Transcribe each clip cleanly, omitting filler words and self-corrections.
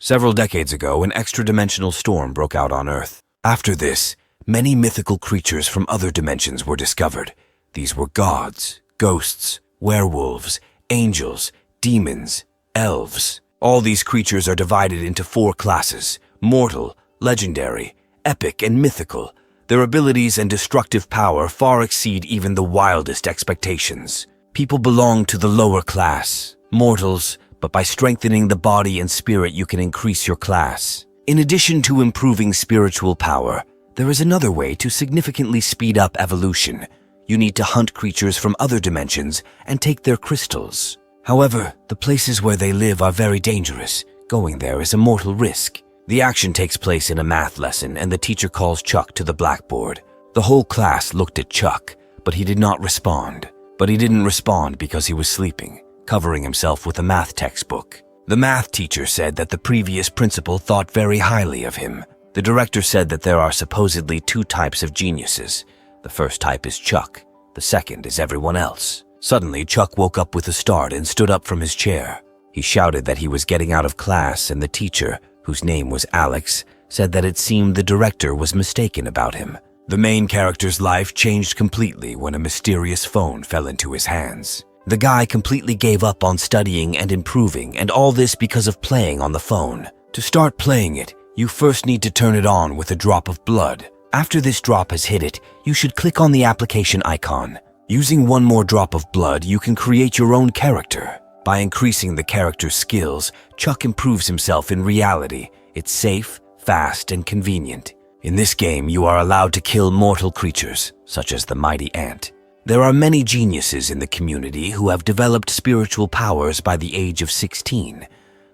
Several decades ago, an extra-dimensional storm broke out on Earth. After this, many mythical creatures from other dimensions were discovered. These were gods, ghosts, werewolves, angels, demons, elves. All these creatures are divided into 4 classes: mortal, legendary, epic, and mythical. Their abilities and destructive power far exceed even the wildest expectations. People belong to the lower class, mortals, but by strengthening the body and spirit you can increase your class. In addition to improving spiritual power, there is another way to significantly speed up evolution. You need to hunt creatures from other dimensions and take their crystals. However, the places where they live are very dangerous. Going there is a mortal risk. The action takes place in a math lesson, and the teacher calls Chuck to the blackboard. The whole class looked at Chuck, but he did not respond. But he didn't respond because he was sleeping, covering himself with a math textbook. The math teacher said that the previous principal thought very highly of him. The director said that there are supposedly 2 types of geniuses. The first type is Chuck. The second is everyone else. Suddenly, Chuck woke up with a start and stood up from his chair. He shouted that he was getting out of class, and the teacher, whose name was Alex, said that it seemed the director was mistaken about him. The main character's life changed completely when a mysterious phone fell into his hands. The guy completely gave up on studying and improving, and all this because of playing on the phone. To start playing it, you first need to turn it on with a drop of blood. After this drop has hit it, you should click on the application icon. Using one more drop of blood, you can create your own character. By increasing the character's skills, Chuck improves himself in reality. It's safe, fast, and convenient. In this game, you are allowed to kill mortal creatures, such as the mighty ant. There are many geniuses in the community who have developed spiritual powers by the age of 16,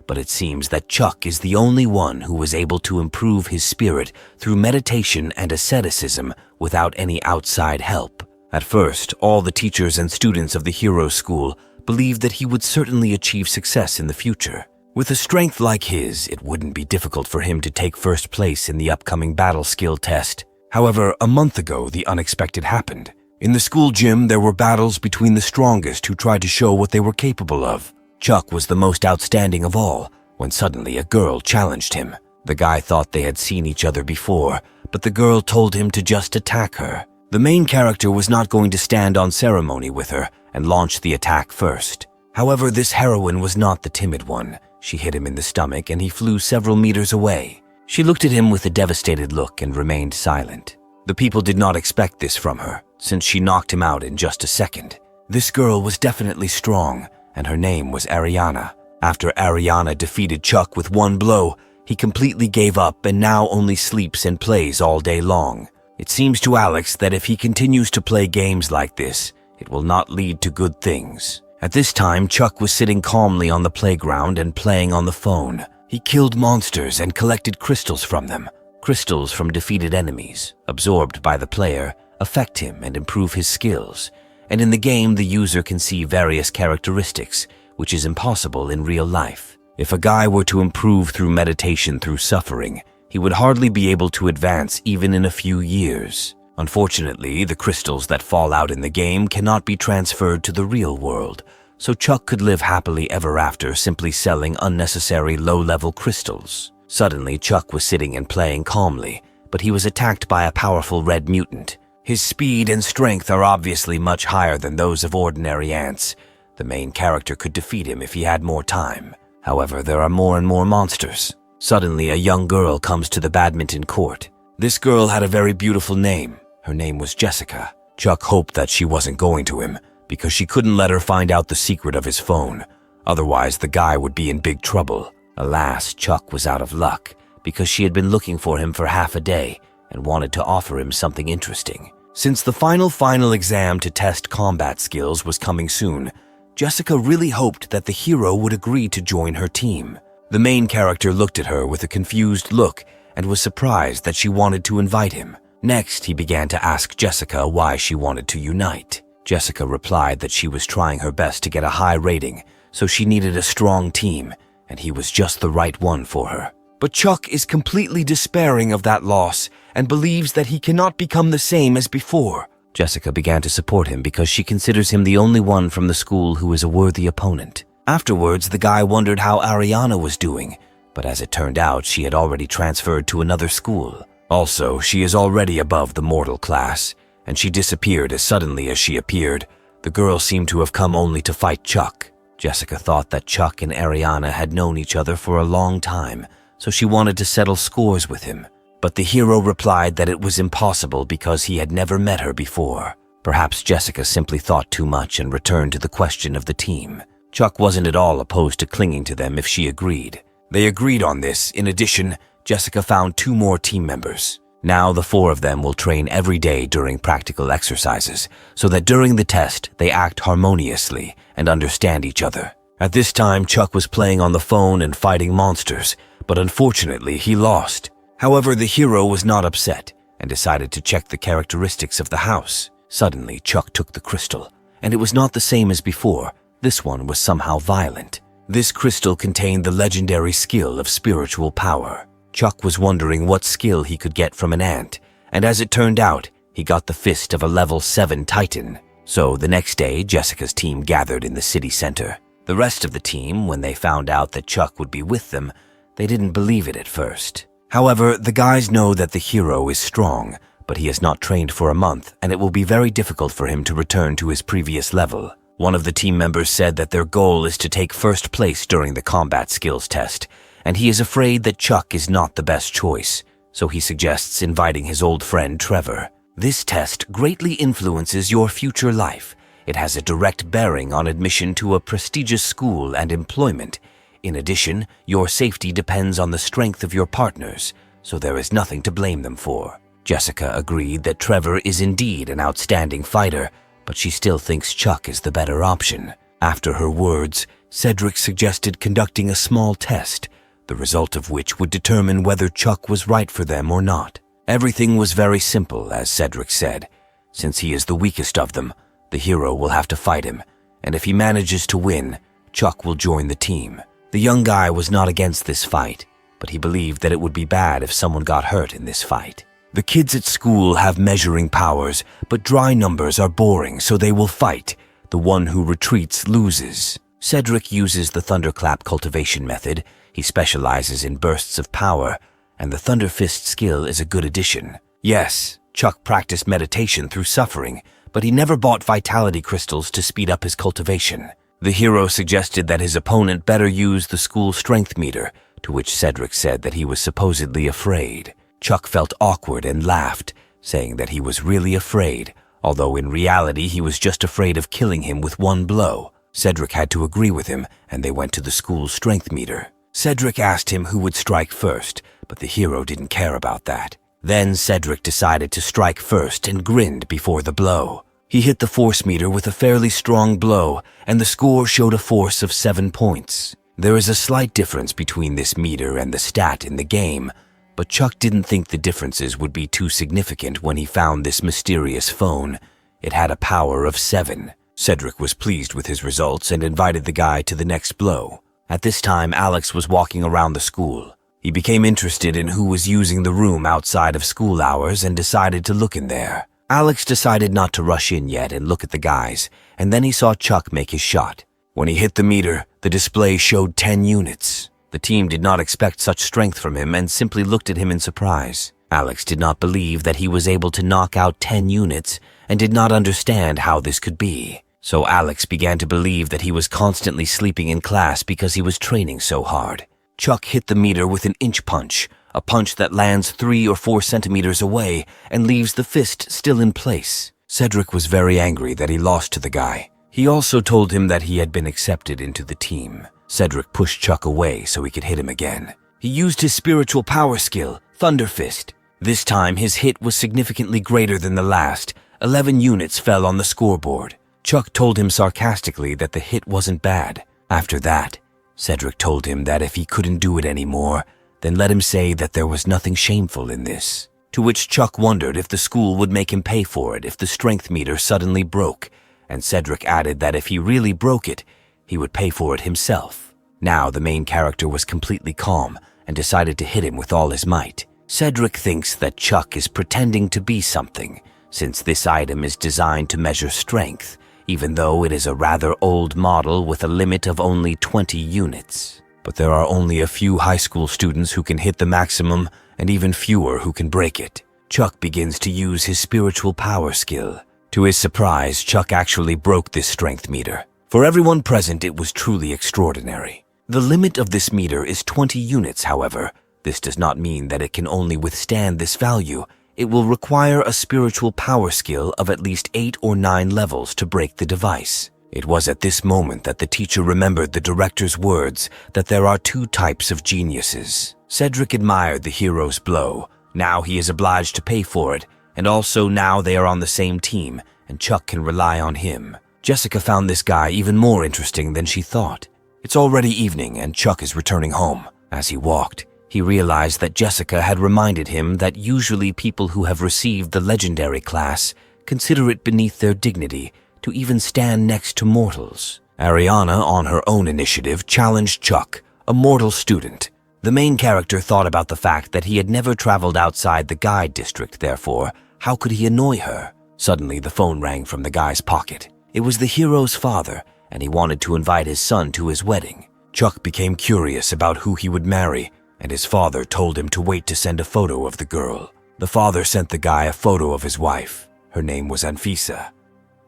but it seems that Chuck is the only one who was able to improve his spirit through meditation and asceticism without any outside help. At first, all the teachers and students of the hero school believed that he would certainly achieve success in the future. With a strength like his, it wouldn't be difficult for him to take first place in the upcoming battle skill test. However, a month ago, the unexpected happened. In the school gym, there were battles between the strongest who tried to show what they were capable of. Chuck was the most outstanding of all, when suddenly a girl challenged him. The guy thought they had seen each other before, but the girl told him to just attack her. The main character was not going to stand on ceremony with her and launch the attack first. However, this heroine was not the timid one. She hit him in the stomach and he flew several meters away. She looked at him with a devastated look and remained silent. The people did not expect this from her, since she knocked him out in just a second. This girl was definitely strong, and her name was Ariana. After Ariana defeated Chuck with one blow, he completely gave up and now only sleeps and plays all day long. It seems to Alex that if he continues to play games like this, it will not lead to good things. At this time, Chuck was sitting calmly on the playground and playing on the phone. He killed monsters and collected crystals from them. Crystals from defeated enemies, absorbed by the player, affect him and improve his skills. And in the game, the user can see various characteristics, which is impossible in real life. If a guy were to improve through meditation through suffering, he would hardly be able to advance even in a few years. Unfortunately, the crystals that fall out in the game cannot be transferred to the real world, so Chuck could live happily ever after simply selling unnecessary low-level crystals. Suddenly, Chuck was sitting and playing calmly, but he was attacked by a powerful red mutant. His speed and strength are obviously much higher than those of ordinary ants. The main character could defeat him if he had more time. However, there are more and more monsters. Suddenly, a young girl comes to the badminton court. This girl had a very beautiful name. Her name was Jessica. Chuck hoped that she wasn't going to him, because she couldn't let her find out the secret of his phone. Otherwise, the guy would be in big trouble. Alas, Chuck was out of luck, because she had been looking for him for half a day and wanted to offer him something interesting. Since the final exam to test combat skills was coming soon, Jessica really hoped that the hero would agree to join her team. The main character looked at her with a confused look and was surprised that she wanted to invite him. Next, he began to ask Jessica why she wanted to unite. Jessica replied that she was trying her best to get a high rating, so she needed a strong team, and he was just the right one for her. But Chuck is completely despairing of that loss and believes that he cannot become the same as before. Jessica began to support him because she considers him the only one from the school who is a worthy opponent. Afterwards, the guy wondered how Ariana was doing. but as it turned out, she had already transferred to another school. Also, she is already above the mortal class, and she disappeared as suddenly as she appeared. The girl seemed to have come only to fight Chuck. Jessica thought that Chuck and Ariana had known each other for a long time, so she wanted to settle scores with him. But the hero replied that it was impossible because he had never met her before. Perhaps Jessica simply thought too much and returned to the question of the team. Chuck wasn't at all opposed to clinging to them if she agreed. They agreed on this. In addition, Jessica found 2 more team members. Now the 4 of them will train every day during practical exercises, so that during the test they act harmoniously and understand each other. At this time, Chuck was playing on the phone and fighting monsters, but unfortunately he lost. However, the hero was not upset and decided to check the characteristics of the house. Suddenly, Chuck took the crystal, and it was not the same as before. This one was somehow violent. This crystal contained the legendary skill of spiritual power. Chuck was wondering what skill he could get from an ant, and as it turned out, he got the fist of a level 7 titan. So the next day, Jessica's team gathered in the city center. The rest of the team, when they found out that Chuck would be with them, they didn't believe it at first. However, the guys know that the hero is strong, but he has not trained for a month, and it will be very difficult for him to return to his previous level. One of the team members said that their goal is to take first place during the combat skills test, and he is afraid that Chuck is not the best choice, so he suggests inviting his old friend Trevor. This test greatly influences your future life. It has a direct bearing on admission to a prestigious school and employment. In addition, your safety depends on the strength of your partners, so there is nothing to blame them for. Jessica agreed that Trevor is indeed an outstanding fighter, but she still thinks Chuck is the better option. After her words, Cedric suggested conducting a small test, the result of which would determine whether Chuck was right for them or not. Everything was very simple, as Cedric said. Since he is the weakest of them, the hero will have to fight him, and if he manages to win, Chuck will join the team. The young guy was not against this fight, but he believed that it would be bad if someone got hurt in this fight. The kids at school have measuring powers, but dry numbers are boring, so they will fight. The one who retreats loses. Cedric uses the thunderclap cultivation method. He specializes in bursts of power, and the Thunder Fist skill is a good addition. Yes, Chuck practiced meditation through suffering, but he never bought vitality crystals to speed up his cultivation. The hero suggested that his opponent better use the school strength meter, to which Cedric said that he was supposedly afraid. Chuck felt awkward and laughed, saying that he was really afraid, although in reality he was just afraid of killing him with one blow. Cedric had to agree with him, and they went to the school's strength meter. Cedric asked him who would strike first, but the hero didn't care about that. Then Cedric decided to strike first and grinned before the blow. He hit the force meter with a fairly strong blow, and the score showed a force of 7 points. There is a slight difference between this meter and the stat in the game, but Chuck didn't think the differences would be too significant when he found this mysterious phone. It had a power of 7. Cedric was pleased with his results and invited the guy to the next blow. At this time, Alex was walking around the school. He became interested in who was using the room outside of school hours and decided to look in there. Alex decided not to rush in yet and look at the guys, and then he saw Chuck make his shot. When he hit the meter, the display showed 10 units. The team did not expect such strength from him and simply looked at him in surprise. Alex did not believe that he was able to knock out 10 units and did not understand how this could be. So Alex began to believe that he was constantly sleeping in class because he was training so hard. Chuck hit the meter with an inch punch, a punch that lands 3 or 4 centimeters away and leaves the fist still in place. Cedric was very angry that he lost to the guy. He also told him that he had been accepted into the team. Cedric pushed Chuck away so he could hit him again. He used his spiritual power skill, Thunder Fist. This time his hit was significantly greater than the last. 11 units fell on the scoreboard. Chuck told him sarcastically that the hit wasn't bad. After that, Cedric told him that if he couldn't do it anymore, then let him say that there was nothing shameful in this. To which Chuck wondered if the school would make him pay for it if the strength meter suddenly broke, and Cedric added that if he really broke it, he would pay for it himself. Now the main character was completely calm and decided to hit him with all his might. Cedric thinks that Chuck is pretending to be something, since this item is designed to measure strength, even though it is a rather old model with a limit of only 20 units. but there are only a few high school students who can hit the maximum and even fewer who can break it. Chuck begins to use his spiritual power skill. To his surprise, Chuck actually broke this strength meter. For everyone present, it was truly extraordinary. The limit of this meter is 20 units, however. This does not mean that it can only withstand this value. It will require a spiritual power skill of at least 8 or 9 levels to break the device. It was at this moment that the teacher remembered the director's words that there are 2 types of geniuses. Cedric admired the hero's blow. Now he is obliged to pay for it, and also now they are on the same team, and Chuck can rely on him. Jessica found this guy even more interesting than she thought. It's already evening, and Chuck is returning home. As he walked, he realized that Jessica had reminded him that usually people who have received the legendary class consider it beneath their dignity to even stand next to mortals. Ariana, on her own initiative, challenged Chuck, a mortal student. The main character thought about the fact that he had never traveled outside the guide district, therefore, how could he annoy her? Suddenly, the phone rang from the guy's pocket. It was the hero's father, and he wanted to invite his son to his wedding. Chuck became curious about who he would marry, and his father told him to wait to send a photo of the girl. The father sent the guy a photo of his wife. Her name was Anfisa.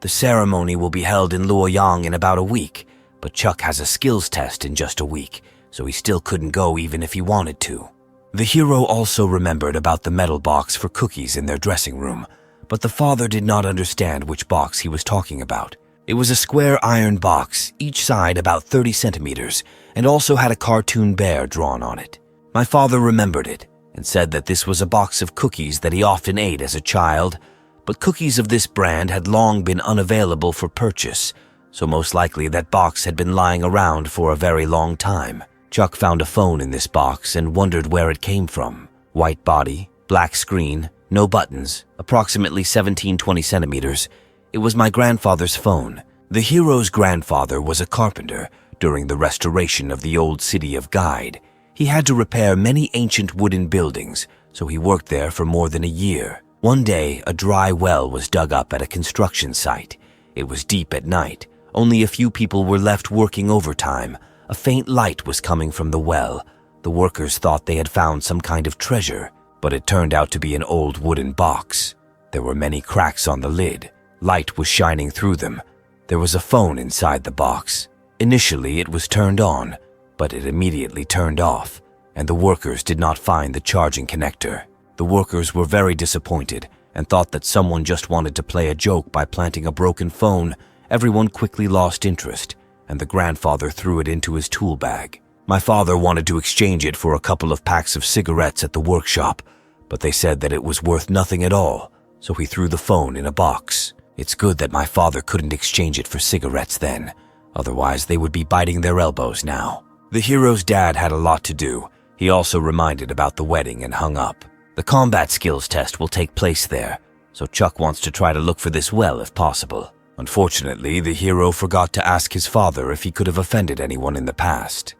The ceremony will be held in Luoyang in about a week, but Chuck has a skills test in just a week, so he still couldn't go even if he wanted to. The hero also remembered about the metal box for cookies in their dressing room, but the father did not understand which box he was talking about. It was a square iron box, each side about 30 centimeters, and also had a cartoon bear drawn on it. My father remembered it and said that this was a box of cookies that he often ate as a child, but cookies of this brand had long been unavailable for purchase, so most likely that box had been lying around for a very long time. Chuck found a phone in this box and wondered where it came from. White body, black screen, no buttons, approximately 17-20 centimeters. It was my grandfather's phone. The hero's grandfather was a carpenter during the restoration of the old city of Guide. He had to repair many ancient wooden buildings, so he worked there for more than a year. One day, a dry well was dug up at a construction site. It was deep at night. Only a few people were left working overtime. A faint light was coming from the well. The workers thought they had found some kind of treasure, but it turned out to be an old wooden box. There were many cracks on the lid. Light was shining through them. There was a phone inside the box. Initially, it was turned on, but it immediately turned off, and the workers did not find the charging connector. The workers were very disappointed and thought that someone just wanted to play a joke by planting a broken phone. Everyone quickly lost interest, and the grandfather threw it into his tool bag. My father wanted to exchange it for a couple of packs of cigarettes at the workshop, but they said that it was worth nothing at all, so he threw the phone in a box. It's good that my father couldn't exchange it for cigarettes then, otherwise they would be biting their elbows now. The hero's dad had a lot to do. He also reminded about the wedding and hung up. The combat skills test will take place there, so Chuck wants to try to look for this well if possible. Unfortunately, the hero forgot to ask his father if he could have offended anyone in the past.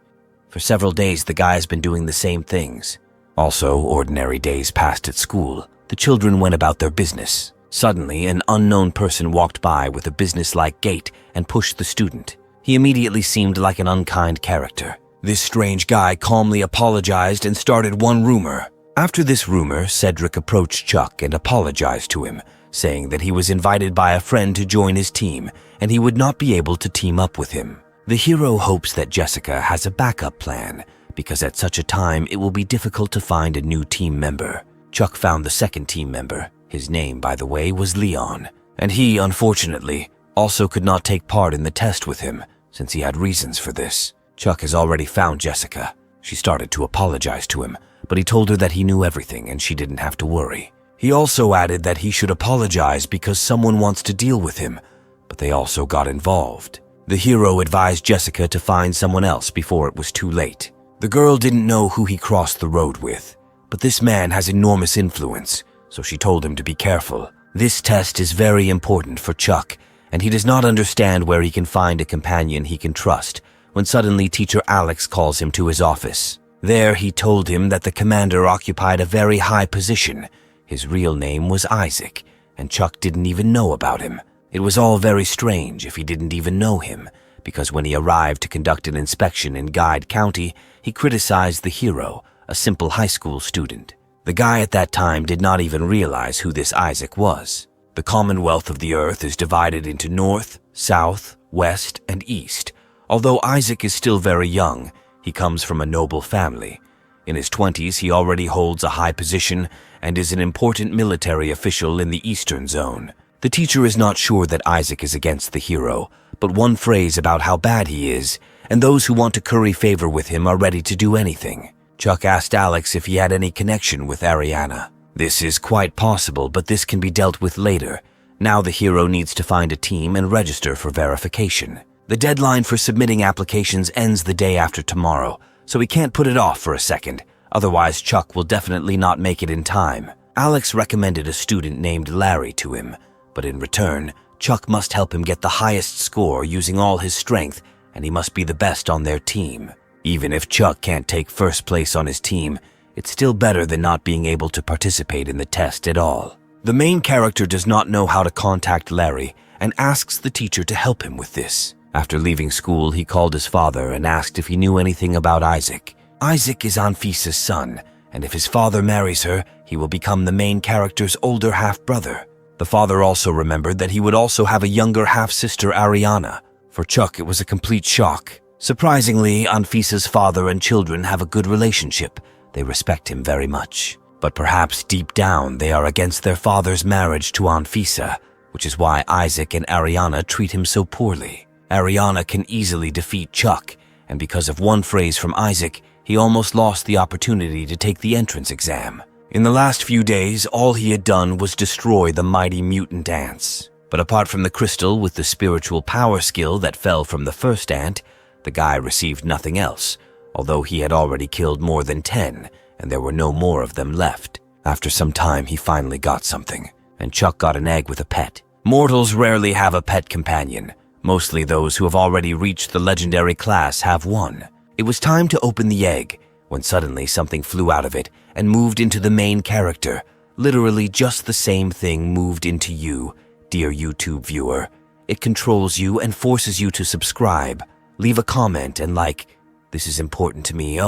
For several days, the guy has been doing the same things. Also, ordinary days passed at school. The children went about their business. Suddenly, an unknown person walked by with a businesslike gait and pushed the student. He immediately seemed like an unkind character. This strange guy calmly apologized and started one rumor. After this rumor, Cedric approached Chuck and apologized to him, saying that he was invited by a friend to join his team and he would not be able to team up with him. The hero hopes that Jessica has a backup plan, because at such a time it will be difficult to find a new team member. Chuck found the second team member. His name, by the way, was Leon, and he, unfortunately, also could not take part in the test with him, since he had reasons for this. Chuck has already found Jessica. She started to apologize to him, but he told her that he knew everything and she didn't have to worry. He also added that he should apologize because someone wants to deal with him, but they also got involved. The hero advised Jessica to find someone else before it was too late. The girl didn't know who he crossed the road with, but this man has enormous influence, so she told him to be careful. This test is very important for Chuck, and he does not understand where he can find a companion he can trust when suddenly Teacher Alex calls him to his office. There he told him that the commander occupied a very high position. His real name was Isaac, and Chuck didn't even know about him. It was all very strange if he didn't even know him, because when he arrived to conduct an inspection in Guide County, he criticized the hero, a simple high school student. The guy at that time did not even realize who this Isaac was. The Commonwealth of the Earth is divided into North, South, West, and East. Although Isaac is still very young, he comes from a noble family. In his 20s, he already holds a high position and is an important military official in the Eastern Zone. The teacher is not sure that Isaac is against the hero, but one phrase about how bad he is, and those who want to curry favor with him are ready to do anything. Chuck asked Alex if he had any connection with Ariana. This is quite possible, but this can be dealt with later. Now the hero needs to find a team and register for verification. The deadline for submitting applications ends the day after tomorrow, so he can't put it off for a second. Otherwise, Chuck will definitely not make it in time. Alex recommended a student named Larry to him, but in return, Chuck must help him get the highest score using all his strength, and he must be the best on their team. Even if Chuck can't take first place on his team, it's still better than not being able to participate in the test at all. The main character does not know how to contact Larry and asks the teacher to help him with this. After leaving school, he called his father and asked if he knew anything about Isaac. Isaac is Anfisa's son, and if his father marries her, he will become the main character's older half-brother. The father also remembered that he would also have a younger half-sister, Ariana. For Chuck, it was a complete shock. Surprisingly, Anfisa's father and children have a good relationship. They respect him very much. But perhaps deep down, they are against their father's marriage to Anfisa, which is why Isaac and Ariana treat him so poorly. Ariana can easily defeat Chuck, and because of one phrase from Isaac, he almost lost the opportunity to take the entrance exam. In the last few days, all he had done was destroy the mighty mutant ants. But apart from the crystal with the spiritual power skill that fell from the first ant, the guy received nothing else, although he had already killed more than 10, and there were no more of them left. After some time, he finally got something, and Chuck got an egg with a pet. Mortals rarely have a pet companion. Mostly those who have already reached the legendary class have one. It was time to open the egg, when suddenly something flew out of it and moved into the main character. Literally just the same thing moved into you, dear YouTube viewer. It controls you and forces you to subscribe. Leave a comment and like. This is important to me.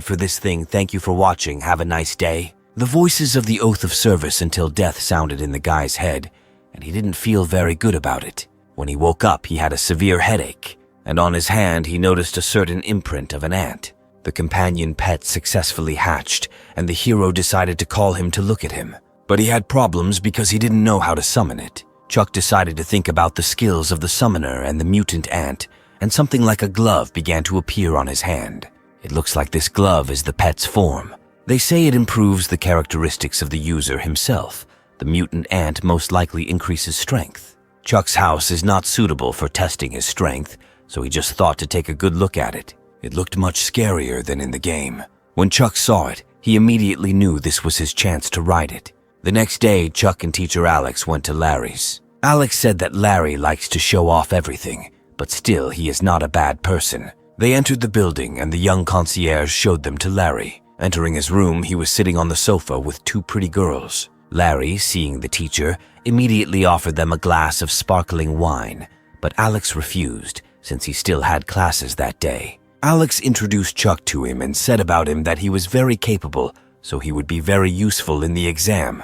For this thing, thank you for watching. Have a nice day. The voices of the oath of service until death sounded in the guy's head, and he didn't feel very good about it. When he woke up, he had a severe headache, and on his hand he noticed a certain imprint of an ant. The companion pet successfully hatched, and the hero decided to call him to look at him. But he had problems because he didn't know how to summon it. Chuck decided to think about the skills of the summoner and the mutant ant, and something like a glove began to appear on his hand. It looks like this glove is the pet's form. They say it improves the characteristics of the user himself. The mutant ant most likely increases strength. Chuck's house is not suitable for testing his strength, so he just thought to take a good look at it. It looked much scarier than in the game. When Chuck saw it, he immediately knew this was his chance to ride it. The next day, Chuck and teacher Alex went to Larry's. Alex said that Larry likes to show off everything, but still he is not a bad person. They entered the building and the young concierge showed them to Larry. Entering his room, he was sitting on the sofa with two pretty girls. Larry, seeing the teacher, immediately offered them a glass of sparkling wine, but Alex refused since he still had classes that day. Alex introduced Chuck to him and said about him that he was very capable, so he would be very useful in the exam.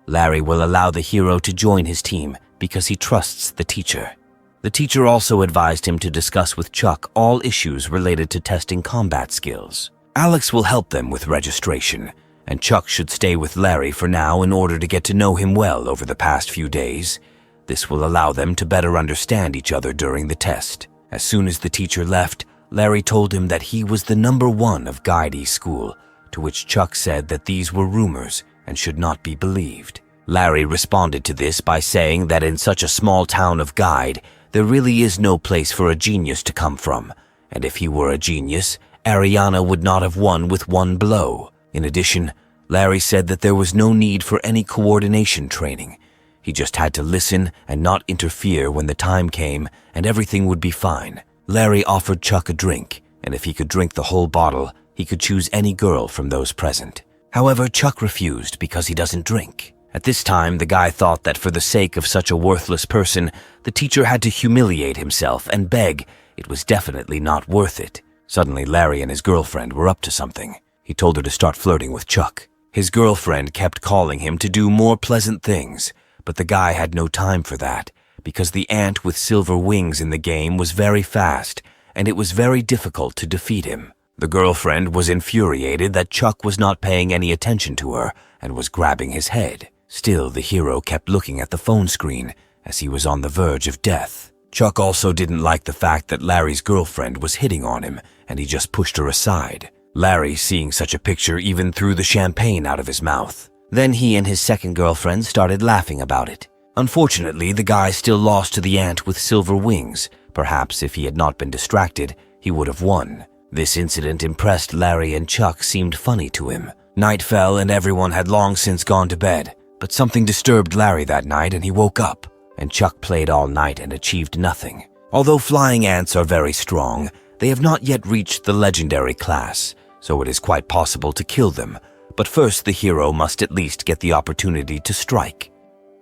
Larry will allow the hero to join his team because he trusts the teacher. The teacher also advised him to discuss with Chuck all issues related to testing combat skills. Alex will help them with registration, and Chuck should stay with Larry for now in order to get to know him well over the past few days. This will allow them to better understand each other during the test. As soon as the teacher left, Larry told him that he was the #1 of Guide School, to which Chuck said that these were rumors and should not be believed. Larry responded to this by saying that in such a small town of Guide, there really is no place for a genius to come from, and if he were a genius, Ariana would not have won with one blow. In addition, Larry said that there was no need for any coordination training. He just had to listen and not interfere when the time came, and everything would be fine. Larry offered Chuck a drink, and if he could drink the whole bottle, he could choose any girl from those present. However, Chuck refused because he doesn't drink. At this time, the guy thought that for the sake of such a worthless person, the teacher had to humiliate himself and beg, it was definitely not worth it. Suddenly, Larry and his girlfriend were up to something. He told her to start flirting with Chuck. His girlfriend kept calling him to do more pleasant things, but the guy had no time for that, because the ant with silver wings in the game was very fast, and it was very difficult to defeat him. The girlfriend was infuriated that Chuck was not paying any attention to her and was grabbing his head. Still, the hero kept looking at the phone screen as he was on the verge of death. Chuck also didn't like the fact that Larry's girlfriend was hitting on him, and he just pushed her aside. Larry, seeing such a picture, even threw the champagne out of his mouth. Then he and his second girlfriend started laughing about it. Unfortunately, the guy still lost to the ant with silver wings. Perhaps if he had not been distracted, he would have won. This incident impressed Larry, and Chuck seemed funny to him. Night fell and everyone had long since gone to bed, but something disturbed Larry that night and he woke up, and Chuck played all night and achieved nothing. Although flying ants are very strong, they have not yet reached the legendary class, so it is quite possible to kill them, but first the hero must at least get the opportunity to strike.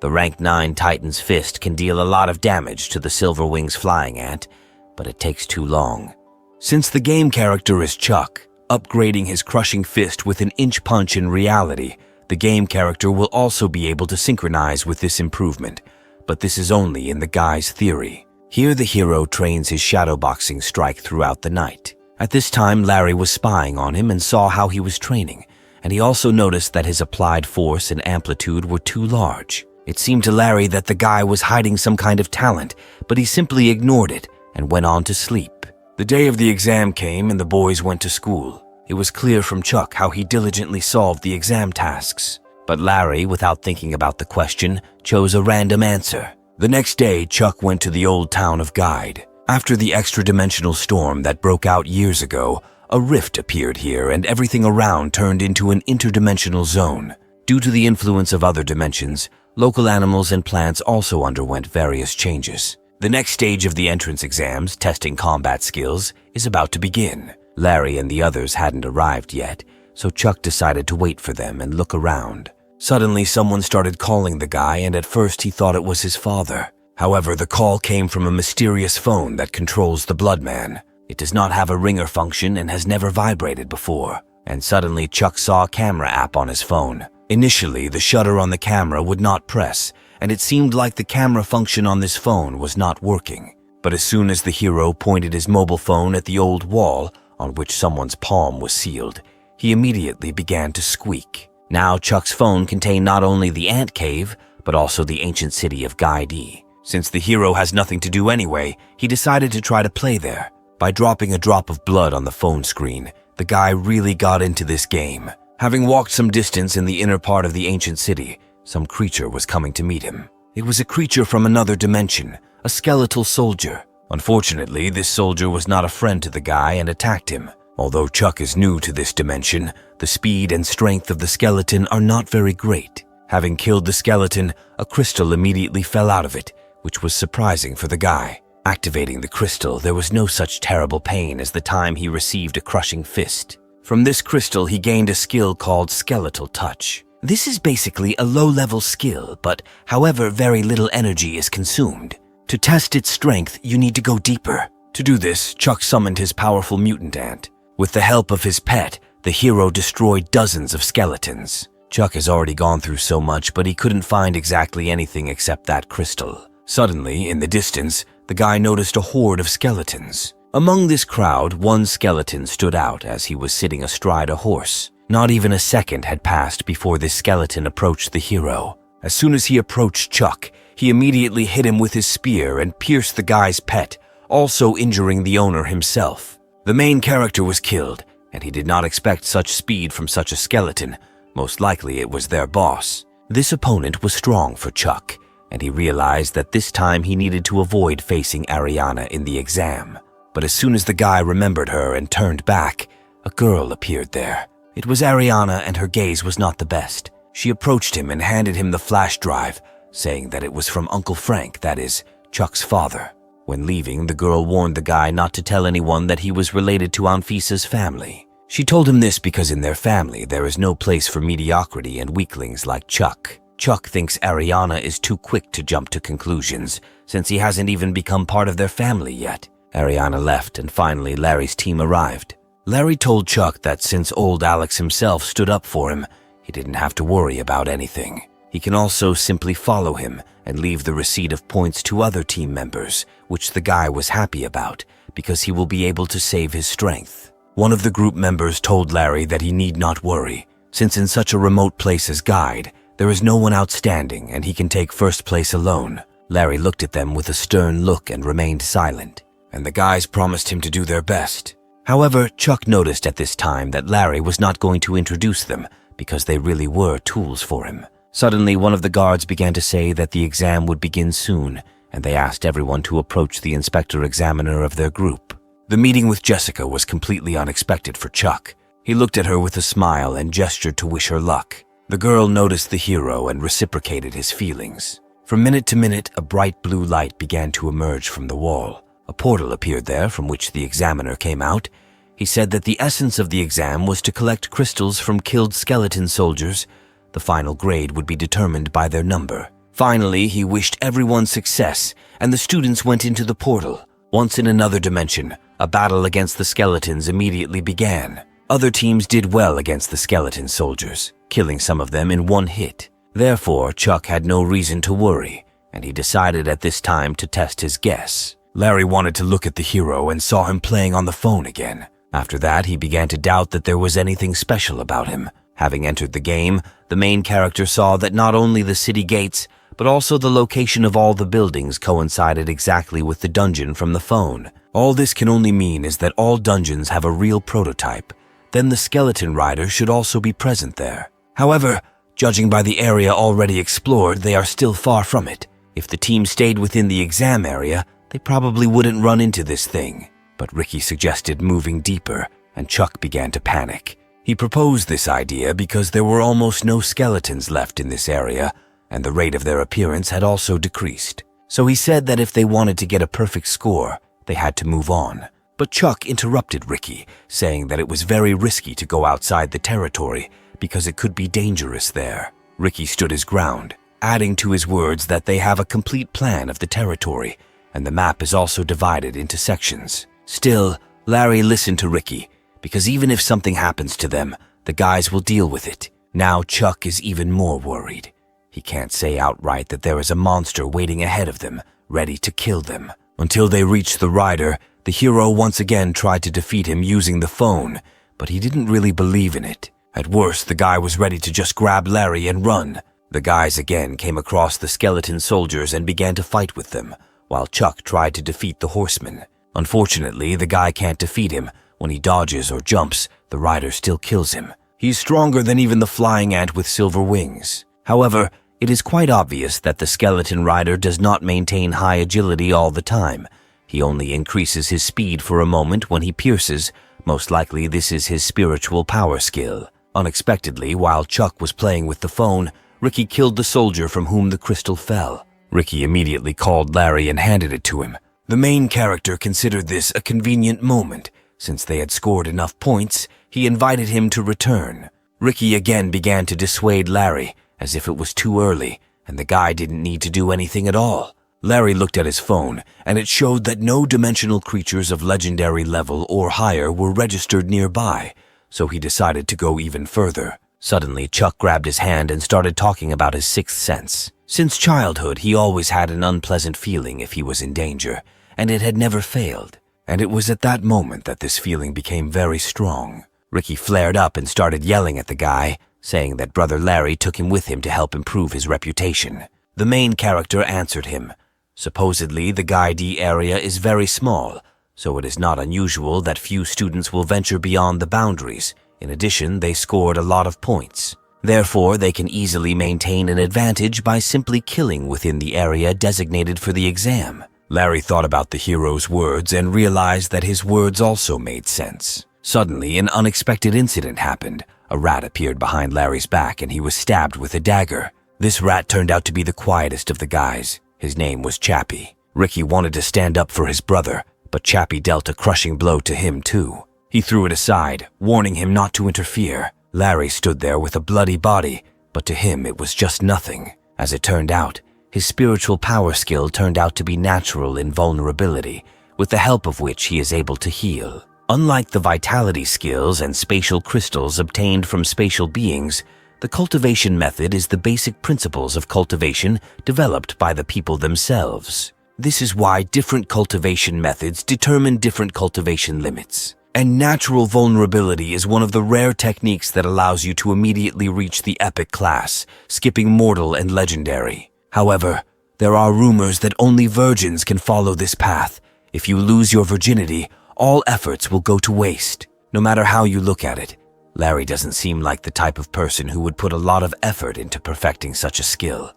The rank 9 Titan's fist can deal a lot of damage to the Silver Wings flying ant, but it takes too long. Since the game character is Chuck, upgrading his crushing fist with an inch punch in reality, the game character will also be able to synchronize with this improvement, but this is only in the guy's theory. Here the hero trains his shadowboxing strike throughout the night. At this time, Larry was spying on him and saw how he was training, and he also noticed that his applied force and amplitude were too large. It seemed to Larry that the guy was hiding some kind of talent, but he simply ignored it and went on to sleep. The day of the exam came and the boys went to school. It was clear from Chuck how he diligently solved the exam tasks. But Larry, without thinking about the question, chose a random answer. The next day, Chuck went to the old town of Guide. After the extra-dimensional storm that broke out years ago, a rift appeared here and everything around turned into an interdimensional zone. Due to the influence of other dimensions, local animals and plants also underwent various changes. The next stage of the entrance exams, testing combat skills, is about to begin. Larry and the others hadn't arrived yet, so Chuck decided to wait for them and look around. Suddenly, someone started calling the guy, and at first he thought it was his father. However, the call came from a mysterious phone that controls the Bloodman. It does not have a ringer function and has never vibrated before. And suddenly, Chuck saw a camera app on his phone. Initially, the shutter on the camera would not press, and it seemed like the camera function on this phone was not working. But as soon as the hero pointed his mobile phone at the old wall, on which someone's palm was sealed, he immediately began to squeak. Now Chuck's phone contained not only the ant cave, but also the ancient city of Gaidi. Since the hero has nothing to do anyway, he decided to try to play there. By dropping a drop of blood on the phone screen, the guy really got into this game. Having walked some distance in the inner part of the ancient city, some creature was coming to meet him. It was a creature from another dimension, a skeletal soldier. Unfortunately, this soldier was not a friend to the guy and attacked him. Although Chuck is new to this dimension, the speed and strength of the skeleton are not very great. Having killed the skeleton, a crystal immediately fell out of it, which was surprising for the guy. Activating the crystal, there was no such terrible pain as the time he received a crushing fist. From this crystal, he gained a skill called Skeletal Touch. This is basically a low-level skill, but however, very little energy is consumed. To test its strength, you need to go deeper. To do this, Chuck summoned his powerful mutant ant. With the help of his pet, the hero destroyed dozens of skeletons. Chuck has already gone through so much, but he couldn't find exactly anything except that crystal. Suddenly, in the distance, the guy noticed a horde of skeletons. Among this crowd, one skeleton stood out as he was sitting astride a horse. Not even a second had passed before this skeleton approached the hero. As soon as he approached Chuck, he immediately hit him with his spear and pierced the guy's pet, also injuring the owner himself. The main character was killed, and he did not expect such speed from such a skeleton. Most likely it was their boss. This opponent was strong for Chuck, and he realized that this time he needed to avoid facing Ariana in the exam. But as soon as the guy remembered her and turned back, a girl appeared there. It was Ariana, and her gaze was not the best. She approached him and handed him the flash drive, saying that it was from Uncle Frank, that is, Chuck's father. When leaving, the girl warned the guy not to tell anyone that he was related to Anfisa's family. She told him this because in their family there is no place for mediocrity and weaklings like Chuck. Chuck thinks Ariana is too quick to jump to conclusions, since he hasn't even become part of their family yet. Ariana left, and finally Larry's team arrived. Larry told Chuck that since old Alex himself stood up for him, he didn't have to worry about anything. He can also simply follow him and leave the receipt of points to other team members, which the guy was happy about because he will be able to save his strength. One of the group members told Larry that he need not worry, since in such a remote place as Guide, there is no one outstanding and he can take first place alone. Larry looked at them with a stern look and remained silent, and the guys promised him to do their best. However, Chuck noticed at this time that Larry was not going to introduce them because they really were tools for him. Suddenly, one of the guards began to say that the exam would begin soon, and they asked everyone to approach the inspector-examiner of their group. The meeting with Jessica was completely unexpected for Chuck. He looked at her with a smile and gestured to wish her luck. The girl noticed the hero and reciprocated his feelings. From minute to minute, a bright blue light began to emerge from the wall. A portal appeared there from which the examiner came out. He said that the essence of the exam was to collect crystals from killed skeleton soldiers. The final grade would be determined by their number. Finally, he wished everyone success, and the students went into the portal. Once in another dimension, a battle against the skeletons immediately began. Other teams did well against the skeleton soldiers, killing some of them in one hit. Therefore, Chuck had no reason to worry, and he decided at this time to test his guess. Larry wanted to look at the hero and saw him playing on the phone again. After that, he began to doubt that there was anything special about him. Having entered the game, the main character saw that not only the city gates, but also the location of all the buildings coincided exactly with the dungeon from the phone. All this can only mean is that all dungeons have a real prototype. Then the skeleton rider should also be present there. However, judging by the area already explored, they are still far from it. If the team stayed within the exam area, they probably wouldn't run into this thing. But Ricky suggested moving deeper, and Chuck began to panic. He proposed this idea because there were almost no skeletons left in this area, and the rate of their appearance had also decreased. So he said that if they wanted to get a perfect score, they had to move on. But Chuck interrupted Ricky, saying that it was very risky to go outside the territory because it could be dangerous there. Ricky stood his ground, adding to his words that they have a complete plan of the territory, and the map is also divided into sections. Still, Larry listened to Ricky, because even if something happens to them, the guys will deal with it. Now Chuck is even more worried. He can't say outright that there is a monster waiting ahead of them, ready to kill them. Until they reach the rider, the hero once again tried to defeat him using the phone, but he didn't really believe in it. At worst, the guy was ready to just grab Larry and run. The guys again came across the skeleton soldiers and began to fight with them, while Chuck tried to defeat the horseman. Unfortunately, the guy can't defeat him. When he dodges or jumps, the rider still kills him. He's stronger than even the flying ant with silver wings. However, it is quite obvious that the skeleton rider does not maintain high agility all the time. He only increases his speed for a moment when he pierces. Most likely this is his spiritual power skill. Unexpectedly, while Chuck was playing with the phone, Ricky killed the soldier from whom the crystal fell. Ricky immediately called Larry and handed it to him. The main character considered this a convenient moment. Since they had scored enough points, he invited him to return. Ricky again began to dissuade Larry, as if it was too early, and the guy didn't need to do anything at all. Larry looked at his phone, and it showed that no dimensional creatures of legendary level or higher were registered nearby, so he decided to go even further. Suddenly, Chuck grabbed his hand and started talking about his sixth sense. Since childhood, he always had an unpleasant feeling if he was in danger, and it had never failed. And it was at that moment that this feeling became very strong. Ricky flared up and started yelling at the guy, saying that Brother Larry took him with him to help improve his reputation. The main character answered him. Supposedly, the Guy D area is very small, so it is not unusual that few students will venture beyond the boundaries. In addition, they scored a lot of points. Therefore, they can easily maintain an advantage by simply killing within the area designated for the exam. Larry thought about the hero's words and realized that his words also made sense. Suddenly, an unexpected incident happened. A rat appeared behind Larry's back and he was stabbed with a dagger. This rat turned out to be the quietest of the guys. His name was Chappie. Ricky wanted to stand up for his brother, but Chappie dealt a crushing blow to him too. He threw it aside, warning him not to interfere. Larry stood there with a bloody body, but to him it was just nothing. As it turned out, his spiritual power skill turned out to be natural invulnerability, with the help of which he is able to heal. Unlike the vitality skills and spatial crystals obtained from spatial beings, the cultivation method is the basic principles of cultivation developed by the people themselves. This is why different cultivation methods determine different cultivation limits. And natural vulnerability is one of the rare techniques that allows you to immediately reach the epic class, skipping mortal and legendary. However, there are rumors that only virgins can follow this path. If you lose your virginity, all efforts will go to waste. No matter how you look at it, Larry doesn't seem like the type of person who would put a lot of effort into perfecting such a skill.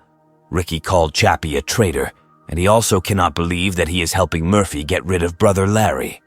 Ricky called Chappie a traitor, and he also cannot believe that he is helping Murphy get rid of brother Larry.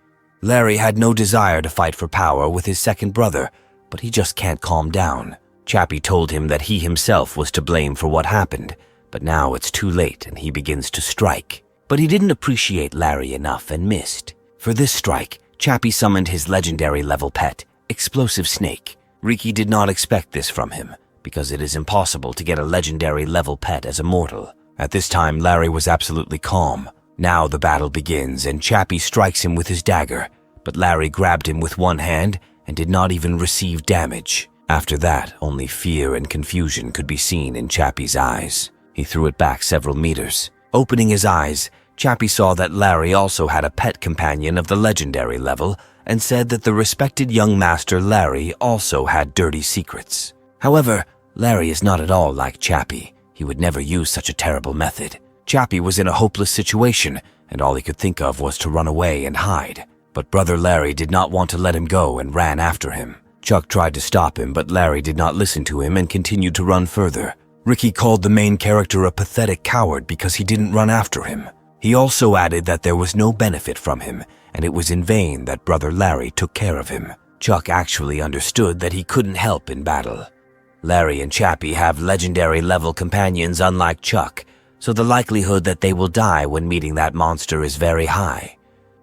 Larry had no desire to fight for power with his second brother, but he just can't calm down. Chappie told him that he himself was to blame for what happened, but now it's too late and he begins to strike. But he didn't appreciate Larry enough and missed. For this strike, Chappie summoned his legendary level pet, Explosive Snake. Ricky did not expect this from him, because it is impossible to get a legendary level pet as a mortal. At this time, Larry was absolutely calm. Now the battle begins and Chappie strikes him with his dagger, but Larry grabbed him with one hand and did not even receive damage. After that, only fear and confusion could be seen in Chappie's eyes. He threw it back several meters. Opening his eyes, Chappie saw that Larry also had a pet companion of the legendary level and said that the respected young master Larry also had dirty secrets. However, Larry is not at all like Chappie. He would never use such a terrible method. Chappie was in a hopeless situation, and all he could think of was to run away and hide. But brother Larry did not want to let him go and ran after him. Chuck tried to stop him, but Larry did not listen to him and continued to run further. Ricky called the main character a pathetic coward because he didn't run after him. He also added that there was no benefit from him, and it was in vain that brother Larry took care of him. Chuck actually understood that he couldn't help in battle. Larry and Chappie have legendary level companions unlike Chuck, so the likelihood that they will die when meeting that monster is very high.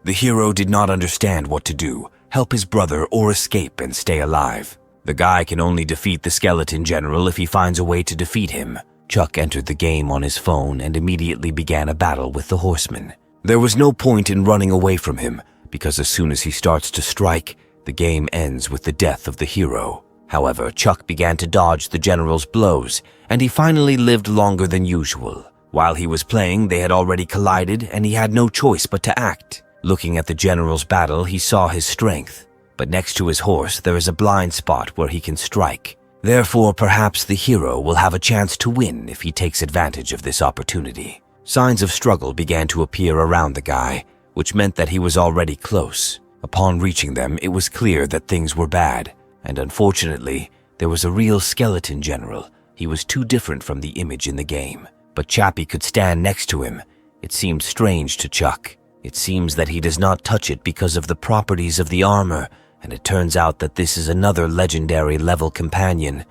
The hero did not understand what to do, help his brother, or escape and stay alive. The guy can only defeat the skeleton general if he finds a way to defeat him. Chuck entered the game on his phone and immediately began a battle with the horseman. There was no point in running away from him, because as soon as he starts to strike, the game ends with the death of the hero. However, Chuck began to dodge the general's blows, and he finally lived longer than usual. While he was playing, they had already collided, and he had no choice but to act. Looking at the general's battle, he saw his strength. But next to his horse, there is a blind spot where he can strike. Therefore, perhaps the hero will have a chance to win if he takes advantage of this opportunity. Signs of struggle began to appear around the guy, which meant that he was already close. Upon reaching them, it was clear that things were bad, and unfortunately, there was a real skeleton general. He was too different from the image in the game. But Chappie could stand next to him. It seemed strange to Chuck. It seems that he does not touch it because of the properties of the armor, and it turns out that this is another legendary level companion.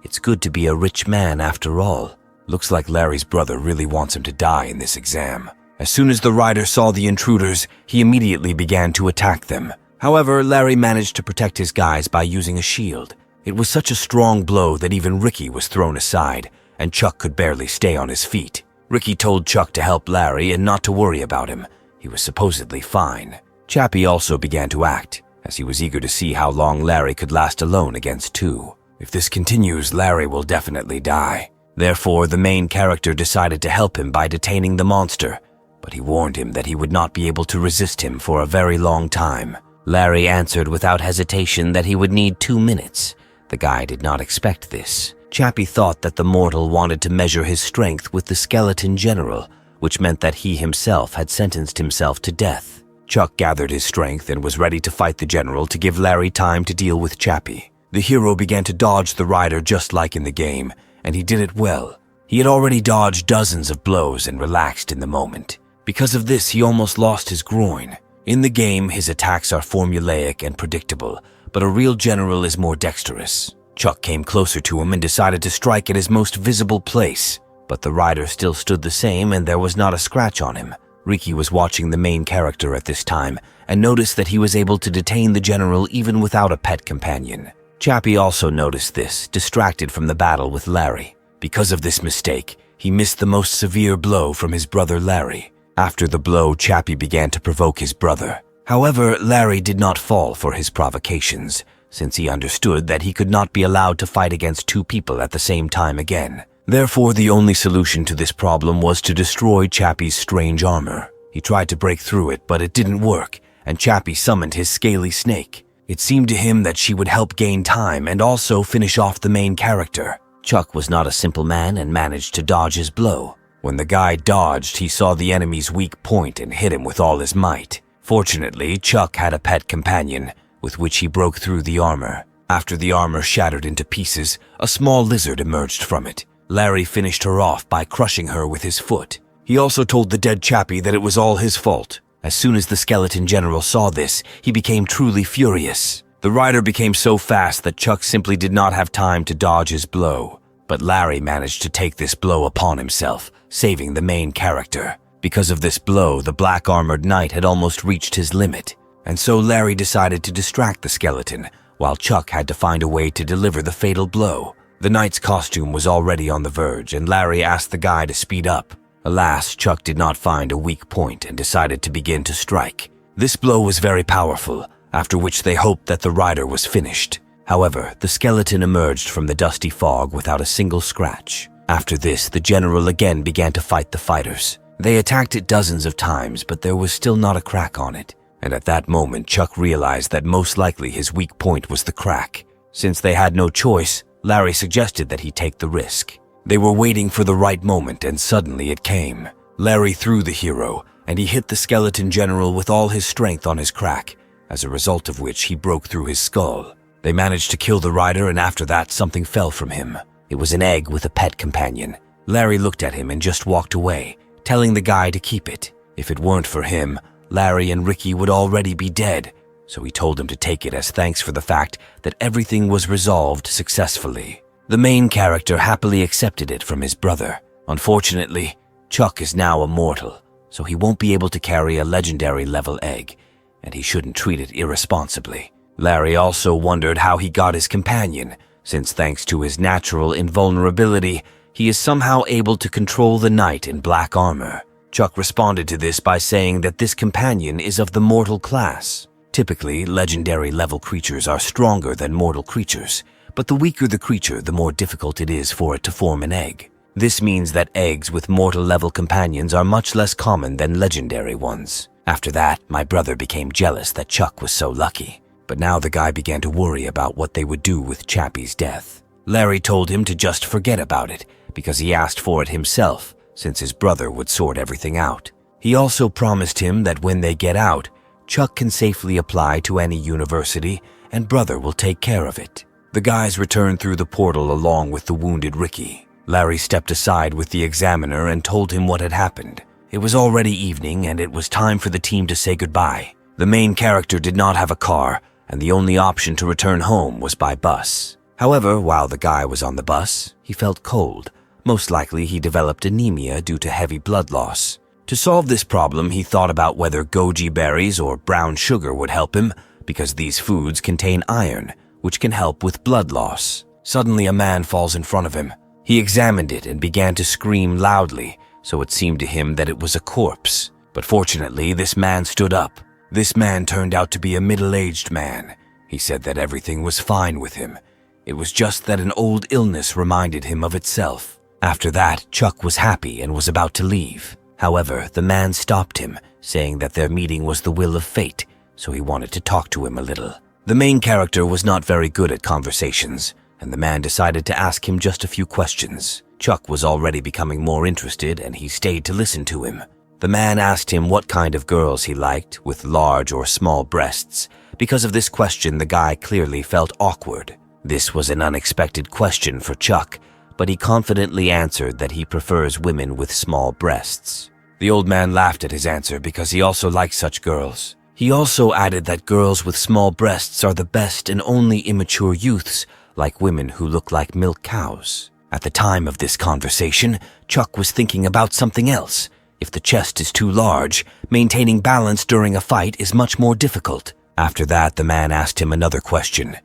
It's good to be a rich man after all. Looks like Larry's brother really wants him to die in this exam. As soon as the rider saw the intruders, he immediately began to attack them. However, Larry managed to protect his guys by using a shield. It was such a strong blow that even Ricky was thrown aside, and Chuck could barely stay on his feet. Ricky told Chuck to help Larry and not to worry about him. He was supposedly fine. Chappie also began to act, as he was eager to see how long Larry could last alone against two. If this continues, Larry will definitely die. Therefore, the main character decided to help him by detaining the monster, but he warned him that he would not be able to resist him for a very long time. Larry answered without hesitation that he would need 2 minutes. The guy did not expect this. Chappie thought that the mortal wanted to measure his strength with the skeleton general, which meant that he himself had sentenced himself to death. Chuck gathered his strength and was ready to fight the general to give Larry time to deal with Chappie. The hero began to dodge the rider just like in the game, and he did it well. He had already dodged dozens of blows and relaxed in the moment. Because of this, he almost lost his groin. In the game, his attacks are formulaic and predictable, but a real general is more dexterous. Chuck came closer to him and decided to strike at his most visible place, but the rider still stood the same and there was not a scratch on him. Ricky was watching the main character at this time and noticed that he was able to detain the general even without a pet companion. Chappie also noticed this, distracted from the battle with Larry. Because of this mistake, he missed the most severe blow from his brother Larry. After the blow, Chappie began to provoke his brother. However, Larry did not fall for his provocations, since he understood that he could not be allowed to fight against two people at the same time again. Therefore, the only solution to this problem was to destroy Chappie's strange armor. He tried to break through it, but it didn't work, and Chappie summoned his scaly snake. It seemed to him that she would help gain time and also finish off the main character. Chuck was not a simple man and managed to dodge his blow. When the guy dodged, he saw the enemy's weak point and hit him with all his might. Fortunately, Chuck had a pet companion, with which he broke through the armor. After the armor shattered into pieces, a small lizard emerged from it. Larry finished her off by crushing her with his foot. He also told the dead Chappie that it was all his fault. As soon as the skeleton general saw this, he became truly furious. The rider became so fast that Chuck simply did not have time to dodge his blow. But Larry managed to take this blow upon himself, saving the main character. Because of this blow, the black-armored knight had almost reached his limit. And so Larry decided to distract the skeleton, while Chuck had to find a way to deliver the fatal blow. The knight's costume was already on the verge, and Larry asked the guy to speed up. Alas, Chuck did not find a weak point and decided to begin to strike. This blow was very powerful, after which they hoped that the rider was finished. However, the skeleton emerged from the dusty fog without a single scratch. After this, the general again began to fight the fighters. They attacked it dozens of times, but there was still not a crack on it. And at that moment, Chuck realized that most likely his weak point was the crack. Since they had no choice, Larry suggested that he take the risk. They were waiting for the right moment, and suddenly it came. Larry threw the hero, and he hit the skeleton general with all his strength on his crack, as a result of which he broke through his skull. They managed to kill the rider, and after that, something fell from him. It was an egg with a pet companion. Larry looked at him and just walked away, telling the guy to keep it. If it weren't for him, Larry and Ricky would already be dead, so he told him to take it as thanks for the fact that everything was resolved successfully. The main character happily accepted it from his brother. Unfortunately, Chuck is now immortal, so he won't be able to carry a legendary level egg, and he shouldn't treat it irresponsibly. Larry also wondered how he got his companion, since thanks to his natural invulnerability, he is somehow able to control the knight in black armor. Chuck responded to this by saying that this companion is of the mortal class. Typically, legendary level creatures are stronger than mortal creatures, but the weaker the creature, the more difficult it is for it to form an egg. This means that eggs with mortal level companions are much less common than legendary ones. After that, my brother became jealous that Chuck was so lucky. But now the guy began to worry about what they would do with Chappie's death. Larry told him to just forget about it, because he asked for it himself, since his brother would sort everything out. He also promised him that when they get out, Chuck can safely apply to any university, and brother will take care of it. The guys returned through the portal along with the wounded Ricky. Larry stepped aside with the examiner and told him what had happened. It was already evening, and it was time for the team to say goodbye. The main character did not have a car, and the only option to return home was by bus. However, while the guy was on the bus, he felt cold. Most likely he developed anemia due to heavy blood loss. To solve this problem, he thought about whether goji berries or brown sugar would help him, because these foods contain iron, which can help with blood loss. Suddenly a man falls in front of him. He examined it and began to scream loudly, so it seemed to him that it was a corpse. But fortunately, this man stood up. This man turned out to be a middle-aged man. He said that everything was fine with him. It was just that an old illness reminded him of itself. After that, Chuck was happy and was about to leave. However, the man stopped him, saying that their meeting was the will of fate, so he wanted to talk to him a little. The main character was not very good at conversations, and the man decided to ask him just a few questions. Chuck was already becoming more interested, and he stayed to listen to him. The man asked him what kind of girls he liked, with large or small breasts. Because of this question, the guy clearly felt awkward. This was an unexpected question for Chuck, but he confidently answered that he prefers women with small breasts. The old man laughed at his answer because he also likes such girls. He also added that girls with small breasts are the best and only immature youths, like women who look like milk cows. At the time of this conversation, Chuck was thinking about something else. If the chest is too large, maintaining balance during a fight is much more difficult. After that, the man asked him another question.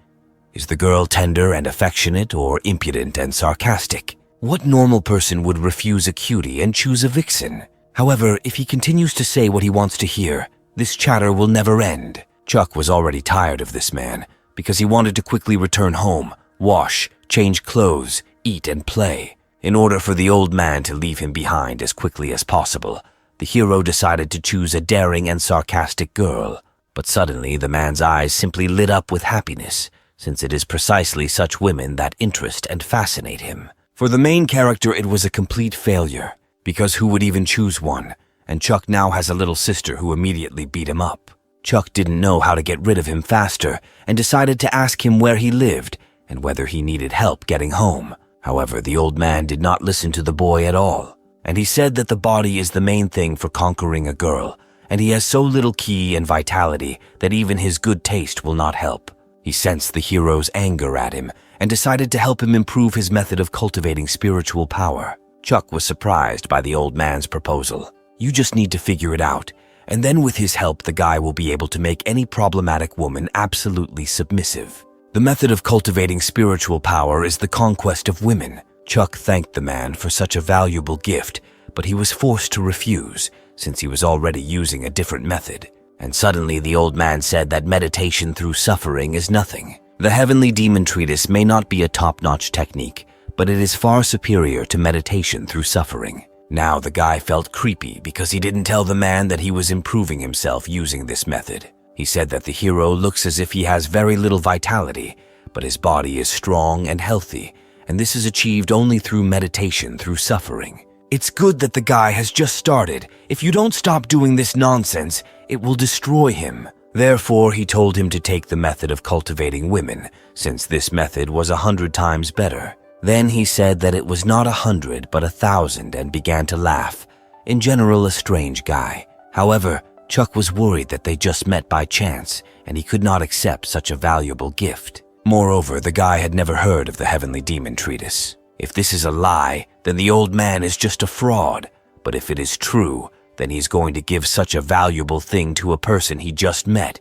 Is the girl tender and affectionate or impudent and sarcastic? What normal person would refuse a cutie and choose a vixen? However, if he continues to say what he wants to hear, this chatter will never end. Chuck was already tired of this man because he wanted to quickly return home, wash, change clothes, eat, and play. In order for the old man to leave him behind as quickly as possible, the hero decided to choose a daring and sarcastic girl. But suddenly, the man's eyes simply lit up with happiness, since it is precisely such women that interest and fascinate him. For the main character, it was a complete failure, because who would even choose one? And Chuck now has a little sister who immediately beat him up. Chuck didn't know how to get rid of him faster and decided to ask him where he lived and whether he needed help getting home. However, the old man did not listen to the boy at all, and he said that the body is the main thing for conquering a girl, and he has so little ki and vitality that even his good taste will not help. He sensed the hero's anger at him and decided to help him improve his method of cultivating spiritual power. Chuck was surprised by the old man's proposal. You just need to figure it out, and then with his help the guy will be able to make any problematic woman absolutely submissive. The method of cultivating spiritual power is the conquest of women. Chuck thanked the man for such a valuable gift, but he was forced to refuse since he was already using a different method. And suddenly the old man said that meditation through suffering is nothing. The Heavenly Demon Treatise may not be a top-notch technique, but it is far superior to meditation through suffering. Now the guy felt creepy because he didn't tell the man that he was improving himself using this method. He said that the hero looks as if he has very little vitality, but his body is strong and healthy, and this is achieved only through meditation through suffering. It's good that the guy has just started. If you don't stop doing this nonsense, it will destroy him. Therefore, he told him to take the method of cultivating women, since this method was 100 times better. Then he said that it was not 100 but 1,000 and began to laugh. In general, a strange guy. However, Chuck was worried that they just met by chance, and he could not accept such a valuable gift. Moreover, the guy had never heard of the Heavenly Demon Treatise. If this is a lie, then the old man is just a fraud. But if it is true, then he's going to give such a valuable thing to a person he just met.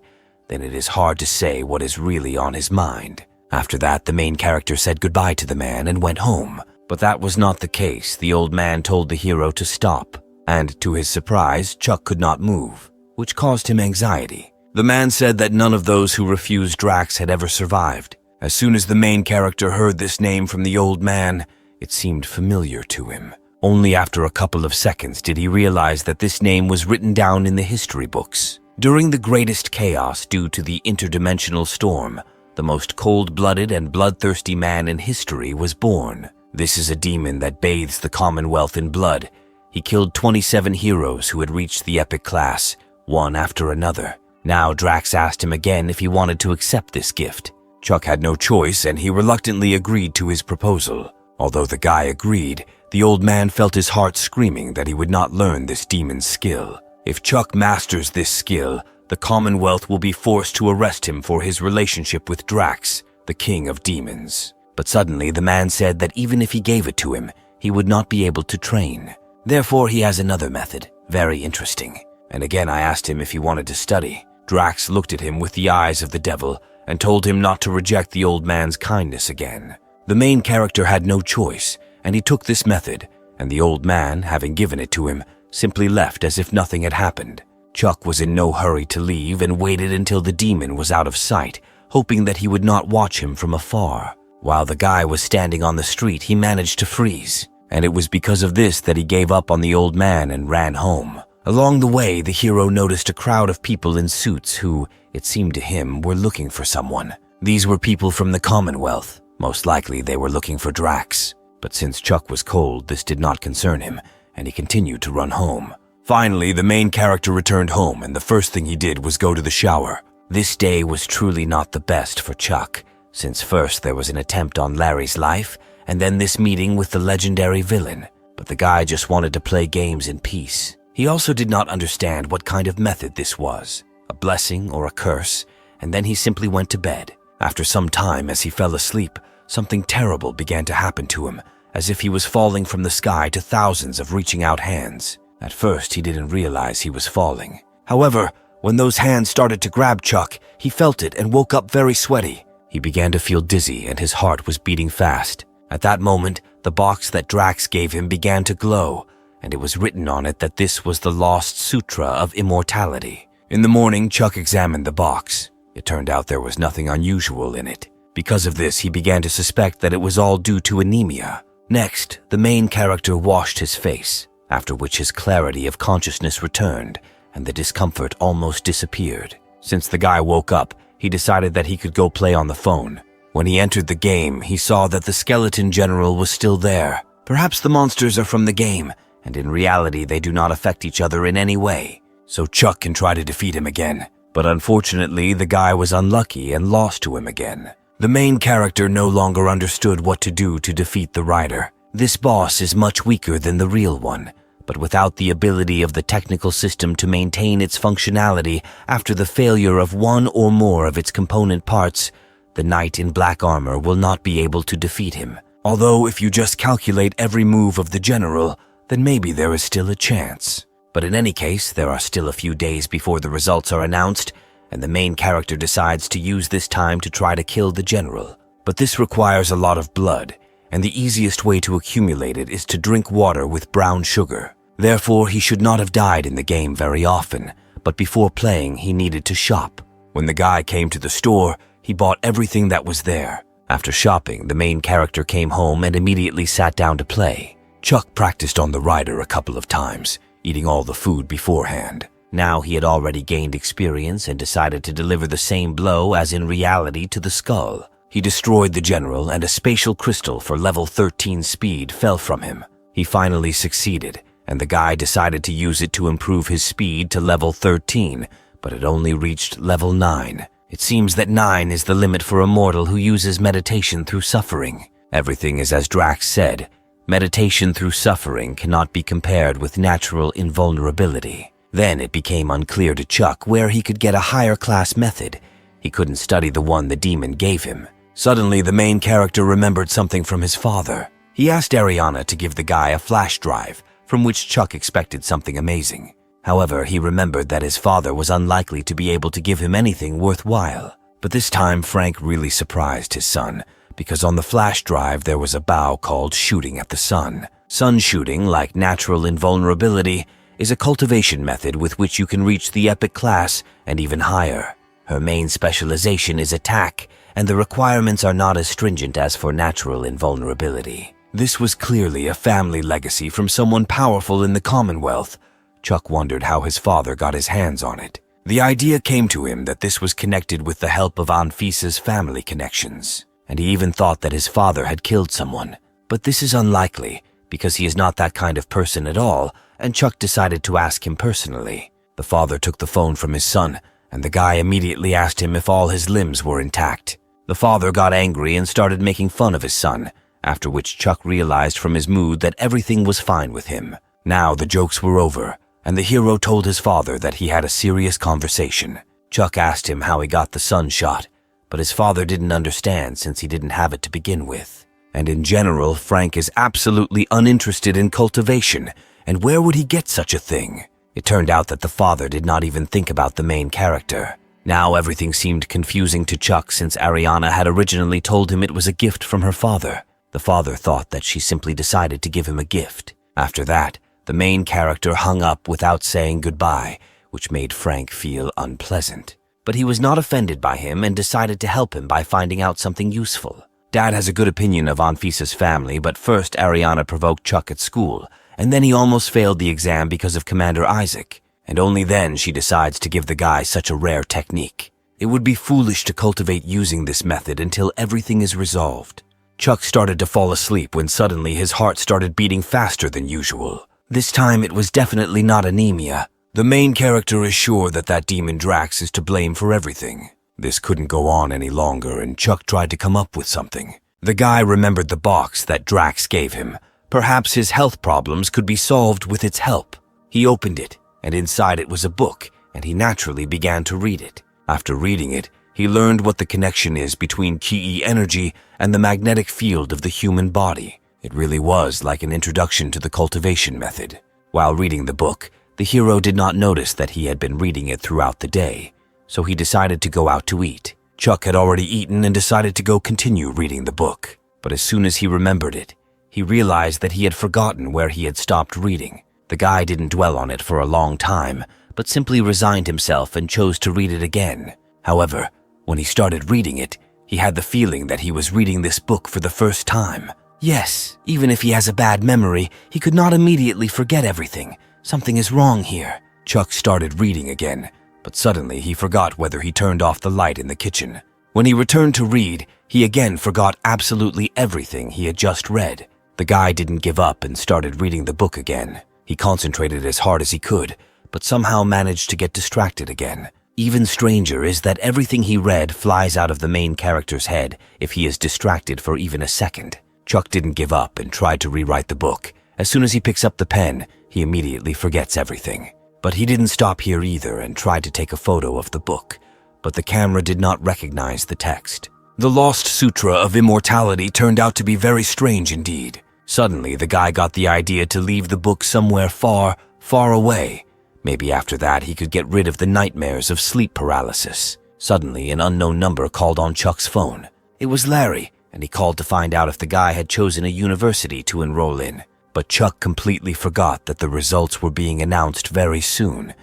Then it is hard to say what is really on his mind. After that, the main character said goodbye to the man and went home. But that was not the case. The old man told the hero to stop. And to his surprise, Chuck could not move, which caused him anxiety. The man said that none of those who refused Drax had ever survived. As soon as the main character heard this name from the old man, it seemed familiar to him. Only after a couple of seconds did he realize that this name was written down in the history books. During the greatest chaos due to the interdimensional storm, the most cold-blooded and bloodthirsty man in history was born. This is a demon that bathes the Commonwealth in blood. He killed 27 heroes who had reached the epic class, one after another. Now Drax asked him again if he wanted to accept this gift. Chuck had no choice, and he reluctantly agreed to his proposal. Although the guy agreed, the old man felt his heart screaming that he would not learn this demon's skill. If Chuck masters this skill, the Commonwealth will be forced to arrest him for his relationship with Drax, the king of demons. But suddenly the man said that even if he gave it to him, he would not be able to train. Therefore, he has another method, very interesting. And again I asked him if he wanted to study. Drax looked at him with the eyes of the devil and told him not to reject the old man's kindness again. The main character had no choice, and he took this method, and the old man, having given it to him, simply left as if nothing had happened. Chuck was in no hurry to leave and waited until the demon was out of sight, hoping that he would not watch him from afar. While the guy was standing on the street, he managed to freeze, and it was because of this that he gave up on the old man and ran home. Along the way, the hero noticed a crowd of people in suits who, it seemed to him, were looking for someone. These were people from the Commonwealth. Most likely they were looking for Drax. But since Chuck was cold, this did not concern him, and he continued to run home. Finally, the main character returned home, and the first thing he did was go to the shower. This day was truly not the best for Chuck, since first there was an attempt on Larry's life, and then this meeting with the legendary villain. But the guy just wanted to play games in peace. He also did not understand what kind of method this was, a blessing or a curse, and then he simply went to bed. After some time, as he fell asleep, something terrible began to happen to him, as if he was falling from the sky to thousands of reaching out hands. At first, he didn't realize he was falling. However, when those hands started to grab Chuck, he felt it and woke up very sweaty. He began to feel dizzy and his heart was beating fast. At that moment, the box that Drax gave him began to glow, and it was written on it that this was the Lost Sutra of Immortality. In the morning, Chuck examined the box. It turned out there was nothing unusual in it. Because of this, he began to suspect that it was all due to anemia. Next, the main character washed his face, after which his clarity of consciousness returned, and the discomfort almost disappeared. Since the guy woke up, he decided that he could go play on the phone. When he entered the game, he saw that the skeleton general was still there. Perhaps the monsters are from the game, and in reality they do not affect each other in any way. So Chuck can try to defeat him again. But unfortunately, the guy was unlucky and lost to him again. The main character no longer understood what to do to defeat the rider. This boss is much weaker than the real one, but without the ability of the technical system to maintain its functionality after the failure of one or more of its component parts, the knight in black armor will not be able to defeat him. Although if you just calculate every move of the general, then maybe there is still a chance. But in any case, there are still a few days before the results are announced, and the main character decides to use this time to try to kill the general. But this requires a lot of blood, and the easiest way to accumulate it is to drink water with brown sugar. Therefore, he should not have died in the game very often, but before playing, he needed to shop. When the guy came to the store, he bought everything that was there. After shopping, the main character came home and immediately sat down to play. Chuck practiced on the rider a couple of times, eating all the food beforehand. Now he had already gained experience and decided to deliver the same blow as in reality to the skull. He destroyed the general, and a spatial crystal for level 13 speed fell from him. He finally succeeded, and the guy decided to use it to improve his speed to level 13, but it only reached level 9. It seems that 9 is the limit for a mortal who uses meditation through suffering. Everything is as Drax said. Meditation through suffering cannot be compared with natural invulnerability. Then it became unclear to Chuck where he could get a higher class method. He couldn't study the one the demon gave him. Suddenly, the main character remembered something from his father. He asked Ariana to give the guy a flash drive, from which Chuck expected something amazing. However, he remembered that his father was unlikely to be able to give him anything worthwhile. But this time, Frank really surprised his son, because on the flash drive there was a bow called Shooting at the Sun. Sun shooting, like natural invulnerability, is a cultivation method with which you can reach the epic class and even higher. Her main specialization is attack, and the requirements are not as stringent as for natural invulnerability. This was clearly a family legacy from someone powerful in the Commonwealth. Chuck wondered how his father got his hands on it. The idea came to him that this was connected with the help of Anfisa's family connections, and he even thought that his father had killed someone. But this is unlikely, because he is not that kind of person at all, and Chuck decided to ask him personally. The father took the phone from his son, and the guy immediately asked him if all his limbs were intact. The father got angry and started making fun of his son, after which Chuck realized from his mood that everything was fine with him. Now the jokes were over, and the hero told his father that he had a serious conversation. Chuck asked him how he got the sun shot, but his father didn't understand since he didn't have it to begin with. And in general, Frank is absolutely uninterested in cultivation, and where would he get such a thing? It turned out that the father did not even think about the main character. Now everything seemed confusing to Chuck since Ariana had originally told him it was a gift from her father. The father thought that she simply decided to give him a gift. After that, the main character hung up without saying goodbye, which made Frank feel unpleasant. But he was not offended by him and decided to help him by finding out something useful. Dad has a good opinion of Anfisa's family, but first Ariana provoked Chuck at school, and then he almost failed the exam because of Commander Isaac, and only then she decides to give the guy such a rare technique. It would be foolish to cultivate using this method until everything is resolved. Chuck started to fall asleep when suddenly his heart started beating faster than usual. This time it was definitely not anemia. The main character is sure that that demon Drax is to blame for everything. This couldn't go on any longer, and Chuck tried to come up with something. The guy remembered the box that Drax gave him. Perhaps his health problems could be solved with its help. He opened it, and inside it was a book, and he naturally began to read it. After reading it, he learned what the connection is between Ki energy and the magnetic field of the human body. It really was like an introduction to the cultivation method. While reading the book, the hero did not notice that he had been reading it throughout the day, so he decided to go out to eat. Chuck had already eaten and decided to go continue reading the book. But as soon as he remembered it, he realized that he had forgotten where he had stopped reading. The guy didn't dwell on it for a long time, but simply resigned himself and chose to read it again. However, when he started reading it, he had the feeling that he was reading this book for the first time. Yes, even if he has a bad memory, he could not immediately forget everything. Something is wrong here. Chuck started reading again, but suddenly he forgot whether he turned off the light in the kitchen. When he returned to read, he again forgot absolutely everything he had just read. The guy didn't give up and started reading the book again. He concentrated as hard as he could, but somehow managed to get distracted again. Even stranger is that everything he read flies out of the main character's head if he is distracted for even a second. Chuck didn't give up and tried to rewrite the book. As soon as he picks up the pen, he immediately forgets everything. But he didn't stop here either and tried to take a photo of the book, but the camera did not recognize the text. The Lost Sutra of Immortality turned out to be very strange indeed. Suddenly, the guy got the idea to leave the book somewhere far, far away. Maybe after that he could get rid of the nightmares of sleep paralysis. Suddenly, an unknown number called on Chuck's phone. It was Larry, and he called to find out if the guy had chosen a university to enroll in. But Chuck completely forgot that the results were being announced very soon,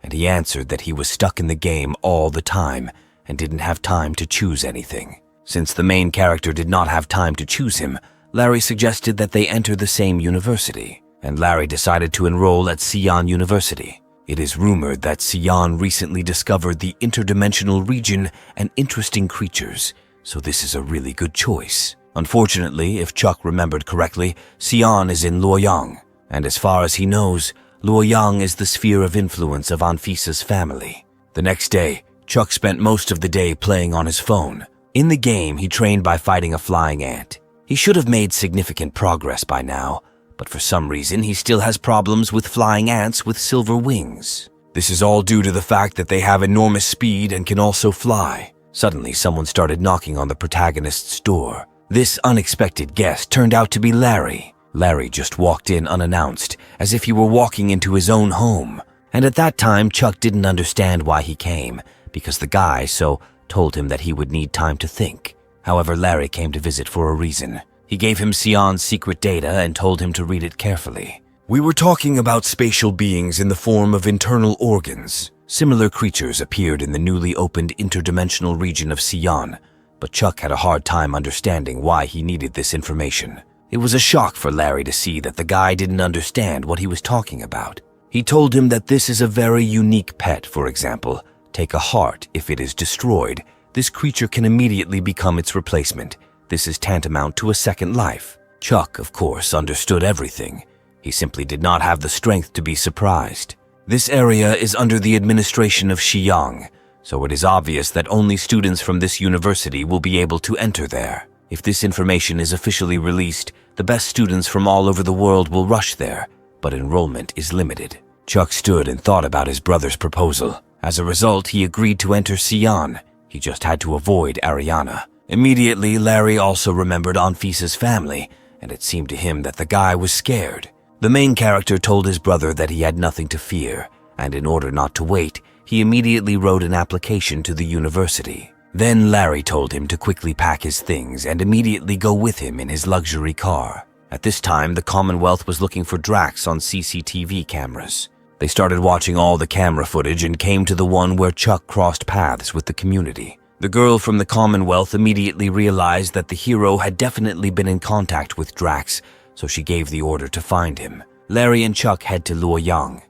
and he answered that he was stuck in the game all the time and didn't have time to choose anything. Since the main character did not have time to choose him, Larry suggested that they enter the same university, and Larry decided to enroll at Sion University. It is rumored that Sion recently discovered the interdimensional region and interesting creatures, so this is a really good choice. Unfortunately, if Chuck remembered correctly, Sion is in Luoyang, and as far as he knows, Luoyang is the sphere of influence of Anfisa's family. The next day, Chuck spent most of the day playing on his phone. In the game, he trained by fighting a flying ant. He should have made significant progress by now, but for some reason he still has problems with flying ants with silver wings. This is all due to the fact that they have enormous speed and can also fly. Suddenly, someone started knocking on the protagonist's door. This unexpected guest turned out to be Larry. Larry just walked in unannounced, as if he were walking into his own home. And at that time, Chuck didn't understand why he came, because the guy told him that he would need time to think. However, Larry came to visit for a reason. He gave him Sion's secret data and told him to read it carefully. We were talking about spatial beings in the form of internal organs. Similar creatures appeared in the newly opened interdimensional region of Sion, but Chuck had a hard time understanding why he needed this information. It was a shock for Larry to see that the guy didn't understand what he was talking about. He told him that this is a very unique pet. For example, take a heart. If it is destroyed, this creature can immediately become its replacement. This is tantamount to a second life. Chuck, of course, understood everything. He simply did not have the strength to be surprised. This area is under the administration of Xiyang, so it is obvious that only students from this university will be able to enter there. If this information is officially released, the best students from all over the world will rush there, but enrollment is limited. Chuck stood and thought about his brother's proposal. As a result, he agreed to enter Sion. He just had to avoid Ariana. Immediately, Larry also remembered Anfisa's family, and it seemed to him that the guy was scared. The main character told his brother that he had nothing to fear, and in order not to wait, he immediately wrote an application to the university. Then Larry told him to quickly pack his things and immediately go with him in his luxury car. At this time, the Commonwealth was looking for Drax on CCTV cameras. They started watching all the camera footage and came to the one where Chuck crossed paths with the community. The girl from the Commonwealth immediately realized that the hero had definitely been in contact with Drax, so she gave the order to find him. Larry and Chuck head to Luoyang.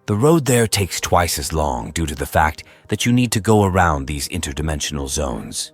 The road there takes twice as long due to the fact that you need to go around these interdimensional zones.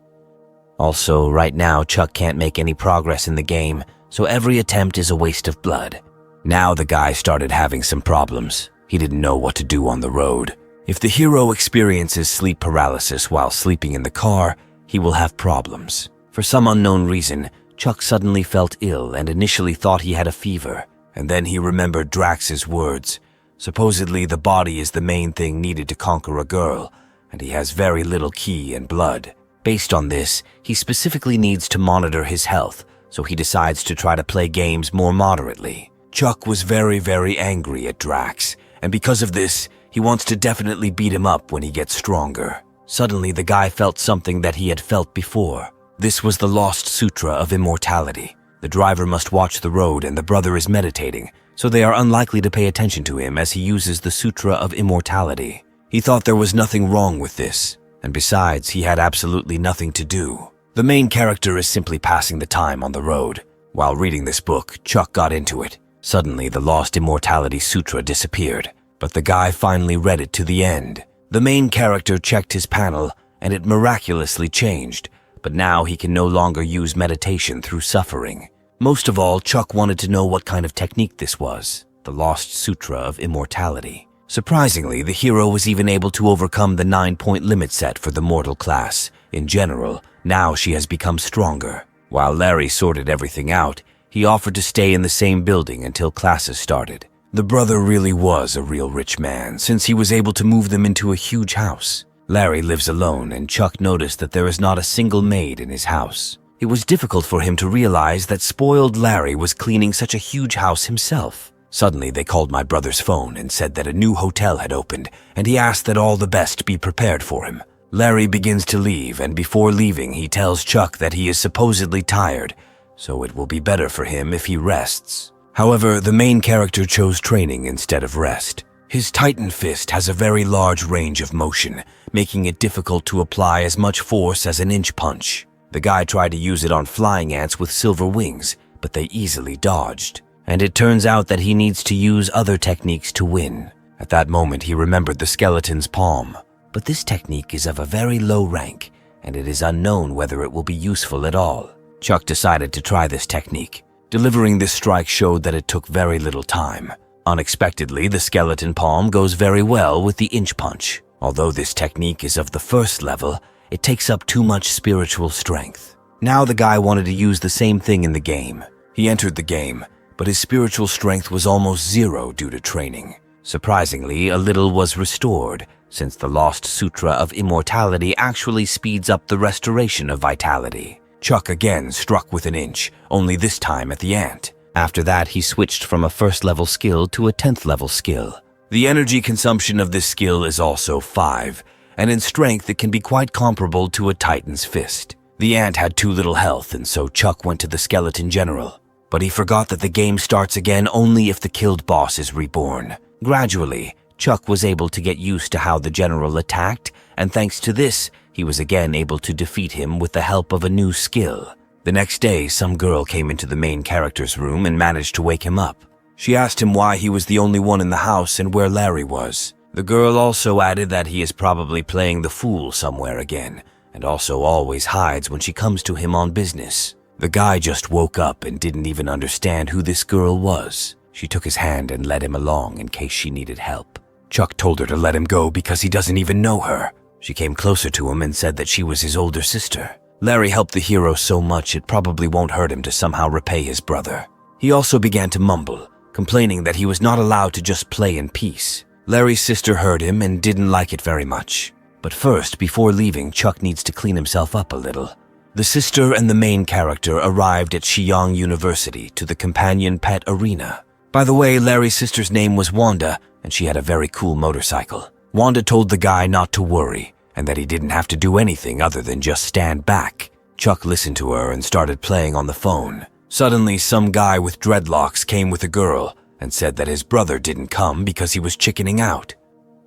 Also, right now, Chuck can't make any progress in the game, so every attempt is a waste of blood. Now the guy started having some problems. He didn't know what to do on the road. If the hero experiences sleep paralysis while sleeping in the car, he will have problems. For some unknown reason, Chuck suddenly felt ill and initially thought he had a fever, and then he remembered Drax's words. Supposedly, the body is the main thing needed to conquer a girl, and he has very little ki and blood. Based on this, he specifically needs to monitor his health, so he decides to try to play games more moderately. Chuck was very, very angry at Drax, and because of this, he wants to definitely beat him up when he gets stronger. Suddenly, the guy felt something that he had felt before. This was the Lost Sutra of Immortality. The driver must watch the road and the brother is meditating, so they are unlikely to pay attention to him as he uses the Sutra of Immortality. He thought there was nothing wrong with this, and besides, he had absolutely nothing to do. The main character is simply passing the time on the road. While reading this book, Chuck got into it. Suddenly, the Lost Immortality Sutra disappeared, but the guy finally read it to the end. The main character checked his panel, and it miraculously changed, but now he can no longer use meditation through suffering. Most of all, Chuck wanted to know what kind of technique this was, the Lost Sutra of Immortality. Surprisingly, the hero was even able to overcome the 9-point limit set for the mortal class. In general, now she has become stronger. While Larry sorted everything out, he offered to stay in the same building until classes started. The brother really was a real rich man, since he was able to move them into a huge house. Larry lives alone, and Chuck noticed that there is not a single maid in his house. It was difficult for him to realize that spoiled Larry was cleaning such a huge house himself. Suddenly, they called my brother's phone and said that a new hotel had opened, and he asked that all the best be prepared for him. Larry begins to leave, and before leaving, he tells Chuck that he is supposedly tired, so it will be better for him if he rests. However, the main character chose training instead of rest. His Titan fist has a very large range of motion, making it difficult to apply as much force as an inch punch. The guy tried to use it on flying ants with silver wings, but they easily dodged. And it turns out that he needs to use other techniques to win. At that moment, he remembered the skeleton's palm. But this technique is of a very low rank, and it is unknown whether it will be useful at all. Chuck decided to try this technique. Delivering this strike showed that it took very little time. Unexpectedly, the skeleton palm goes very well with the inch punch. Although this technique is of the first level, it takes up too much spiritual strength. Now the guy wanted to use the same thing in the game. He entered the game, but his spiritual strength was almost zero due to training. Surprisingly, a little was restored, since the Lost Sutra of Immortality actually speeds up the restoration of vitality. Chuck again struck with an inch, only this time at the ant. After that, he switched from a first-level skill to a 10th-level skill. The energy consumption of this skill is also 5, and in strength it can be quite comparable to a Titan's fist. The ant had too little health, and so Chuck went to the skeleton general. But he forgot that the game starts again only if the killed boss is reborn. Gradually, Chuck was able to get used to how the general attacked, and thanks to this, he was again able to defeat him with the help of a new skill. The next day, some girl came into the main character's room and managed to wake him up. She asked him why he was the only one in the house and where Larry was. The girl also added that he is probably playing the fool somewhere again, and also always hides when she comes to him on business. The guy just woke up and didn't even understand who this girl was. She took his hand and led him along in case she needed help. Chuck told her to let him go because he doesn't even know her. She came closer to him and said that she was his older sister. Larry helped the hero so much it probably won't hurt him to somehow repay his brother. He also began to mumble, complaining that he was not allowed to just play in peace. Larry's sister heard him and didn't like it very much. But first, before leaving, Chuck needs to clean himself up a little. The sister and the main character arrived at Shiyang University to the companion pet arena. By the way, Larry's sister's name was Wanda, and she had a very cool motorcycle. Wanda told the guy not to worry, and that he didn't have to do anything other than just stand back. Chuck listened to her and started playing on the phone. Suddenly, some guy with dreadlocks came with a girl and said that his brother didn't come because he was chickening out.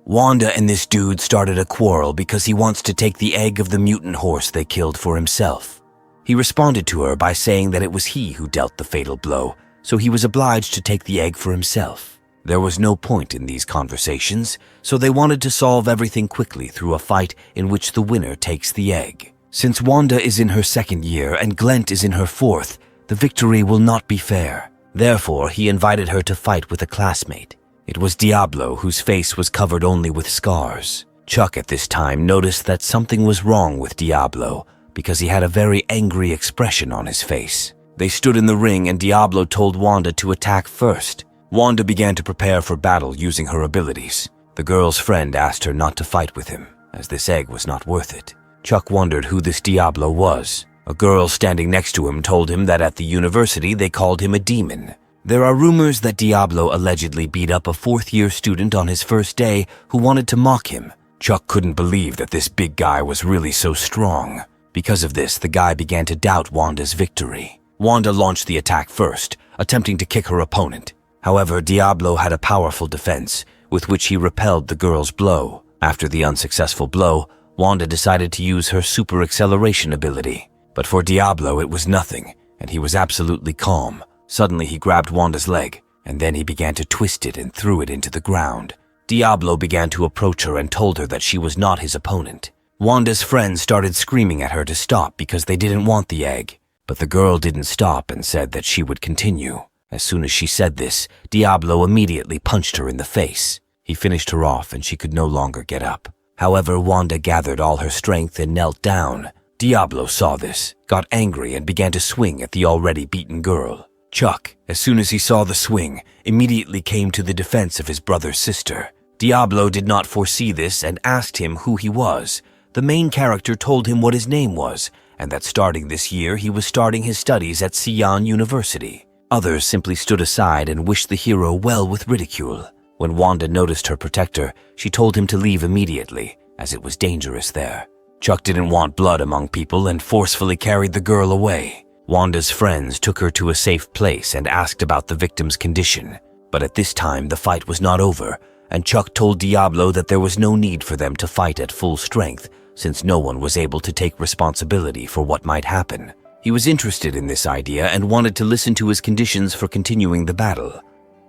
Wanda and this dude started a quarrel because he wants to take the egg of the mutant horse they killed for himself. He responded to her by saying that it was he who dealt the fatal blow, so he was obliged to take the egg for himself. There was no point in these conversations, so they wanted to solve everything quickly through a fight in which the winner takes the egg. Since Wanda is in her 2nd year and Glent is in her 4th, the victory will not be fair. Therefore, he invited her to fight with a classmate. It was Diablo, whose face was covered only with scars. Chuck at this time noticed that something was wrong with Diablo because he had a very angry expression on his face. They stood in the ring and Diablo told Wanda to attack first. Wanda began to prepare for battle using her abilities. The girl's friend asked her not to fight with him, as this egg was not worth it. Chuck wondered who this Diablo was. A girl standing next to him told him that at the university they called him a demon. There are rumors that Diablo allegedly beat up a 4th-year student on his first day who wanted to mock him. Chuck couldn't believe that this big guy was really so strong. Because of this, the guy began to doubt Wanda's victory. Wanda launched the attack first, attempting to kick her opponent. However, Diablo had a powerful defense, with which he repelled the girl's blow. After the unsuccessful blow, Wanda decided to use her super acceleration ability. But for Diablo, it was nothing, and he was absolutely calm. Suddenly, he grabbed Wanda's leg, and then he began to twist it and threw it into the ground. Diablo began to approach her and told her that she was not his opponent. Wanda's friends started screaming at her to stop because they didn't want the egg. But the girl didn't stop and said that she would continue. As soon as she said this, Diablo immediately punched her in the face. He finished her off and she could no longer get up. However, Wanda gathered all her strength and knelt down. Diablo saw this, got angry, and began to swing at the already beaten girl. Chuck, as soon as he saw the swing, immediately came to the defense of his brother's sister. Diablo did not foresee this and asked him who he was. The main character told him what his name was, and that starting this year he was starting his studies at Sion University. Others simply stood aside and wished the hero well with ridicule. When Wanda noticed her protector, she told him to leave immediately, as it was dangerous there. Chuck didn't want blood among people and forcefully carried the girl away. Wanda's friends took her to a safe place and asked about the victim's condition. But at this time, the fight was not over, and Chuck told Diablo that there was no need for them to fight at full strength, since no one was able to take responsibility for what might happen. He was interested in this idea and wanted to listen to his conditions for continuing the battle.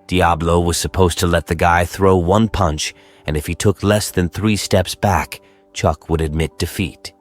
Diablo was supposed to let the guy throw one punch, and if he took less than 3 steps back, Chuck would admit defeat.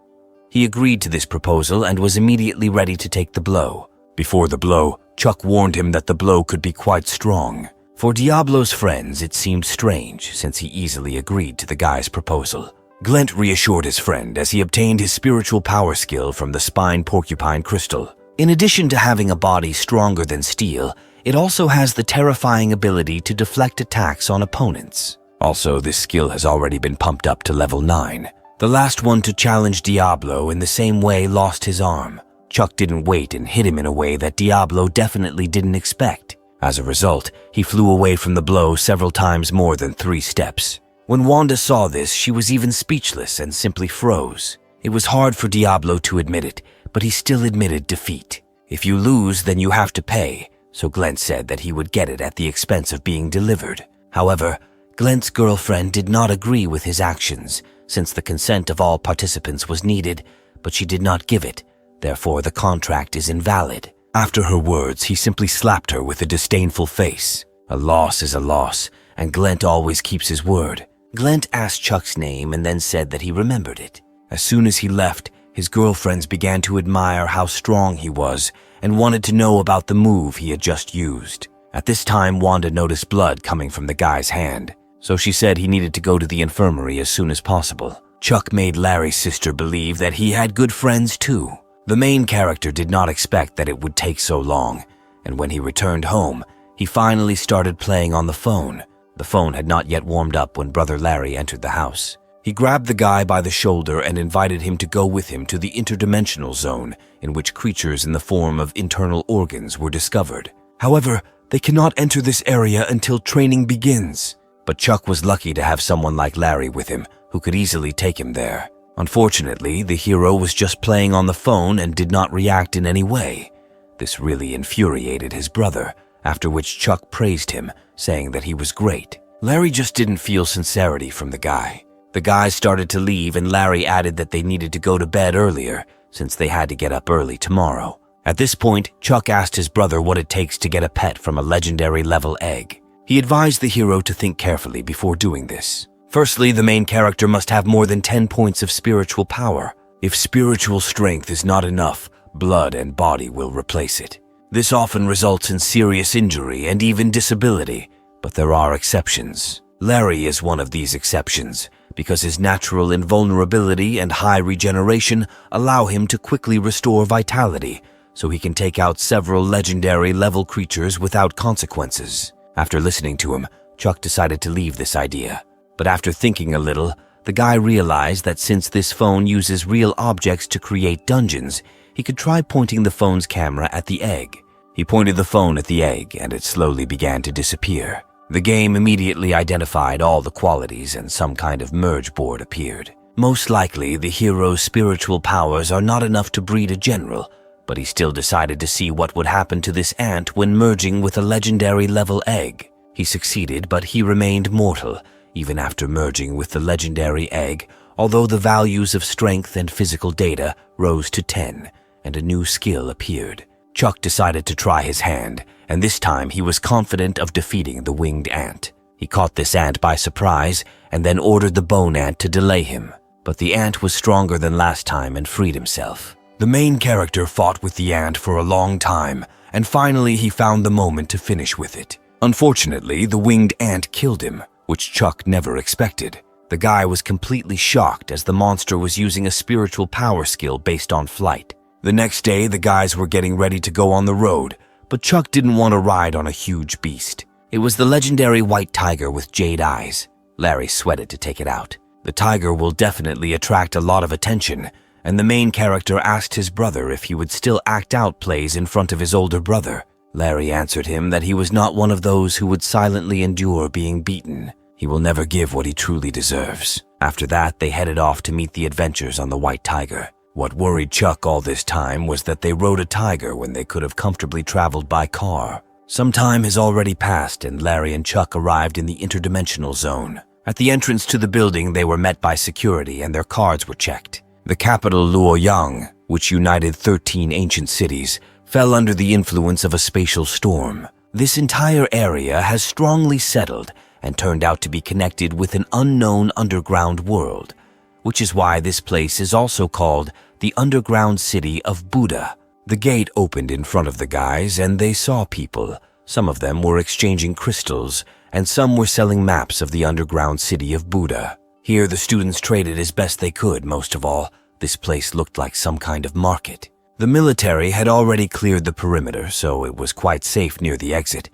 He agreed to this proposal and was immediately ready to take the blow. Before the blow, Chuck warned him that the blow could be quite strong. For Diablo's friends, it seemed strange since he easily agreed to the guy's proposal. Glent reassured his friend as he obtained his spiritual power skill from the spine porcupine crystal. In addition to having a body stronger than steel, it also has the terrifying ability to deflect attacks on opponents. Also, this skill has already been pumped up to level 9. The last one to challenge Diablo in the same way lost his arm. Chuck didn't wait and hit him in a way that Diablo definitely didn't expect. As a result, he flew away from the blow several times more than 3 steps. When Wanda saw this, she was even speechless and simply froze. It was hard for Diablo to admit it, but he still admitted defeat. If you lose, then you have to pay, so Glent said that he would get it at the expense of being delivered. However, Glent's girlfriend did not agree with his actions, since the consent of all participants was needed, but she did not give it. Therefore, the contract is invalid. After her words, he simply slapped her with a disdainful face. A loss is a loss, and Glent always keeps his word. Glent asked Chuck's name and then said that he remembered it. As soon as he left, his girlfriends began to admire how strong he was and wanted to know about the move he had just used. At this time, Wanda noticed blood coming from the guy's hand, so she said he needed to go to the infirmary as soon as possible. Chuck made Larry's sister believe that he had good friends too. The main character did not expect that it would take so long, and when he returned home, he finally started playing on the phone. The phone had not yet warmed up when Brother Larry entered the house. He grabbed the guy by the shoulder and invited him to go with him to the interdimensional zone, in which creatures in the form of internal organs were discovered. However, they cannot enter this area until training begins. But Chuck was lucky to have someone like Larry with him, who could easily take him there. Unfortunately, the hero was just playing on the phone and did not react in any way. This really infuriated his brother, after which Chuck praised him, saying that he was great. Larry just didn't feel sincerity from the guy. The guys started to leave and Larry added that they needed to go to bed earlier, since they had to get up early tomorrow. At this point, Chuck asked his brother what it takes to get a pet from a legendary level egg. He advised the hero to think carefully before doing this. Firstly, the main character must have more than 10 points of spiritual power. If spiritual strength is not enough, blood and body will replace it. This often results in serious injury and even disability, but there are exceptions. Larry is one of these exceptions, because his natural invulnerability and high regeneration allow him to quickly restore vitality, so he can take out several legendary level creatures without consequences. After listening to him, Chuck decided to leave this idea. But after thinking a little, the guy realized that since this phone uses real objects to create dungeons, he could try pointing the phone's camera at the egg. He pointed the phone at the egg, and it slowly began to disappear. The game immediately identified all the qualities, and some kind of merge board appeared. Most likely, the hero's spiritual powers are not enough to breed a general, but he still decided to see what would happen to this ant when merging with a legendary level egg. He succeeded, but he remained mortal, even after merging with the legendary egg, although the values of strength and physical data rose to 10, and a new skill appeared. Chuck decided to try his hand, and this time he was confident of defeating the winged ant. He caught this ant by surprise, and then ordered the bone ant to delay him. But the ant was stronger than last time and freed himself. The main character fought with the ant for a long time, and finally he found the moment to finish with it. Unfortunately, the winged ant killed him, which Chuck never expected. The guy was completely shocked as the monster was using a spiritual power skill based on flight. The next day, the guys were getting ready to go on the road, but Chuck didn't want to ride on a huge beast. It was the legendary white tiger with jade eyes. Larry sweated to take it out. The tiger will definitely attract a lot of attention, and the main character asked his brother if he would still act out plays in front of his older brother. Larry answered him that he was not one of those who would silently endure being beaten. He will never give what he truly deserves. After that, they headed off to meet the adventures on the white tiger. What worried Chuck all this time was that they rode a tiger when they could have comfortably traveled by car. Some time has already passed, and Larry and Chuck arrived in the interdimensional zone. At the entrance to the building, they were met by security and their cards were checked. The capital, Luoyang, which united 13 ancient cities, fell under the influence of a spatial storm. This entire area has strongly settled and turned out to be connected with an unknown underground world, which is why this place is also called the underground city of Buddha. The gate opened in front of the guys and they saw people. Some of them were exchanging crystals and some were selling maps of the underground city of Buddha. Here the students traded as best they could. Most of all, this place looked like some kind of market. The military had already cleared the perimeter, so it was quite safe near the exit.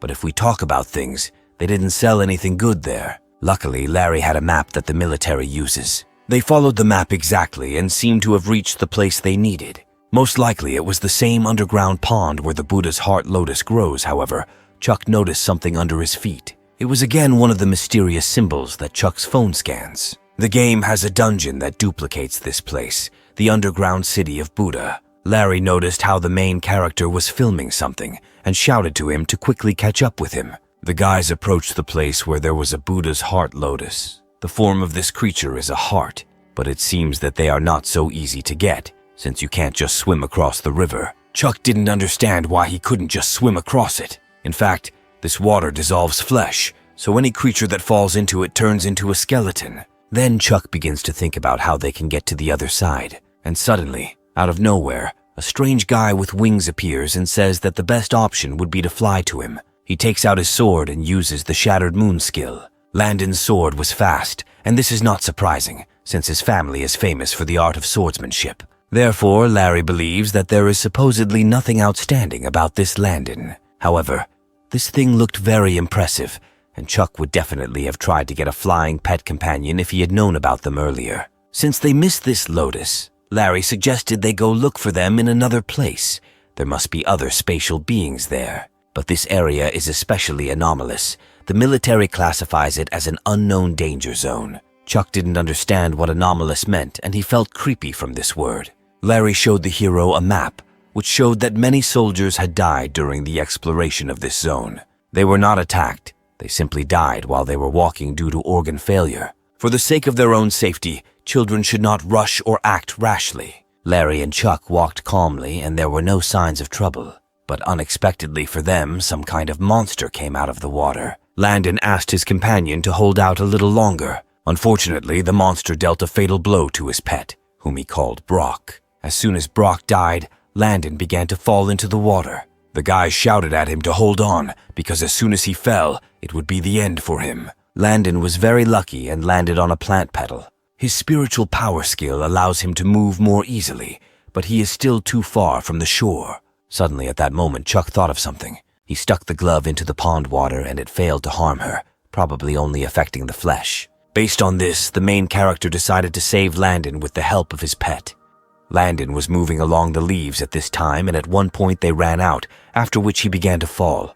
But if we talk about things, they didn't sell anything good there. Luckily, Larry had a map that the military uses. They followed the map exactly and seemed to have reached the place they needed. Most likely it was the same underground pond where the Buddha's heart lotus grows. However, Chuck noticed something under his feet. It was again one of the mysterious symbols that Chuck's phone scans. The game has a dungeon that duplicates this place, the underground city of Buddha. Larry noticed how the main character was filming something and shouted to him to quickly catch up with him. The guys approached the place where there was a Buddha's heart lotus. The form of this creature is a heart, but it seems that they are not so easy to get, since you can't just swim across the river. Chuck didn't understand why he couldn't just swim across it. In fact, this water dissolves flesh, so any creature that falls into it turns into a skeleton. Then Chuck begins to think about how they can get to the other side, and suddenly, out of nowhere, a strange guy with wings appears and says that the best option would be to fly to him. He takes out his sword and uses the Shattered Moon skill. Landon's sword was fast, and this is not surprising, since his family is famous for the art of swordsmanship. Therefore, Larry believes that there is supposedly nothing outstanding about this Landon. However, this thing looked very impressive, and Chuck would definitely have tried to get a flying pet companion if he had known about them earlier. Since they missed this lotus, Larry suggested they go look for them in another place. There must be other spatial beings there. But this area is especially anomalous. The military classifies it as an unknown danger zone. Chuck didn't understand what anomalous meant, and he felt creepy from this word. Larry showed the hero a map, which showed that many soldiers had died during the exploration of this zone. They were not attacked. They simply died while they were walking due to organ failure. For the sake of their own safety, children should not rush or act rashly. Larry and Chuck walked calmly, and there were no signs of trouble. But unexpectedly for them, some kind of monster came out of the water. Landon asked his companion to hold out a little longer. Unfortunately, the monster dealt a fatal blow to his pet, whom he called Brock. As soon as Brock died, Landon began to fall into the water. The guys shouted at him to hold on, because as soon as he fell, it would be the end for him. Landon was very lucky and landed on a plant petal. His spiritual power skill allows him to move more easily, but he is still too far from the shore. Suddenly, at that moment, Chuck thought of something. He stuck the glove into the pond water and it failed to harm her, probably only affecting the flesh. Based on this, the main character decided to save Landon with the help of his pet. Landon was moving along the leaves at this time, and at one point they ran out, after which he began to fall.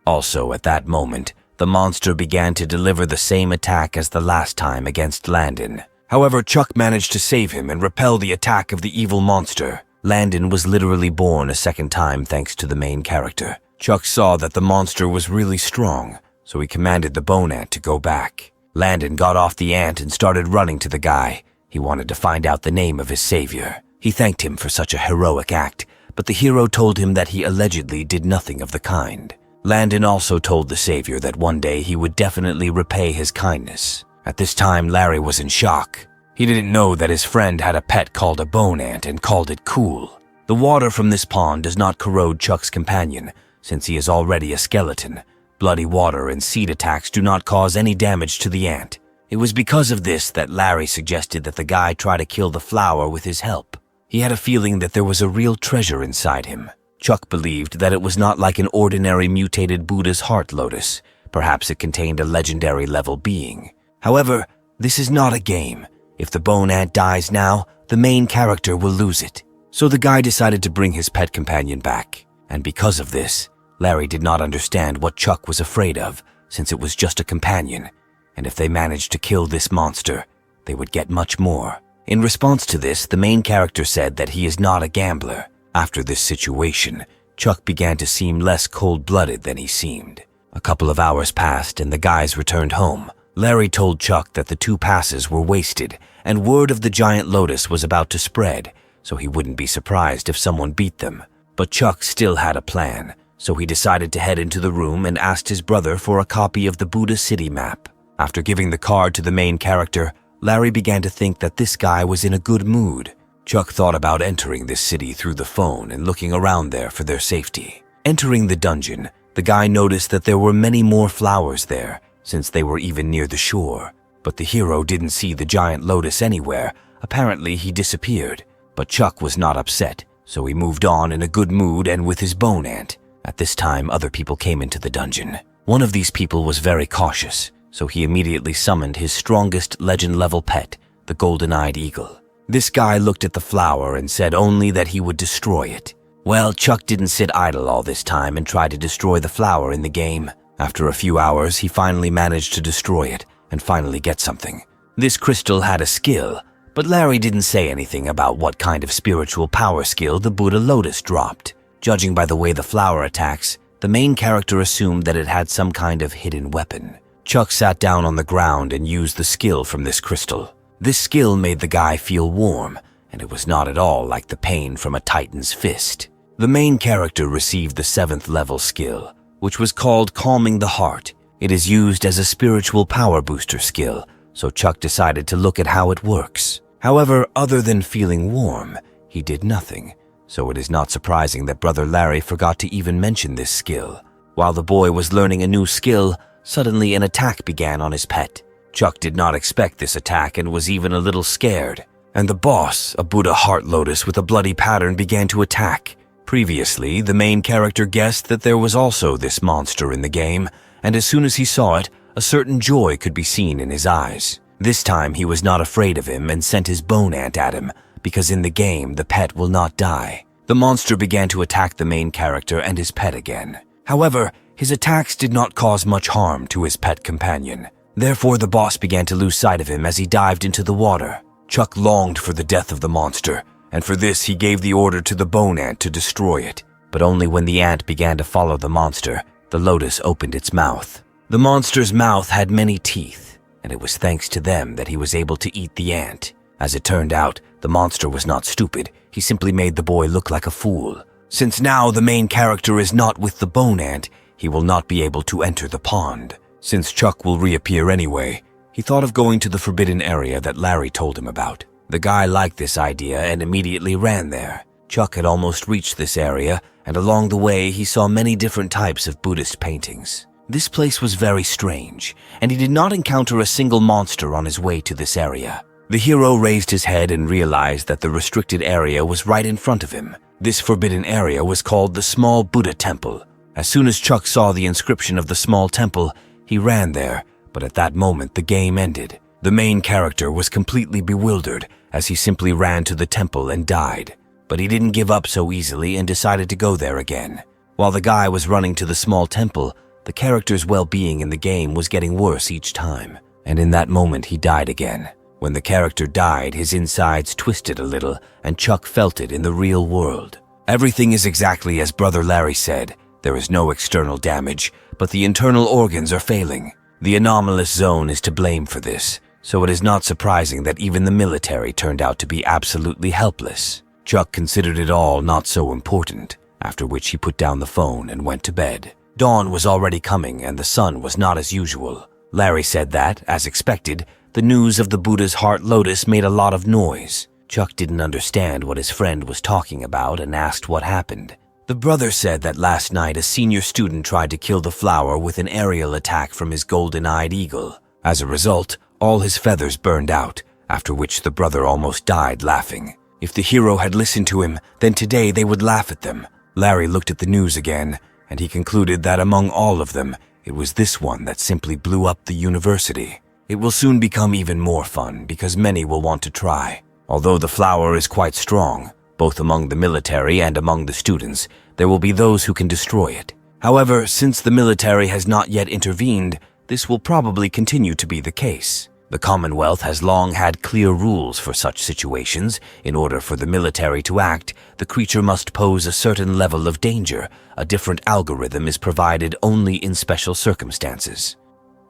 Also, at that moment, the monster began to deliver the same attack as the last time against Landon. However, Chuck managed to save him and repel the attack of the evil monster. Landon was literally born a second time thanks to the main character. Chuck saw that the monster was really strong, so he commanded the bone ant to go back. Landon got off the ant and started running to the guy. He wanted to find out the name of his savior. He thanked him for such a heroic act, but the hero told him that he allegedly did nothing of the kind. Landon also told the savior that one day he would definitely repay his kindness. At this time, Larry was in shock. He didn't know that his friend had a pet called a bone ant and called it cool. The water from this pond does not corrode Chuck's companion, since he is already a skeleton. Bloody water and seed attacks do not cause any damage to the ant. It was because of this that Larry suggested that the guy try to kill the flower with his help. He had a feeling that there was a real treasure inside him. Chuck believed that it was not like an ordinary mutated Buddha's heart lotus. Perhaps it contained a legendary level being. However, this is not a game. If the bone ant dies now, the main character will lose it. So the guy decided to bring his pet companion back. And because of this, Larry did not understand what Chuck was afraid of, since it was just a companion. And if they managed to kill this monster, they would get much more. In response to this, the main character said that he is not a gambler. After this situation, Chuck began to seem less cold-blooded than he seemed. A couple of hours passed and the guys returned home. Larry told Chuck that the 2 passes were wasted and word of the giant lotus was about to spread, so he wouldn't be surprised if someone beat them. But Chuck still had a plan, so he decided to head into the room and asked his brother for a copy of the Buddha City map. After giving the card to the main character, Larry began to think that this guy was in a good mood. Chuck thought about entering this city through the phone and looking around there for their safety. Entering the dungeon, the guy noticed that there were many more flowers there, since they were even near the shore. But the hero didn't see the giant lotus anywhere. Apparently he disappeared. But Chuck was not upset, so he moved on in a good mood and with his bone ant. At this time, other people came into the dungeon. One of these people was very cautious, so he immediately summoned his strongest legend-level pet, the golden-eyed eagle. This guy looked at the flower and said only that he would destroy it. Well, Chuck didn't sit idle all this time and try to destroy the flower in the game. After a few hours, he finally managed to destroy it and finally get something. This crystal had a skill, but Larry didn't say anything about what kind of spiritual power skill the Buddha Lotus dropped. Judging by the way the flower attacks, the main character assumed that it had some kind of hidden weapon. Chuck sat down on the ground and used the skill from this crystal. This skill made the guy feel warm, and it was not at all like the pain from a titan's fist. The main character received the 7th level skill, which was called Calming the Heart. It is used as a spiritual power booster skill, so Chuck decided to look at how it works. However, other than feeling warm, he did nothing, so it is not surprising that Brother Larry forgot to even mention this skill. While the boy was learning a new skill, suddenly an attack began on his pet. Chuck did not expect this attack and was even a little scared. And the boss, a Buddha heart lotus with a bloody pattern, began to attack. Previously, the main character guessed that there was also this monster in the game, and as soon as he saw it, a certain joy could be seen in his eyes. This time he was not afraid of him and sent his bone ant at him, because in the game the pet will not die. The monster began to attack the main character and his pet again. However, his attacks did not cause much harm to his pet companion. Therefore, the boss began to lose sight of him as he dived into the water. Chuck longed for the death of the monster, and for this he gave the order to the bone ant to destroy it. But only when the ant began to follow the monster, the lotus opened its mouth. The monster's mouth had many teeth, and it was thanks to them that he was able to eat the ant. As it turned out, the monster was not stupid. He simply made the boy look like a fool. Since now the main character is not with the bone ant, he will not be able to enter the pond. Since Chuck will reappear anyway, he thought of going to the forbidden area that Larry told him about. The guy liked this idea and immediately ran there. Chuck had almost reached this area, and along the way he saw many different types of Buddhist paintings. This place was very strange, and he did not encounter a single monster on his way to this area. The hero raised his head and realized that the restricted area was right in front of him. This forbidden area was called the Small Buddha Temple. As soon as Chuck saw the inscription of the small temple, he ran there, but at that moment the game ended. The main character was completely bewildered as he simply ran to the temple and died. But he didn't give up so easily and decided to go there again. While the guy was running to the small temple, the character's well-being in the game was getting worse each time, and in that moment he died again. When the character died, his insides twisted a little, and Chuck felt it in the real world. Everything is exactly as Brother Larry said. There is no external damage, but the internal organs are failing. The anomalous zone is to blame for this, so it is not surprising that even the military turned out to be absolutely helpless. Chuck considered it all not so important, after which he put down the phone and went to bed. Dawn was already coming and the sun was not as usual. Larry said that, as expected, the news of the Buddha's heart lotus made a lot of noise. Chuck didn't understand what his friend was talking about and asked what happened. The brother said that last night a senior student tried to kill the flower with an aerial attack from his golden-eyed eagle. As a result, all his feathers burned out, after which the brother almost died laughing. If the hero had listened to him, then today they would laugh at them. Larry looked at the news again, and he concluded that among all of them, it was this one that simply blew up the university. It will soon become even more fun because many will want to try. Although the flower is quite strong, both among the military and among the students, there will be those who can destroy it. However, since the military has not yet intervened, this will probably continue to be the case. The Commonwealth has long had clear rules for such situations. In order for the military to act, the creature must pose a certain level of danger. A different algorithm is provided only in special circumstances.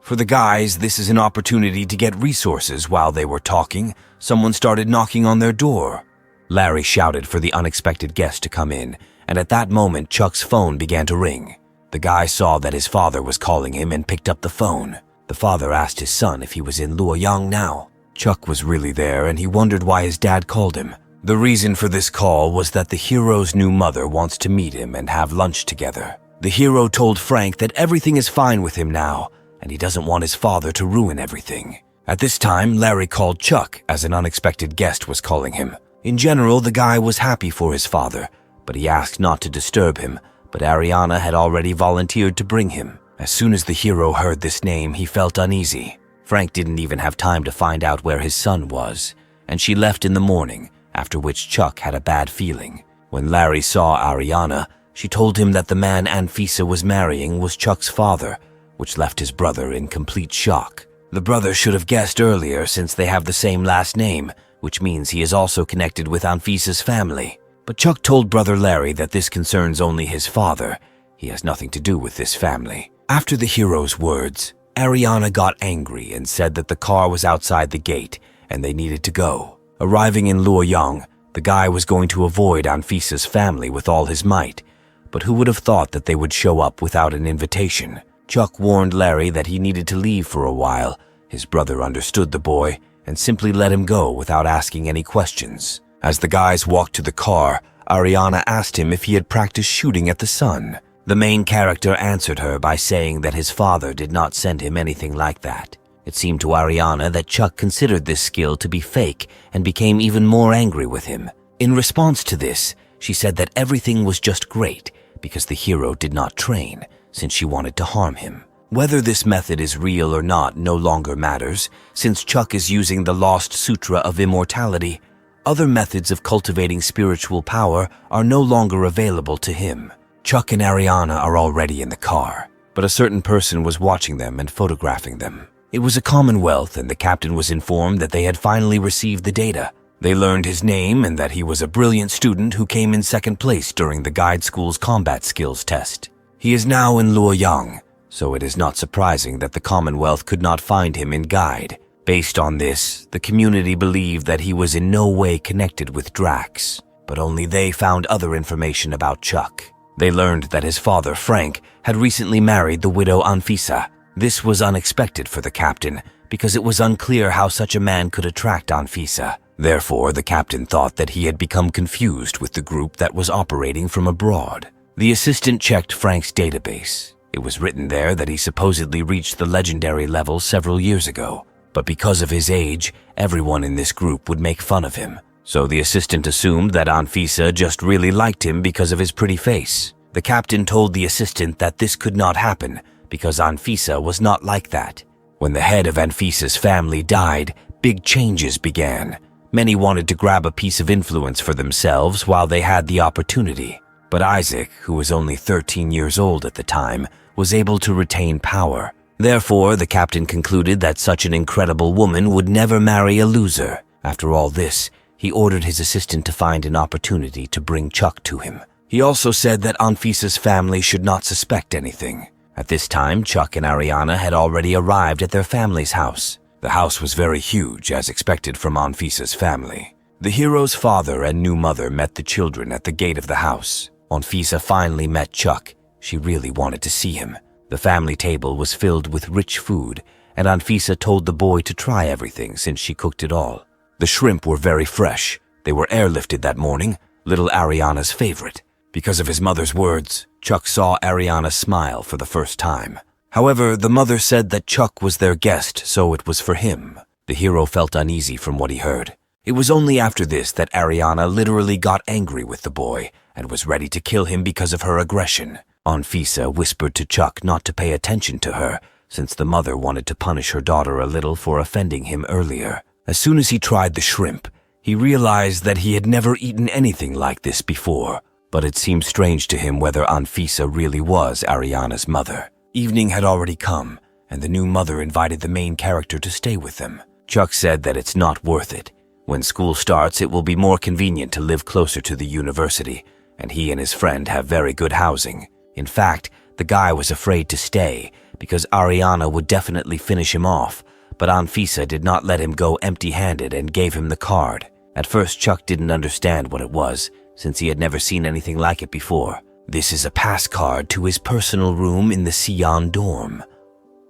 For the guys, this is an opportunity to get resources. While they were talking, someone started knocking on their door. Larry shouted for the unexpected guest to come in, and at that moment Chuck's phone began to ring. The guy saw that his father was calling him and picked up the phone. The father asked his son if he was in Luoyang now. Chuck was really there and he wondered why his dad called him. The reason for this call was that the hero's new mother wants to meet him and have lunch together. The hero told Frank that everything is fine with him now, and he doesn't want his father to ruin everything. At this time, Larry called Chuck as an unexpected guest was calling him. In general, the guy was happy for his father, but he asked not to disturb him, but Ariana had already volunteered to bring him. As soon as the hero heard this name, he felt uneasy. Frank didn't even have time to find out where his son was, and she left in the morning, after which Chuck had a bad feeling. When Larry saw Ariana, she told him that the man Anfisa was marrying was Chuck's father, which left his brother in complete shock. The brother should have guessed earlier since they have the same last name, which means he is also connected with Anfisa's family. But Chuck told Brother Larry that this concerns only his father. He has nothing to do with this family. After the hero's words, Ariana got angry and said that the car was outside the gate and they needed to go. Arriving in Luoyang, the guy was going to avoid Anfisa's family with all his might, but who would have thought that they would show up without an invitation? Chuck warned Larry that he needed to leave for a while. His brother understood the boy and simply let him go without asking any questions. As the guys walked to the car, Ariana asked him if he had practiced shooting at the sun. The main character answered her by saying that his father did not send him anything like that. It seemed to Ariana that Chuck considered this skill to be fake and became even more angry with him. In response to this, she said that everything was just great because the hero did not train, since she wanted to harm him. Whether this method is real or not no longer matters, since Chuck is using the Lost Sutra of Immortality. Other methods of cultivating spiritual power are no longer available to him. Chuck and Ariana are already in the car, but a certain person was watching them and photographing them. It was a Commonwealth, and the captain was informed that they had finally received the data. They learned his name and that he was a brilliant student who came in second place during the guide school's combat skills test. He is now in Luoyang, so it is not surprising that the Commonwealth could not find him in guide. Based on this, the community believed that he was in no way connected with Drax, but only they found other information about Chuck. They learned that his father, Frank, had recently married the widow Anfisa. This was unexpected for the captain because it was unclear how such a man could attract Anfisa. Therefore, the captain thought that he had become confused with the group that was operating from abroad. The assistant checked Frank's database. It was written there that he supposedly reached the legendary level several years ago, but because of his age, everyone in this group would make fun of him. So the assistant assumed that Anfisa just really liked him because of his pretty face. The captain told the assistant that this could not happen because Anfisa was not like that. When the head of Anfisa's family died, big changes began. Many wanted to grab a piece of influence for themselves while they had the opportunity. But Isaac, who was only 13 years old at the time, was able to retain power. Therefore, the captain concluded that such an incredible woman would never marry a loser. After all this, he ordered his assistant to find an opportunity to bring Chuck to him. He also said that Anfisa's family should not suspect anything. At this time, Chuck and Ariana had already arrived at their family's house. The house was very huge, as expected from Anfisa's family. The hero's father and new mother met the children at the gate of the house. Anfisa finally met Chuck. She really wanted to see him. The family table was filled with rich food, and Anfisa told the boy to try everything since she cooked it all. The shrimp were very fresh. They were airlifted that morning, little Ariana's favorite. Because of his mother's words, Chuck saw Ariana smile for the first time. However, the mother said that Chuck was their guest, so it was for him. The hero felt uneasy from what he heard. It was only after this that Ariana literally got angry with the boy and was ready to kill him because of her aggression. Anfisa whispered to Chuck not to pay attention to her, since the mother wanted to punish her daughter a little for offending him earlier. As soon as he tried the shrimp, he realized that he had never eaten anything like this before, but it seemed strange to him whether Anfisa really was Ariana's mother. Evening had already come, and the new mother invited the main character to stay with them. Chuck said that it's not worth it. When school starts, it will be more convenient to live closer to the university, and he and his friend have very good housing. In fact, the guy was afraid to stay because Ariana would definitely finish him off, but Anfisa did not let him go empty-handed and gave him the card. At first, Chuck didn't understand what it was, since he had never seen anything like it before. This is a pass card to his personal room in the Sion dorm.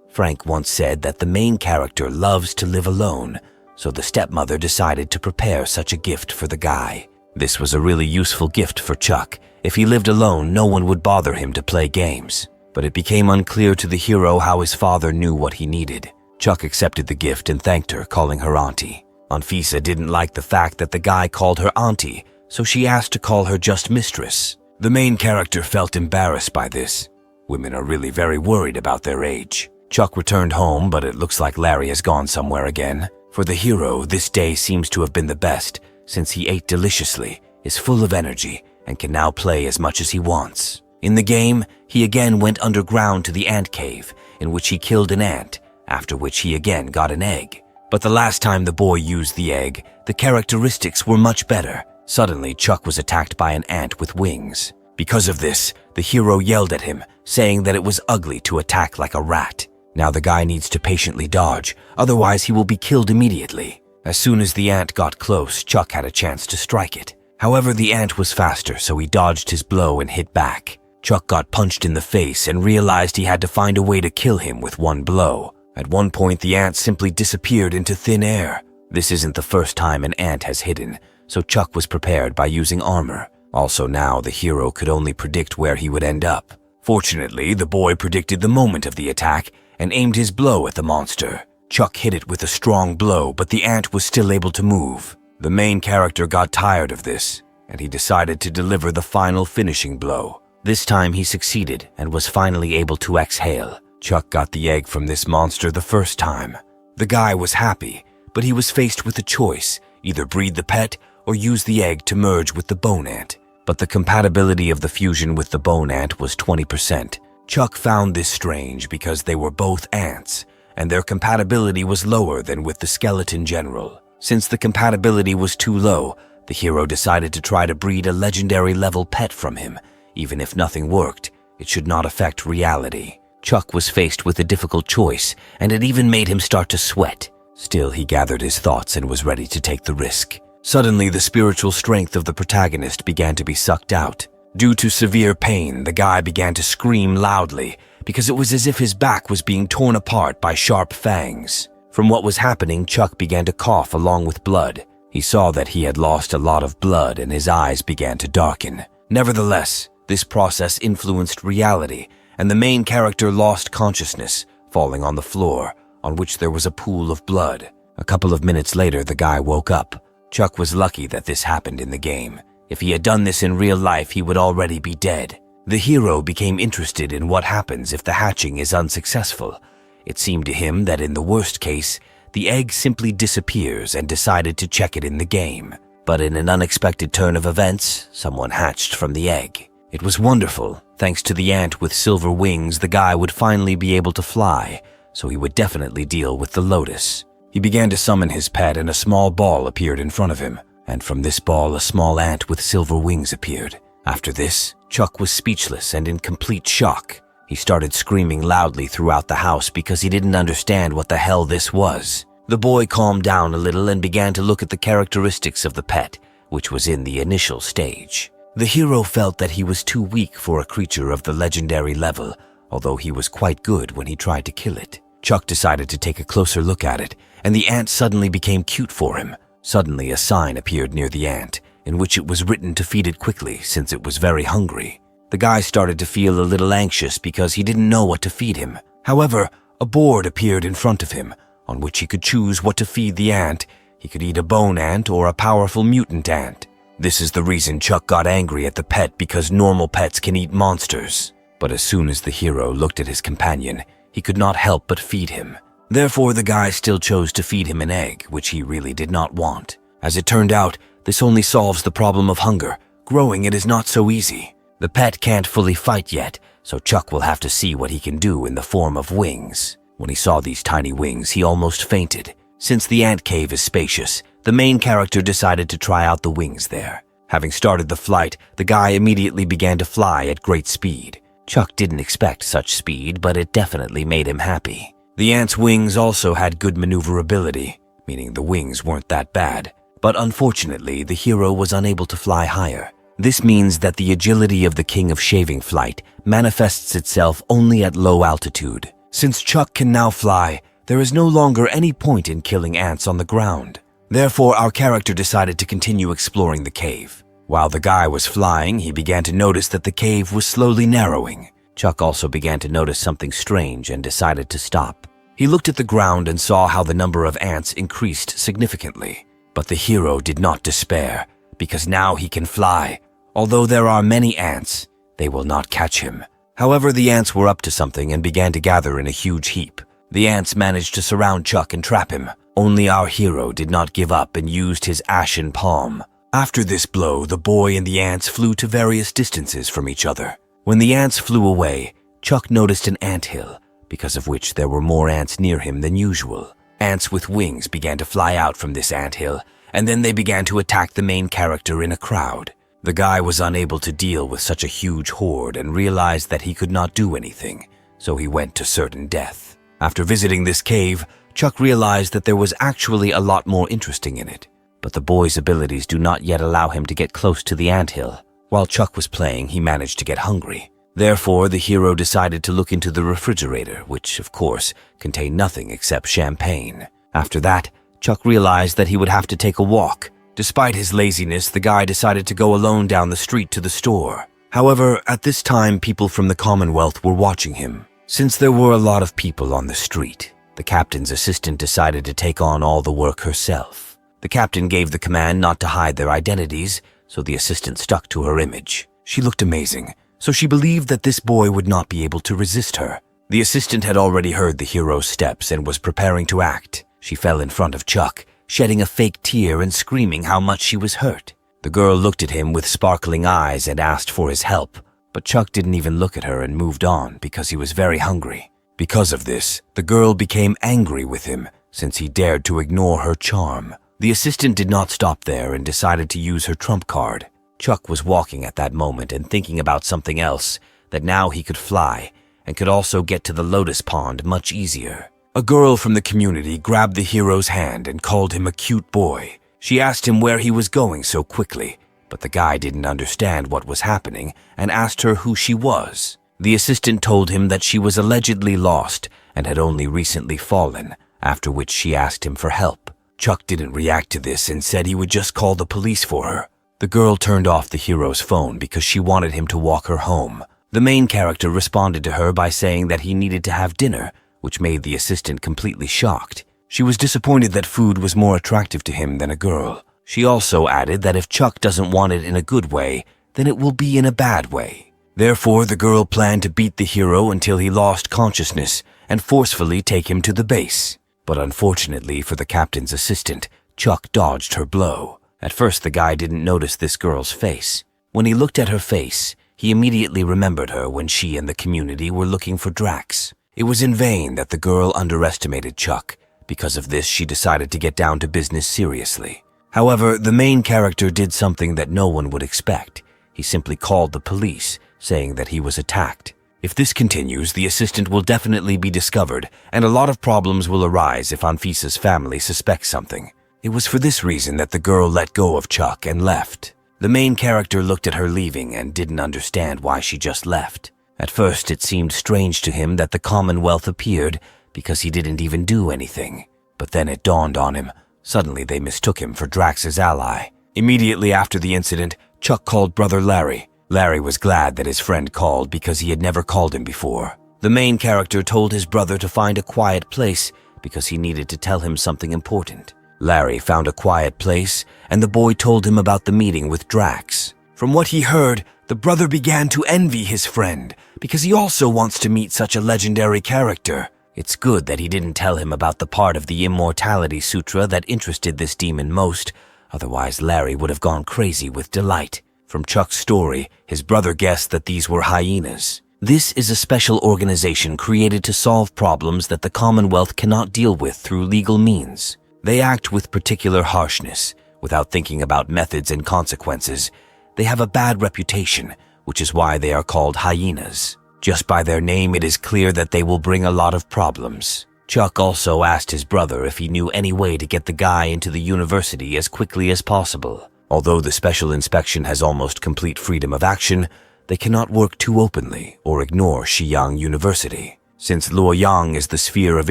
Frank once said that the main character loves to live alone, so the stepmother decided to prepare such a gift for the guy. This was a really useful gift for Chuck. If he lived alone, no one would bother him to play games. But it became unclear to the hero how his father knew what he needed. Chuck accepted the gift and thanked her, calling her auntie. Anfisa didn't like the fact that the guy called her auntie, so she asked to call her just mistress. The main character felt embarrassed by this. Women are really very worried about their age. Chuck returned home, but it looks like Larry has gone somewhere again. For the hero, this day seems to have been the best, since he ate deliciously, is full of energy, and can now play as much as he wants. In the game, he again went underground to the ant cave, in which he killed an ant, after which he again got an egg. But the last time the boy used the egg, the characteristics were much better. Suddenly, Chuck was attacked by an ant with wings. Because of this, the hero yelled at him, saying that it was ugly to attack like a rat. Now the guy needs to patiently dodge, otherwise he will be killed immediately. As soon as the ant got close, Chuck had a chance to strike it. However, the ant was faster, so he dodged his blow and hit back. Chuck got punched in the face and realized he had to find a way to kill him with one blow. At one point, the ant simply disappeared into thin air. This isn't the first time an ant has hidden, so Chuck was prepared by using armor. Also now, the hero could only predict where he would end up. Fortunately, the boy predicted the moment of the attack and aimed his blow at the monster. Chuck hit it with a strong blow, but the ant was still able to move. The main character got tired of this, and he decided to deliver the final finishing blow. This time he succeeded and was finally able to exhale. Chuck got the egg from this monster the first time. The guy was happy, but he was faced with a choice, either breed the pet or use the egg to merge with the bone ant. But the compatibility of the fusion with the bone ant was 20%. Chuck found this strange because they were both ants, and their compatibility was lower than with the skeleton general. Since the compatibility was too low, the hero decided to try to breed a legendary level pet from him. Even if nothing worked, it should not affect reality. Chuck was faced with a difficult choice, and it even made him start to sweat. Still, he gathered his thoughts and was ready to take the risk. Suddenly, the spiritual strength of the protagonist began to be sucked out. Due to severe pain, the guy began to scream loudly because it was as if his back was being torn apart by sharp fangs. From what was happening, Chuck began to cough along with blood. He saw that he had lost a lot of blood and his eyes began to darken. Nevertheless, this process influenced reality, and the main character lost consciousness, falling on the floor, on which there was a pool of blood. A couple of minutes later, the guy woke up. Chuck was lucky that this happened in the game. If he had done this in real life, he would already be dead. The hero became interested in what happens if the hatching is unsuccessful. It seemed to him that in the worst case, the egg simply disappears and decided to check it in the game. But in an unexpected turn of events, someone hatched from the egg. It was wonderful. Thanks to the ant with silver wings, the guy would finally be able to fly, so he would definitely deal with the lotus. He began to summon his pet and a small ball appeared in front of him, and from this ball a small ant with silver wings appeared. After this, Chuck was speechless and in complete shock. He started screaming loudly throughout the house because he didn't understand what the hell this was. The boy calmed down a little and began to look at the characteristics of the pet, which was in the initial stage. The hero felt that he was too weak for a creature of the legendary level, although he was quite good when he tried to kill it. Chuck decided to take a closer look at it, and the ant suddenly became cute for him. Suddenly a sign appeared near the ant, in which it was written to feed it quickly since it was very hungry. The guy started to feel a little anxious because he didn't know what to feed him. However, a board appeared in front of him, on which he could choose what to feed the ant. He could eat a bone ant or a powerful mutant ant. This is the reason Chuck got angry at the pet, because normal pets can eat monsters. But as soon as the hero looked at his companion, he could not help but feed him. Therefore, the guy still chose to feed him an egg, which he really did not want. As it turned out, this only solves the problem of hunger. Growing it is not so easy. The pet can't fully fight yet, so Chuck will have to see what he can do in the form of wings. When he saw these tiny wings, he almost fainted. Since the ant cave is spacious, the main character decided to try out the wings there. Having started the flight, the guy immediately began to fly at great speed. Chuck didn't expect such speed, but it definitely made him happy. The ant's wings also had good maneuverability, meaning the wings weren't that bad. But unfortunately, the hero was unable to fly higher. This means that the agility of the king of shaving flight manifests itself only at low altitude. Since Chuck can now fly, there is no longer any point in killing ants on the ground. Therefore, our character decided to continue exploring the cave. While the guy was flying, he began to notice that the cave was slowly narrowing. Chuck also began to notice something strange and decided to stop. He looked at the ground and saw how the number of ants increased significantly. But the hero did not despair, because now he can fly. Although there are many ants, they will not catch him. However, the ants were up to something and began to gather in a huge heap. The ants managed to surround Chuck and trap him. Only our hero did not give up and used his ashen palm. After this blow, the boy and the ants flew to various distances from each other. When the ants flew away, Chuck noticed an anthill, because of which there were more ants near him than usual. Ants with wings began to fly out from this anthill, and then they began to attack the main character in a crowd. The guy was unable to deal with such a huge horde and realized that he could not do anything, so he went to certain death. After visiting this cave, Chuck realized that there was actually a lot more interesting in it, but the boy's abilities do not yet allow him to get close to the anthill. While Chuck was playing, he managed to get hungry. Therefore, the hero decided to look into the refrigerator, which, of course, contained nothing except champagne. After that, Chuck realized that he would have to take a walk. Despite his laziness, the guy decided to go alone down the street to the store. However, at this time, people from the Commonwealth were watching him. Since there were a lot of people on the street, the captain's assistant decided to take on all the work herself. The captain gave the command not to hide their identities, so the assistant stuck to her image. She looked amazing, so she believed that this boy would not be able to resist her. The assistant had already heard the hero's steps and was preparing to act. She fell in front of Chuck, shedding a fake tear and screaming how much she was hurt. The girl looked at him with sparkling eyes and asked for his help, but Chuck didn't even look at her and moved on because he was very hungry. Because of this, the girl became angry with him since he dared to ignore her charm. The assistant did not stop there and decided to use her trump card. Chuck was walking at that moment and thinking about something else, that now he could fly and could also get to the lotus pond much easier. A girl from the community grabbed the hero's hand and called him a cute boy. She asked him where he was going so quickly, but the guy didn't understand what was happening and asked her who she was. The assistant told him that she was allegedly lost and had only recently fallen, after which she asked him for help. Chuck didn't react to this and said he would just call the police for her. The girl turned off the hero's phone because she wanted him to walk her home. The main character responded to her by saying that he needed to have dinner, which made the assistant completely shocked. She was disappointed that food was more attractive to him than a girl. She also added that if Chuck doesn't want it in a good way, then it will be in a bad way. Therefore, the girl planned to beat the hero until he lost consciousness and forcefully take him to the base. But unfortunately for the captain's assistant, Chuck dodged her blow. At first, the guy didn't notice this girl's face. When he looked at her face, he immediately remembered her when she and the community were looking for Drax. It was in vain that the girl underestimated Chuck. Because of this, she decided to get down to business seriously. However, the main character did something that no one would expect. He simply called the police, saying that he was attacked. If this continues, the assistant will definitely be discovered, and a lot of problems will arise if Anfisa's family suspects something. It was for this reason that the girl let go of Chuck and left. The main character looked at her leaving and didn't understand why she just left. At first, it seemed strange to him that the Commonwealth appeared because he didn't even do anything. But then it dawned on him. Suddenly, they mistook him for Drax's ally. Immediately after the incident, Chuck called brother Larry. Larry was glad that his friend called because he had never called him before. The main character told his brother to find a quiet place because he needed to tell him something important. Larry found a quiet place, and the boy told him about the meeting with Drax. From what he heard, the brother began to envy his friend because he also wants to meet such a legendary character. It's good that he didn't tell him about the part of the Immortality Sutra that interested this demon most, otherwise Larry would have gone crazy with delight. From Chuck's story, his brother guessed that these were hyenas. This is a special organization created to solve problems that the Commonwealth cannot deal with through legal means. They act with particular harshness, without thinking about methods and consequences. They have a bad reputation, which is why they are called hyenas. Just by their name, it is clear that they will bring a lot of problems. Chuck also asked his brother if he knew any way to get the guy into the university as quickly as possible. Although the special inspection has almost complete freedom of action, they cannot work too openly or ignore Xiyang University. Since Luoyang is the sphere of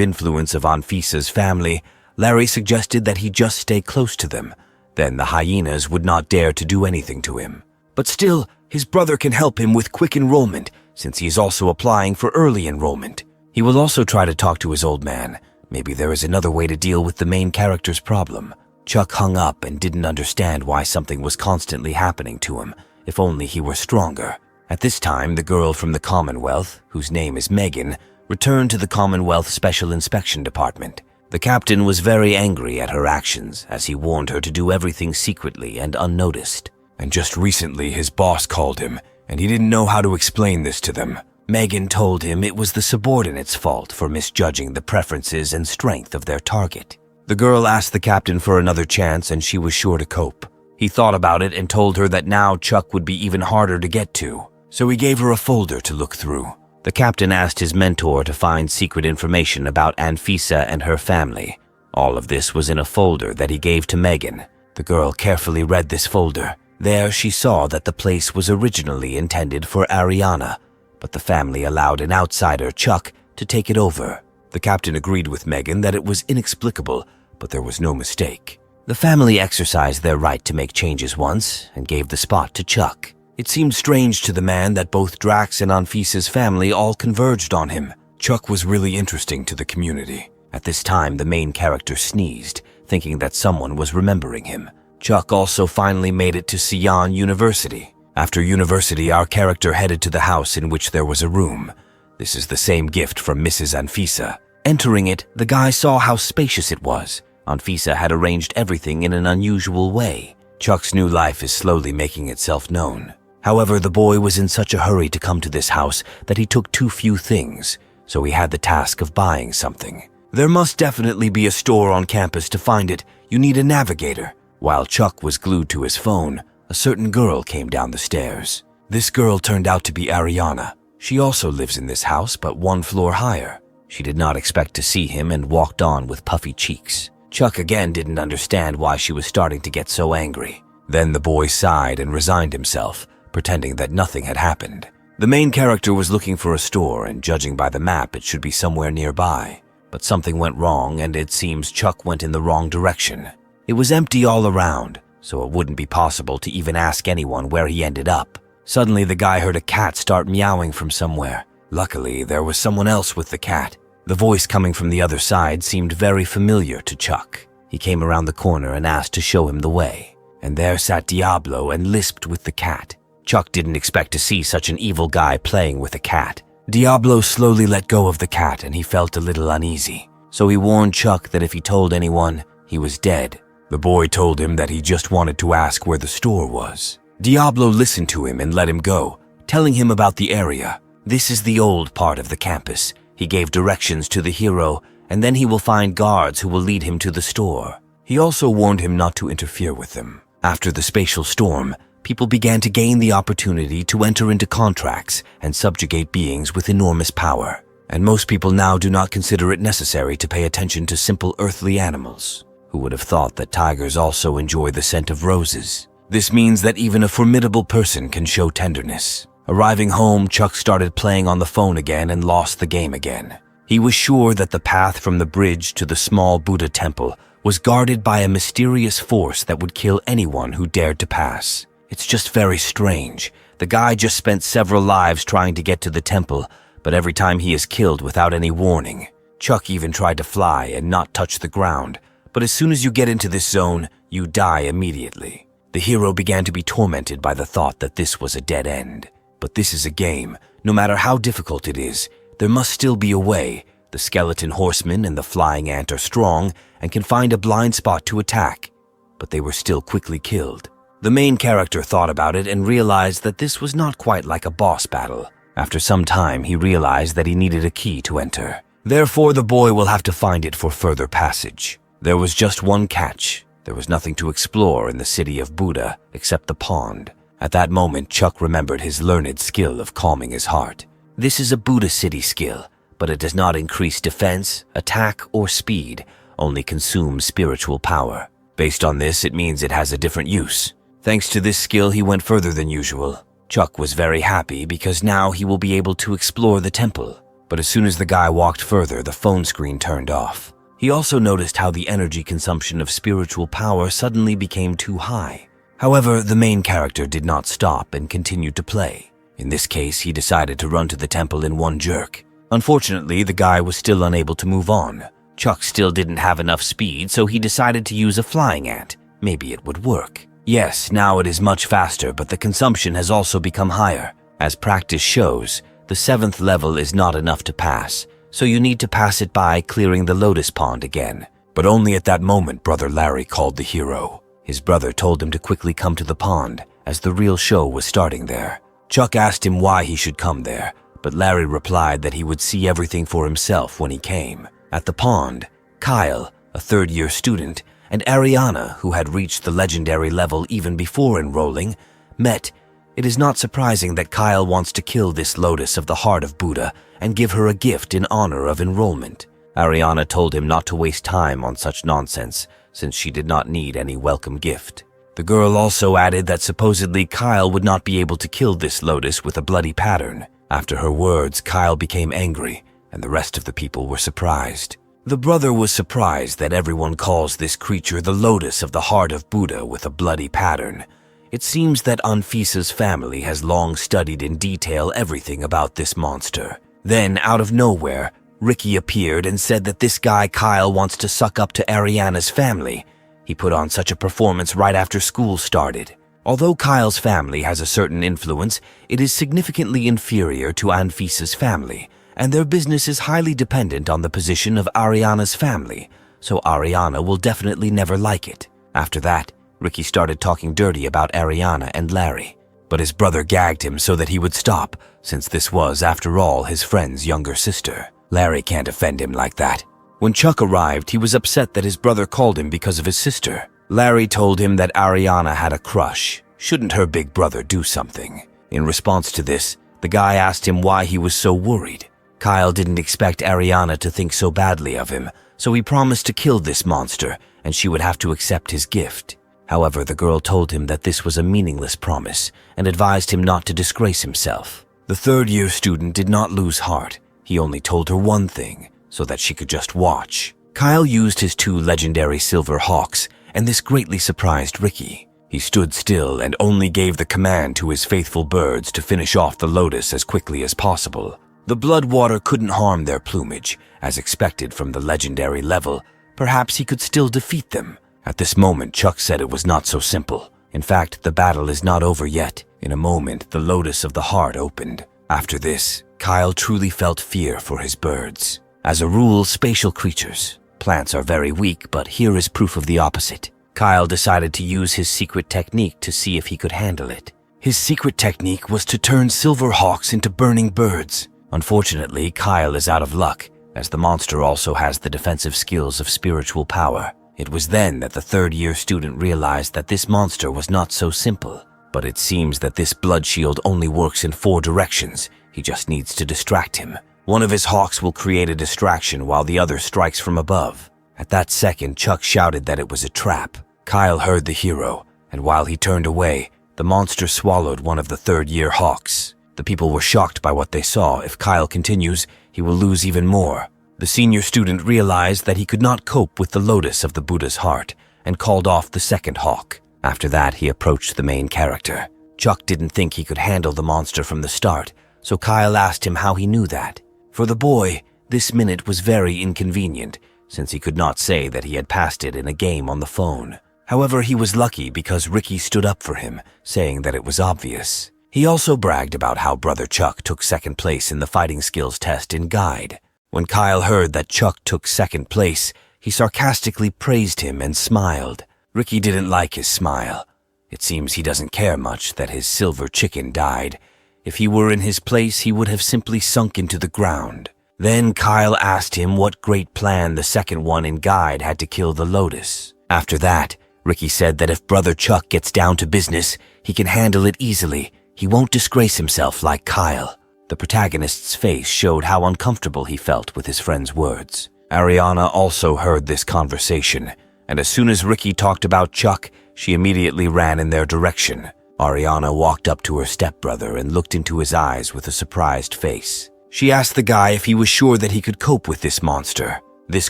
influence of Anfisa's family, Larry suggested that he just stay close to them. Then the hyenas would not dare to do anything to him. But still, his brother can help him with quick enrollment, since he is also applying for early enrollment. He will also try to talk to his old man. Maybe there is another way to deal with the main character's problem. Chuck hung up and didn't understand why something was constantly happening to him. If only he were stronger. At this time, the girl from the Commonwealth, whose name is Megan, returned to the Commonwealth Special Inspection Department. The captain was very angry at her actions, as he warned her to do everything secretly and unnoticed. And just recently, his boss called him, and he didn't know how to explain this to them. Megan told him it was the subordinates' fault for misjudging the preferences and strength of their target. The girl asked the captain for another chance, and she was sure to cope. He thought about it and told her that now Chuck would be even harder to get to, so he gave her a folder to look through. The captain asked his mentor to find secret information about Anfisa and her family. All of this was in a folder that he gave to Megan. The girl carefully read this folder. There she saw that the place was originally intended for Ariana, but the family allowed an outsider, Chuck, to take it over. The captain agreed with Megan that it was inexplicable, but there was no mistake. The family exercised their right to make changes once and gave the spot to Chuck. It seemed strange to the man that both Drax and Anfisa's family all converged on him. Chuck was really interesting to the community. At this time, the main character sneezed, thinking that someone was remembering him. Chuck also finally made it to Xiyang University. After university, our character headed to the house in which there was a room. This is the same gift from Mrs. Anfisa. Entering it, the guy saw how spacious it was. Anfisa had arranged everything in an unusual way. Chuck's new life is slowly making itself known. However, the boy was in such a hurry to come to this house that he took too few things, so he had the task of buying something. There must definitely be a store on campus. To find it, you need a navigator. While Chuck was glued to his phone, a certain girl came down the stairs. This girl turned out to be Ariana. She also lives in this house, but one floor higher. She did not expect to see him and walked on with puffy cheeks. Chuck again didn't understand why she was starting to get so angry. Then the boy sighed and resigned himself, pretending that nothing had happened. The main character was looking for a store, and judging by the map, it should be somewhere nearby. But something went wrong, and it seems Chuck went in the wrong direction. It was empty all around, so it wouldn't be possible to even ask anyone where he ended up. Suddenly, the guy heard a cat start meowing from somewhere. Luckily, there was someone else with the cat. The voice coming from the other side seemed very familiar to Chuck. He came around the corner and asked to show him the way. And there sat Diablo and lisped with the cat. Chuck didn't expect to see such an evil guy playing with a cat. Diablo slowly let go of the cat, and he felt a little uneasy. So he warned Chuck that if he told anyone, he was dead. The boy told him that he just wanted to ask where the store was. Diablo listened to him and let him go, telling him about the area. This is the old part of the campus. He gave directions to the hero, and then he will find guards who will lead him to the store. He also warned him not to interfere with them. After the spatial storm, people began to gain the opportunity to enter into contracts and subjugate beings with enormous power. And most people now do not consider it necessary to pay attention to simple earthly animals. Who would have thought that tigers also enjoy the scent of roses? This means that even a formidable person can show tenderness. Arriving home, Chuck started playing on the phone again and lost the game again. He was sure that the path from the bridge to the small Buddha temple was guarded by a mysterious force that would kill anyone who dared to pass. It's just very strange. The guy just spent several lives trying to get to the temple, but every time he is killed without any warning. Chuck even tried to fly and not touch the ground, but as soon as you get into this zone, you die immediately. The hero began to be tormented by the thought that this was a dead end. But this is a game. No matter how difficult it is, there must still be a way. The skeleton horseman and the flying ant are strong and can find a blind spot to attack, but they were still quickly killed. The main character thought about it and realized that this was not quite like a boss battle. After some time, he realized that he needed a key to enter. Therefore, the boy will have to find it for further passage. There was just one catch. There was nothing to explore in the city of Buddha except the pond. At that moment, Chuck remembered his learned skill of calming his heart. This is a Buddha city skill, but it does not increase defense, attack, or speed, only consumes spiritual power. Based on this, it means it has a different use. Thanks to this skill, he went further than usual. Chuck was very happy because now he will be able to explore the temple. But as soon as the guy walked further, the phone screen turned off. He also noticed how the energy consumption of spiritual power suddenly became too high. However, the main character did not stop and continued to play. In this case, he decided to run to the temple in one jerk. Unfortunately, the guy was still unable to move on. Chuck still didn't have enough speed, so he decided to use a flying ant. Maybe it would work. Yes, now it is much faster, but the consumption has also become higher. As practice shows, the 7th level is not enough to pass, so you need to pass it by clearing the lotus pond again. But only at that moment, Brother Larry called the hero. His brother told him to quickly come to the pond, as the real show was starting there. Chuck asked him why he should come there, but Larry replied that he would see everything for himself when he came. At the pond, Kyle, a third-year student, and Ariana, who had reached the legendary level even before enrolling, met. It is not surprising that Kyle wants to kill this lotus of the heart of Buddha and give her a gift in honor of enrollment. Ariana told him not to waste time on such nonsense, since she did not need any welcome gift. The girl also added that supposedly Kyle would not be able to kill this lotus with a bloody pattern. After her words, Kyle became angry, and the rest of the people were surprised. The brother was surprised that everyone calls this creature the lotus of the heart of Buddha with a bloody pattern. It seems that Anfisa's family has long studied in detail everything about this monster. Then, out of nowhere, Ricky appeared and said that this guy Kyle wants to suck up to Ariana's family. He put on such a performance right after school started. Although Kyle's family has a certain influence, it is significantly inferior to Anfisa's family, and their business is highly dependent on the position of Ariana's family, so Ariana will definitely never like it. After that, Ricky started talking dirty about Ariana and Larry, but his brother gagged him so that he would stop, since this was, after all, his friend's younger sister. Larry can't offend him like that. When Chuck arrived, he was upset that his brother called him because of his sister. Larry told him that Ariana had a crush. Shouldn't her big brother do something? In response to this, the guy asked him why he was so worried. Kyle didn't expect Ariana to think so badly of him, so he promised to kill this monster, and she would have to accept his gift. However, the girl told him that this was a meaningless promise and advised him not to disgrace himself. The third-year student did not lose heart. He only told her one thing, so that she could just watch. Kyle used his 2 legendary silver hawks, and this greatly surprised Ricky. He stood still and only gave the command to his faithful birds to finish off the lotus as quickly as possible. The blood water couldn't harm their plumage, as expected from the legendary level. Perhaps he could still defeat them. At this moment, Chuck said it was not so simple. In fact, the battle is not over yet. In a moment, the lotus of the heart opened. After this, Kyle truly felt fear for his birds. As a rule, spatial creatures. Plants are very weak, but here is proof of the opposite. Kyle decided to use his secret technique to see if he could handle it. His secret technique was to turn silver hawks into burning birds. Unfortunately, Kyle is out of luck, as the monster also has the defensive skills of spiritual power. It was then that the third-year student realized that this monster was not so simple. But it seems that this blood shield only works in 4 directions. He just needs to distract him. One of his hawks will create a distraction while the other strikes from above. At that second, Chuck shouted that it was a trap. Kyle heard the hero, and while he turned away, the monster swallowed one of the third-year hawks. The people were shocked by what they saw. If Kyle continues, he will lose even more. The senior student realized that he could not cope with the lotus of the Buddha's heart and called off the second hawk. After that, he approached the main character. Chuck didn't think he could handle the monster from the start, so Kyle asked him how he knew that. For the boy, this minute was very inconvenient, since he could not say that he had passed it in a game on the phone. However, he was lucky because Ricky stood up for him, saying that it was obvious. He also bragged about how brother Chuck took second place in the fighting skills test in Guide. When Kyle heard that Chuck took second place, he sarcastically praised him and smiled. Ricky didn't like his smile. It seems he doesn't care much that his silver chicken died. If he were in his place, he would have simply sunk into the ground. Then Kyle asked him what great plan the second one in Guide had to kill the lotus. After that, Ricky said that if brother Chuck gets down to business, he can handle it easily. He won't disgrace himself like Kyle. The protagonist's face showed how uncomfortable he felt with his friend's words. Ariana also heard this conversation, and as soon as Ricky talked about Chuck, she immediately ran in their direction. Ariana walked up to her stepbrother and looked into his eyes with a surprised face. She asked the guy if he was sure that he could cope with this monster. This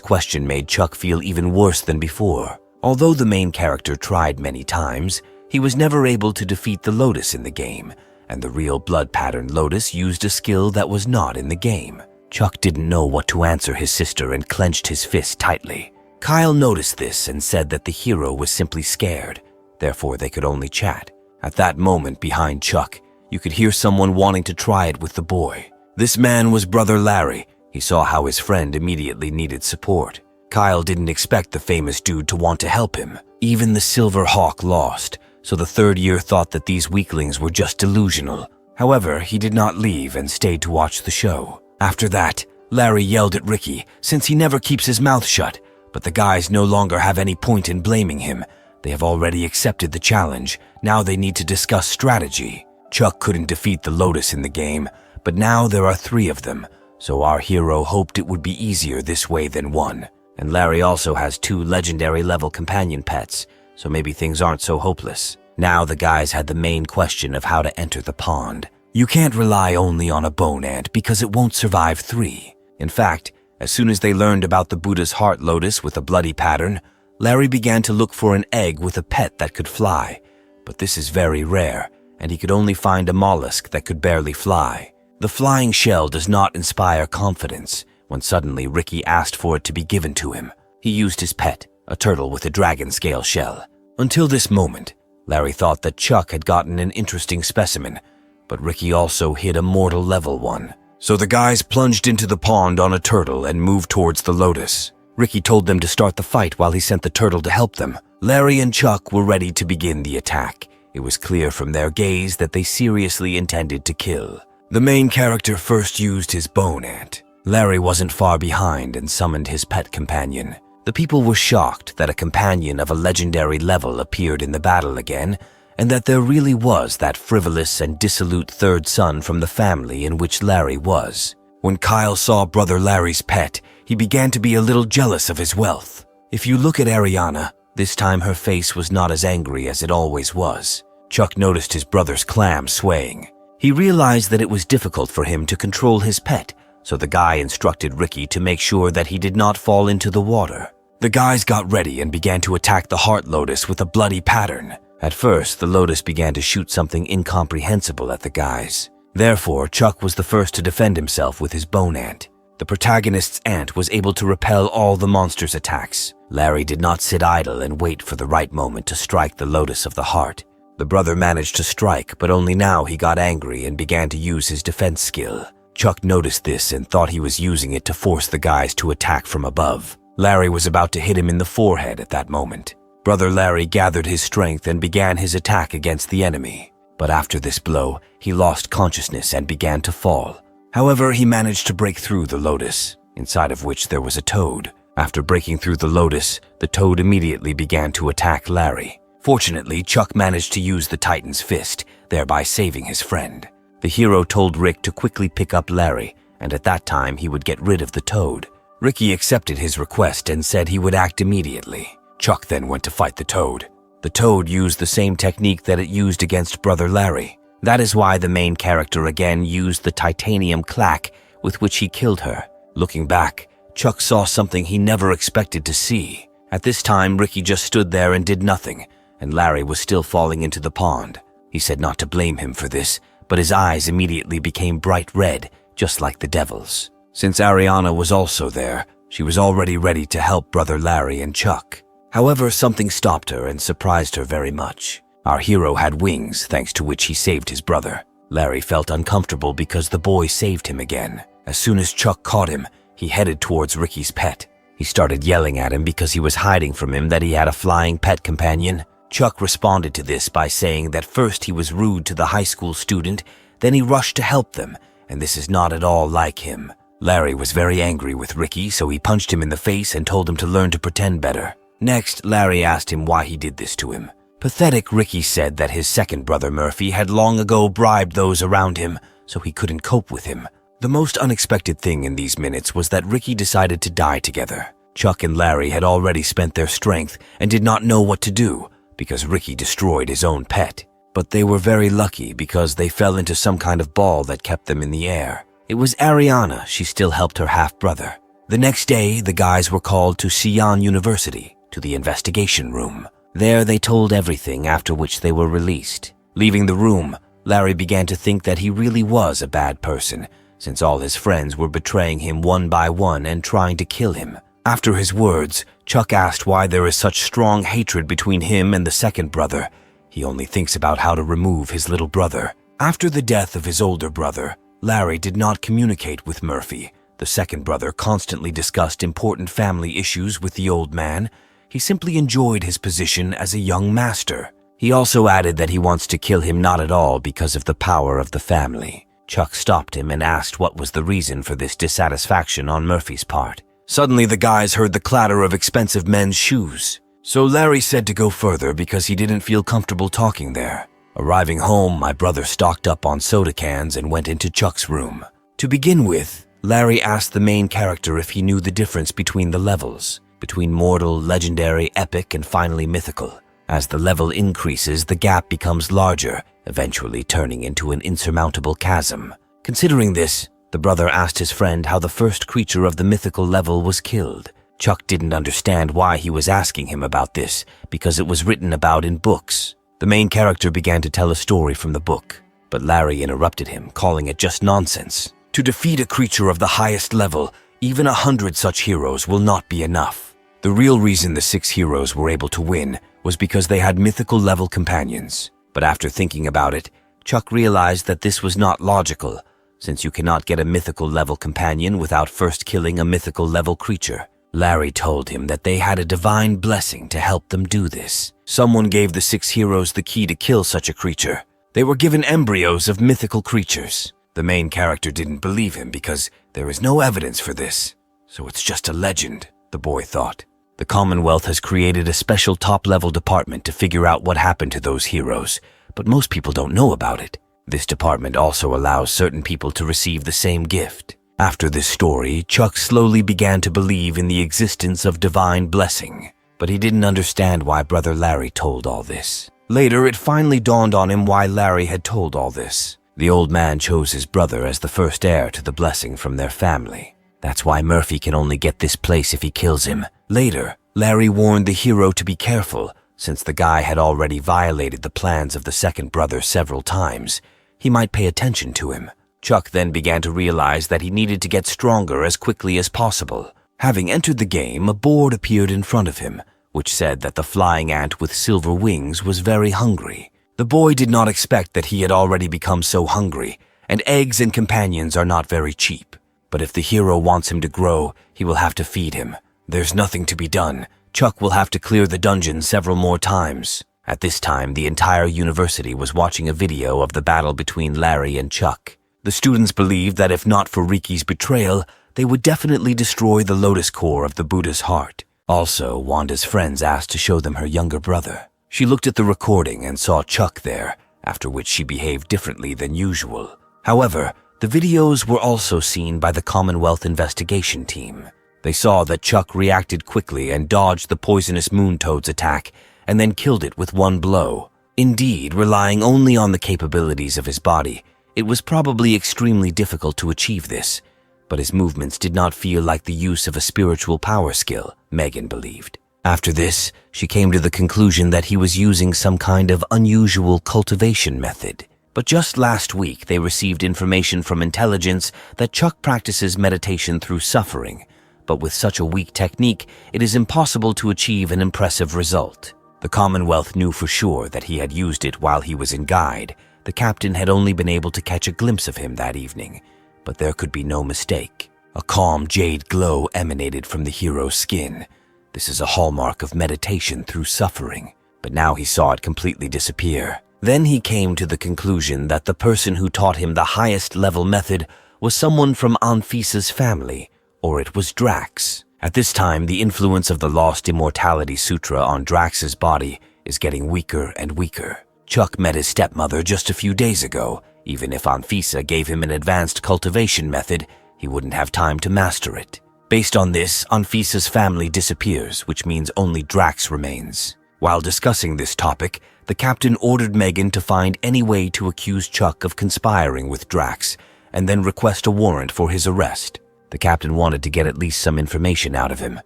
question made Chuck feel even worse than before. Although the main character tried many times, he was never able to defeat the lotus in the game, and the real blood-patterned lotus used a skill that was not in the game. Chuck didn't know what to answer his sister and clenched his fist tightly. Kyle noticed this and said that the hero was simply scared, therefore they could only chat. At that moment behind Chuck, you could hear someone wanting to try it with the boy. This man was Brother Larry. He saw how his friend immediately needed support. Kyle didn't expect the famous dude to want to help him. Even the Silver Hawk lost, so the third year thought that these weaklings were just delusional. However, he did not leave and stayed to watch the show. After that, Larry yelled at Ricky, since he never keeps his mouth shut, but the guys no longer have any point in blaming him. They have already accepted the challenge. Now they need to discuss strategy. Chuck couldn't defeat the Lotus in the game, but now there are 3 of them, so our hero hoped it would be easier this way than 1. And Larry also has 2 legendary level companion pets, so maybe things aren't so hopeless. Now the guys had the main question of how to enter the pond. You can't rely only on a bone ant because it won't survive 3. In fact, as soon as they learned about the Buddha's heart lotus with a bloody pattern, Larry began to look for an egg with a pet that could fly. But this is very rare, and he could only find a mollusk that could barely fly. The flying shell does not inspire confidence, when suddenly Ricky asked for it to be given to him. He used his pet, a turtle with a dragon scale shell. Until this moment, Larry thought that Chuck had gotten an interesting specimen, but Ricky also hid a mortal level one. So the guys plunged into the pond on a turtle and moved towards the lotus. Ricky told them to start the fight while he sent the turtle to help them. Larry and Chuck were ready to begin the attack. It was clear from their gaze that they seriously intended to kill. The main character first used his bone ant. Larry wasn't far behind and summoned his pet companion. The people were shocked that a companion of a legendary level appeared in the battle again, and that there really was that frivolous and dissolute third son from the family in which Larry was. When Kyle saw Brother Larry's pet, he began to be a little jealous of his wealth. If you look at Ariana, this time her face was not as angry as it always was. Chuck noticed his brother's clam swaying. He realized that it was difficult for him to control his pet, so the guy instructed Ricky to make sure that he did not fall into the water. The guys got ready and began to attack the heart lotus with a bloody pattern. At first, the lotus began to shoot something incomprehensible at the guys. Therefore, Chuck was the first to defend himself with his bone ant. The protagonist's ant was able to repel all the monster's attacks. Larry did not sit idle and wait for the right moment to strike the lotus of the heart. The brother managed to strike, but only now he got angry and began to use his defense skill. Chuck noticed this and thought he was using it to force the guys to attack from above. Larry was about to hit him in the forehead at that moment. Brother Larry gathered his strength and began his attack against the enemy. But after this blow, he lost consciousness and began to fall. However, he managed to break through the lotus, inside of which there was a toad. After breaking through the lotus, the toad immediately began to attack Larry. Fortunately, Chuck managed to use the Titan's fist, thereby saving his friend. The hero told Rick to quickly pick up Larry, and at that time he would get rid of the toad. Ricky accepted his request and said he would act immediately. Chuck then went to fight the toad. The toad used the same technique that it used against Brother Larry. That is why the main character again used the titanium clack with which he killed her. Looking back, Chuck saw something he never expected to see. At this time, Ricky just stood there and did nothing, and Larry was still falling into the pond. He said not to blame him for this, but his eyes immediately became bright red, just like the devil's. Since Ariana was also there, she was already ready to help Brother Larry and Chuck. However, something stopped her and surprised her very much. Our hero had wings, thanks to which he saved his brother. Larry felt uncomfortable because the boy saved him again. As soon as Chuck caught him, he headed towards Ricky's pet. He started yelling at him because he was hiding from him that he had a flying pet companion. Chuck responded to this by saying that first he was rude to the high school student, then he rushed to help them, and this is not at all like him. Larry was very angry with Ricky, so he punched him in the face and told him to learn to pretend better. Next, Larry asked him why he did this to him. Pathetic Ricky said that his second brother Murphy had long ago bribed those around him, so he couldn't cope with him. The most unexpected thing in these minutes was that Ricky decided to die together. Chuck and Larry had already spent their strength and did not know what to do because Ricky destroyed his own pet. But they were very lucky because they fell into some kind of ball that kept them in the air. It was Ariana. She still helped her half-brother. The next day, the guys were called to Xi'an University, to the investigation room. There, they told everything, after which they were released. Leaving the room, Larry began to think that he really was a bad person, since all his friends were betraying him one by one and trying to kill him. After his words, Chuck asked why there is such strong hatred between him and the second brother. He only thinks about how to remove his little brother. After the death of his older brother, Larry did not communicate with Murphy. The second brother constantly discussed important family issues with the old man. He simply enjoyed his position as a young master. He also added that he wants to kill him not at all because of the power of the family. Chuck stopped him and asked what was the reason for this dissatisfaction on Murphy's part. Suddenly, the guys heard the clatter of expensive men's shoes. So Larry said to go further because he didn't feel comfortable talking there. Arriving home, my brother stocked up on soda cans and went into Chuck's room. To begin with, Larry asked the main character if he knew the difference between the levels, between mortal, legendary, epic, and finally mythical. As the level increases, the gap becomes larger, eventually turning into an insurmountable chasm. Considering this, the brother asked his friend how the first creature of the mythical level was killed. Chuck didn't understand why he was asking him about this, because it was written about in books. The main character began to tell a story from the book, but Larry interrupted him, calling it just nonsense. To defeat a creature of the highest level, even 100 such heroes will not be enough. The real reason the 6 heroes were able to win was because they had mythical level companions. But after thinking about it, Chuck realized that this was not logical, since you cannot get a mythical level companion without first killing a mythical level creature. Larry told him that they had a divine blessing to help them do this. Someone gave the 6 heroes the key to kill such a creature. They were given embryos of mythical creatures. The main character didn't believe him because there is no evidence for this. So it's just a legend, the boy thought. The Commonwealth has created a special top-level department to figure out what happened to those heroes, but most people don't know about it. This department also allows certain people to receive the same gift. After this story, Chuck slowly began to believe in the existence of divine blessing, but he didn't understand why Brother Larry told all this. Later, it finally dawned on him why Larry had told all this. The old man chose his brother as the first heir to the blessing from their family. That's why Murphy can only get this place if he kills him. Later, Larry warned the hero to be careful, since the guy had already violated the plans of the second brother several times. He might pay attention to him. Chuck then began to realize that he needed to get stronger as quickly as possible. Having entered the game, a board appeared in front of him, which said that the flying ant with silver wings was very hungry. The boy did not expect that he had already become so hungry, and eggs and companions are not very cheap. But if the hero wants him to grow, he will have to feed him. There's nothing to be done. Chuck will have to clear the dungeon several more times. At this time, the entire university was watching a video of the battle between Larry and Chuck. The students believed that if not for Riki's betrayal, they would definitely destroy the lotus core of the Buddha's heart. Also, Wanda's friends asked to show them her younger brother. She looked at the recording and saw Chuck there, after which she behaved differently than usual. However, the videos were also seen by the Commonwealth investigation team. They saw that Chuck reacted quickly and dodged the poisonous moon toad's attack, and then killed it with one blow. Indeed, relying only on the capabilities of his body, it was probably extremely difficult to achieve this, but his movements did not feel like the use of a spiritual power skill, Megan believed. After this, she came to the conclusion that he was using some kind of unusual cultivation method. But just last week, they received information from intelligence that Chuck practices meditation through suffering, but with such a weak technique, it is impossible to achieve an impressive result. The Commonwealth knew for sure that he had used it while he was in Guide. The captain had only been able to catch a glimpse of him that evening, but there could be no mistake. A calm jade glow emanated from the hero's skin. This is a hallmark of meditation through suffering, but now he saw it completely disappear. Then he came to the conclusion that the person who taught him the highest level method was someone from Anfisa's family, or it was Drax. At this time, the influence of the Lost Immortality Sutra on Drax's body is getting weaker and weaker. Chuck met his stepmother just a few days ago. Even if Anfisa gave him an advanced cultivation method, he wouldn't have time to master it. Based on this, Anfisa's family disappears, which means only Drax remains. While discussing this topic, the captain ordered Megan to find any way to accuse Chuck of conspiring with Drax, and then request a warrant for his arrest. The captain wanted to get at least some information out of him.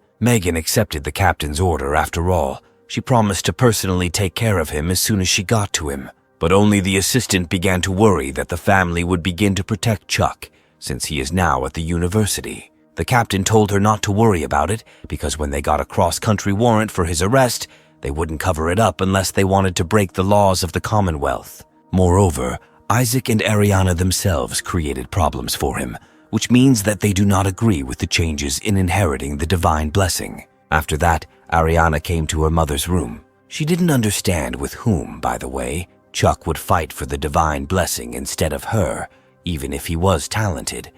Megan accepted the captain's order after all. She promised to personally take care of him as soon as she got to him. But only the assistant began to worry that the family would begin to protect Chuck, since he is now at the university. The captain told her not to worry about it, because when they got a cross-country warrant for his arrest, they wouldn't cover it up unless they wanted to break the laws of the Commonwealth. Moreover, Isaac and Ariana themselves created problems for him, which means that they do not agree with the changes in inheriting the divine blessing. After that, Ariana came to her mother's room. She didn't understand with whom, by the way, Chuck would fight for the divine blessing instead of her, even if he was talented.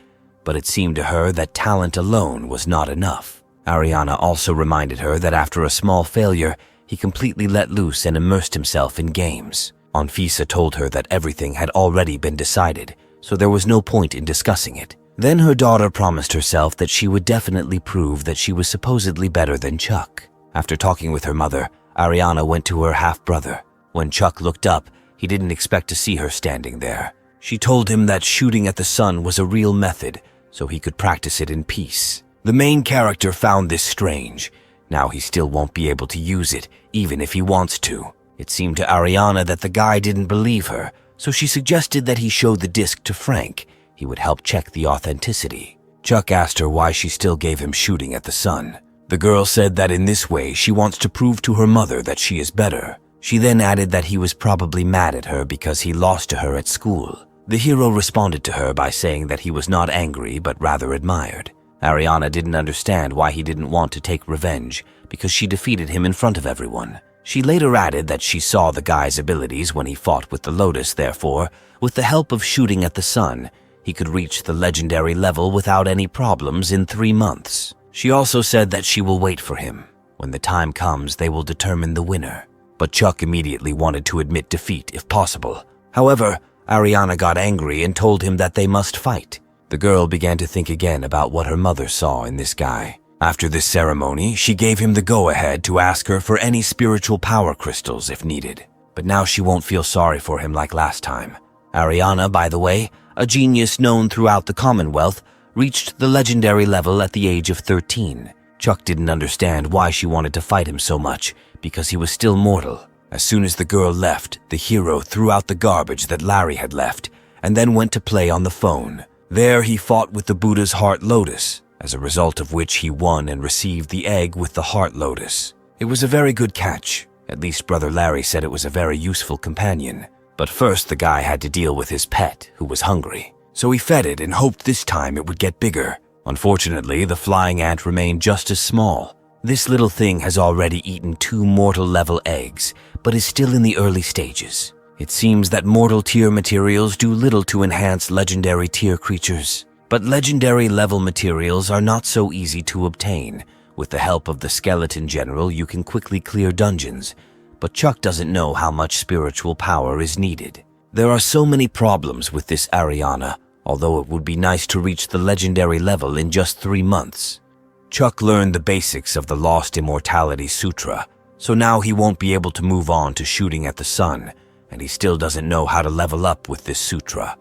But it seemed to her that talent alone was not enough. Ariana also reminded her that after a small failure, he completely let loose and immersed himself in games. Anfisa told her that everything had already been decided, so there was no point in discussing it. Then her daughter promised herself that she would definitely prove that she was supposedly better than Chuck. After talking with her mother, Ariana went to her half-brother. When Chuck looked up, he didn't expect to see her standing there. She told him that shooting at the sun was a real method, so he could practice it in peace. The main character found this strange. Now he still won't be able to use it, even if he wants to. It seemed to Ariana that the guy didn't believe her, so she suggested that he show the disc to Frank. He would help check the authenticity. Chuck asked her why she still gave him shooting at the sun. The girl said that in this way she wants to prove to her mother that she is better. She then added that he was probably mad at her because he lost to her at school. The hero responded to her by saying that he was not angry but rather admired. Ariana didn't understand why he didn't want to take revenge because she defeated him in front of everyone. She later added that she saw the guy's abilities when he fought with the Lotus, therefore, with the help of shooting at the sun, he could reach the legendary level without any problems in 3 months. She also said that she will wait for him. When the time comes, they will determine the winner. But Chuck immediately wanted to admit defeat if possible. However, Ariana got angry and told him that they must fight. The girl began to think again about what her mother saw in this guy. After this ceremony, she gave him the go-ahead to ask her for any spiritual power crystals if needed. But now she won't feel sorry for him like last time. Ariana, by the way, a genius known throughout the Commonwealth, reached the legendary level at the age of 13. Chuck didn't understand why she wanted to fight him so much, because he was still mortal. As soon as the girl left, the hero threw out the garbage that Larry had left, and then went to play on the phone. There he fought with the Buddha's Heart Lotus, as a result of which he won and received the egg with the Heart Lotus. It was a very good catch. At least Brother Larry said it was a very useful companion. But first the guy had to deal with his pet, who was hungry. So he fed it and hoped this time it would get bigger. Unfortunately, the flying ant remained just as small. This little thing has already eaten 2 mortal-level eggs, but is still in the early stages. It seems that mortal tier materials do little to enhance legendary tier creatures. But legendary level materials are not so easy to obtain. With the help of the Skeleton General, you can quickly clear dungeons. But Chuck doesn't know how much spiritual power is needed. There are so many problems with this Ariana, although it would be nice to reach the legendary level in just 3 months. Chuck learned the basics of the Lost Immortality Sutra, so now he won't be able to move on to shooting at the sun, and he still doesn't know how to level up with this sutra.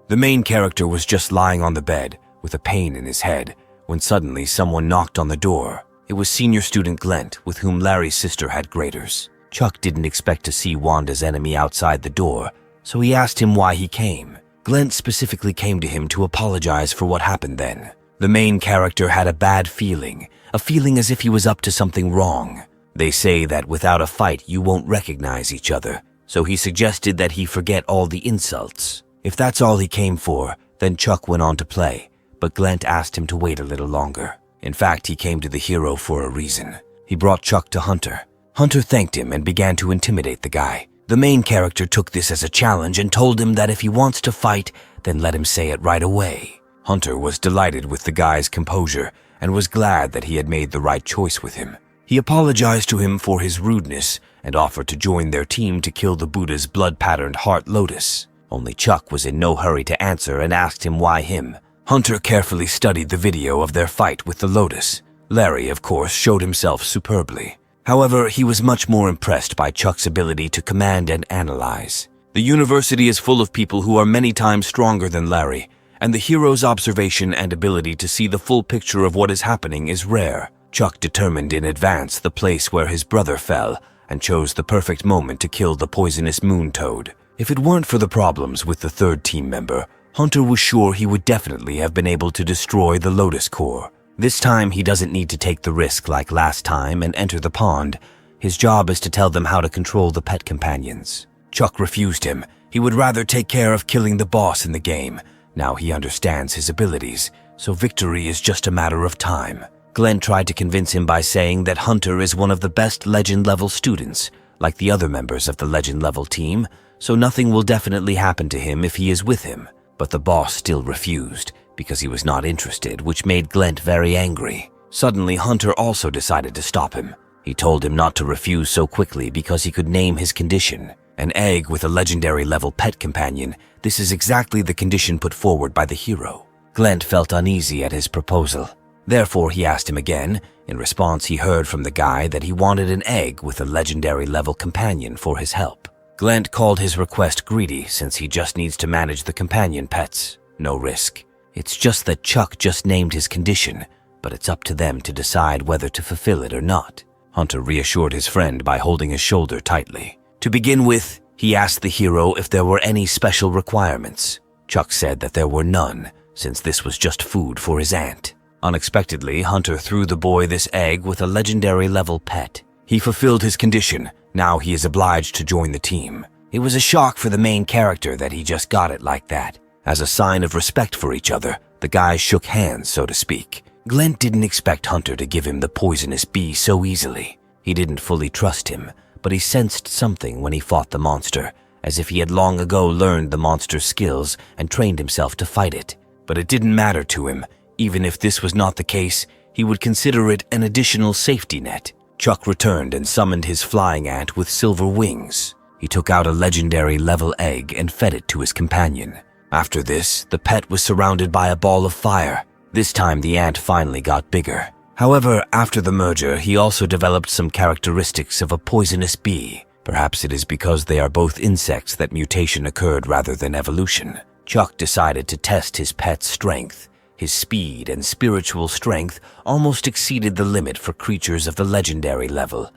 The main character was just lying on the bed with a pain in his head when suddenly someone knocked on the door. It was senior student Glent, with whom Larry's sister had graders. Chuck didn't expect to see Wanda's enemy outside the door, so he asked him why he came. Glent specifically came to him to apologize for what happened then. The main character had a bad feeling, a feeling as if he was up to something wrong. They say that without a fight you won't recognize each other, so he suggested that he forget all the insults. If that's all he came for, then Chuck went on to play, but Glent asked him to wait a little longer. In fact, he came to the hero for a reason. He brought Chuck to Hunter. Hunter thanked him and began to intimidate the guy. The main character took this as a challenge and told him that if he wants to fight, then let him say it right away. Hunter was delighted with the guy's composure and was glad that he had made the right choice with him. He apologized to him for his rudeness and offered to join their team to kill the Buddha's blood-patterned heart lotus. Only Chuck was in no hurry to answer and asked him why him. Hunter carefully studied the video of their fight with the lotus. Larry, of course, showed himself superbly. However, he was much more impressed by Chuck's ability to command and analyze. The university is full of people who are many times stronger than Larry, and the hero's observation and ability to see the full picture of what is happening is rare. Chuck determined in advance the place where his brother fell and chose the perfect moment to kill the poisonous moon toad. If it weren't for the problems with the third team member, Hunter was sure he would definitely have been able to destroy the Lotus Core. This time he doesn't need to take the risk like last time and enter the pond. His job is to tell them how to control the pet companions. Chuck refused him. He would rather take care of killing the boss in the game. Now he understands his abilities, so victory is just a matter of time. Glenn tried to convince him by saying that Hunter is one of the best legend-level students, like the other members of the legend-level team, so nothing will definitely happen to him if he is with him. But the boss still refused, because he was not interested, which made Glent very angry. Suddenly, Hunter also decided to stop him. He told him not to refuse so quickly because he could name his condition. An egg with a legendary-level pet companion, this is exactly the condition put forward by the hero. Glent felt uneasy at his proposal. Therefore, he asked him again. In response, he heard from the guy that he wanted an egg with a legendary-level companion for his help. Glent called his request greedy since he just needs to manage the companion pets. No risk. It's just that Chuck just named his condition, but it's up to them to decide whether to fulfill it or not. Hunter reassured his friend by holding his shoulder tightly. To begin with, he asked the hero if there were any special requirements. Chuck said that there were none, since this was just food for his aunt. Unexpectedly, Hunter threw the boy this egg with a legendary-level pet. He fulfilled his condition. Now he is obliged to join the team. It was a shock for the main character that he just got it like that. As a sign of respect for each other, the guys shook hands, so to speak. Glent didn't expect Hunter to give him the poisonous bee so easily. He didn't fully trust him, but he sensed something when he fought the monster, as if he had long ago learned the monster's skills and trained himself to fight it. But it didn't matter to him. Even if this was not the case, he would consider it an additional safety net. Chuck returned and summoned his flying ant with silver wings. He took out a legendary-level egg and fed it to his companion. After this, the pet was surrounded by a ball of fire. This time the ant finally got bigger. However, after the merger, he also developed some characteristics of a poisonous bee. Perhaps it is because they are both insects that mutation occurred rather than evolution. Chuck decided to test his pet's strength. His speed and spiritual strength almost exceeded the limit for creatures of the legendary level,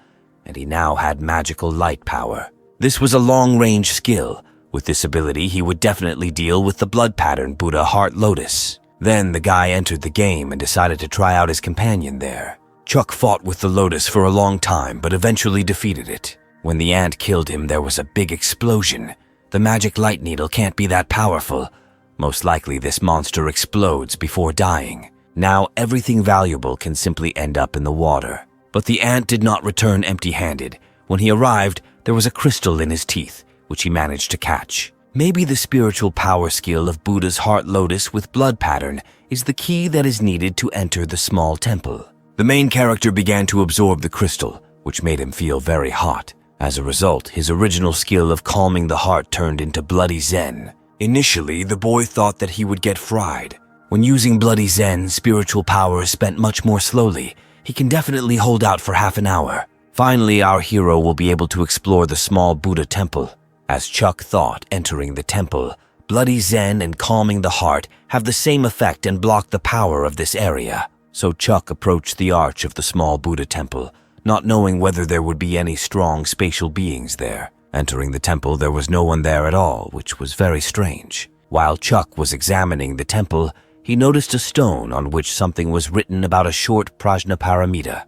and he now had magical light power. This was a long-range skill. With this ability, he would definitely deal with the blood pattern Buddha Heart Lotus. Then the guy entered the game and decided to try out his companion there. Chuck fought with the Lotus for a long time, but eventually defeated it. When the ant killed him, there was a big explosion. The magic light needle can't be that powerful. Most likely this monster explodes before dying. Now everything valuable can simply end up in the water. But the ant did not return empty-handed. When he arrived, there was a crystal in his teeth, which he managed to catch. Maybe the spiritual power skill of Buddha's heart lotus with blood pattern is the key that is needed to enter the small temple. The main character began to absorb the crystal, which made him feel very hot. As a result, his original skill of calming the heart turned into bloody zen. Initially, the boy thought that he would get fried. When using bloody zen, spiritual power is spent much more slowly. He can definitely hold out for half an hour. Finally, our hero will be able to explore the small Buddha temple. As Chuck thought, entering the temple, bloody zen and calming the heart have the same effect and block the power of this area. So Chuck approached the arch of the small Buddha temple, not knowing whether there would be any strong spatial beings there. Entering the temple, there was no one there at all, which was very strange. While Chuck was examining the temple, he noticed a stone on which something was written about a short prajnaparamita.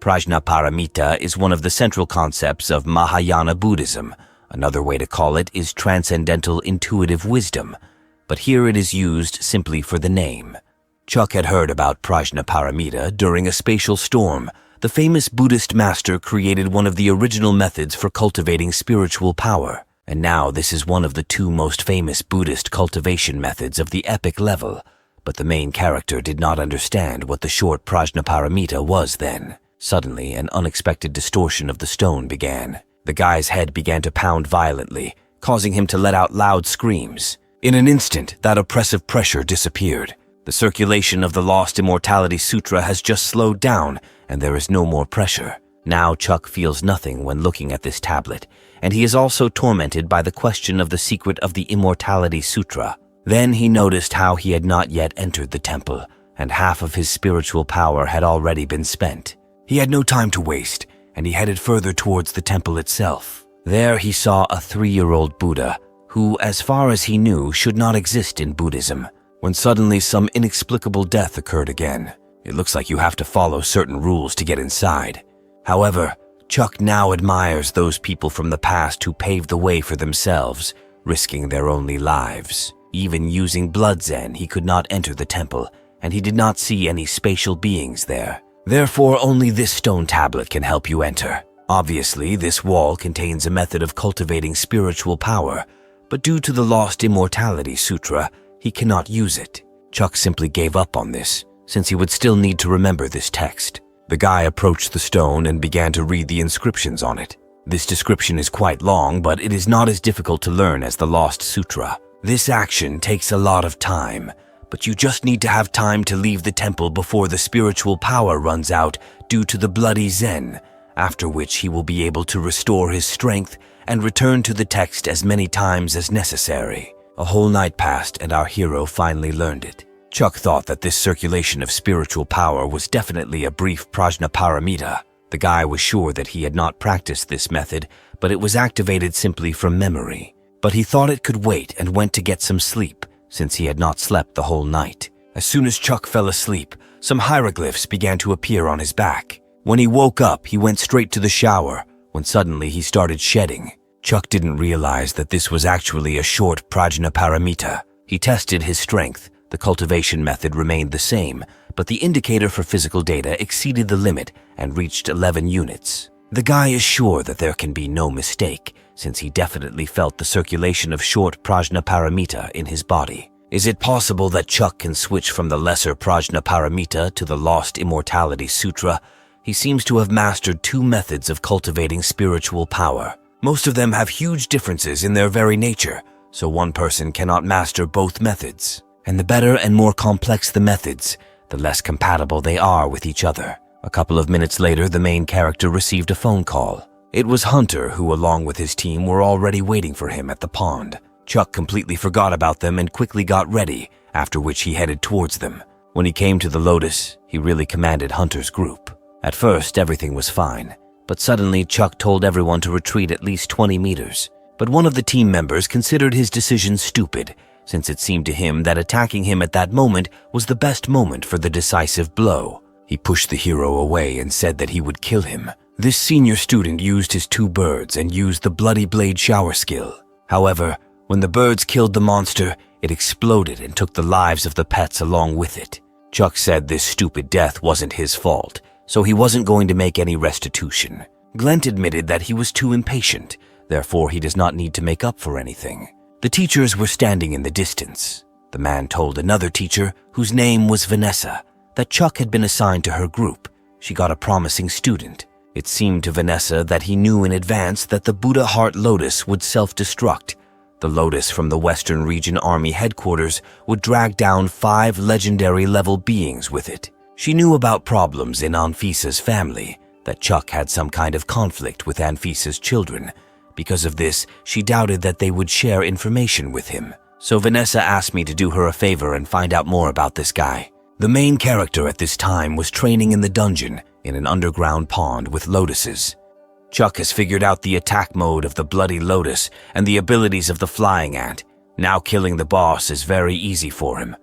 Prajnaparamita is one of the central concepts of Mahayana Buddhism. Another way to call it is transcendental intuitive wisdom, but here it is used simply for the name. Chuck had heard about Prajnaparamita during a spatial storm. The famous Buddhist master created one of the original methods for cultivating spiritual power, and now this is one of the two most famous Buddhist cultivation methods of the epic level. But the main character did not understand what the short Prajnaparamita was then. Suddenly, an unexpected distortion of the stone began. The guy's head began to pound violently, causing him to let out loud screams. In an instant, that oppressive pressure disappeared. The circulation of the Lost Immortality Sutra has just slowed down, and there is no more pressure. Now Chuck feels nothing when looking at this tablet, and he is also tormented by the question of the secret of the Immortality Sutra. Then he noticed how he had not yet entered the temple, and half of his spiritual power had already been spent. He had no time to waste, and he headed further towards the temple itself. There he saw a 3-year-old Buddha, who, as far as he knew, should not exist in Buddhism, when suddenly some inexplicable death occurred again. It looks like you have to follow certain rules to get inside. However, Chuck now admires those people from the past who paved the way for themselves, risking their only lives. Even using blood zen, he could not enter the temple, and he did not see any spatial beings there. Therefore, only this stone tablet can help you enter. Obviously, this wall contains a method of cultivating spiritual power, but due to the Lost Immortality Sutra, he cannot use it. Chuck simply gave up on this, since he would still need to remember this text. The guy approached the stone and began to read the inscriptions on it. This description is quite long, but it is not as difficult to learn as the Lost Sutra. This action takes a lot of time, but you just need to have time to leave the temple before the spiritual power runs out due to the bloody zen, after which he will be able to restore his strength and return to the text as many times as necessary. A whole night passed and our hero finally learned it. Chuck thought that this circulation of spiritual power was definitely a brief prajnaparamita. The guy was sure that he had not practiced this method, but it was activated simply from memory. But he thought it could wait and went to get some sleep, since he had not slept the whole night. As soon as Chuck fell asleep, some hieroglyphs began to appear on his back. When he woke up, he went straight to the shower, when suddenly he started shedding. Chuck didn't realize that this was actually a short prajnaparamita. He tested his strength. The cultivation method remained the same, but the indicator for physical data exceeded the limit and reached 11 units. The guy is sure that there can be no mistake, since he definitely felt the circulation of short prajnaparamita in his body. Is it possible that Chuck can switch from the lesser prajnaparamita to the Lost Immortality Sutra? He seems to have mastered two methods of cultivating spiritual power. Most of them have huge differences in their very nature, so one person cannot master both methods. And the better and more complex the methods, the less compatible they are with each other. A couple of minutes later, the main character received a phone call. It was Hunter, who along with his team were already waiting for him at the pond. Chuck completely forgot about them and quickly got ready, after which he headed towards them. When he came to the Lotus, he really commanded Hunter's group. At first, everything was fine, but suddenly Chuck told everyone to retreat at least 20 meters. But one of the team members considered his decision stupid, since it seemed to him that attacking him at that moment was the best moment for the decisive blow. He pushed the hero away and said that he would kill him. This senior student used his 2 birds and used the Bloody Blade shower skill. However, when the birds killed the monster, it exploded and took the lives of the pets along with it. Chuck said this stupid death wasn't his fault, so he wasn't going to make any restitution. Glent admitted that he was too impatient. Therefore, he does not need to make up for anything. The teachers were standing in the distance. The man told another teacher, whose name was Vanessa, that Chuck had been assigned to her group. She got a promising student. It seemed to Vanessa that he knew in advance that the Buddha Heart Lotus would self-destruct. The Lotus from the Western Region Army headquarters would drag down 5 legendary-level beings with it. She knew about problems in Anfisa's family, that Chuck had some kind of conflict with Anfisa's children. Because of this, she doubted that they would share information with him. So Vanessa asked me to do her a favor and find out more about this guy. The main character at this time was training in the dungeon in an underground pond with lotuses. Chuck has figured out the attack mode of the Bloody Lotus and the abilities of the Flying Ant. Now killing the boss is very easy for him.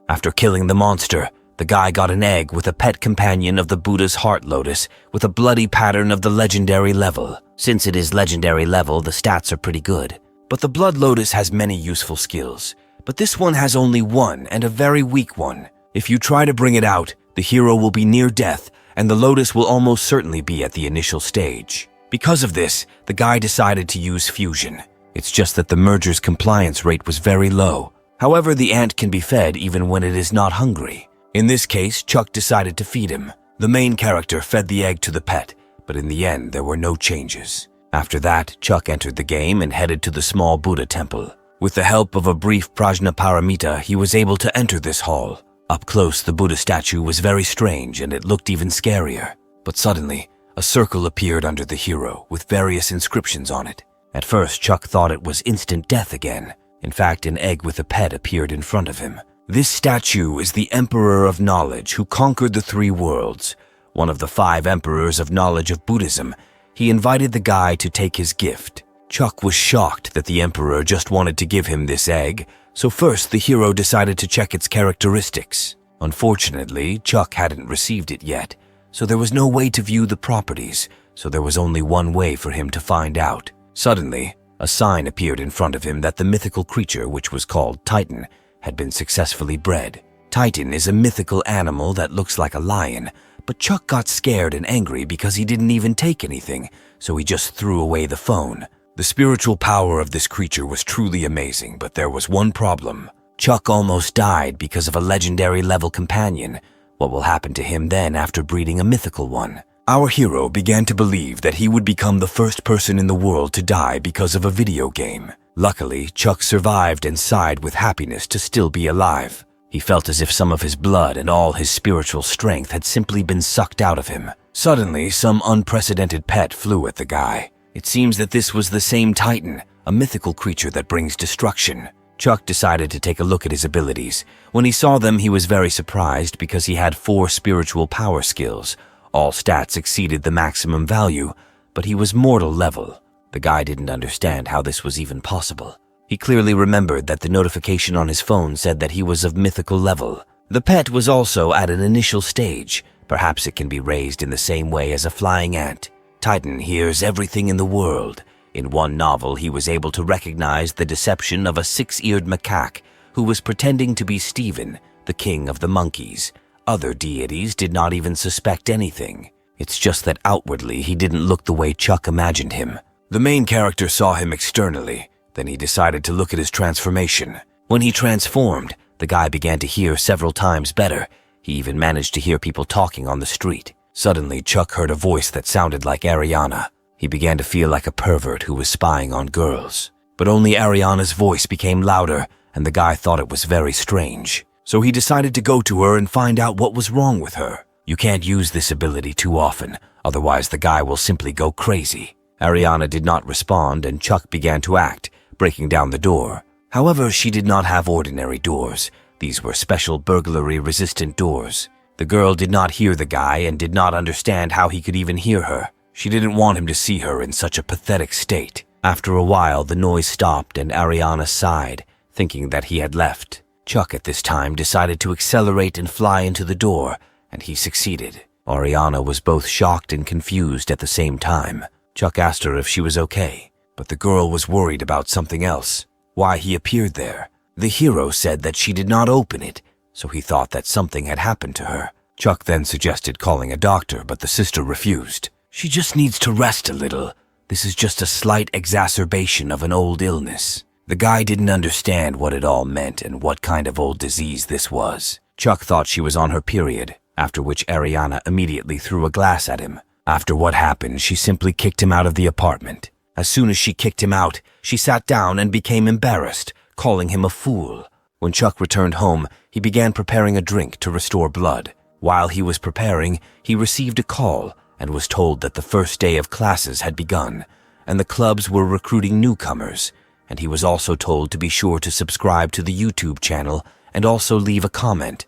After killing the monster, the guy got an egg with a pet companion of the Buddha's Heart Lotus with a bloody pattern of the legendary level. Since it is legendary level, the stats are pretty good. But the Blood Lotus has many useful skills. But this one has only one, and a very weak one. If you try to bring it out, the hero will be near death, and the Lotus will almost certainly be at the initial stage. Because of this, the guy decided to use fusion. It's just that the merger's compliance rate was very low. However, the ant can be fed even when it is not hungry. In this case, Chuck decided to feed him. The main character fed the egg to the pet, but in the end, there were no changes. After that, Chuck entered the game and headed to the small Buddha temple. With the help of a brief prajna paramita, he was able to enter this hall. Up close, the Buddha statue was very strange and it looked even scarier. But suddenly, a circle appeared under the hero with various inscriptions on it. At first, Chuck thought it was instant death again. In fact, an egg with a pet appeared in front of him. This statue is the Emperor of Knowledge who conquered the 3 worlds. One of the 5 emperors of knowledge of Buddhism. He invited the guy to take his gift. Chuck was shocked that the Emperor just wanted to give him this egg, so first the hero decided to check its characteristics. Unfortunately, Chuck hadn't received it yet, so there was no way to view the properties, so there was only one way for him to find out. Suddenly, a sign appeared in front of him that the mythical creature, which was called Titan, had been successfully bred. Titan is a mythical animal that looks like a lion, but Chuck got scared and angry because he didn't even take anything, so he just threw away the phone. The spiritual power of this creature was truly amazing, but there was one problem. Chuck almost died because of a legendary level companion. What will happen to him then after breeding a mythical one? Our hero began to believe that he would become the first person in the world to die because of a video game. Luckily, Chuck survived and sighed with happiness to still be alive. He felt as if some of his blood and all his spiritual strength had simply been sucked out of him. Suddenly, some unprecedented pet flew at the guy. It seems that this was the same Titan, a mythical creature that brings destruction. Chuck decided to take a look at his abilities. When he saw them, he was very surprised because he had 4 spiritual power skills. All stats exceeded the maximum value, but he was mortal level. The guy didn't understand how this was even possible. He clearly remembered that the notification on his phone said that he was of mythical level. The pet was also at an initial stage. Perhaps it can be raised in the same way as a flying ant. Titan hears everything in the world. In one novel, he was able to recognize the deception of a 6-eared macaque who was pretending to be Stephen, the king of the monkeys. Other deities did not even suspect anything. It's just that outwardly he didn't look the way Chuck imagined him. The main character saw him externally. Then he decided to look at his transformation. When he transformed, the guy began to hear several times better. He even managed to hear people talking on the street. Suddenly, Chuck heard a voice that sounded like Ariana. He began to feel like a pervert who was spying on girls. But only Ariana's voice became louder, and the guy thought it was very strange. So he decided to go to her and find out what was wrong with her. You can't use this ability too often, otherwise the guy will simply go crazy. Ariana did not respond, and Chuck began to act, breaking down the door. However, she did not have ordinary doors. These were special burglary-resistant doors. The girl did not hear the guy and did not understand how he could even hear her. She didn't want him to see her in such a pathetic state. After a while, the noise stopped and Ariana sighed, thinking that he had left. Chuck at this time decided to accelerate and fly into the door, and he succeeded. Ariana was both shocked and confused at the same time. Chuck asked her if she was okay, but the girl was worried about something else. Why he appeared there. The hero said that she did not open it, so he thought that something had happened to her. Chuck then suggested calling a doctor, but the sister refused. She just needs to rest a little. This is just a slight exacerbation of an old illness. The guy didn't understand what it all meant and what kind of old disease this was. Chuck thought she was on her period, after which Ariana immediately threw a glass at him. After what happened, she simply kicked him out of the apartment. As soon as she kicked him out, she sat down and became embarrassed, calling him a fool. When Chuck returned home, he began preparing a drink to restore blood. While he was preparing, he received a call and was told that the first day of classes had begun, and the clubs were recruiting newcomers, and he was also told to be sure to subscribe to the YouTube channel and also leave a comment.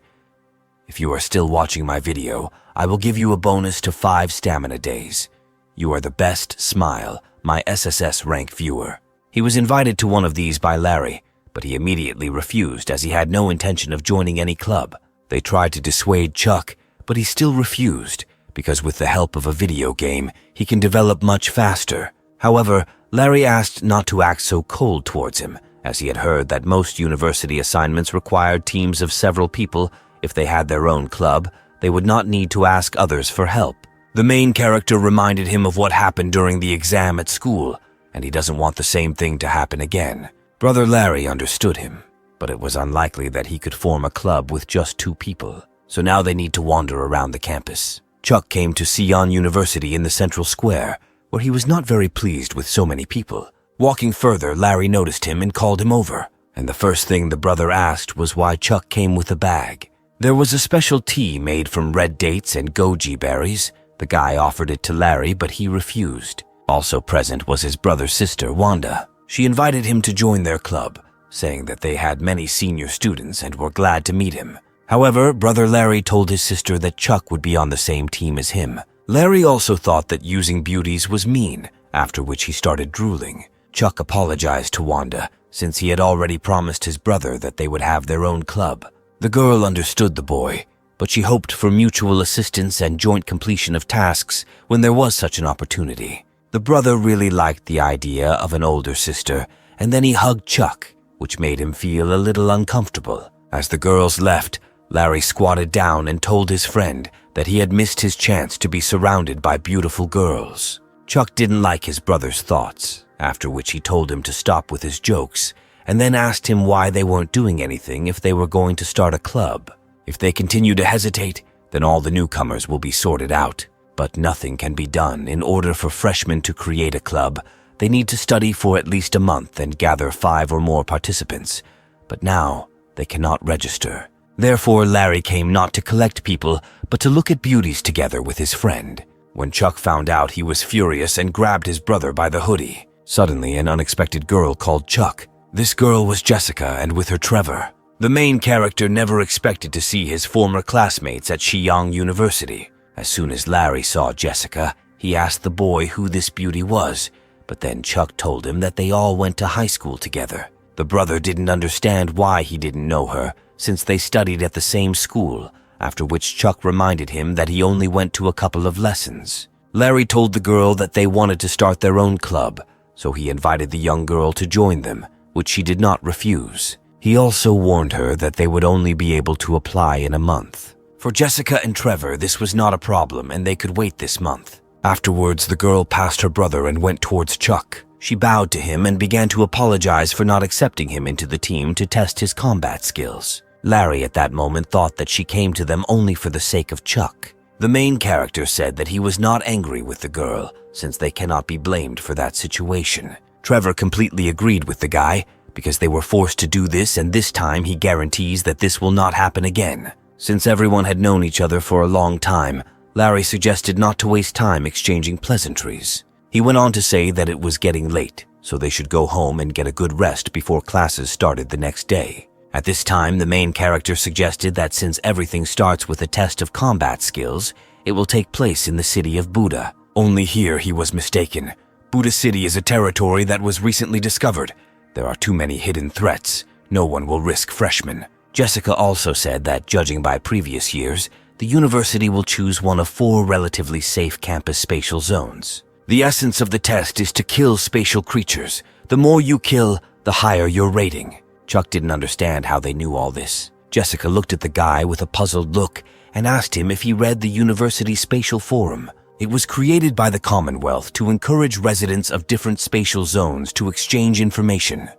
If you are still watching my video, I will give you a bonus to 5 stamina days. You are the best, Smile, my SSS rank viewer. He was invited to one of these by Larry, but he immediately refused as he had no intention of joining any club. They tried to dissuade Chuck, but he still refused, because with the help of a video game, he can develop much faster. However, Larry asked not to act so cold towards him, as he had heard that most university assignments required teams of several people. If they had their own club, they would not need to ask others for help. The main character reminded him of what happened during the exam at school, and he doesn't want the same thing to happen again. Brother Larry understood him, but it was unlikely that he could form a club with just 2 people, so now they need to wander around the campus. Chuck came to Sion University in the central square, where he was not very pleased with so many people. Walking further, Larry noticed him and called him over, and the first thing the brother asked was why Chuck came with a bag. There was a special tea made from red dates and goji berries. The guy offered it to Larry, but he refused. Also present was his brother's sister, Wanda. She invited him to join their club, saying that they had many senior students and were glad to meet him. However, Brother Larry told his sister that Chuck would be on the same team as him. Larry also thought that using beauties was mean, after which he started drooling. Chuck apologized to Wanda, since he had already promised his brother that they would have their own club. The girl understood the boy, but she hoped for mutual assistance and joint completion of tasks when there was such an opportunity. The brother really liked the idea of an older sister, and then he hugged Chuck, which made him feel a little uncomfortable. As the girls left, Larry squatted down and told his friend that he had missed his chance to be surrounded by beautiful girls. Chuck didn't like his brother's thoughts, after which he told him to stop with his jokes, and then asked him why they weren't doing anything if they were going to start a club. If they continue to hesitate, then all the newcomers will be sorted out. But nothing can be done. In order for freshmen to create a club, they need to study for at least a month and gather 5 or more participants. But now, they cannot register. Therefore, Larry came not to collect people, but to look at beauties together with his friend. When Chuck found out, he was furious and grabbed his brother by the hoodie. Suddenly, an unexpected girl called Chuck. This girl was Jessica, and with her Trevor. The main character never expected to see his former classmates at Shiyang University. As soon as Larry saw Jessica, he asked the boy who this beauty was, but then Chuck told him that they all went to high school together. The brother didn't understand why he didn't know her, since they studied at the same school, after which Chuck reminded him that he only went to a couple of lessons. Larry told the girl that they wanted to start their own club, so he invited the young girl to join them, which she did not refuse. He also warned her that they would only be able to apply in a month. For Jessica and Trevor, this was not a problem and they could wait this month. Afterwards, the girl passed her brother and went towards Chuck. She bowed to him and began to apologize for not accepting him into the team to test his combat skills. Larry at that moment thought that she came to them only for the sake of Chuck. The main character said that he was not angry with the girl, since they cannot be blamed for that situation. Trevor completely agreed with the guy, because they were forced to do this, and this time he guarantees that this will not happen again. Since everyone had known each other for a long time, Larry suggested not to waste time exchanging pleasantries. He went on to say that it was getting late, so they should go home and get a good rest before classes started the next day. At this time, the main character suggested that since everything starts with a test of combat skills, it will take place in the city of Buddha. Only here he was mistaken. Buddha City is a territory that was recently discovered. There are too many hidden threats. No one will risk freshmen. Jessica also said that, judging by previous years, the university will choose one of 4 relatively safe campus spatial zones. The essence of the test is to kill spatial creatures. The more you kill, the higher your rating. Chuck didn't understand how they knew all this. Jessica looked at the guy with a puzzled look and asked him if he read the university spatial forum. It was created by the Commonwealth to encourage residents of different spatial zones to exchange information.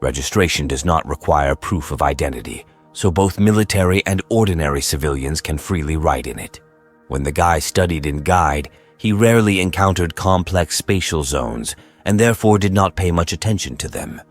Registration does not require proof of identity, so both military and ordinary civilians can freely write in it. When the guy studied in Guide, he rarely encountered complex spatial zones and therefore did not pay much attention to them.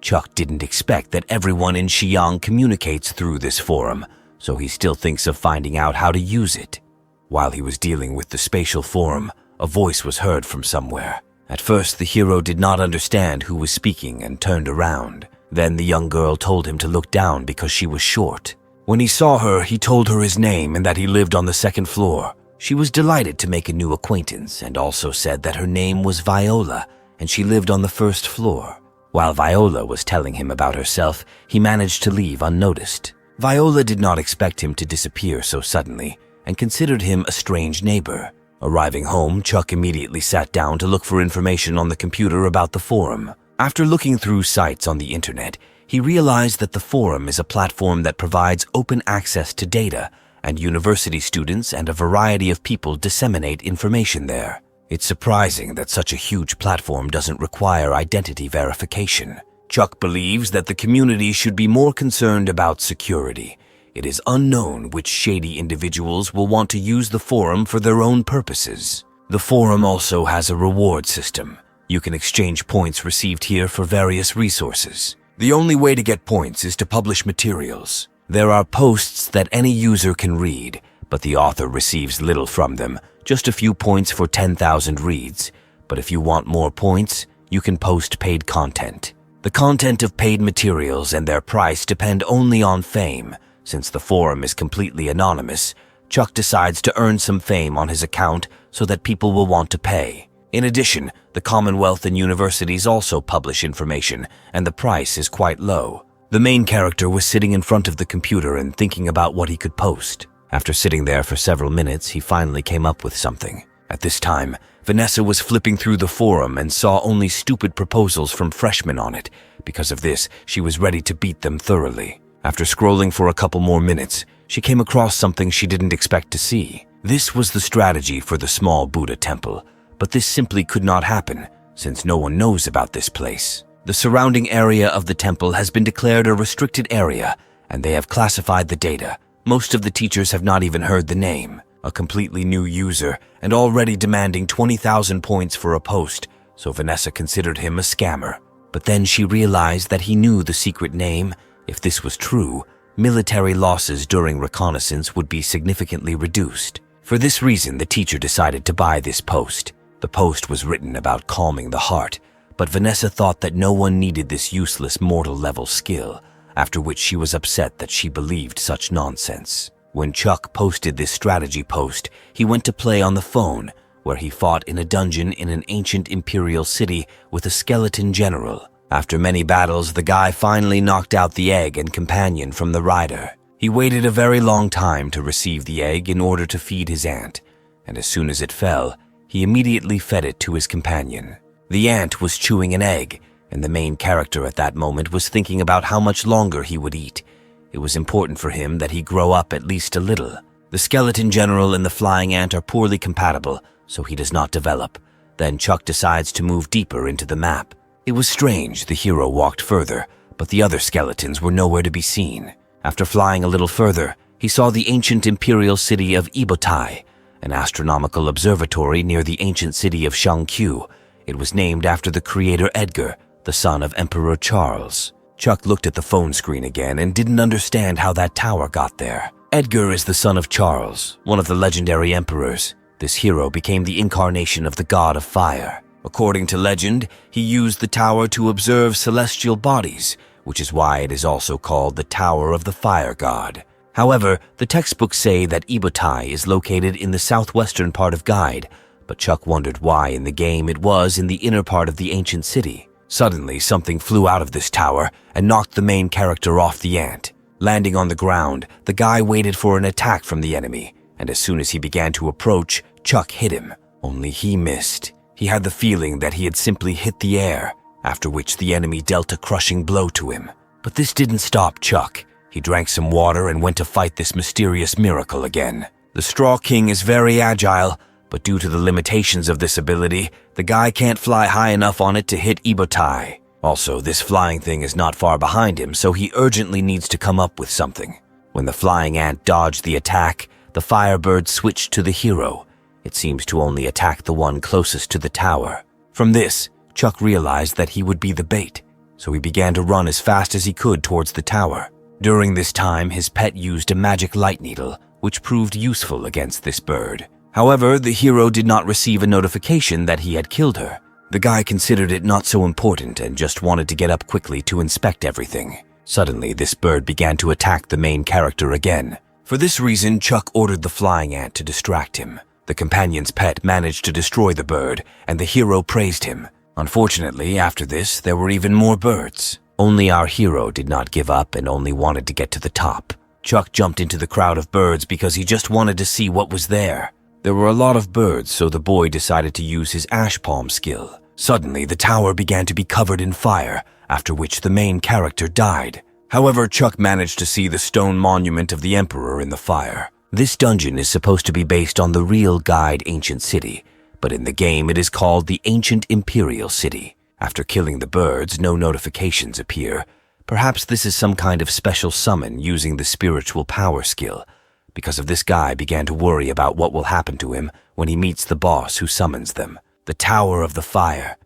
Chuck didn't expect that everyone in Xi'an communicates through this forum, so he still thinks of finding out how to use it. While he was dealing with the spatial forum, a voice was heard from somewhere. At first, the hero did not understand who was speaking and turned around. Then the young girl told him to look down because she was short. When he saw her, he told her his name and that he lived on the second floor. She was delighted to make a new acquaintance and also said that her name was Viola and she lived on the first floor. While Viola was telling him about herself, he managed to leave unnoticed. Viola did not expect him to disappear so suddenly and considered him a strange neighbor. Arriving home, Chuck immediately sat down to look for information on the computer about the forum. After looking through sites on the internet, he realized that the forum is a platform that provides open access to data, and university students and a variety of people disseminate information there. It's surprising that such a huge platform doesn't require identity verification. Chuck believes that the community should be more concerned about security. It is unknown which shady individuals will want to use the forum for their own purposes. The forum also has a reward system. You can exchange points received here for various resources. The only way to get points is to publish materials. There are posts that any user can read, but the author receives little from them, just a few points for 10,000 reads. But if you want more points, you can post paid content. The content of paid materials and their price depend only on fame. Since the forum is completely anonymous, Chuck decides to earn some fame on his account so that people will want to pay. In addition, the Commonwealth and universities also publish information, and the price is quite low. The main character was sitting in front of the computer and thinking about what he could post. After sitting there for several minutes, he finally came up with something. At this time, Vanessa was flipping through the forum and saw only stupid proposals from freshmen on it. Because of this, she was ready to beat them thoroughly. After scrolling for a couple more minutes, she came across something she didn't expect to see. This was the strategy for the small Buddha temple, but this simply could not happen, since no one knows about this place. The surrounding area of the temple has been declared a restricted area, and they have classified the data. Most of the teachers have not even heard the name. A completely new user, and already demanding 20,000 points for a post, so Vanessa considered him a scammer. But then she realized that he knew the secret name. If this was true, military losses during reconnaissance would be significantly reduced. For this reason, the teacher decided to buy this post. The post was written about calming the heart, but Vanessa thought that no one needed this useless mortal-level skill, after which she was upset that she believed such nonsense. When Chuck posted this strategy post, he went to play on the phone, where he fought in a dungeon in an ancient imperial city with a skeleton general. After many battles, the guy finally knocked out the egg and companion from the rider. He waited a very long time to receive the egg in order to feed his ant, and as soon as it fell, he immediately fed it to his companion. The ant was chewing an egg, and the main character at that moment was thinking about how much longer he would eat. It was important for him that he grow up at least a little. The skeleton general and the flying ant are poorly compatible, so he does not develop. Then Chuck decides to move deeper into the map. It was strange. The hero walked further, but the other skeletons were nowhere to be seen. After flying a little further, he saw the ancient imperial city of Ibotai, an astronomical observatory near the ancient city of Shangqiu. It was named after the creator Edgar, the son of Emperor Charles. Chuck looked at the phone screen again and didn't understand how that tower got there. Edgar is the son of Charles, one of the legendary emperors. This hero became the incarnation of the god of fire. According to legend, he used the tower to observe celestial bodies, which is why it is also called the Tower of the Fire God. However, the textbooks say that Ibotai is located in the southwestern part of Guide, but Chuck wondered why in the game it was in the inner part of the ancient city. Suddenly, something flew out of this tower and knocked the main character off the ant. Landing on the ground, the guy waited for an attack from the enemy, and as soon as he began to approach, Chuck hit him. Only he missed. He had the feeling that he had simply hit the air, after which the enemy dealt a crushing blow to him. But this didn't stop Chuck. He drank some water and went to fight this mysterious miracle again. The Straw King is very agile, but due to the limitations of this ability, the guy can't fly high enough on it to hit Ibotai. Also, this flying thing is not far behind him, so he urgently needs to come up with something. When the flying ant dodged the attack, the firebird switched to the hero. It seems to only attack the one closest to the tower. From this, Chuck realized that he would be the bait, so he began to run as fast as he could towards the tower. During this time, his pet used a magic light needle, which proved useful against this bird. However, the hero did not receive a notification that he had killed her. The guy considered it not so important and just wanted to get up quickly to inspect everything. Suddenly, this bird began to attack the main character again. For this reason, Chuck ordered the flying ant to distract him. The companion's pet managed to destroy the bird, and the hero praised him. Unfortunately, after this, there were even more birds. Only our hero did not give up and only wanted to get to the top. Chuck jumped into the crowd of birds because he just wanted to see what was there. There were a lot of birds, so the boy decided to use his ash palm skill. Suddenly, the tower began to be covered in fire, after which the main character died. However, Chuck managed to see the stone monument of the Emperor in the fire. This dungeon is supposed to be based on the real Guide Ancient City, but in the game it is called the Ancient Imperial City. After killing the birds, no notifications appear. Perhaps this is some kind of special summon using the spiritual power skill. Because of this, guy began to worry about what will happen to him when he meets the boss who summons them. The Tower of the Fire.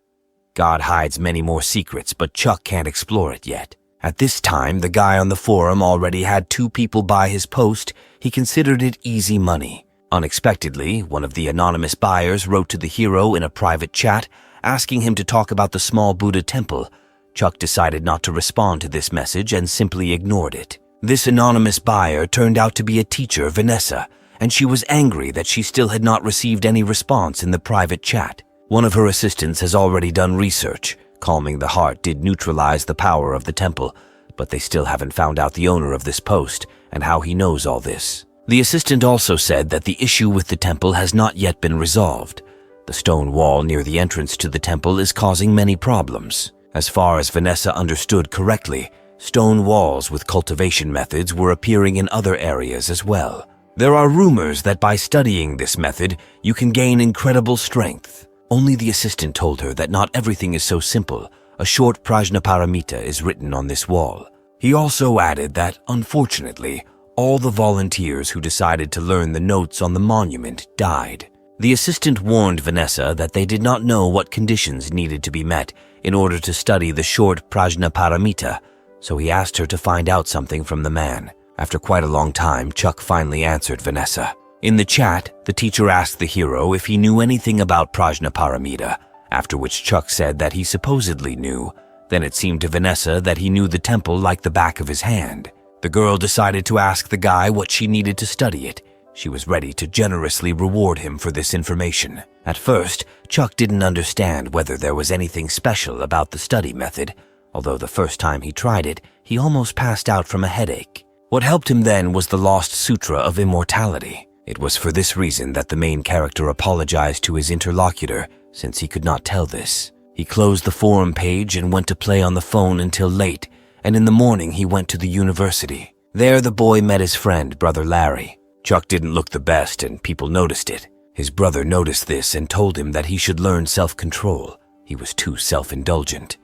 God hides many more secrets, but Chuck can't explore it yet. At this time, the guy on the forum already had 2 people buy his post. He considered it easy money. Unexpectedly, one of the anonymous buyers wrote to the hero in a private chat, asking him to talk about the small Buddha temple. Chuck decided not to respond to this message and simply ignored it. This anonymous buyer turned out to be a teacher, Vanessa, and she was angry that she still had not received any response in the private chat. One of her assistants has already done research. Calming the heart did neutralize the power of the temple, but they still haven't found out the owner of this post and how he knows all this. The assistant also said that the issue with the temple has not yet been resolved. The stone wall near the entrance to the temple is causing many problems. As far as Vanessa understood correctly, stone walls with cultivation methods were appearing in other areas as well. There are rumors that by studying this method, you can gain incredible strength. Only the assistant told her that not everything is so simple. A short prajnaparamita is written on this wall. He also added that, unfortunately, all the volunteers who decided to learn the notes on the monument died. The assistant warned Vanessa that they did not know what conditions needed to be met in order to study the short prajnaparamita, so he asked her to find out something from the man. After quite a long time, Chuck finally answered Vanessa. In the chat, the teacher asked the hero if he knew anything about prajnaparamita, after which Chuck said that he supposedly knew. Then it seemed to Vanessa that he knew the temple like the back of his hand. The girl decided to ask the guy what she needed to study it. She was ready to generously reward him for this information. At first, Chuck didn't understand whether there was anything special about the study method. Although the first time he tried it, he almost passed out from a headache. What helped him then was the lost Sutra of Immortality. It was for this reason that the main character apologized to his interlocutor, since he could not tell this. He closed the forum page and went to play on the phone until late, and in the morning he went to the university. There the boy met his friend, Brother Larry. Chuck didn't look the best and people noticed it. His brother noticed this and told him that he should learn self-control. He was too self-indulgent.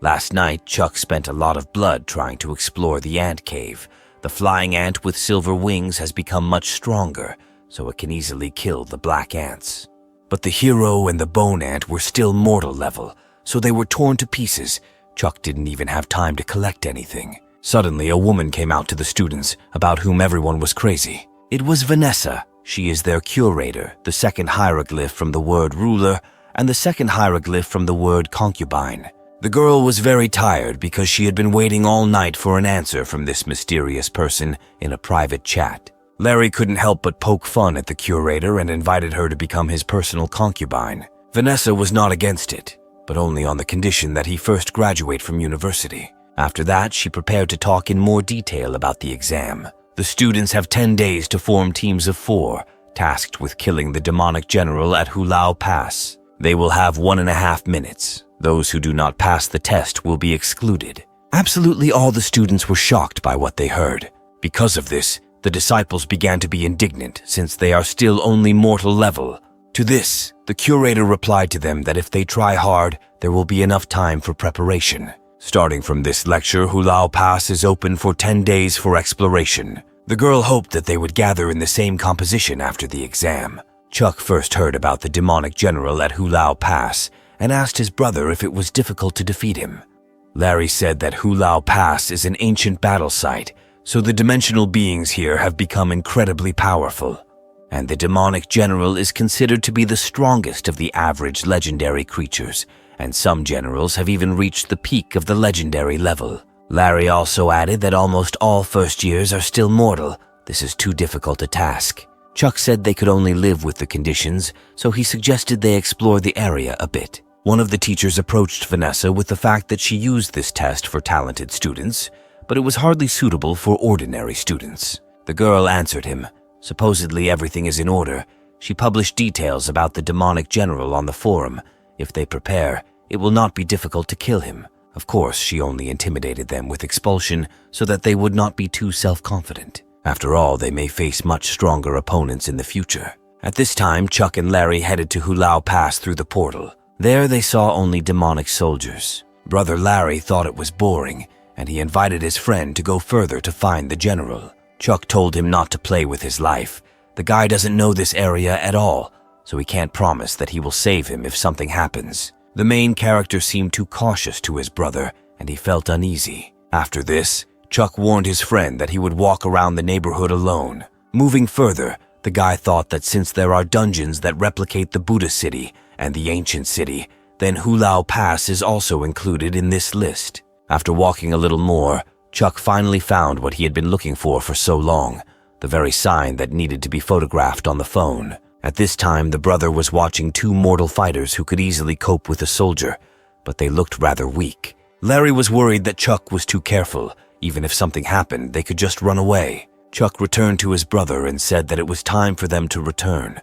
Last night, Chuck spent a lot of blood trying to explore the ant cave. The flying ant with silver wings has become much stronger, so it can easily kill the black ants. But the hero and the bone ant were still mortal level, so they were torn to pieces. Chuck didn't even have time to collect anything. Suddenly, a woman came out to the students, about whom everyone was crazy. It was Vanessa. She is their curator, the second hieroglyph from the word ruler, and the second hieroglyph from the word concubine. The girl was very tired because she had been waiting all night for an answer from this mysterious person in a private chat. Larry couldn't help but poke fun at the curator and invited her to become his personal concubine. Vanessa was not against it, but only on the condition that he first graduate from university. After that, she prepared to talk in more detail about the exam. The students have 10 days to form teams of 4, tasked with killing the demonic general at Hulao Pass. They will have 1.5 minutes. Those who do not pass the test will be excluded. Absolutely all the students were shocked by what they heard. Because of this, the disciples began to be indignant since they are still only mortal level. To this, the curator replied to them that if they try hard, there will be enough time for preparation. Starting from this lecture, Hulao Pass is open for 10 days for exploration. The girl hoped that they would gather in the same composition after the exam. Chuck first heard about the demonic general at Hulao Pass and asked his brother if it was difficult to defeat him. Larry said that Hulao Pass is an ancient battle site, so the dimensional beings here have become incredibly powerful. And the demonic general is considered to be the strongest of the average legendary creatures, and some generals have even reached the peak of the legendary level. Larry also added that almost all first years are still mortal. This is too difficult a task. Chuck said they could only live with the conditions, so he suggested they explore the area a bit. One of the teachers approached Vanessa with the fact that she used this test for talented students, but it was hardly suitable for ordinary students. The girl answered him. Supposedly everything is in order. She published details about the demonic general on the forum. If they prepare, it will not be difficult to kill him. Of course, she only intimidated them with expulsion so that they would not be too self-confident. After all, they may face much stronger opponents in the future. At this time, Chuck and Larry headed to Hulao Pass through the portal. There they saw only demonic soldiers. Brother Larry thought it was boring, and he invited his friend to go further to find the general. Chuck told him not to play with his life. The guy doesn't know this area at all, so he can't promise that he will save him if something happens. The main character seemed too cautious to his brother, and he felt uneasy. After this, Chuck warned his friend that he would walk around the neighborhood alone. Moving further, the guy thought that since there are dungeons that replicate the Buddha city and the ancient city, then Hulao Pass is also included in this list. After walking a little more, Chuck finally found what he had been looking for so long, the very sign that needed to be photographed on the phone. At this time, the brother was watching two mortal fighters who could easily cope with a soldier, but they looked rather weak. Larry was worried that Chuck was too careful. Even if something happened, they could just run away. Chuck returned to his brother and said that it was time for them to return.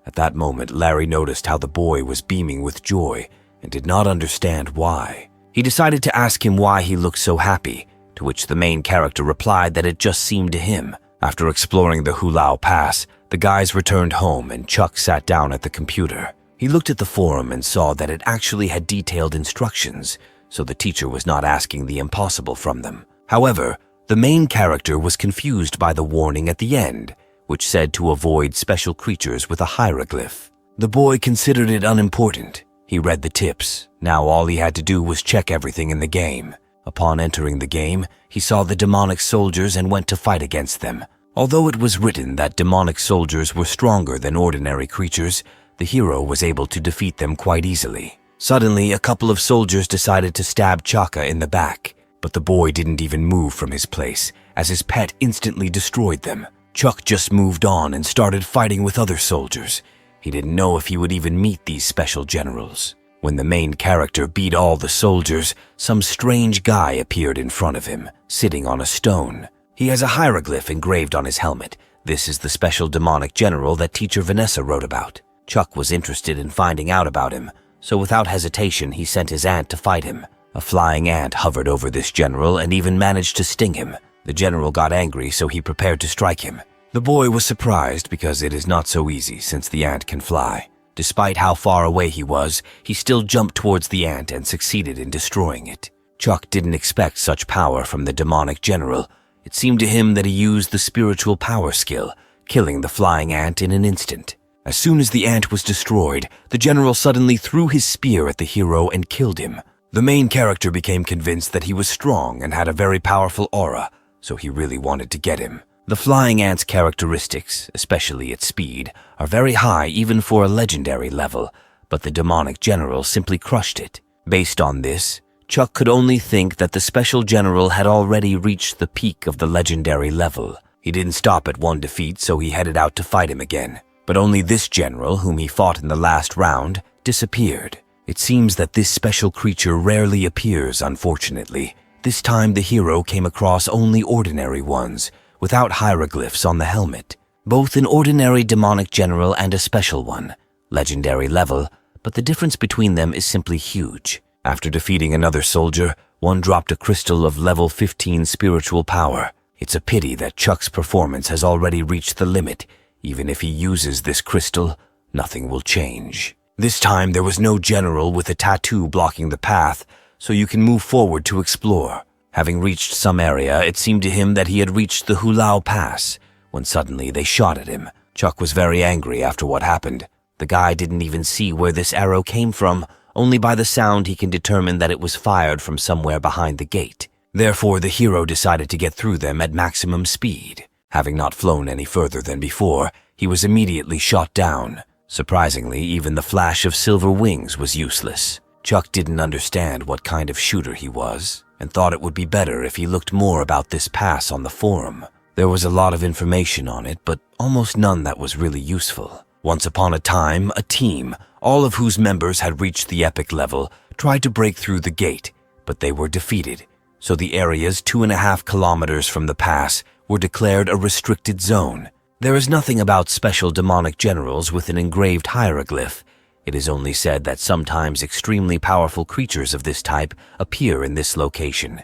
At that moment, Larry noticed how the boy was beaming with joy and did not understand why. He decided to ask him why he looked so happy, to which the main character replied that it just seemed to him. After exploring the Hulao Pass, the guys returned home and Chuck sat down at the computer. He looked at the forum and saw that it actually had detailed instructions, so the teacher was not asking the impossible from them. However, the main character was confused by the warning at the end, which said to avoid special creatures with a hieroglyph. The boy considered it unimportant. He read the tips. Now all he had to do was check everything in the game. Upon entering the game, he saw the demonic soldiers and went to fight against them. Although it was written that demonic soldiers were stronger than ordinary creatures, the hero was able to defeat them quite easily. Suddenly, a couple of soldiers decided to stab Chaka in the back, but the boy didn't even move from his place, as his pet instantly destroyed them. Chuck just moved on and started fighting with other soldiers. He didn't know if he would even meet these special generals. When the main character beat all the soldiers, some strange guy appeared in front of him, sitting on a stone. He has a hieroglyph engraved on his helmet. This is the special demonic general that teacher Vanessa wrote about. Chuck was interested in finding out about him, so without hesitation he sent his ant to fight him. A flying ant hovered over this general and even managed to sting him. The general got angry, so he prepared to strike him. The boy was surprised because it is not so easy since the ant can fly. Despite how far away he was, he still jumped towards the ant and succeeded in destroying it. Chuck didn't expect such power from the demonic general. It seemed to him that he used the spiritual power skill, killing the flying ant in an instant. As soon as the ant was destroyed, the general suddenly threw his spear at the hero and killed him. The main character became convinced that he was strong and had a very powerful aura, so he really wanted to get him. The flying ant's characteristics, especially its speed, are very high even for a legendary level, but the demonic general simply crushed it. Based on this, Chuck could only think that the special general had already reached the peak of the legendary level. He didn't stop at one defeat, so he headed out to fight him again. But only this general, whom he fought in the last round, disappeared. It seems that this special creature rarely appears, unfortunately. This time the hero came across only ordinary ones, without hieroglyphs on the helmet. Both an ordinary demonic general and a special one. Legendary level, but the difference between them is simply huge. After defeating another soldier, one dropped a crystal of level 15 spiritual power. It's a pity that Chuck's performance has already reached the limit. Even if he uses this crystal, nothing will change. This time there was no general with a tattoo blocking the path, so you can move forward to explore. Having reached some area, it seemed to him that he had reached the Hulao Pass, when suddenly they shot at him. Chuck was very angry after what happened. The guy didn't even see where this arrow came from. Only by the sound he can determine that it was fired from somewhere behind the gate. Therefore, the hero decided to get through them at maximum speed. Having not flown any further than before, he was immediately shot down. Surprisingly, even the flash of silver wings was useless. Chuck didn't understand what kind of shooter he was, and thought it would be better if he looked more about this pass on the forum. There was a lot of information on it, but almost none that was really useful. Once upon a time, a team, all of whose members had reached the epic level, tried to break through the gate, but they were defeated. So the areas 2.5 kilometers from the pass were declared a restricted zone. There is nothing about special demonic generals with an engraved hieroglyph. It is only said that sometimes extremely powerful creatures of this type appear in this location.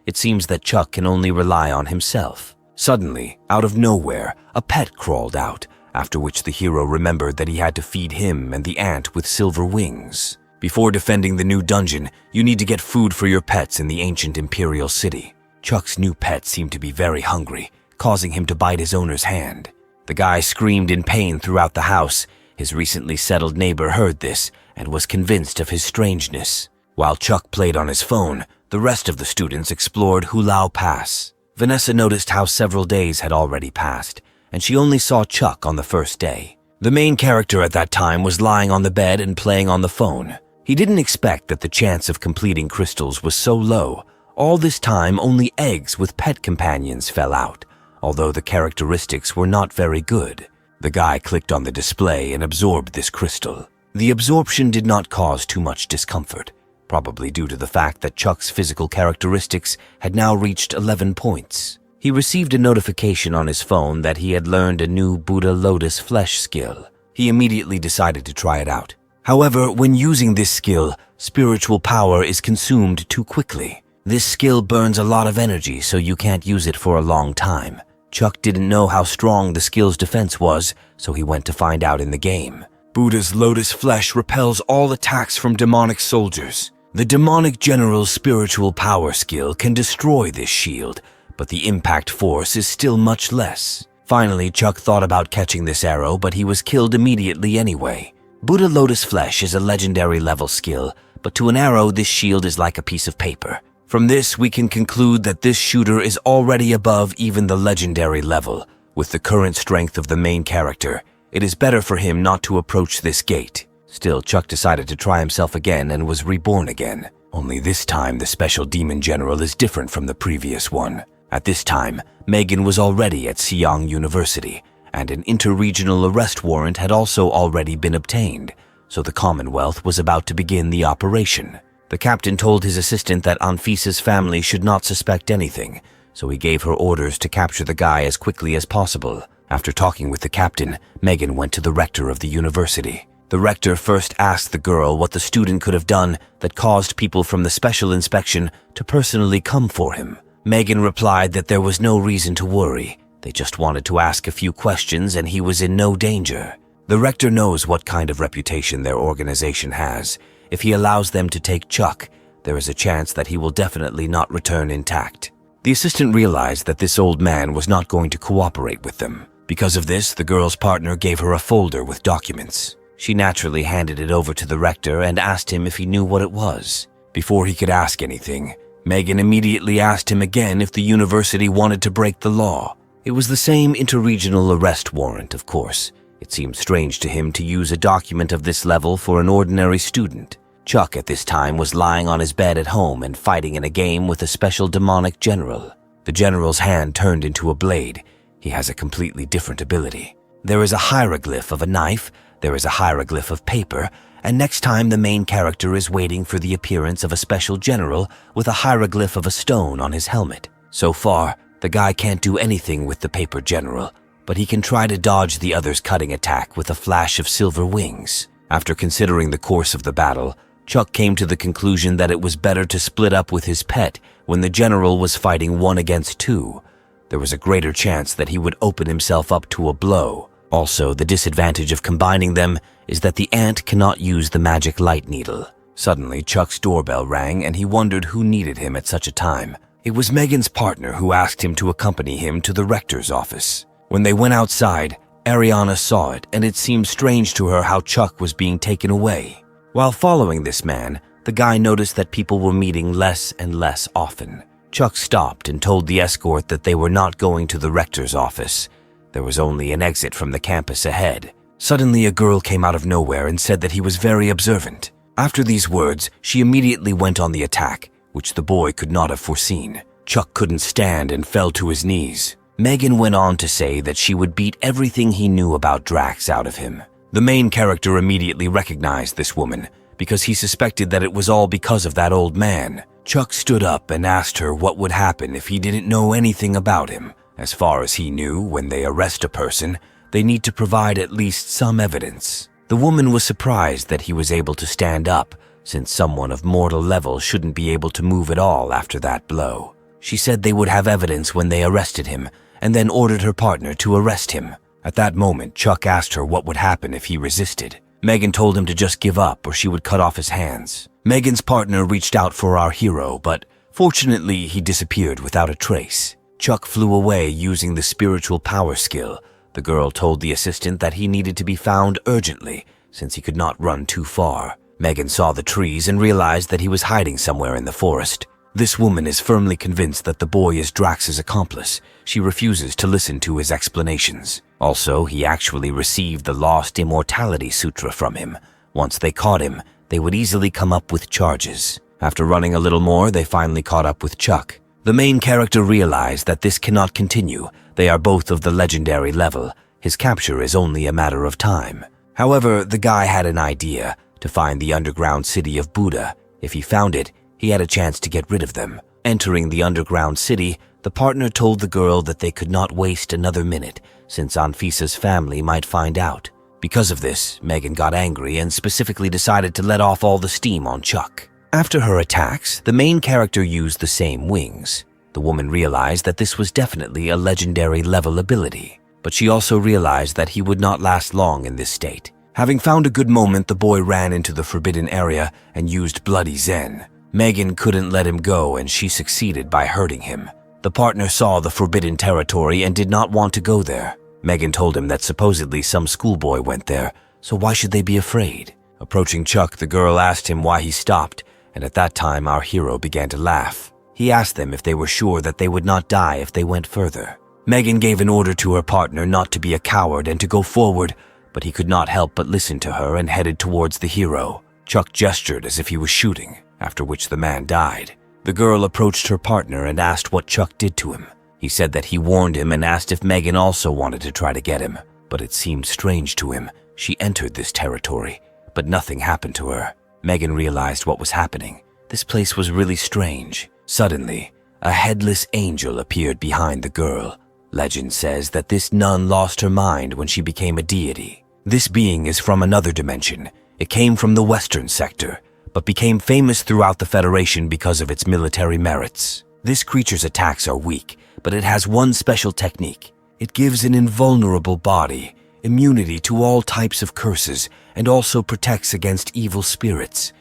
It seems that Chuck can only rely on himself. Suddenly, out of nowhere, a pet crawled out, after which the hero remembered that he had to feed him and the ant with silver wings. Before defending the new dungeon, you need to get food for your pets in the ancient imperial city. Chuck's new pet seemed to be very hungry, causing him to bite his owner's hand. The guy screamed in pain throughout the house. His recently settled neighbor heard this and was convinced of his strangeness. While Chuck played on his phone, the rest of the students explored Hulao Pass. Vanessa noticed how several days had already passed, and she only saw Chuck on the first day. The main character at that time was lying on the bed and playing on the phone. He didn't expect that the chance of completing crystals was so low. All this time, only eggs with pet companions fell out, although the characteristics were not very good. The guy clicked on the display and absorbed this crystal. The absorption did not cause too much discomfort, probably due to the fact that Chuck's physical characteristics had now reached 11 points. He received a notification on his phone that he had learned a new Buddha Lotus Flesh skill. He immediately decided to try it out. However, when using this skill, spiritual power is consumed too quickly. This skill burns a lot of energy, so you can't use it for a long time. Chuck didn't know how strong the skill's defense was, so he went to find out in the game. Buddha's Lotus Flesh repels all attacks from demonic soldiers. The demonic general's spiritual power skill can destroy this shield, but the impact force is still much less. Finally, Chuck thought about catching this arrow, but he was killed immediately anyway. Buddha Lotus Flesh is a legendary level skill, but to an arrow this shield is like a piece of paper. From this, we can conclude that this shooter is already above even the legendary level. With the current strength of the main character, it is better for him not to approach this gate. Still, Chuck decided to try himself again and was reborn again. Only this time, the special demon general is different from the previous one. At this time, Megan was already at Siang University, and an interregional arrest warrant had also already been obtained, so the Commonwealth was about to begin the operation. The captain told his assistant that Anfisa's family should not suspect anything, so he gave her orders to capture the guy as quickly as possible. After talking with the captain, Megan went to the rector of the university. The rector first asked the girl what the student could have done that caused people from the special inspection to personally come for him. Megan replied that there was no reason to worry. They just wanted to ask a few questions and he was in no danger. The rector knows what kind of reputation their organization has. If he allows them to take Chuck, there is a chance that he will definitely not return intact. The assistant realized that this old man was not going to cooperate with them. Because of this, the girl's partner gave her a folder with documents. She naturally handed it over to the rector and asked him if he knew what it was. Before he could ask anything, Megan immediately asked him again if the university wanted to break the law. It was the same interregional arrest warrant, of course. It seemed strange to him to use a document of this level for an ordinary student. Chuck at this time was lying on his bed at home and fighting in a game with a special demonic general. The general's hand turned into a blade. He has a completely different ability. There is a hieroglyph of a knife, there is a hieroglyph of paper, and next time the main character is waiting for the appearance of a special general with a hieroglyph of a stone on his helmet. So far, the guy can't do anything with the paper general, but he can try to dodge the other's cutting attack with a flash of silver wings. After considering the course of the battle, Chuck came to the conclusion that it was better to split up with his pet when the general was fighting 1 against 2. There was a greater chance that he would open himself up to a blow. Also, the disadvantage of combining them is that the ant cannot use the magic light needle. Suddenly, Chuck's doorbell rang and he wondered who needed him at such a time. It was Megan's partner who asked him to accompany him to the rector's office. When they went outside, Ariana saw it, and it seemed strange to her how Chuck was being taken away. While following this man, the guy noticed that people were meeting less and less often. Chuck stopped and told the escort that they were not going to the rector's office. There was only an exit from the campus ahead. Suddenly, a girl came out of nowhere and said that he was very observant. After these words, she immediately went on the attack, which the boy could not have foreseen. Chuck couldn't stand and fell to his knees. Megan went on to say that she would beat everything he knew about Drax out of him. The main character immediately recognized this woman because he suspected that it was all because of that old man. Chuck stood up and asked her what would happen if he didn't know anything about him. As far as he knew, when they arrest a person, they need to provide at least some evidence. The woman was surprised that he was able to stand up, since someone of mortal level shouldn't be able to move at all after that blow. She said they would have evidence when they arrested him, and then ordered her partner to arrest him. At that moment, Chuck asked her what would happen if he resisted. Megan told him to just give up or she would cut off his hands. Megan's partner reached out for our hero, but fortunately he disappeared without a trace. Chuck flew away using the spiritual power skill. The girl told the assistant that he needed to be found urgently, since he could not run too far. Megan saw the trees and realized that he was hiding somewhere in the forest. This woman is firmly convinced that the boy is Drax's accomplice. She refuses to listen to his explanations. Also, he actually received the Lost Immortality Sutra from him. Once they caught him, they would easily come up with charges. After running a little more, they finally caught up with Chuck. The main character realized that this cannot continue. They are both of the legendary level. His capture is only a matter of time. However, the guy had an idea to find the underground city of Buddha. If he found it, he had a chance to get rid of them. Entering the underground city, the partner told the girl that they could not waste another minute, since Anfisa's family might find out. Because of this, Megan got angry and specifically decided to let off all the steam on Chuck. After her attacks, the main character used the same wings. The woman realized that this was definitely a legendary level ability, but she also realized that he would not last long in this state. Having found a good moment, the boy ran into the forbidden area and used Bloody Zen. Megan couldn't let him go and she succeeded by hurting him. The partner saw the forbidden territory and did not want to go there. Megan told him that supposedly some schoolboy went there, so why should they be afraid? Approaching Chuck, the girl asked him why he stopped, and at that time our hero began to laugh. He asked them if they were sure that they would not die if they went further. Megan gave an order to her partner not to be a coward and to go forward, but he could not help but listen to her and headed towards the hero. Chuck gestured as if he was shooting, after which the man died. The girl approached her partner and asked what Chuck did to him. He said that he warned him and asked if Megan also wanted to try to get him, but it seemed strange to him. She entered this territory, but nothing happened to her. Megan realized what was happening. This place was really strange. Suddenly, a headless angel appeared behind the girl. Legend says that this nun lost her mind when she became a deity. This being is from another dimension. It came from the western sector, but became famous throughout the Federation because of its military merits. This creature's attacks are weak, but it has one special technique. It gives an invulnerable body, immunity to all types of curses, and also protects against evil spirits.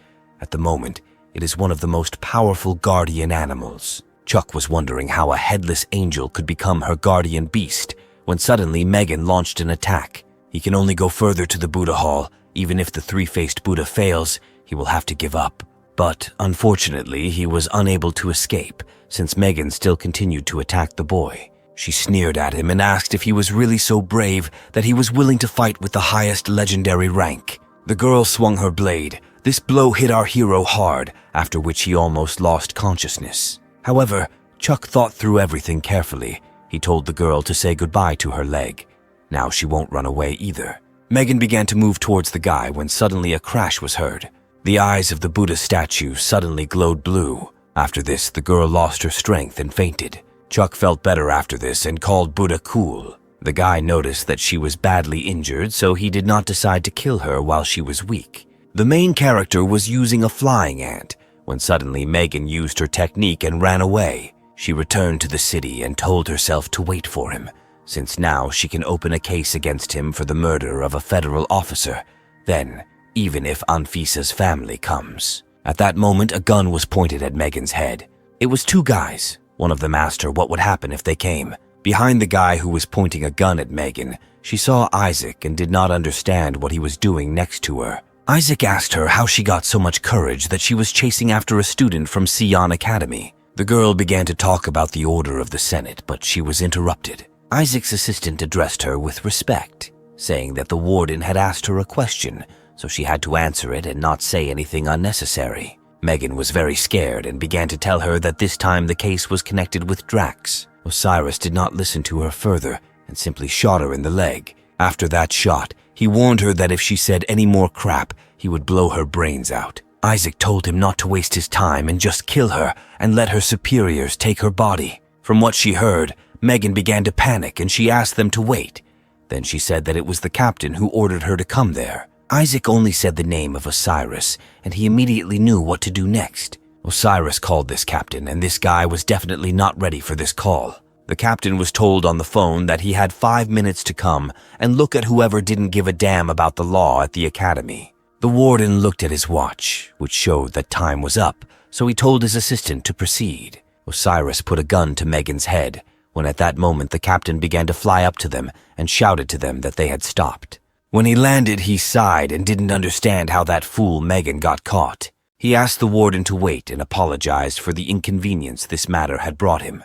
At the moment, it is one of the most powerful guardian animals. Chuck was wondering how a headless angel could become her guardian beast, when suddenly Megan launched an attack. He can only go further to the Buddha Hall. Even if the three-faced Buddha fails, he will have to give up. But unfortunately, he was unable to escape, since Megan still continued to attack the boy. She sneered at him and asked if he was really so brave that he was willing to fight with the highest legendary rank. The girl swung her blade. This blow hit our hero hard, after which he almost lost consciousness. However, Chuck thought through everything carefully. He told the girl to say goodbye to her leg. Now she won't run away either. Megan began to move towards the guy when suddenly a crash was heard. The eyes of the Buddha statue suddenly glowed blue. After this, the girl lost her strength and fainted. Chuck felt better after this and called Buddha cool. The guy noticed that she was badly injured, so he did not decide to kill her while she was weak. The main character was using a flying ant, when suddenly Megan used her technique and ran away. She returned to the city and told herself to wait for him. since now she can open a case against him for the murder of a federal officer. Then, even if Anfisa's family comes. At that moment, a gun was pointed at Megan's head. It was two guys. One of them asked her what would happen if they came. Behind the guy who was pointing a gun at Megan, she saw Isaac and did not understand what he was doing next to her. Isaac asked her how she got so much courage that she was chasing after a student from Sion Academy. The girl began to talk about the order of the Senate, but she was interrupted. Isaac's assistant addressed her with respect, saying that the warden had asked her a question, so she had to answer it and not say anything unnecessary. Megan was very scared and began to tell her that this time the case was connected with Drax. Osiris did not listen to her further and simply shot her in the leg. After that shot, he warned her that if she said any more crap, he would blow her brains out. Isaac told him not to waste his time and just kill her and let her superiors take her body. From what she heard, Megan began to panic and she asked them to wait. Then she said that it was the captain who ordered her to come there. Isaac only said the name of Osiris, and he immediately knew what to do next. Osiris called this captain, and this guy was definitely not ready for this call. The captain was told on the phone that he had 5 minutes to come and look at whoever didn't give a damn about the law at the academy. The warden looked at his watch, which showed that time was up, so he told his assistant to proceed. Osiris put a gun to Megan's head, when at that moment the captain began to fly up to them and shouted to them that they had stopped. When he landed, he sighed and didn't understand how that fool Megan got caught. He asked the warden to wait and apologized for the inconvenience this matter had brought him.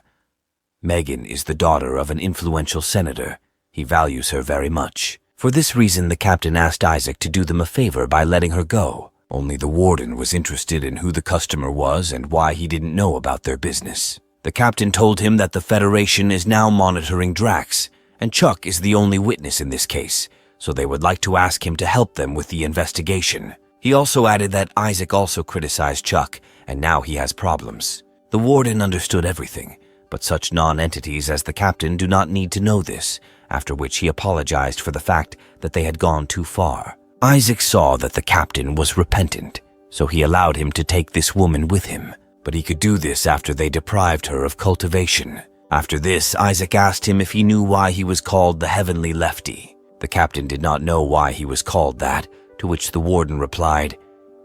Megan is the daughter of an influential senator. He values her very much. For this reason, the captain asked Isaac to do them a favor by letting her go. Only the warden was interested in who the customer was and why he didn't know about their business. The captain told him that the Federation is now monitoring Drax, and Chuck is the only witness in this case, so they would like to ask him to help them with the investigation. He also added that Isaac also criticized Chuck, and now he has problems. The warden understood everything, but such non-entities as the captain do not need to know this, after which he apologized for the fact that they had gone too far. Isaac saw that the captain was repentant, so he allowed him to take this woman with him, but he could do this after they deprived her of cultivation. After this, Isaac asked him if he knew why he was called the Heavenly Lefty. The captain did not know why he was called that, to which the warden replied,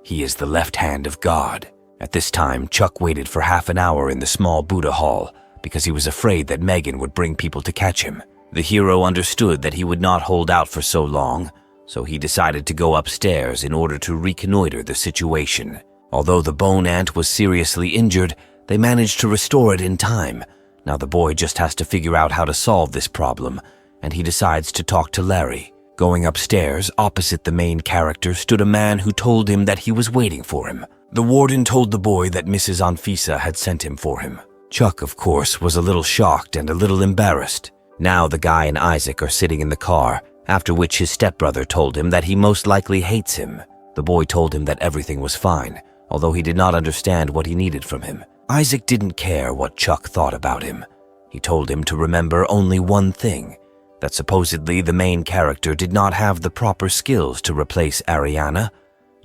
"He is the left hand of God." At this time, Chuck waited for half an hour in the small Buddha hall because he was afraid that Megan would bring people to catch him. The hero understood that he would not hold out for so long, so he decided to go upstairs in order to reconnoiter the situation. Although the bone ant was seriously injured, they managed to restore it in time. Now the boy just has to figure out how to solve this problem, and he decides to talk to Larry. Going upstairs, opposite the main character stood a man who told him that he was waiting for him. The warden told the boy that Mrs. Anfisa had sent him for him. Chuck, of course, was a little shocked and a little embarrassed. Now the guy and Isaac are sitting in the car, after which his stepbrother told him that he most likely hates him. The boy told him that everything was fine, although he did not understand what he needed from him. Isaac didn't care what Chuck thought about him. He told him to remember only one thing, that supposedly the main character did not have the proper skills to replace Ariana.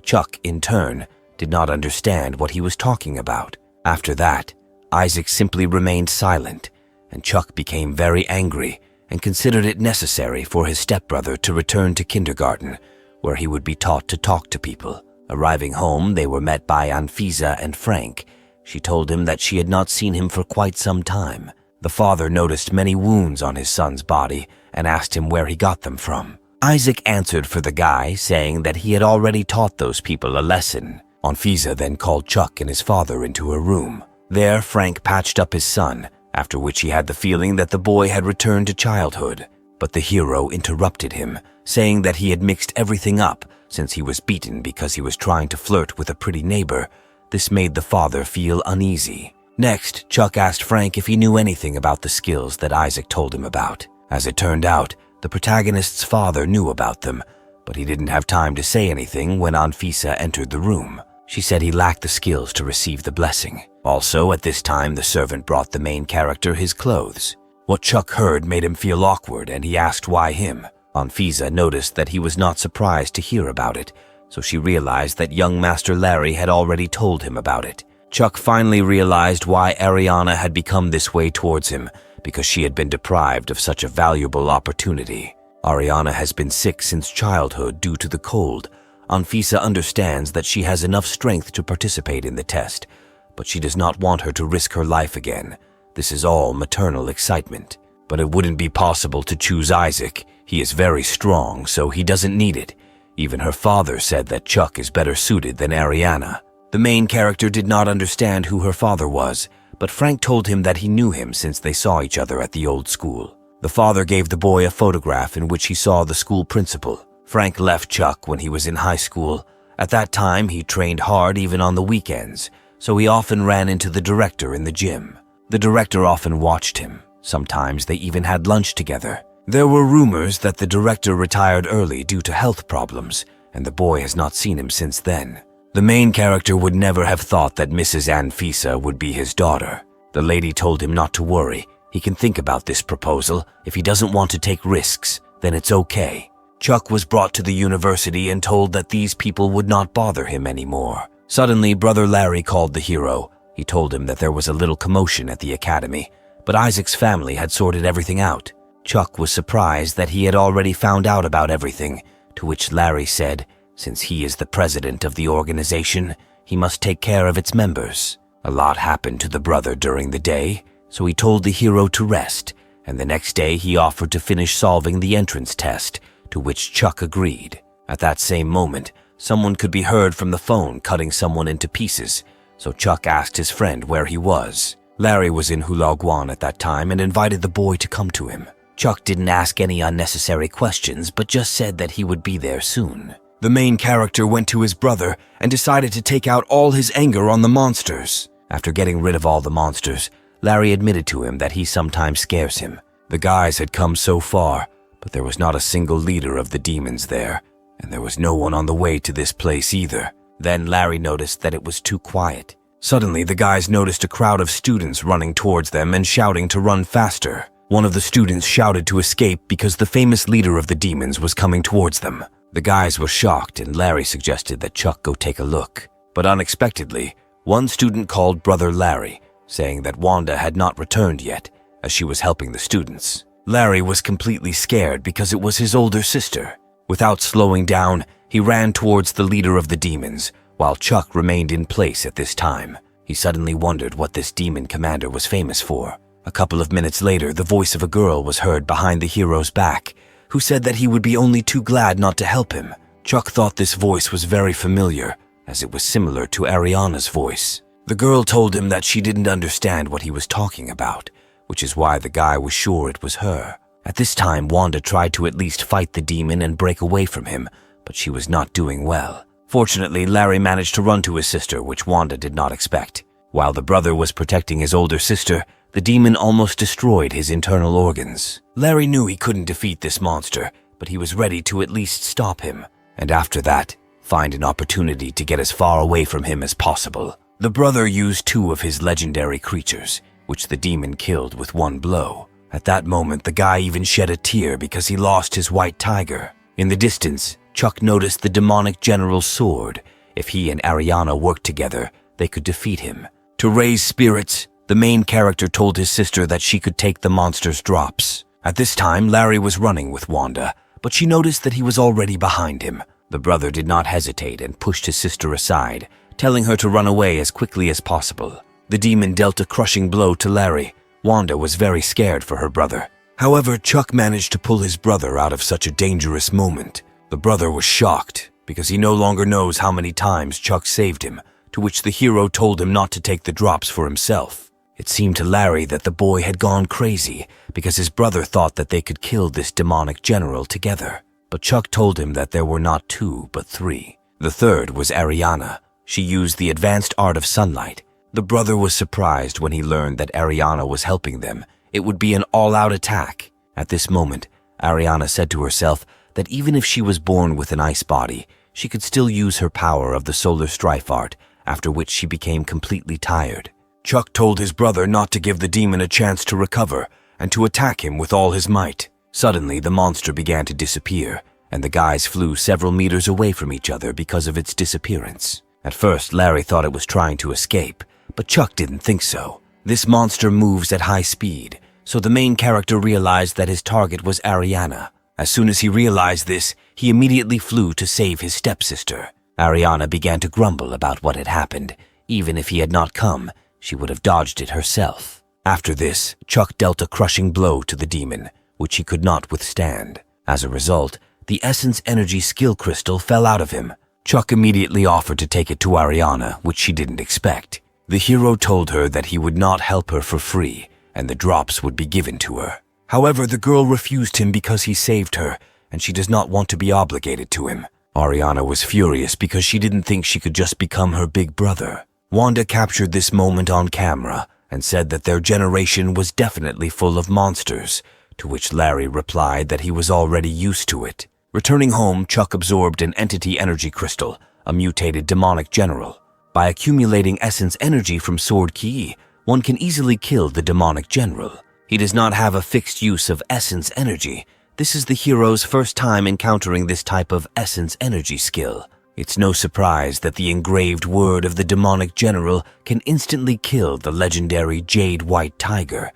Chuck, in turn, did not understand what he was talking about. After that, Isaac simply remained silent, and Chuck became very angry and considered it necessary for his stepbrother to return to kindergarten, where he would be taught to talk to people. Arriving home, they were met by Anfisa and Frank. She told him that she had not seen him for quite some time. The father noticed many wounds on his son's body and asked him where he got them from. Isaac answered for the guy, saying that he had already taught those people a lesson. Anfisa then called Chuck and his father into her room. There, Frank patched up his son, after which he had the feeling that the boy had returned to childhood. But the hero interrupted him, saying that he had mixed everything up since he was beaten because he was trying to flirt with a pretty neighbor. This made the father feel uneasy. Next, Chuck asked Frank if he knew anything about the skills that Isaac told him about. As it turned out, the protagonist's father knew about them, but he didn't have time to say anything when Anfisa entered the room. She said he lacked the skills to receive the blessing. Also, at this time, the servant brought the main character his clothes. What Chuck heard made him feel awkward, and he asked why him. Anfisa noticed that he was not surprised to hear about it, so she realized that young Master Larry had already told him about it. Chuck finally realized why Ariana had become this way towards him, because she had been deprived of such a valuable opportunity. Ariana has been sick since childhood due to the cold. Anfisa understands that she has enough strength to participate in the test, but she does not want her to risk her life again. This is all maternal excitement. But it wouldn't be possible to choose Isaac. He is very strong, so he doesn't need it. Even her father said that Chuck is better suited than Ariana. The main character did not understand who her father was, but Frank told him that he knew him since they saw each other at the old school. The father gave the boy a photograph in which he saw the school principal. Frank left Chuck when he was in high school. At that time, he trained hard even on the weekends, so he often ran into the director in the gym. The director often watched him. Sometimes they even had lunch together. There were rumors that the director retired early due to health problems, and the boy has not seen him since then. The main character would never have thought that Mrs. Anfisa would be his daughter. The lady told him not to worry. He can think about this proposal. If he doesn't want to take risks, then it's okay. Chuck was brought to the university and told that these people would not bother him anymore. Suddenly, Brother Larry called the hero. He told him that there was a little commotion at the academy, but Isaac's family had sorted everything out. Chuck was surprised that he had already found out about everything, to which Larry said, since he is the president of the organization, he must take care of its members. A lot happened to the brother during the day, so he told the hero to rest, and the next day he offered to finish solving the entrance test, to which Chuck agreed. At that same moment, someone could be heard from the phone cutting someone into pieces, so Chuck asked his friend where he was. Larry was in Hulaguan at that time and invited the boy to come to him. Chuck didn't ask any unnecessary questions, but just said that he would be there soon. The main character went to his brother and decided to take out all his anger on the monsters. After getting rid of all the monsters, Larry admitted to him that he sometimes scares him. The guys had come so far, but there was not a single leader of the demons there, and there was no one on the way to this place either. Then Larry noticed that it was too quiet. Suddenly, the guys noticed a crowd of students running towards them and shouting to run faster. One of the students shouted to escape because the famous leader of the demons was coming towards them. The guys were shocked, and Larry suggested that Chuck go take a look. But unexpectedly, one student called Brother Larry, saying that Wanda had not returned yet, as she was helping the students. Larry was completely scared because it was his older sister. Without slowing down, he ran towards the leader of the demons, while Chuck remained in place at this time. He suddenly wondered what this demon commander was famous for. A couple of minutes later, the voice of a girl was heard behind the hero's back, who said that he would be only too glad not to help him. Chuck thought this voice was very familiar, as it was similar to Ariana's voice. The girl told him that she didn't understand what he was talking about, which is why the guy was sure it was her. At this time, Wanda tried to at least fight the demon and break away from him, but she was not doing well. Fortunately, Larry managed to run to his sister, which Wanda did not expect. While the brother was protecting his older sister, the demon almost destroyed his internal organs. Larry knew he couldn't defeat this monster, but he was ready to at least stop him, and after that, find an opportunity to get as far away from him as possible. The brother used 2 of his legendary creatures, which the demon killed with one blow. At that moment, the guy even shed a tear because he lost his white tiger. In the distance, Chuck noticed the demonic general's sword. If he and Ariana worked together, they could defeat him. To raise spirits, the main character told his sister that she could take the monster's drops. At this time, Larry was running with Wanda, but she noticed that he was already behind him. The brother did not hesitate and pushed his sister aside, telling her to run away as quickly as possible. The demon dealt a crushing blow to Larry. Wanda was very scared for her brother. However, Chuck managed to pull his brother out of such a dangerous moment. The brother was shocked because he no longer knows how many times Chuck saved him, to which the hero told him not to take the drops for himself. It seemed to Larry that the boy had gone crazy because his brother thought that they could kill this demonic general together. But Chuck told him that there were not 2, but 3. The third was Ariana. She used the advanced art of sunlight. The brother was surprised when he learned that Ariana was helping them. It would be an all-out attack. At this moment, Ariana said to herself that even if she was born with an ice body, she could still use her power of the solar strife art, after which she became completely tired. Chuck told his brother not to give the demon a chance to recover and to attack him with all his might. Suddenly, the monster began to disappear, and the guys flew several meters away from each other because of its disappearance. At first, Larry thought it was trying to escape, but Chuck didn't think so. This monster moves at high speed, so the main character realized that his target was Ariana. As soon as he realized this, he immediately flew to save his stepsister. Ariana began to grumble about what had happened. Even if he had not come, she would have dodged it herself. After this, Chuck dealt a crushing blow to the demon, which he could not withstand. As a result, the Essence Energy skill crystal fell out of him. Chuck immediately offered to take it to Ariana, which she didn't expect. The hero told her that he would not help her for free, and the drops would be given to her. However, the girl refused him because he saved her, and she does not want to be obligated to him. Ariana was furious because she didn't think she could just become her big brother. Wanda captured this moment on camera and said that their generation was definitely full of monsters, to which Larry replied that he was already used to it. Returning home, Chuck absorbed an entity energy crystal, a mutated demonic general. By accumulating essence energy from Sword Ki, one can easily kill the demonic general. He does not have a fixed use of essence energy. This is the hero's first time encountering this type of essence energy skill. It's no surprise that the engraved word of the demonic general can instantly kill the legendary Jade White Tiger,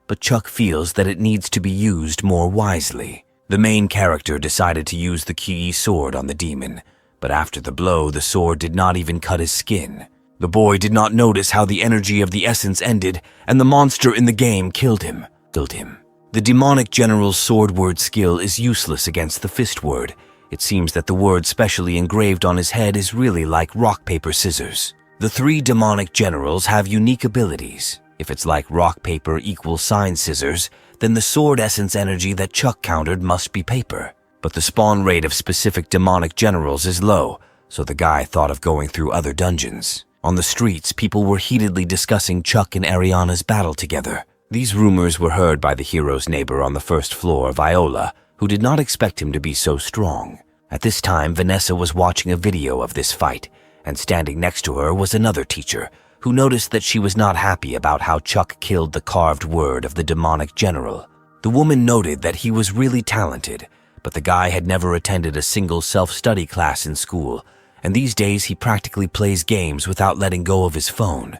but Chuck feels that it needs to be used more wisely. The main character decided to use the Ki sword on the demon, but after the blow, the sword did not even cut his skin. The boy did not notice how the energy of the essence ended, and the monster in the game killed him. The demonic general's sword word skill is useless against the fist word. It seems that the word specially engraved on his head is really like rock, paper, scissors. The three demonic generals have unique abilities. If it's like rock, paper equals sign scissors, then the sword essence energy that Chuck countered must be paper. But the spawn rate of specific demonic generals is low, so the guy thought of going through other dungeons. On the streets, people were heatedly discussing Chuck and Ariana's battle together. These rumors were heard by the hero's neighbor on the first floor, Viola, who did not expect him to be so strong. At this time, Vanessa was watching a video of this fight, and standing next to her was another teacher, who noticed that she was not happy about how Chuck killed the carved word of the demonic general. The woman noted that he was really talented, but the guy had never attended a single self-study class in school, and these days he practically plays games without letting go of his phone.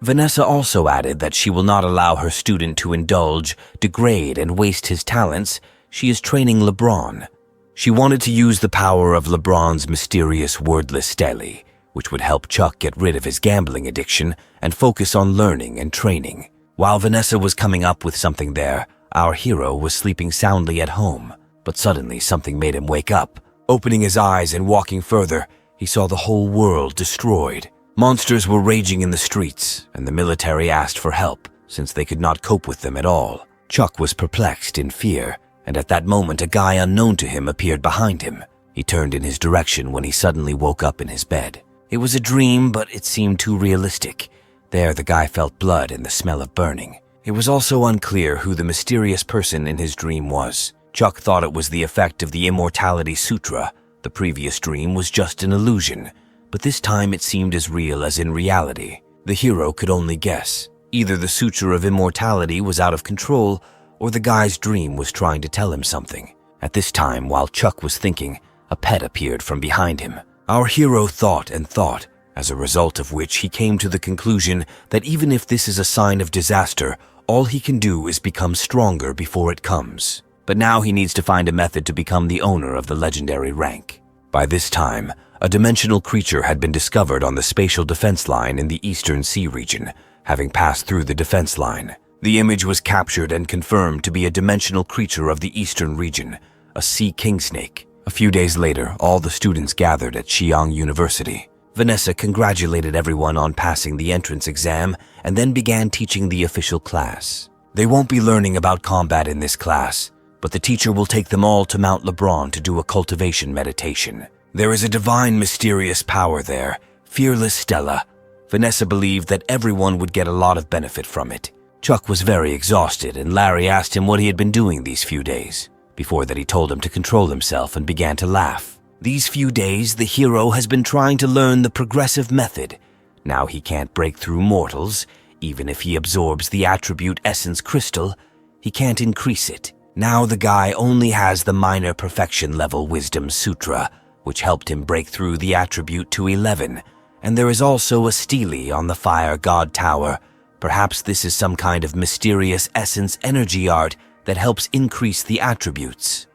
Vanessa also added that she will not allow her student to indulge, degrade, and waste his talents. She is training LeBron. She wanted to use the power of LeBron's mysterious wordless stele, which would help Chuck get rid of his gambling addiction and focus on learning and training. While Vanessa was coming up with something there, our hero was sleeping soundly at home, but suddenly something made him wake up. Opening his eyes and walking further, he saw the whole world destroyed. Monsters were raging in the streets, and the military asked for help, since they could not cope with them at all. Chuck was perplexed in fear, and at that moment a guy unknown to him appeared behind him. He turned in his direction when he suddenly woke up in his bed. It was a dream, but it seemed too realistic. There the guy felt blood and the smell of burning. It was also unclear who the mysterious person in his dream was. Chuck thought it was the effect of the Immortality Sutra. The previous dream was just an illusion, but this time it seemed as real as in reality. The hero could only guess. Either the Sutra of Immortality was out of control, or the guy's dream was trying to tell him something. At this time, while Chuck was thinking, a pet appeared from behind him. Our hero thought and thought, as a result of which he came to the conclusion that even if this is a sign of disaster, all he can do is become stronger before it comes. But now he needs to find a method to become the owner of the legendary rank. By this time, a dimensional creature had been discovered on the spatial defense line in the Eastern Sea region, having passed through the defense line. The image was captured and confirmed to be a dimensional creature of the Eastern region, a sea kingsnake. A few days later, all the students gathered at Xi'an University. Vanessa congratulated everyone on passing the entrance exam and then began teaching the official class. They won't be learning about combat in this class, but the teacher will take them all to Mount Lebron to do a cultivation meditation. There is a divine mysterious power there, fearless Stella. Vanessa believed that everyone would get a lot of benefit from it. Chuck was very exhausted, and Larry asked him what he had been doing these few days. Before that, he told him to control himself and began to laugh. These few days, the hero has been trying to learn the progressive method. Now he can't break through mortals. Even if he absorbs the attribute essence crystal, he can't increase it. Now the guy only has the minor perfection level wisdom sutra, which helped him break through the attribute to 11. And there is also a stele on the fire god tower, Perhaps this is some kind of mysterious essence energy art that helps increase the attributes.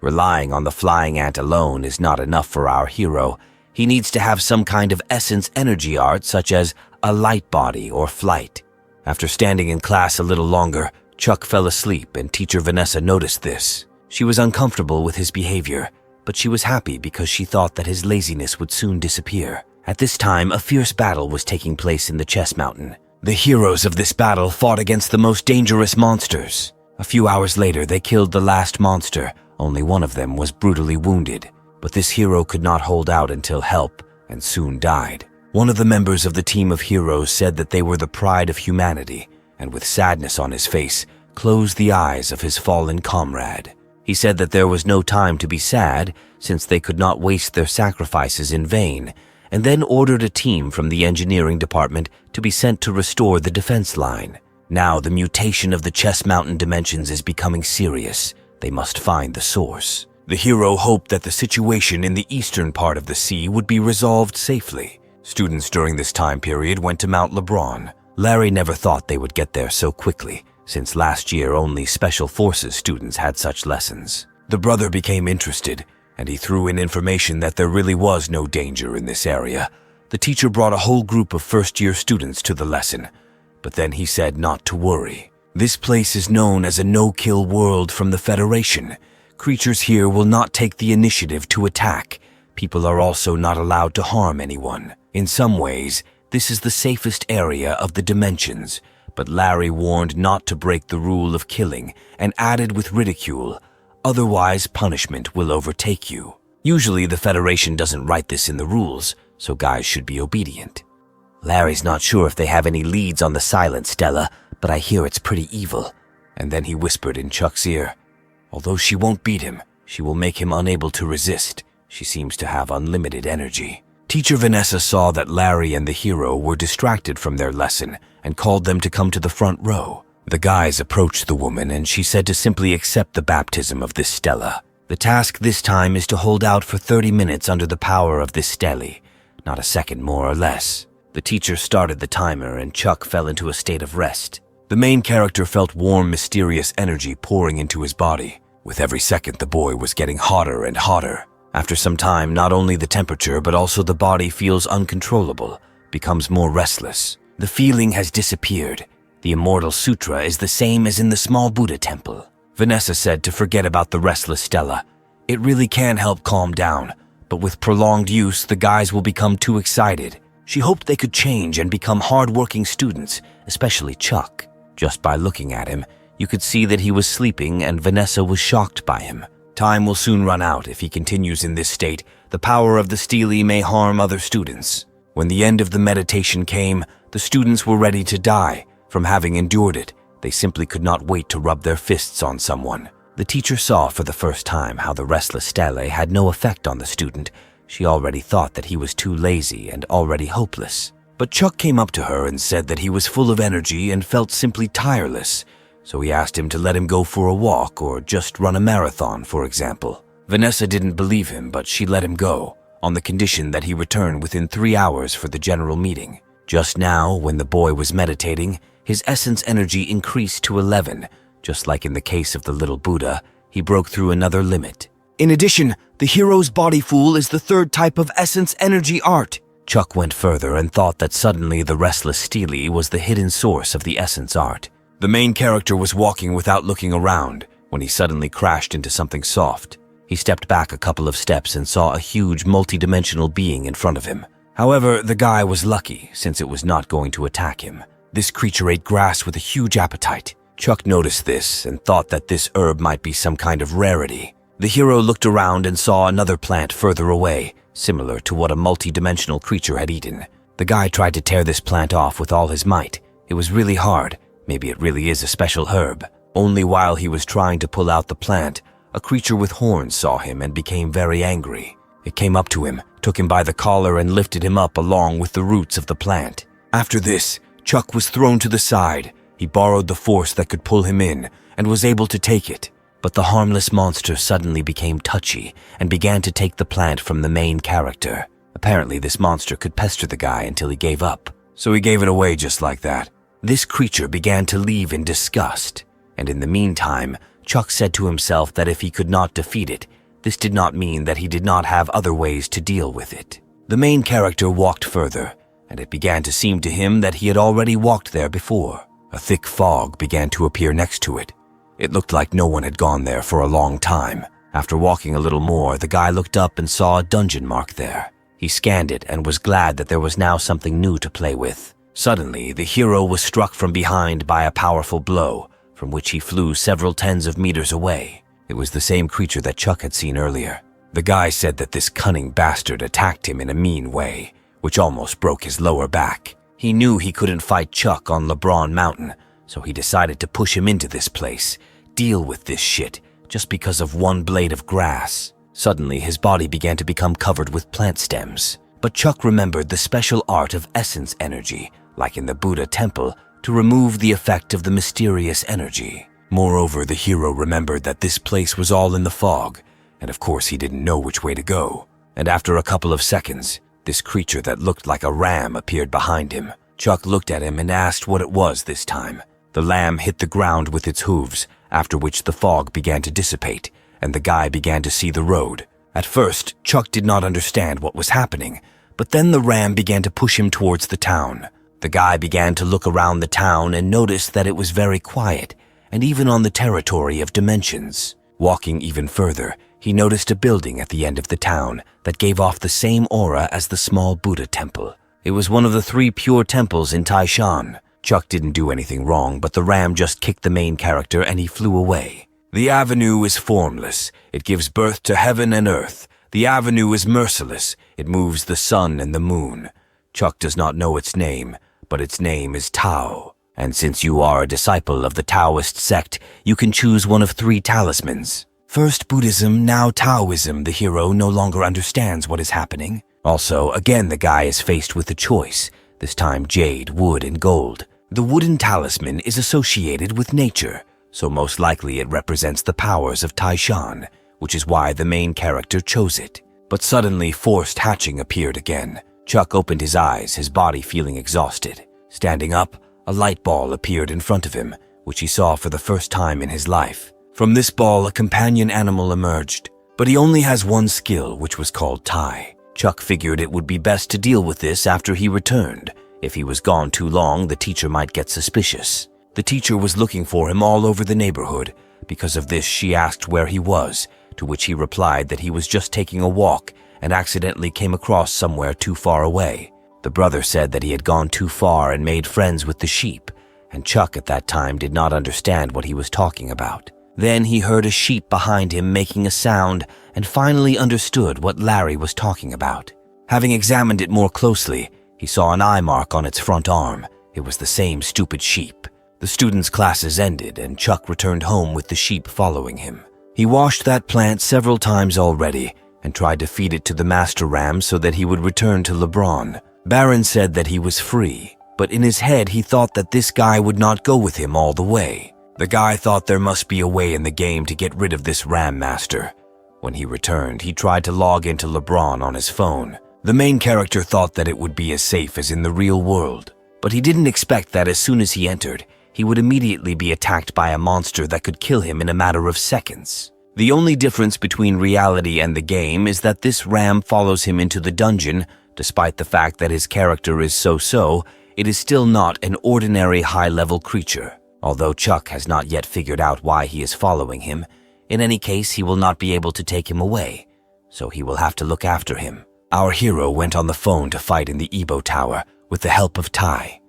Relying on the flying ant alone is not enough for our hero. He needs to have some kind of essence energy art such as a light body or flight. After standing in class a little longer, Chuck fell asleep and teacher Vanessa noticed this. She was uncomfortable with his behavior, but she was happy because she thought that his laziness would soon disappear. At this time, a fierce battle was taking place in the chess mountain. The heroes of this battle fought against the most dangerous monsters. A few hours later, they killed the last monster. Only one of them was brutally wounded, but this hero could not hold out until help and soon died. One of the members of the team of heroes said that they were the pride of humanity, and with sadness on his face, closed the eyes of his fallen comrade. He said that there was no time to be sad, since they could not waste their sacrifices in vain, and then ordered a team from the engineering department to be sent to restore the defense line. Now the mutation of the chess mountain dimensions is becoming serious. They must find the source. The hero hoped that the situation in the eastern part of the sea would be resolved safely. Students during this time period went to Mount LeBron. Larry never thought they would get there so quickly, since last year only Special Forces students had such lessons. The brother became interested, and he threw in information that there really was no danger in this area. The teacher brought a whole group of first-year students to the lesson, but then he said not to worry. This place is known as a no-kill world from the Federation. Creatures here will not take the initiative to attack. People are also not allowed to harm anyone. In some ways, this is the safest area of the dimensions, but Larry warned not to break the rule of killing and added with ridicule, "Otherwise, punishment will overtake you." Usually, the Federation doesn't write this in the rules, so guys should be obedient. Larry's not sure if they have any leads on the Silent Stella, but I hear it's pretty evil. And then he whispered in Chuck's ear, "Although she won't beat him, she will make him unable to resist. She seems to have unlimited energy." Teacher Vanessa saw that Larry and the hero were distracted from their lesson and called them to come to the front row. The guys approached the woman and she said to simply accept the baptism of this Stella. The task this time is to hold out for 30 minutes under the power of this Stelly, not a second more or less. The teacher started the timer and Chuck fell into a state of rest. The main character felt warm, mysterious energy pouring into his body. With every second, the boy was getting hotter and hotter. After some time, not only the temperature, but also the body feels uncontrollable, becomes more restless. The feeling has disappeared. The Immortal Sutra is the same as in the small Buddha temple. Vanessa said to forget about the restless Stella. It really can help calm down, but with prolonged use, the guys will become too excited. She hoped they could change and become hard-working students, especially Chuck. Just by looking at him, you could see that he was sleeping and Vanessa was shocked by him. Time will soon run out. If he continues in this state, the power of the Steely may harm other students. When the end of the meditation came, the students were ready to die. From having endured it, they simply could not wait to rub their fists on someone. The teacher saw for the first time how the restless Stele had no effect on the student. She already thought that he was too lazy and already hopeless. But Chuck came up to her and said that he was full of energy and felt simply tireless, so he asked him to let him go for a walk or just run a marathon, for example. Vanessa didn't believe him, but she let him go, on the condition that he return within 3 hours for the general meeting. Just now, when the boy was meditating, his essence energy increased to 11. Just like in the case of the little Buddha, he broke through another limit. In addition, the hero's body fool is the third type of essence energy art. Chuck went further and thought that suddenly the restless Steely was the hidden source of the essence art. The main character was walking without looking around when he suddenly crashed into something soft. He stepped back a couple of steps and saw a huge multidimensional being in front of him. However, the guy was lucky since it was not going to attack him. This creature ate grass with a huge appetite. Chuck noticed this and thought that this herb might be some kind of rarity. The hero looked around and saw another plant further away, similar to what a multi-dimensional creature had eaten. The guy tried to tear this plant off with all his might. It was really hard. Maybe it really is a special herb. Only while he was trying to pull out the plant, a creature with horns saw him and became very angry. It came up to him, took him by the collar and lifted him up along with the roots of the plant. After this, Chuck was thrown to the side. He borrowed the force that could pull him in and was able to take it. But the harmless monster suddenly became touchy and began to take the plant from the main character. Apparently, this monster could pester the guy until he gave up, so he gave it away just like that. This creature began to leave in disgust, and in the meantime, Chuck said to himself that if he could not defeat it, this did not mean that he did not have other ways to deal with it. The main character walked further, and it began to seem to him that he had already walked there before. A thick fog began to appear next to it. It looked like no one had gone there for a long time. After walking a little more, the guy looked up and saw a dungeon mark there. He scanned it and was glad that there was now something new to play with. Suddenly, the hero was struck from behind by a powerful blow, from which he flew several tens of meters away. It was the same creature that Chuck had seen earlier. The guy said that this cunning bastard attacked him in a mean way, which almost broke his lower back. He knew he couldn't fight Chuck on LeBron Mountain, so he decided to push him into this place, deal with this shit, just because of one blade of grass. Suddenly, his body began to become covered with plant stems. But Chuck remembered the special art of essence energy, like in the Buddha temple, to remove the effect of the mysterious energy. Moreover, the hero remembered that this place was all in the fog, and of course he didn't know which way to go. And after a couple of seconds, this creature that looked like a ram appeared behind him. Chuck looked at him and asked what it was this time. The lamb hit the ground with its hooves, after which the fog began to dissipate, and the guy began to see the road. At first, Chuck did not understand what was happening, but then the ram began to push him towards the town. The guy began to look around the town and noticed that it was very quiet, and even on the territory of dimensions. Walking even further, he noticed a building at the end of the town that gave off the same aura as the small Buddha temple. It was one of the 3 pure temples in Taishan. Chuck didn't do anything wrong, but the ram just kicked the main character and he flew away. The avenue is formless. It gives birth to heaven and earth. The avenue is merciless. It moves the sun and the moon. Chuck does not know its name, but its name is Tao. And since you are a disciple of the Taoist sect, you can choose one of 3 talismans. First Buddhism, now Taoism. The hero no longer understands what is happening. Also, again the guy is faced with a choice, this time jade, wood, and gold. The wooden talisman is associated with nature, so most likely it represents the powers of Taishan, which is why the main character chose it. But suddenly forced hatching appeared again. Chuck opened his eyes, his body feeling exhausted. Standing up, a light ball appeared in front of him, which he saw for the first time in his life. From this ball, a companion animal emerged, but he only has one skill, which was called Tai. Chuck figured it would be best to deal with this after he returned. If he was gone too long, the teacher might get suspicious. The teacher was looking for him all over the neighborhood. Because of this, she asked where he was, to which he replied that he was just taking a walk and accidentally came across somewhere too far away. The brother said that he had gone too far and made friends with the sheep, and Chuck at that time did not understand what he was talking about. Then he heard a sheep behind him making a sound and finally understood what Larry was talking about. Having examined it more closely, he saw an eye mark on its front arm. It was the same stupid sheep. The students' classes ended and Chuck returned home with the sheep following him. He washed that plant several times already and tried to feed it to the master ram so that he would return to LeBron. Baron said that he was free, but in his head he thought that this guy would not go with him all the way. The guy thought there must be a way in the game to get rid of this ram master. When he returned, he tried to log into LeBron on his phone. The main character thought that it would be as safe as in the real world, but he didn't expect that as soon as he entered, he would immediately be attacked by a monster that could kill him in a matter of seconds. The only difference between reality and the game is that this ram follows him into the dungeon. Despite the fact that his character is so-so, it is still not an ordinary high-level creature. Although Chuck has not yet figured out why he is following him, in any case he will not be able to take him away, so he will have to look after him. Our hero went on the phone to fight in the Ebo Tower with the help of Tai.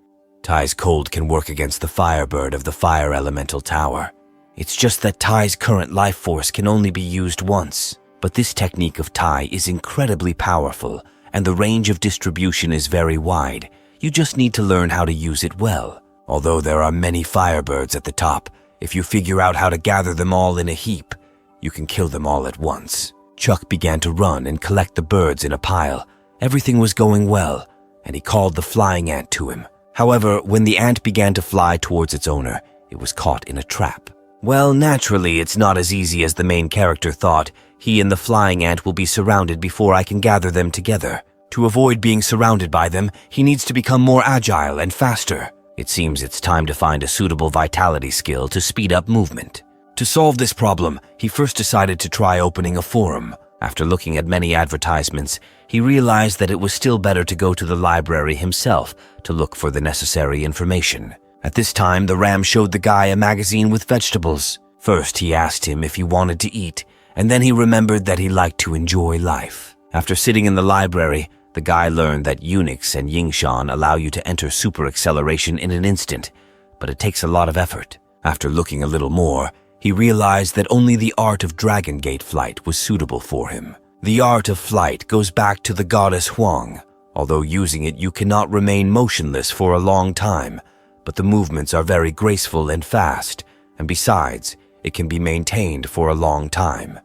Tai's cold can work against the Firebird of the Fire Elemental Tower. It's just that Tai's current life force can only be used once, but this technique of Tai is incredibly powerful, and the range of distribution is very wide. You just need to learn how to use it well. Although there are many Firebirds at the top, if you figure out how to gather them all in a heap, you can kill them all at once. Chuck began to run and collect the birds in a pile. Everything was going well, and he called the flying ant to him. However, when the ant began to fly towards its owner, it was caught in a trap. Well, naturally, it's not as easy as the main character thought. He and the flying ant will be surrounded before I can gather them together. To avoid being surrounded by them, he needs to become more agile and faster. It seems it's time to find a suitable vitality skill to speed up movement. To solve this problem, he first decided to try opening a forum. After looking at many advertisements, he realized that it was still better to go to the library himself to look for the necessary information. At this time, the ram showed the guy a magazine with vegetables. First, he asked him if he wanted to eat, and then he remembered that he liked to enjoy life. After sitting in the library, the guy learned that Unix and Yingshan allow you to enter super acceleration in an instant, but it takes a lot of effort. After looking a little more, he realized that only the art of Dragon Gate flight was suitable for him. The art of flight goes back to the goddess Huang. Although using it, you cannot remain motionless for a long time, but the movements are very graceful and fast, and besides, it can be maintained for a long time.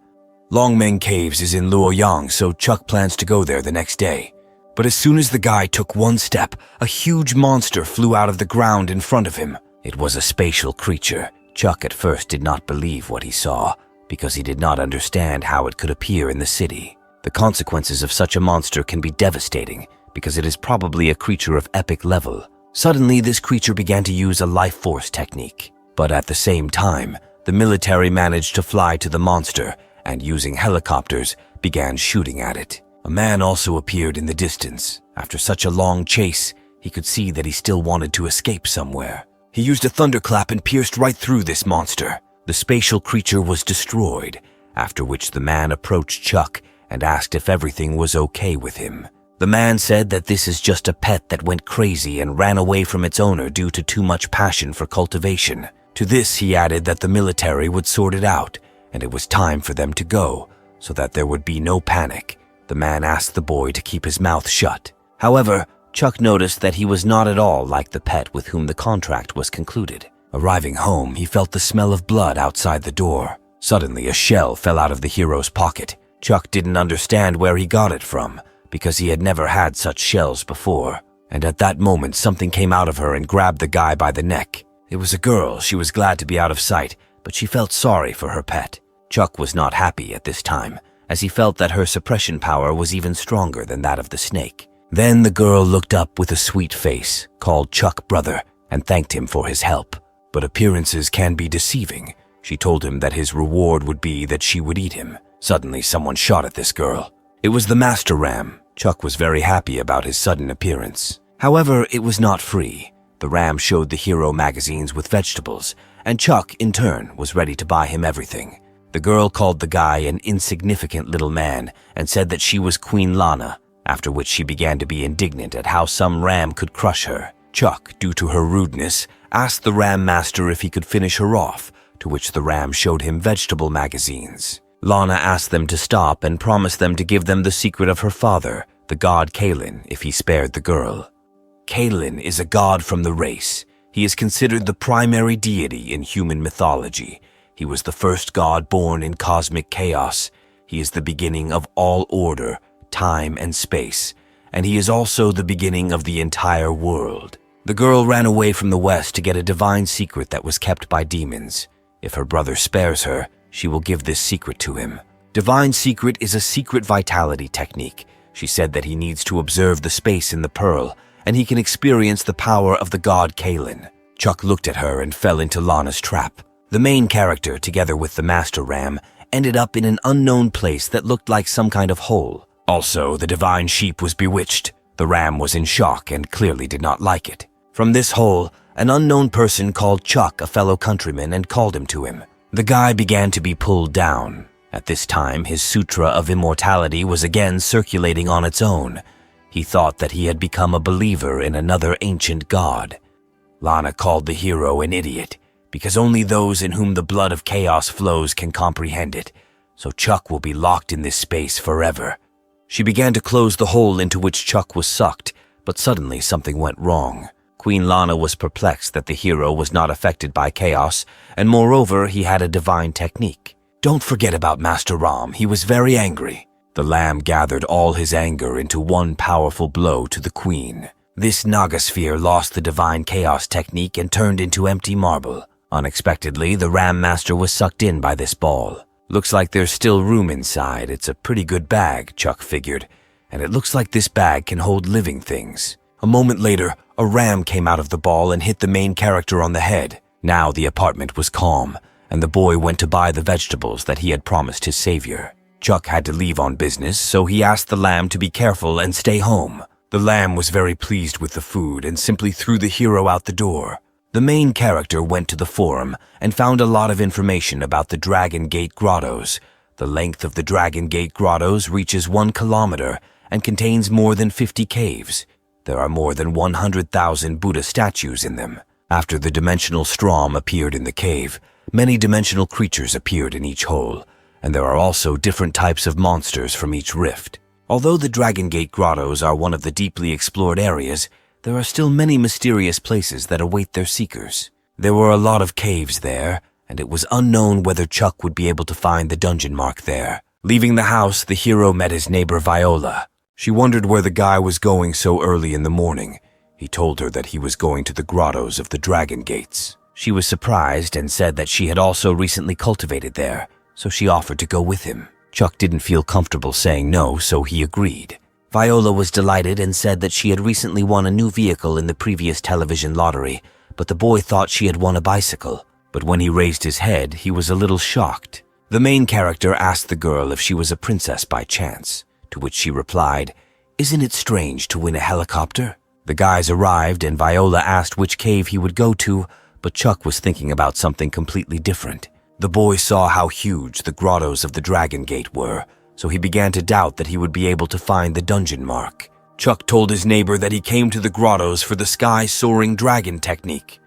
Longmeng Caves is in Luoyang, so Chuck plans to go there the next day. But as soon as the guy took one step, a huge monster flew out of the ground in front of him. It was a spatial creature. Chuck at first did not believe what he saw, because he did not understand how it could appear in the city. The consequences of such a monster can be devastating, because it is probably a creature of epic level. Suddenly, this creature began to use a life force technique. But at the same time, the military managed to fly to the monster and, using helicopters, began shooting at it. A man also appeared in the distance. After such a long chase, he could see that he still wanted to escape somewhere. He used a thunderclap and pierced right through this monster. The spatial creature was destroyed, after which the man approached Chuck and asked if everything was okay with him. The man said that this is just a pet that went crazy and ran away from its owner due to too much passion for cultivation. To this, he added that the military would sort it out, and it was time for them to go, so that there would be no panic. The man asked the boy to keep his mouth shut. However, Chuck noticed that he was not at all like the pet with whom the contract was concluded. Arriving home, he felt the smell of blood outside the door. Suddenly, a shell fell out of the hero's pocket. Chuck didn't understand where he got it from, because he had never had such shells before. And at that moment, something came out of her and grabbed the guy by the neck. It was a girl. She was glad to be out of sight, but she felt sorry for her pet. Chuck was not happy at this time, as he felt that her suppression power was even stronger than that of the snake. Then the girl looked up with a sweet face, called Chuck brother, and thanked him for his help. But appearances can be deceiving. She told him that his reward would be that she would eat him. Suddenly, someone shot at this girl. It was the Master Ram. Chuck was very happy about his sudden appearance. However, it was not free. The ram showed the hero magazines with vegetables, and Chuck, in turn, was ready to buy him everything. The girl called the guy an insignificant little man and said that she was Queen Lana, after which she began to be indignant at how some ram could crush her. Chuck, due to her rudeness, asked the ram master if he could finish her off, to which the ram showed him vegetable magazines. Lana asked them to stop and promised them to give them the secret of her father, the god Kalin, if he spared the girl. Kalin is a god from the race. He is considered the primary deity in human mythology. He was the first god born in cosmic chaos. He is the beginning of all order, time, and space, and he is also the beginning of the entire world. The girl ran away from the west to get a divine secret that was kept by demons. If her brother spares her, she will give this secret to him. Divine secret is a secret vitality technique. She said that he needs to observe the space in the pearl, and he can experience the power of the god Kalin. Chuck looked at her and fell into Lana's trap. The main character, together with the Master Ram, ended up in an unknown place that looked like some kind of hole. Also, the divine sheep was bewitched. The ram was in shock and clearly did not like it. From this hole, an unknown person called Chuck a fellow countryman and called him to him. The guy began to be pulled down. At this time, his Sutra of Immortality was again circulating on its own. He thought that he had become a believer in another ancient god. Lana called the hero an idiot, because only those in whom the blood of chaos flows can comprehend it, so Chuck will be locked in this space forever. She began to close the hole into which Chuck was sucked, but suddenly something went wrong. Queen Lana was perplexed that the hero was not affected by chaos, and moreover, he had a divine technique. Don't forget about Master Ram, he was very angry. The lamb gathered all his anger into one powerful blow to the queen. This Naga sphere lost the divine chaos technique and turned into empty marble. Unexpectedly, the ram master was sucked in by this ball. Looks like there's still room inside. It's a pretty good bag, Chuck figured, and it looks like this bag can hold living things. A moment later, a ram came out of the ball and hit the main character on the head. Now the apartment was calm, and the boy went to buy the vegetables that he had promised his savior. Chuck had to leave on business, so he asked the lamb to be careful and stay home. The lamb was very pleased with the food and simply threw the hero out the door. The main character went to the forum and found a lot of information about the Dragon Gate Grottos. The length of the Dragon Gate Grottos reaches 1 kilometer and contains more than 50 caves. There are more than 100,000 Buddha statues in them. After the dimensional Strom appeared in the cave, many dimensional creatures appeared in each hole, and there are also different types of monsters from each rift. Although the Dragon Gate Grottos are one of the deeply explored areas, there are still many mysterious places that await their seekers. There were a lot of caves there, and it was unknown whether Chuck would be able to find the dungeon mark there. Leaving the house, the hero met his neighbor Viola. She wondered where the guy was going so early in the morning. He told her that he was going to the grottos of the Dragon Gates. She was surprised and said that she had also recently cultivated there, so she offered to go with him. Chuck didn't feel comfortable saying no, so he agreed. Viola was delighted and said that she had recently won a new vehicle in the previous television lottery, but the boy thought she had won a bicycle. But when he raised his head, he was a little shocked. The main character asked the girl if she was a princess by chance, to which she replied, "Isn't it strange to win a helicopter?" The guys arrived and Viola asked which cave he would go to, but Chuck was thinking about something completely different. The boy saw how huge the grottos of the Dragon Gate were, so he began to doubt that he would be able to find the dungeon mark. Chuck told his neighbor that he came to the grottos for the sky soaring dragon technique.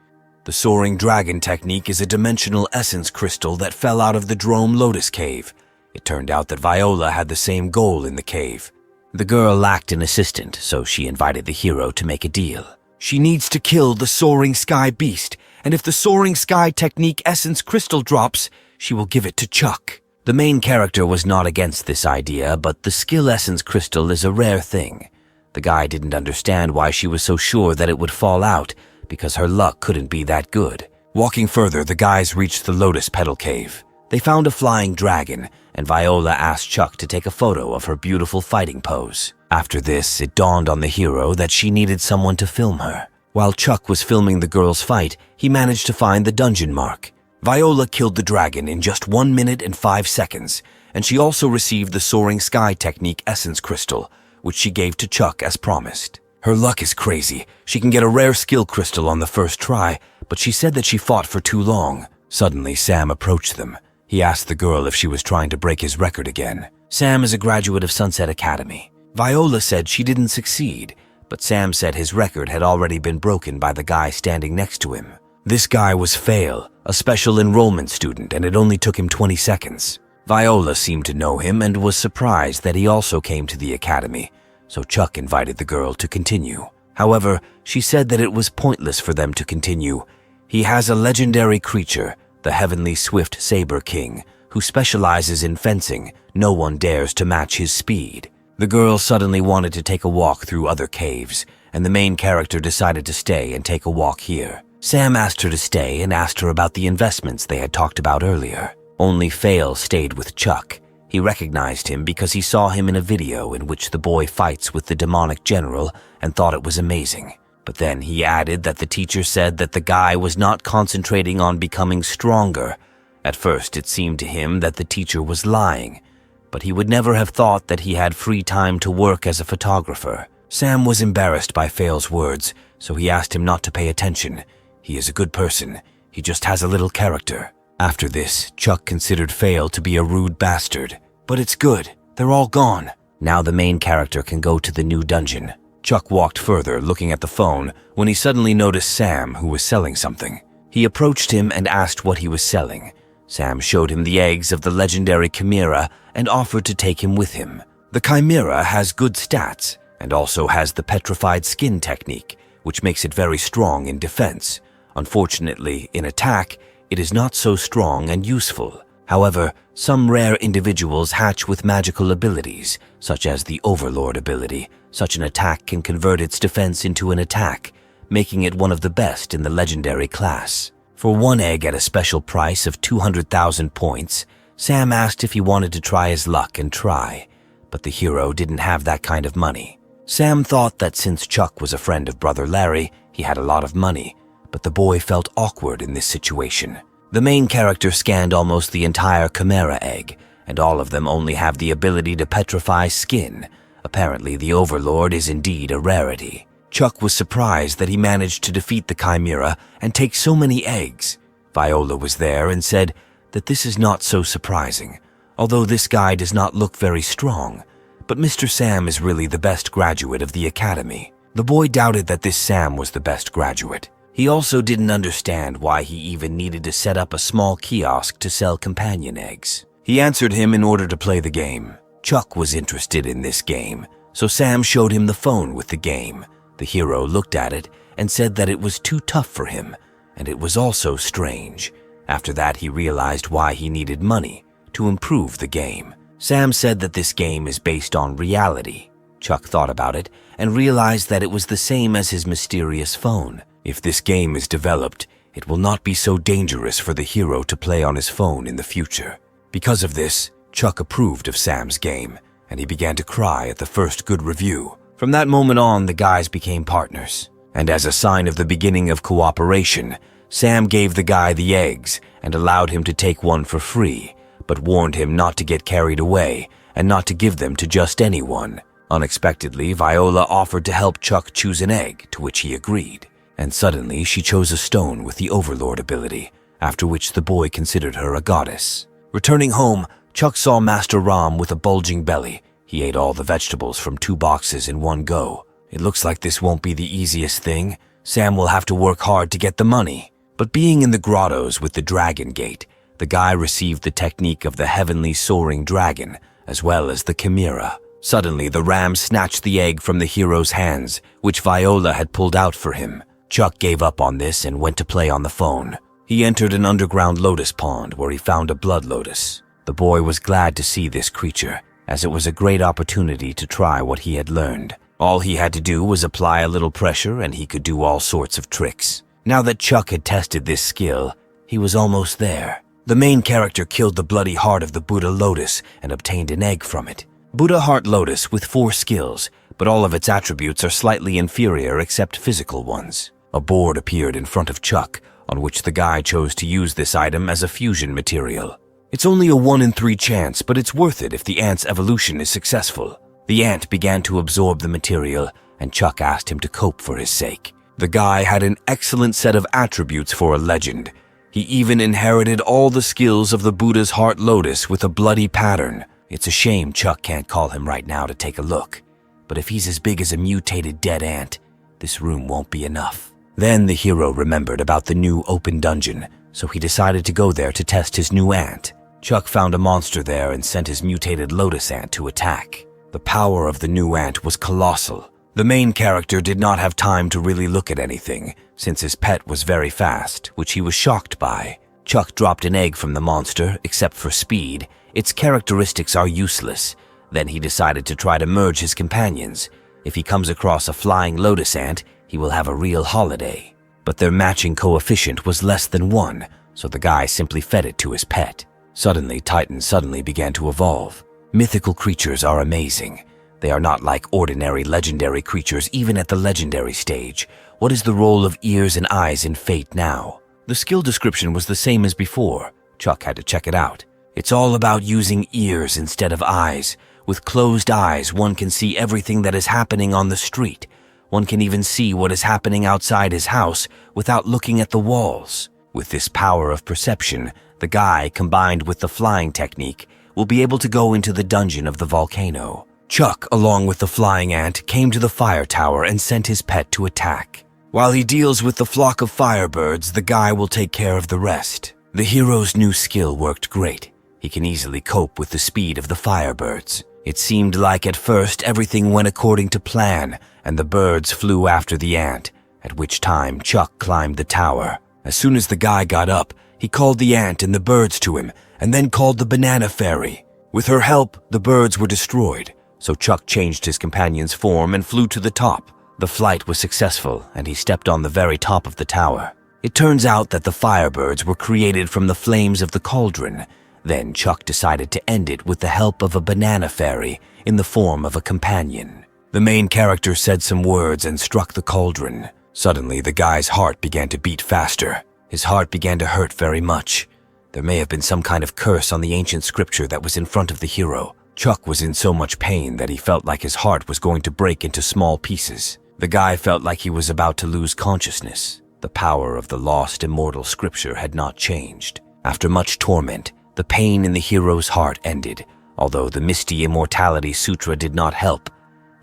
The soaring dragon technique is a dimensional essence crystal that fell out of the Drome Lotus Cave. It turned out that Viola had the same goal in the cave. The girl lacked an assistant, so she invited the hero to make a deal. She needs to kill the soaring sky beast, and if the soaring sky technique essence crystal drops, she will give it to Chuck. The main character was not against this idea, but the skill essence crystal is a rare thing. The guy didn't understand why she was so sure that it would fall out, because her luck couldn't be that good. Walking further, the guys reached the Lotus Petal Cave. They found a flying dragon, and Viola asked Chuck to take a photo of her beautiful fighting pose. After this, it dawned on the hero that she needed someone to film her. While Chuck was filming the girl's fight, he managed to find the dungeon mark. Viola killed the dragon in just 1 minute and 5 seconds, and she also received the Soaring Sky Technique Essence Crystal, which she gave to Chuck as promised. Her luck is crazy. She can get a rare skill crystal on the first try, but she said that she fought for too long. Suddenly, Sam approached them. He asked the girl if she was trying to break his record again. Sam is a graduate of Sunset Academy. Viola said she didn't succeed, but Sam said his record had already been broken by the guy standing next to him. This guy was Fail, a special enrollment student, and it only took him 20 seconds. Viola seemed to know him and was surprised that he also came to the academy, so Chuck invited the girl to continue. However, she said that it was pointless for them to continue. He has a legendary creature, the Heavenly Swift Saber King, who specializes in fencing. No one dares to match his speed. The girl suddenly wanted to take a walk through other caves, and the main character decided to stay and take a walk here. Sam asked her to stay and asked her about the investments they had talked about earlier. Only Fail stayed with Chuck. He recognized him because he saw him in a video in which the boy fights with the demonic general and thought it was amazing. But then he added that the teacher said that the guy was not concentrating on becoming stronger. At first, it seemed to him that the teacher was lying, but he would never have thought that he had free time to work as a photographer. Sam was embarrassed by Fail's words, so he asked him not to pay attention. He is a good person. He just has a little character. After this, Chuck considered Fail to be a rude bastard. But it's good. They're all gone. Now the main character can go to the new dungeon. Chuck walked further, looking at the phone, when he suddenly noticed Sam, who was selling something. He approached him and asked what he was selling. Sam showed him the eggs of the legendary Chimera and offered to take him with him. The Chimera has good stats and also has the petrified skin technique, which makes it very strong in defense. Unfortunately, in attack, it is not so strong and useful. However, some rare individuals hatch with magical abilities, such as the Overlord ability. Such an attack can convert its defense into an attack, making it one of the best in the legendary class. For one egg at a special price of 200,000 points, Sam asked if he wanted to try his luck and try, but the hero didn't have that kind of money. Sam thought that since Chuck was a friend of Brother Larry, he had a lot of money, but the boy felt awkward in this situation. The main character scanned almost the entire chimera egg, and all of them only have the ability to petrify skin. Apparently, the Overlord is indeed a rarity. Chuck was surprised that he managed to defeat the chimera and take so many eggs. Viola was there and said that this is not so surprising, although this guy does not look very strong. But Mr. Sam is really the best graduate of the academy. The boy doubted that this Sam was the best graduate. He also didn't understand why he even needed to set up a small kiosk to sell companion eggs. He answered him in order to play the game. Chuck was interested in this game, so Sam showed him the phone with the game. The hero looked at it and said that it was too tough for him, and it was also strange. After that, he realized why he needed money to improve the game. Sam said that this game is based on reality. Chuck thought about it and realized that it was the same as his mysterious phone. If this game is developed, it will not be so dangerous for the hero to play on his phone in the future. Because of this, Chuck approved of Sam's game, and he began to cry at the first good review. From that moment on, the guys became partners, and as a sign of the beginning of cooperation, Sam gave the guy the eggs and allowed him to take one for free, but warned him not to get carried away and not to give them to just anyone. Unexpectedly, Viola offered to help Chuck choose an egg, to which he agreed, and suddenly she chose a stone with the Overlord ability, after which the boy considered her a goddess. Returning home, Chuck saw Master Ram with a bulging belly. He ate all the vegetables from 2 boxes in one go. It looks like this won't be the easiest thing. Sam will have to work hard to get the money. But being in the grottos with the Dragon Gate, the guy received the technique of the heavenly soaring dragon, as well as the chimera. Suddenly, the ram snatched the egg from the hero's hands, which Viola had pulled out for him. Chuck gave up on this and went to play on the phone. He entered an underground lotus pond where he found a blood lotus. The boy was glad to see this creature, as it was a great opportunity to try what he had learned. All he had to do was apply a little pressure and he could do all sorts of tricks. Now that Chuck had tested this skill, he was almost there. The main character killed the bloody heart of the Buddha lotus and obtained an egg from it. Buddha heart lotus with 4 skills, but all of its attributes are slightly inferior except physical ones. A board appeared in front of Chuck, on which the guy chose to use this item as a fusion material. It's only a 1 in 3 chance, but it's worth it if the ant's evolution is successful. The ant began to absorb the material, and Chuck asked him to cope for his sake. The guy had an excellent set of attributes for a legend. He even inherited all the skills of the Buddha's heart lotus with a bloody pattern. It's a shame Chuck can't call him right now to take a look. But if he's as big as a mutated dead ant, this room won't be enough. Then the hero remembered about the new open dungeon, so he decided to go there to test his new ant. Chuck found a monster there and sent his mutated lotus ant to attack. The power of the new ant was colossal. The main character did not have time to really look at anything, since his pet was very fast, which he was shocked by. Chuck dropped an egg from the monster, except for speed. Its characteristics are useless. Then he decided to try to merge his companions. If he comes across a flying lotus ant, he will have a real holiday. But their matching coefficient was less than 1, so the guy simply fed it to his pet. Suddenly, Titan began to evolve. Mythical creatures are amazing. They are not like ordinary legendary creatures even at the legendary stage. What is the role of ears and eyes in Fate now? The skill description was the same as before. Chuck had to check it out. It's all about using ears instead of eyes. With closed eyes, one can see everything that is happening on the street. One can even see what is happening outside his house without looking at the walls. With this power of perception, the guy, combined with the flying technique, will be able to go into the dungeon of the volcano. Chuck, along with the flying ant, came to the fire tower and sent his pet to attack. While he deals with the flock of firebirds, the guy will take care of the rest. The hero's new skill worked great. He can easily cope with the speed of the firebirds. It seemed like at first everything went according to plan, and the birds flew after the ant, at which time Chuck climbed the tower. As soon as the guy got up, he called the ant and the birds to him, and then called the banana fairy. With her help, the birds were destroyed, so Chuck changed his companion's form and flew to the top. The flight was successful, and he stepped on the very top of the tower. It turns out that the firebirds were created from the flames of the cauldron. Then Chuck decided to end it with the help of a banana fairy in the form of a companion. The main character said some words and struck the cauldron. Suddenly, the guy's heart began to beat faster. His heart began to hurt very much. There may have been some kind of curse on the ancient scripture that was in front of the hero. Chuck was in so much pain that he felt like his heart was going to break into small pieces. The guy felt like he was about to lose consciousness. The power of the lost immortal scripture had not changed. After much torment, the pain in the hero's heart ended, although the misty immortality sutra did not help.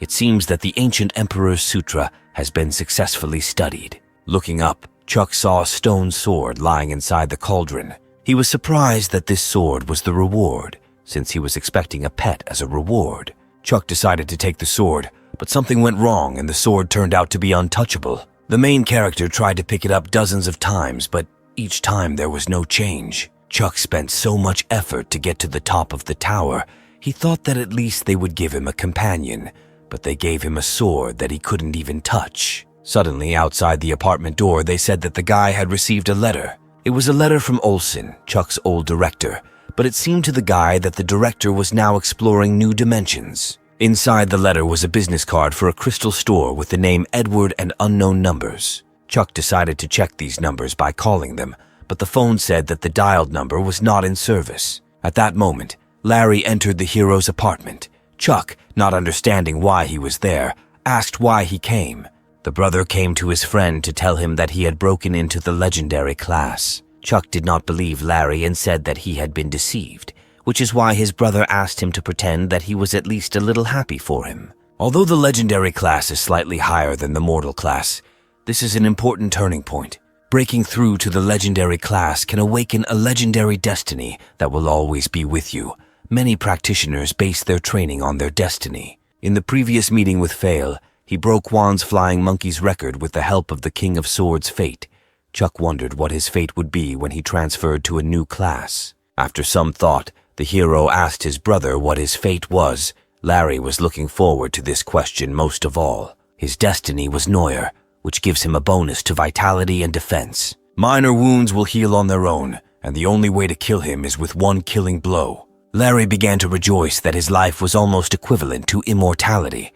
It seems that the ancient emperor's sutra has been successfully studied. Looking up, Chuck saw a stone sword lying inside the cauldron. He was surprised that this sword was the reward, since he was expecting a pet as a reward. Chuck decided to take the sword, but something went wrong and the sword turned out to be untouchable. The main character tried to pick it up dozens of times, but each time there was no change. Chuck spent so much effort to get to the top of the tower, he thought that at least they would give him a companion, but they gave him a sword that he couldn't even touch. Suddenly, outside the apartment door, they said that the guy had received a letter. It was a letter from Olsen, Chuck's old director, but it seemed to the guy that the director was now exploring new dimensions. Inside the letter was a business card for a crystal store with the name Edward and unknown numbers. Chuck decided to check these numbers by calling them, but the phone said that the dialed number was not in service. At that moment, Larry entered the hero's apartment. Chuck, not understanding why he was there, asked why he came. The brother came to his friend to tell him that he had broken into the legendary class. Chuck did not believe Larry and said that he had been deceived, which is why his brother asked him to pretend that he was at least a little happy for him. Although the legendary class is slightly higher than the mortal class, this is an important turning point. Breaking through to the legendary class can awaken a legendary destiny that will always be with you. Many practitioners base their training on their destiny. In the previous meeting with Fail, he broke Juan's Flying Monkey's record with the help of the King of Swords' fate. Chuck wondered what his fate would be when he transferred to a new class. After some thought, the hero asked his brother what his fate was. Larry was looking forward to this question most of all. His destiny was Neuer, which gives him a bonus to vitality and defense. Minor wounds will heal on their own, and the only way to kill him is with one killing blow. Larry began to rejoice that his life was almost equivalent to immortality,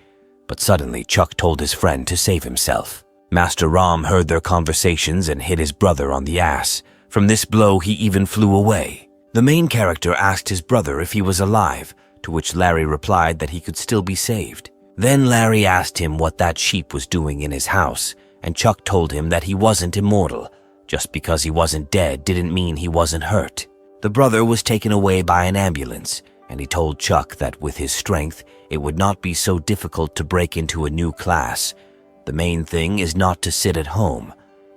but suddenly Chuck told his friend to save himself. Master Ram heard their conversations and hit his brother on the ass. From this blow, he even flew away. The main character asked his brother if he was alive, to which Larry replied that he could still be saved. Then Larry asked him what that sheep was doing in his house, and Chuck told him that he wasn't immortal. Just because he wasn't dead didn't mean he wasn't hurt. The brother was taken away by an ambulance, and he told Chuck that with his strength, it would not be so difficult to break into a new class. The main thing is not to sit at home.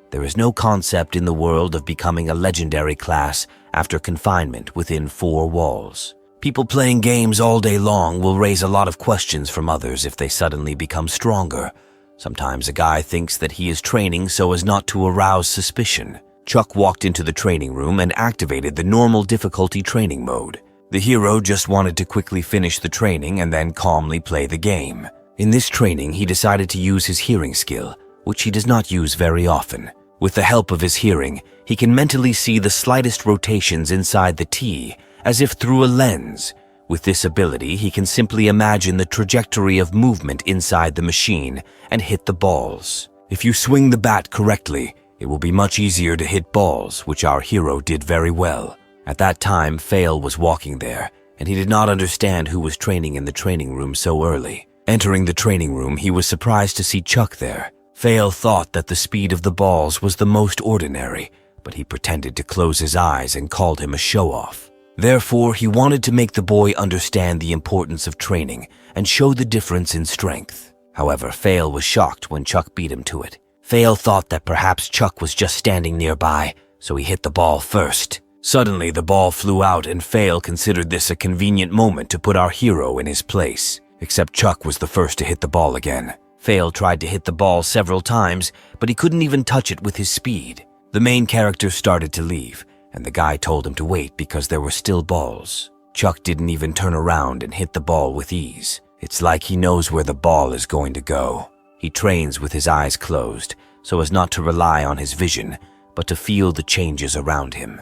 There is no concept in the world of becoming a legendary class after confinement within 4 walls. People playing games all day long will raise a lot of questions from others if they suddenly become stronger. Sometimes a guy thinks that he is training so as not to arouse suspicion. Chuck walked into the training room and activated the normal difficulty training mode. The hero just wanted to quickly finish the training and then calmly play the game. In this training, he decided to use his hearing skill, which he does not use very often. With the help of his hearing, he can mentally see the slightest rotations inside the T, as if through a lens. With this ability, he can simply imagine the trajectory of movement inside the machine and hit the balls. If you swing the bat correctly, it will be much easier to hit balls, which our hero did very well. At that time, Fail was walking there, and he did not understand who was training in the training room so early. Entering the training room, he was surprised to see Chuck there. Fail thought that the speed of the balls was the most ordinary, but he pretended to close his eyes and called him a show-off. Therefore, he wanted to make the boy understand the importance of training and show the difference in strength. However, Fail was shocked when Chuck beat him to it. Fail thought that perhaps Chuck was just standing nearby, so he hit the ball first. Suddenly, the ball flew out and Fail considered this a convenient moment to put our hero in his place. Except Chuck was the first to hit the ball again. Fail tried to hit the ball several times, but he couldn't even touch it with his speed. The main character started to leave, and the guy told him to wait because there were still balls. Chuck didn't even turn around and hit the ball with ease. It's like he knows where the ball is going to go. He trains with his eyes closed, so as not to rely on his vision, but to feel the changes around him.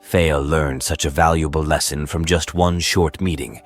Fail learned such a valuable lesson from just one short meeting.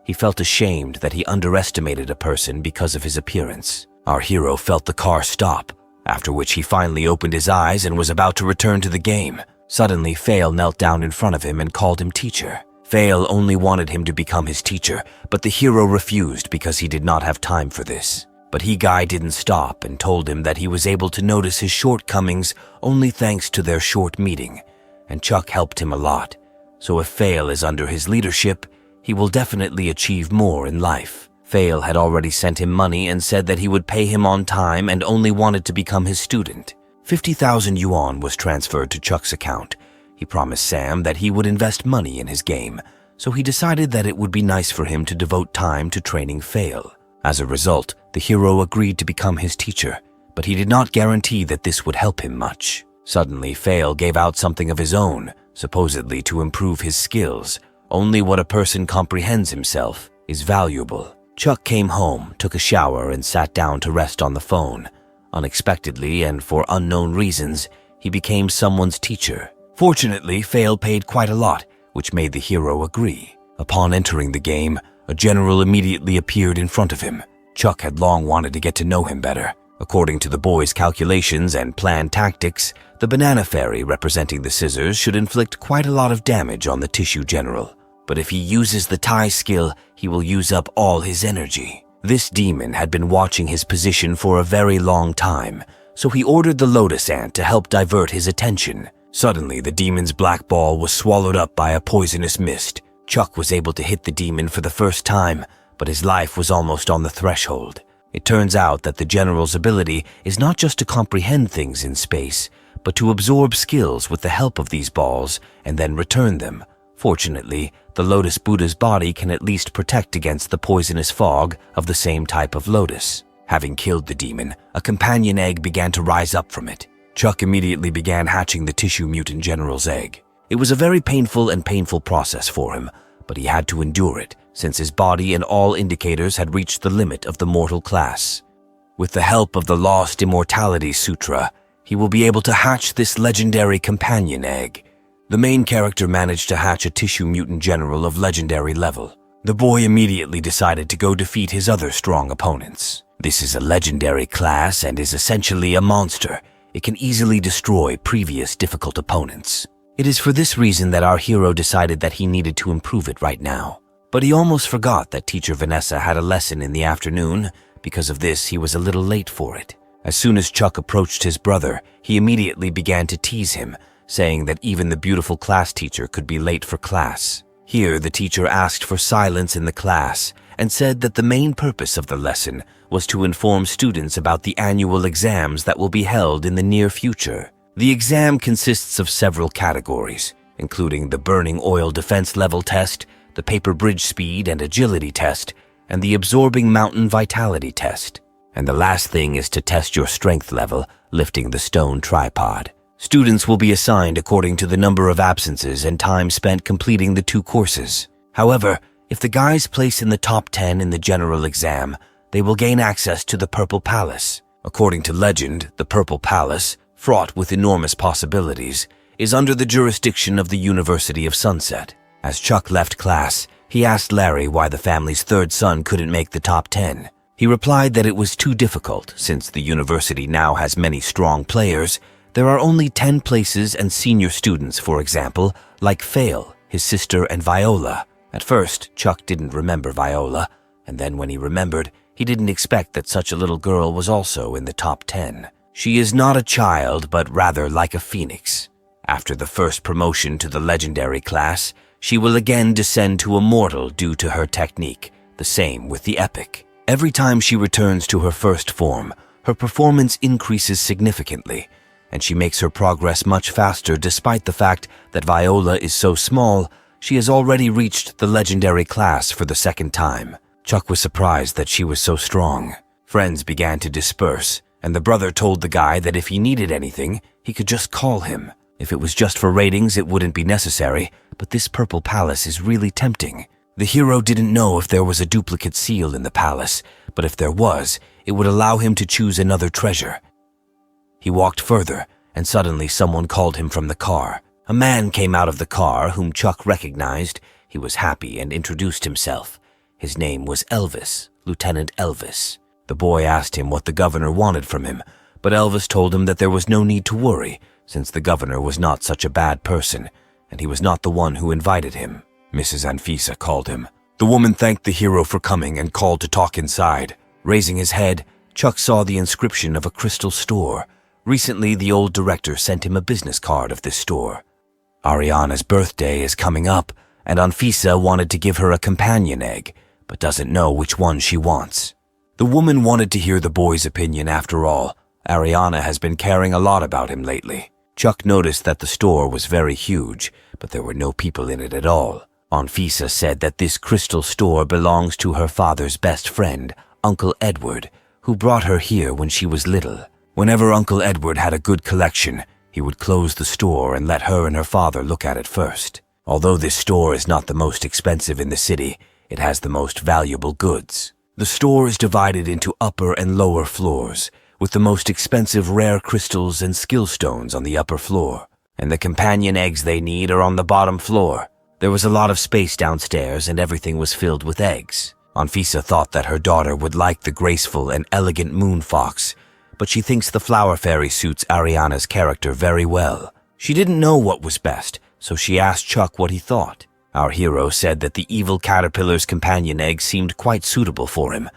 He felt ashamed that he underestimated a person because of his appearance. Our hero felt the car stop, after which he finally opened his eyes and was about to return to the game. Suddenly, Fail knelt down in front of him and called him teacher. Fail only wanted him to become his teacher, but the hero refused because he did not have time for this. But Guy didn't stop and told him that he was able to notice his shortcomings only thanks to their short meeting, and Chuck helped him a lot. So if Fail is under his leadership, he will definitely achieve more in life. Fail had already sent him money and said that he would pay him on time and only wanted to become his student. 50,000 yuan was transferred to Chuck's account. He promised Sam that he would invest money in his game, so he decided that it would be nice for him to devote time to training Fail. As a result, the hero agreed to become his teacher, but he did not guarantee that this would help him much. Suddenly, Fail gave out something of his own, supposedly to improve his skills. Only what a person comprehends himself is valuable. Chuck came home, took a shower, and sat down to rest on the phone. Unexpectedly, and for unknown reasons, he became someone's teacher. Fortunately, Fail paid quite a lot, which made the hero agree. Upon entering the game, a general immediately appeared in front of him. Chuck had long wanted to get to know him better. According to the boy's calculations and planned tactics, the banana fairy representing the scissors should inflict quite a lot of damage on the tissue general. But if he uses the tie skill, he will use up all his energy. This demon had been watching his position for a very long time, so he ordered the lotus ant to help divert his attention. Suddenly, the demon's black ball was swallowed up by a poisonous mist. Chuck was able to hit the demon for the first time, but his life was almost on the threshold. It turns out that the general's ability is not just to comprehend things in space, but to absorb skills with the help of these balls and then return them. Fortunately, the Lotus Buddha's body can at least protect against the poisonous fog of the same type of lotus. Having killed the demon, a companion egg began to rise up from it. Chuck immediately began hatching the tissue mutant general's egg. It was a very painful process for him, but he had to endure it, since his body and all indicators had reached the limit of the mortal class. With the help of the Lost Immortality Sutra, he will be able to hatch this legendary companion egg. The main character managed to hatch a tissue mutant general of legendary level. The boy immediately decided to go defeat his other strong opponents. This is a legendary class and is essentially a monster. It can easily destroy previous difficult opponents. It is for this reason that our hero decided that he needed to improve it right now. But he almost forgot that Teacher Vanessa had a lesson in the afternoon. Because of this, he was a little late for it. As soon as Chuck approached his brother, he immediately began to tease him, saying that even the beautiful class teacher could be late for class. Here, the teacher asked for silence in the class and said that the main purpose of the lesson was to inform students about the annual exams that will be held in the near future. The exam consists of several categories, including the burning oil defense level test, the paper bridge speed and agility test, and the absorbing mountain vitality test. And the last thing is to test your strength level, lifting the stone tripod. Students will be assigned according to the number of absences and time spent completing the two courses. However, if the guys place in the top 10 in the general exam, they will gain access to the Purple Palace. According to legend, the Purple Palace, fraught with enormous possibilities, is under the jurisdiction of the University of Sunset. As Chuck left class, he asked Larry why the family's third son couldn't make the top 10. He replied that it was too difficult since the university now has many strong players. There are only 10 places and senior students, for example, like Fail, his sister, and Viola. At first, Chuck didn't remember Viola, and then when he remembered, he didn't expect that such a little girl was also in the top 10. She is not a child, but rather like a phoenix. After the first promotion to the legendary class, she will again descend to a mortal due to her technique, the same with the epic. Every time she returns to her first form, her performance increases significantly, and she makes her progress much faster despite the fact that Viola is so small, she has already reached the legendary class for the second time. Chuck was surprised that she was so strong. Friends began to disperse, and the brother told the guy that if he needed anything, he could just call him. If it was just for ratings, it wouldn't be necessary, but this Purple Palace is really tempting. The hero didn't know if there was a duplicate seal in the palace, but if there was, it would allow him to choose another treasure. He walked further, and suddenly someone called him from the car. A man came out of the car whom Chuck recognized. He was happy and introduced himself. His name was Elvis, Lieutenant Elvis. The boy asked him what the governor wanted from him, but Elvis told him that there was no need to worry, since the governor was not such a bad person, and he was not the one who invited him. Mrs. Anfisa called him. The woman thanked the hero for coming and called to talk inside. Raising his head, Chuck saw the inscription of a crystal store. Recently, the old director sent him a business card of this store. Ariana's birthday is coming up, and Anfisa wanted to give her a companion egg, but doesn't know which one she wants. The woman wanted to hear the boy's opinion after all. Ariana has been caring a lot about him lately. Chuck noticed that the store was very huge, but there were no people in it at all. Anfisa said that this crystal store belongs to her father's best friend, Uncle Edward, who brought her here when she was little. Whenever Uncle Edward had a good collection, he would close the store and let her and her father look at it first. Although this store is not the most expensive in the city, it has the most valuable goods. The store is divided into upper and lower floors, with the most expensive rare crystals and skill stones on the upper floor, and the companion eggs they need are on the bottom floor. There was a lot of space downstairs and everything was filled with eggs. Anfisa thought that her daughter would like the graceful and elegant moon fox, but she thinks the flower fairy suits Ariana's character very well. She didn't know what was best, so she asked Chuck what he thought. Our hero said that the evil caterpillar's companion egg seemed quite suitable for him,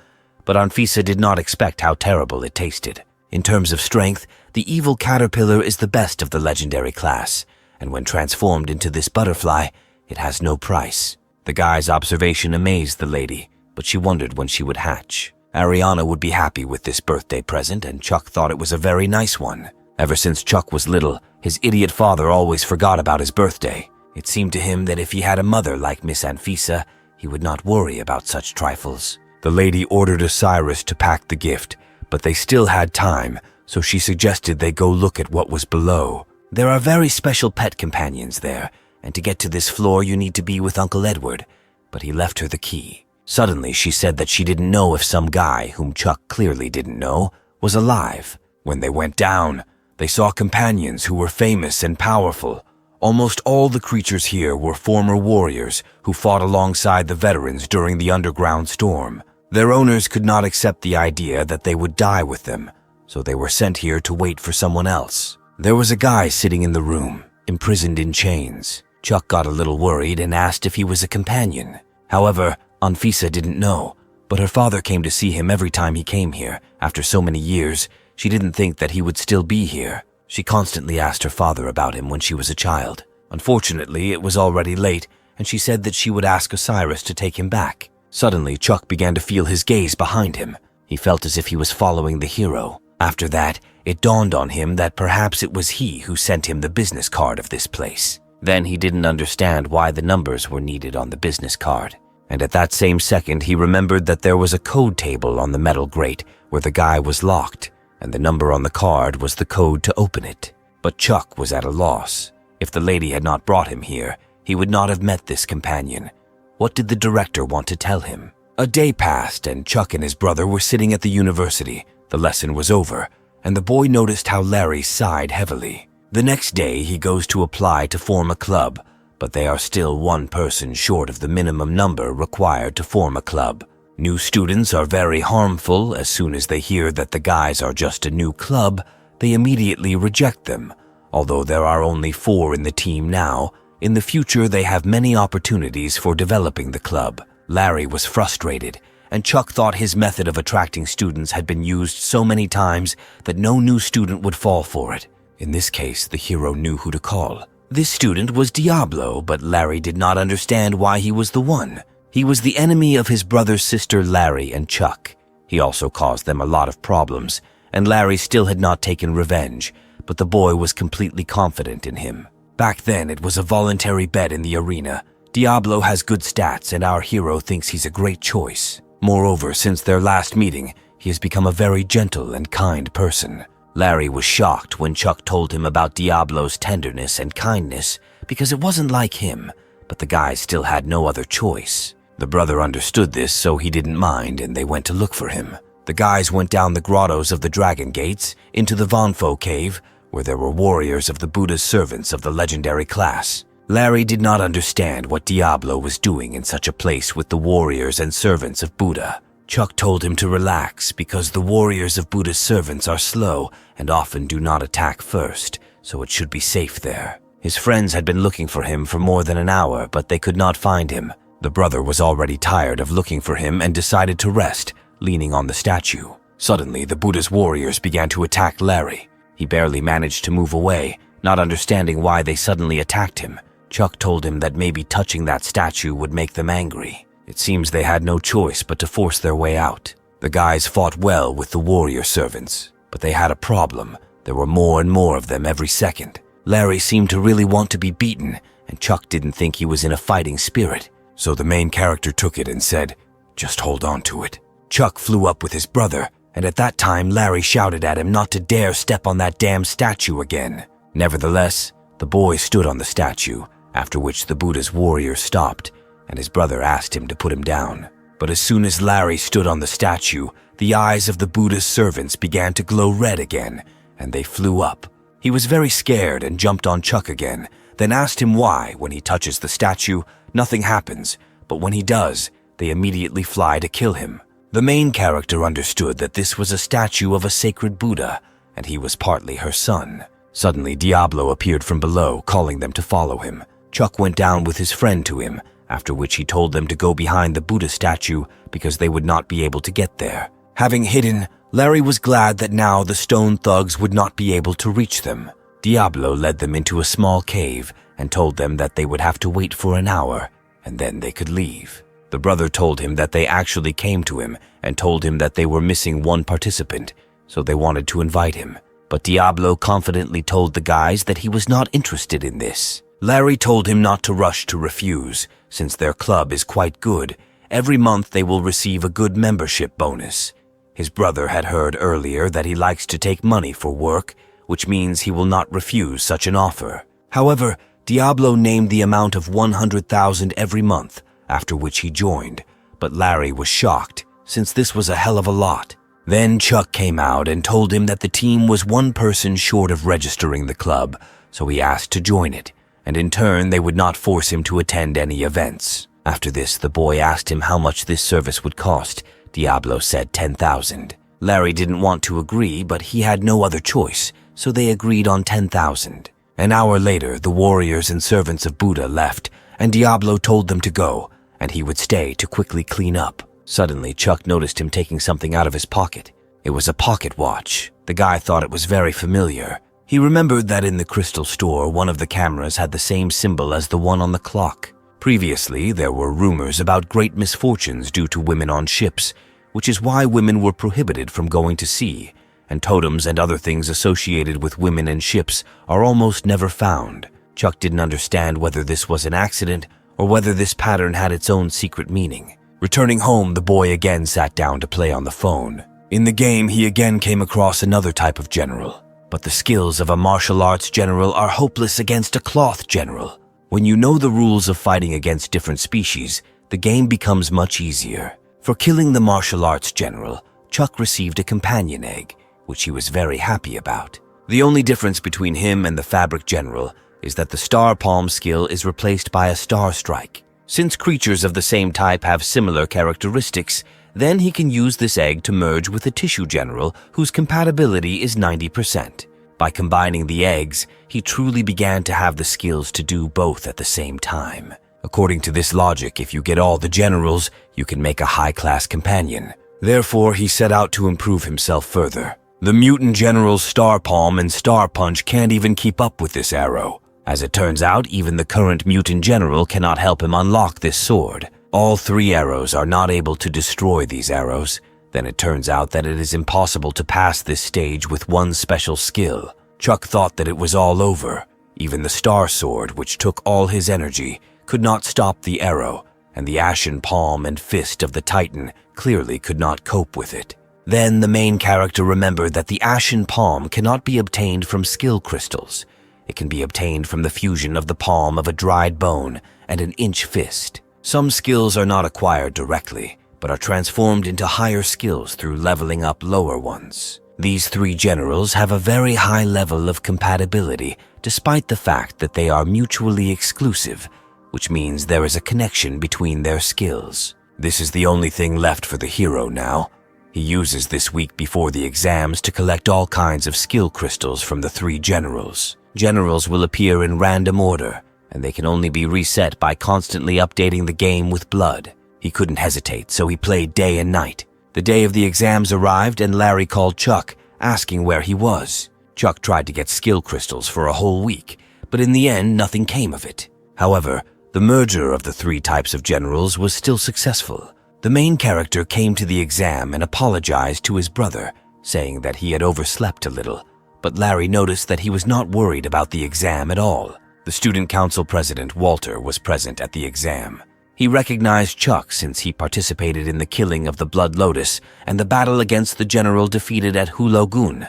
but Anfisa did not expect how terrible it tasted. In terms of strength, the evil caterpillar is the best of the legendary class, and when transformed into this butterfly, it has no price. The guy's observation amazed the lady, but she wondered when she would hatch. Ariana would be happy with this birthday present, and Chuck thought it was a very nice one. Ever since Chuck was little, his idiot father always forgot about his birthday. It seemed to him that if he had a mother like Miss Anfisa, he would not worry about such trifles. The lady ordered Osiris to pack the gift, but they still had time, so she suggested they go look at what was below. There are very special pet companions there, and to get to this floor you need to be with Uncle Edward, but he left her the key. Suddenly she said that she didn't know if some guy, whom Chuck clearly didn't know, was alive. When they went down, they saw companions who were famous and powerful. Almost all the creatures here were former warriors who fought alongside the veterans during the underground storm. Their owners could not accept the idea that they would die with them, so they were sent here to wait for someone else. There was a guy sitting in the room, imprisoned in chains. Chuck got a little worried and asked if he was a companion. However, Anfisa didn't know, but her father came to see him every time he came here. After so many years, she didn't think that he would still be here. She constantly asked her father about him when she was a child. Unfortunately, it was already late, and she said that she would ask Osiris to take him back. Suddenly, Chuck began to feel his gaze behind him. He felt as if he was following the hero. After that, it dawned on him that perhaps it was he who sent him the business card of this place. Then he didn't understand why the numbers were needed on the business card. And at that same second, he remembered that there was a code table on the metal grate where the guy was locked, and the number on the card was the code to open it. But Chuck was at a loss. If the lady had not brought him here, he would not have met this companion. What did the director want to tell him? A day passed, and Chuck and his brother were sitting at the university. The lesson was over, and the boy noticed how Larry sighed heavily. The next day, he goes to apply to form a club, but they are still one person short of the minimum number required to form a club. New students are very harmful. As soon as they hear that the guys are just a new club, they immediately reject them. Although there are only 4 in the team now, in the future they have many opportunities for developing the club. Larry was frustrated, and Chuck thought his method of attracting students had been used so many times that no new student would fall for it. In this case, the hero knew who to call. This student was Diablo, but Larry did not understand why he was the one. He was the enemy of his brother's sister Larry and Chuck. He also caused them a lot of problems, and Larry still had not taken revenge, but the boy was completely confident in him. Back then, it was a voluntary bet in the arena. Diablo has good stats, and our hero thinks he's a great choice. Moreover, since their last meeting, he has become a very gentle and kind person. Larry was shocked when Chuck told him about Diablo's tenderness and kindness because it wasn't like him, but the guys still had no other choice. The brother understood this, so he didn't mind, and they went to look for him. The guys went down the grottos of the Dragon Gates into the Vanfo cave, where there were warriors of the Buddha's servants of the legendary class. Larry did not understand what Diablo was doing in such a place with the warriors and servants of Buddha. Chuck told him to relax because the warriors of Buddha's servants are slow and often do not attack first, so it should be safe there. His friends had been looking for him for more than an hour, but they could not find him. The brother was already tired of looking for him and decided to rest, leaning on the statue. Suddenly, the Buddha's warriors began to attack Larry. He barely managed to move away, not understanding why they suddenly attacked him. Chuck told him that maybe touching that statue would make them angry. It seems they had no choice but to force their way out. The guys fought well with the warrior servants, but they had a problem. There were more and more of them every second. Larry seemed to really want to be beaten, and Chuck didn't think he was in a fighting spirit. So the main character took it and said, "Just hold on to it." Chuck flew up with his brother, and at that time Larry shouted at him not to dare step on that damn statue again. Nevertheless, the boy stood on the statue, after which the Buddha's warrior stopped, and his brother asked him to put him down. But as soon as Larry stood on the statue, the eyes of the Buddha's servants began to glow red again, and they flew up. He was very scared and jumped on Chuck again, then asked him why, when he touches the statue, nothing happens, but when he does, they immediately fly to kill him. The main character understood that this was a statue of a sacred Buddha, and he was partly her son. Suddenly, Diablo appeared from below, calling them to follow him. Chuck went down with his friend to him, after which he told them to go behind the Buddha statue because they would not be able to get there. Having hidden, Larry was glad that now the stone thugs would not be able to reach them. Diablo led them into a small cave and told them that they would have to wait for an hour, and then they could leave. The brother told him that they actually came to him and told him that they were missing one participant, so they wanted to invite him. But Diablo confidently told the guys that he was not interested in this. Larry told him not to rush to refuse, since their club is quite good. Every month they will receive a good membership bonus. His brother had heard earlier that he likes to take money for work, which means he will not refuse such an offer. However, Diablo named the amount of 100,000 every month, after which he joined, but Larry was shocked, since this was a hell of a lot. Then Chuck came out and told him that the team was one person short of registering the club, so he asked to join it, and in turn they would not force him to attend any events. After this, the boy asked him how much this service would cost. Diablo said 10,000. Larry didn't want to agree, but he had no other choice, so they agreed on 10,000. An hour later, the warriors and servants of Buddha left, and Diablo told them to go, and he would stay to quickly clean up. Suddenly, Chuck noticed him taking something out of his pocket. It was a pocket watch. The guy thought it was very familiar. He remembered that in the crystal store, one of the cameras had the same symbol as the one on the clock. Previously, there were rumors about great misfortunes due to women on ships, which is why women were prohibited from going to sea, and totems and other things associated with women and ships are almost never found. Chuck didn't understand whether this was an accident or whether this pattern had its own secret meaning. Returning home, the boy again sat down to play on the phone. In the game, he again came across another type of general, but the skills of a martial arts general are hopeless against a cloth general. When you know the rules of fighting against different species, the game becomes much easier. For killing the martial arts general, Chuck received a companion egg, which he was very happy about. The only difference between him and the fabric general is that the star palm skill is replaced by a star strike. Since creatures of the same type have similar characteristics, then he can use this egg to merge with a tissue general whose compatibility is 90%. By combining the eggs, he truly began to have the skills to do both at the same time. According to this logic, if you get all the generals, you can make a high-class companion. Therefore, he set out to improve himself further. The mutant generals Star Palm and Star Punch can't even keep up with this arrow. As it turns out, even the current mutant general cannot help him unlock this sword. All three arrows are not able to destroy these arrows. Then it turns out that it is impossible to pass this stage with one special skill. Chuck thought that it was all over. Even the Star Sword, which took all his energy, could not stop the arrow, and the ashen palm and fist of the Titan clearly could not cope with it. Then the main character remembered that the ashen palm cannot be obtained from skill crystals. It can be obtained from the fusion of the palm of a dried bone and an inch fist. Some skills are not acquired directly, but are transformed into higher skills through leveling up lower ones. These three generals have a very high level of compatibility, despite the fact that they are mutually exclusive, which means there is a connection between their skills. This is the only thing left for the hero now. He uses this week before the exams to collect all kinds of skill crystals from the three generals. Generals will appear in random order, and they can only be reset by constantly updating the game with blood. He couldn't hesitate, so he played day and night. The day of the exams arrived and Larry called Chuck, asking where he was. Chuck tried to get skill crystals for a whole week, but in the end, nothing came of it. However, the merger of the three types of generals was still successful. The main character came to the exam and apologized to his brother, saying that he had overslept a little, but Larry noticed that he was not worried about the exam at all. The student council president, Walter, was present at the exam. He recognized Chuck since he participated in the killing of the Blood Lotus and the battle against the general defeated at Hulogun.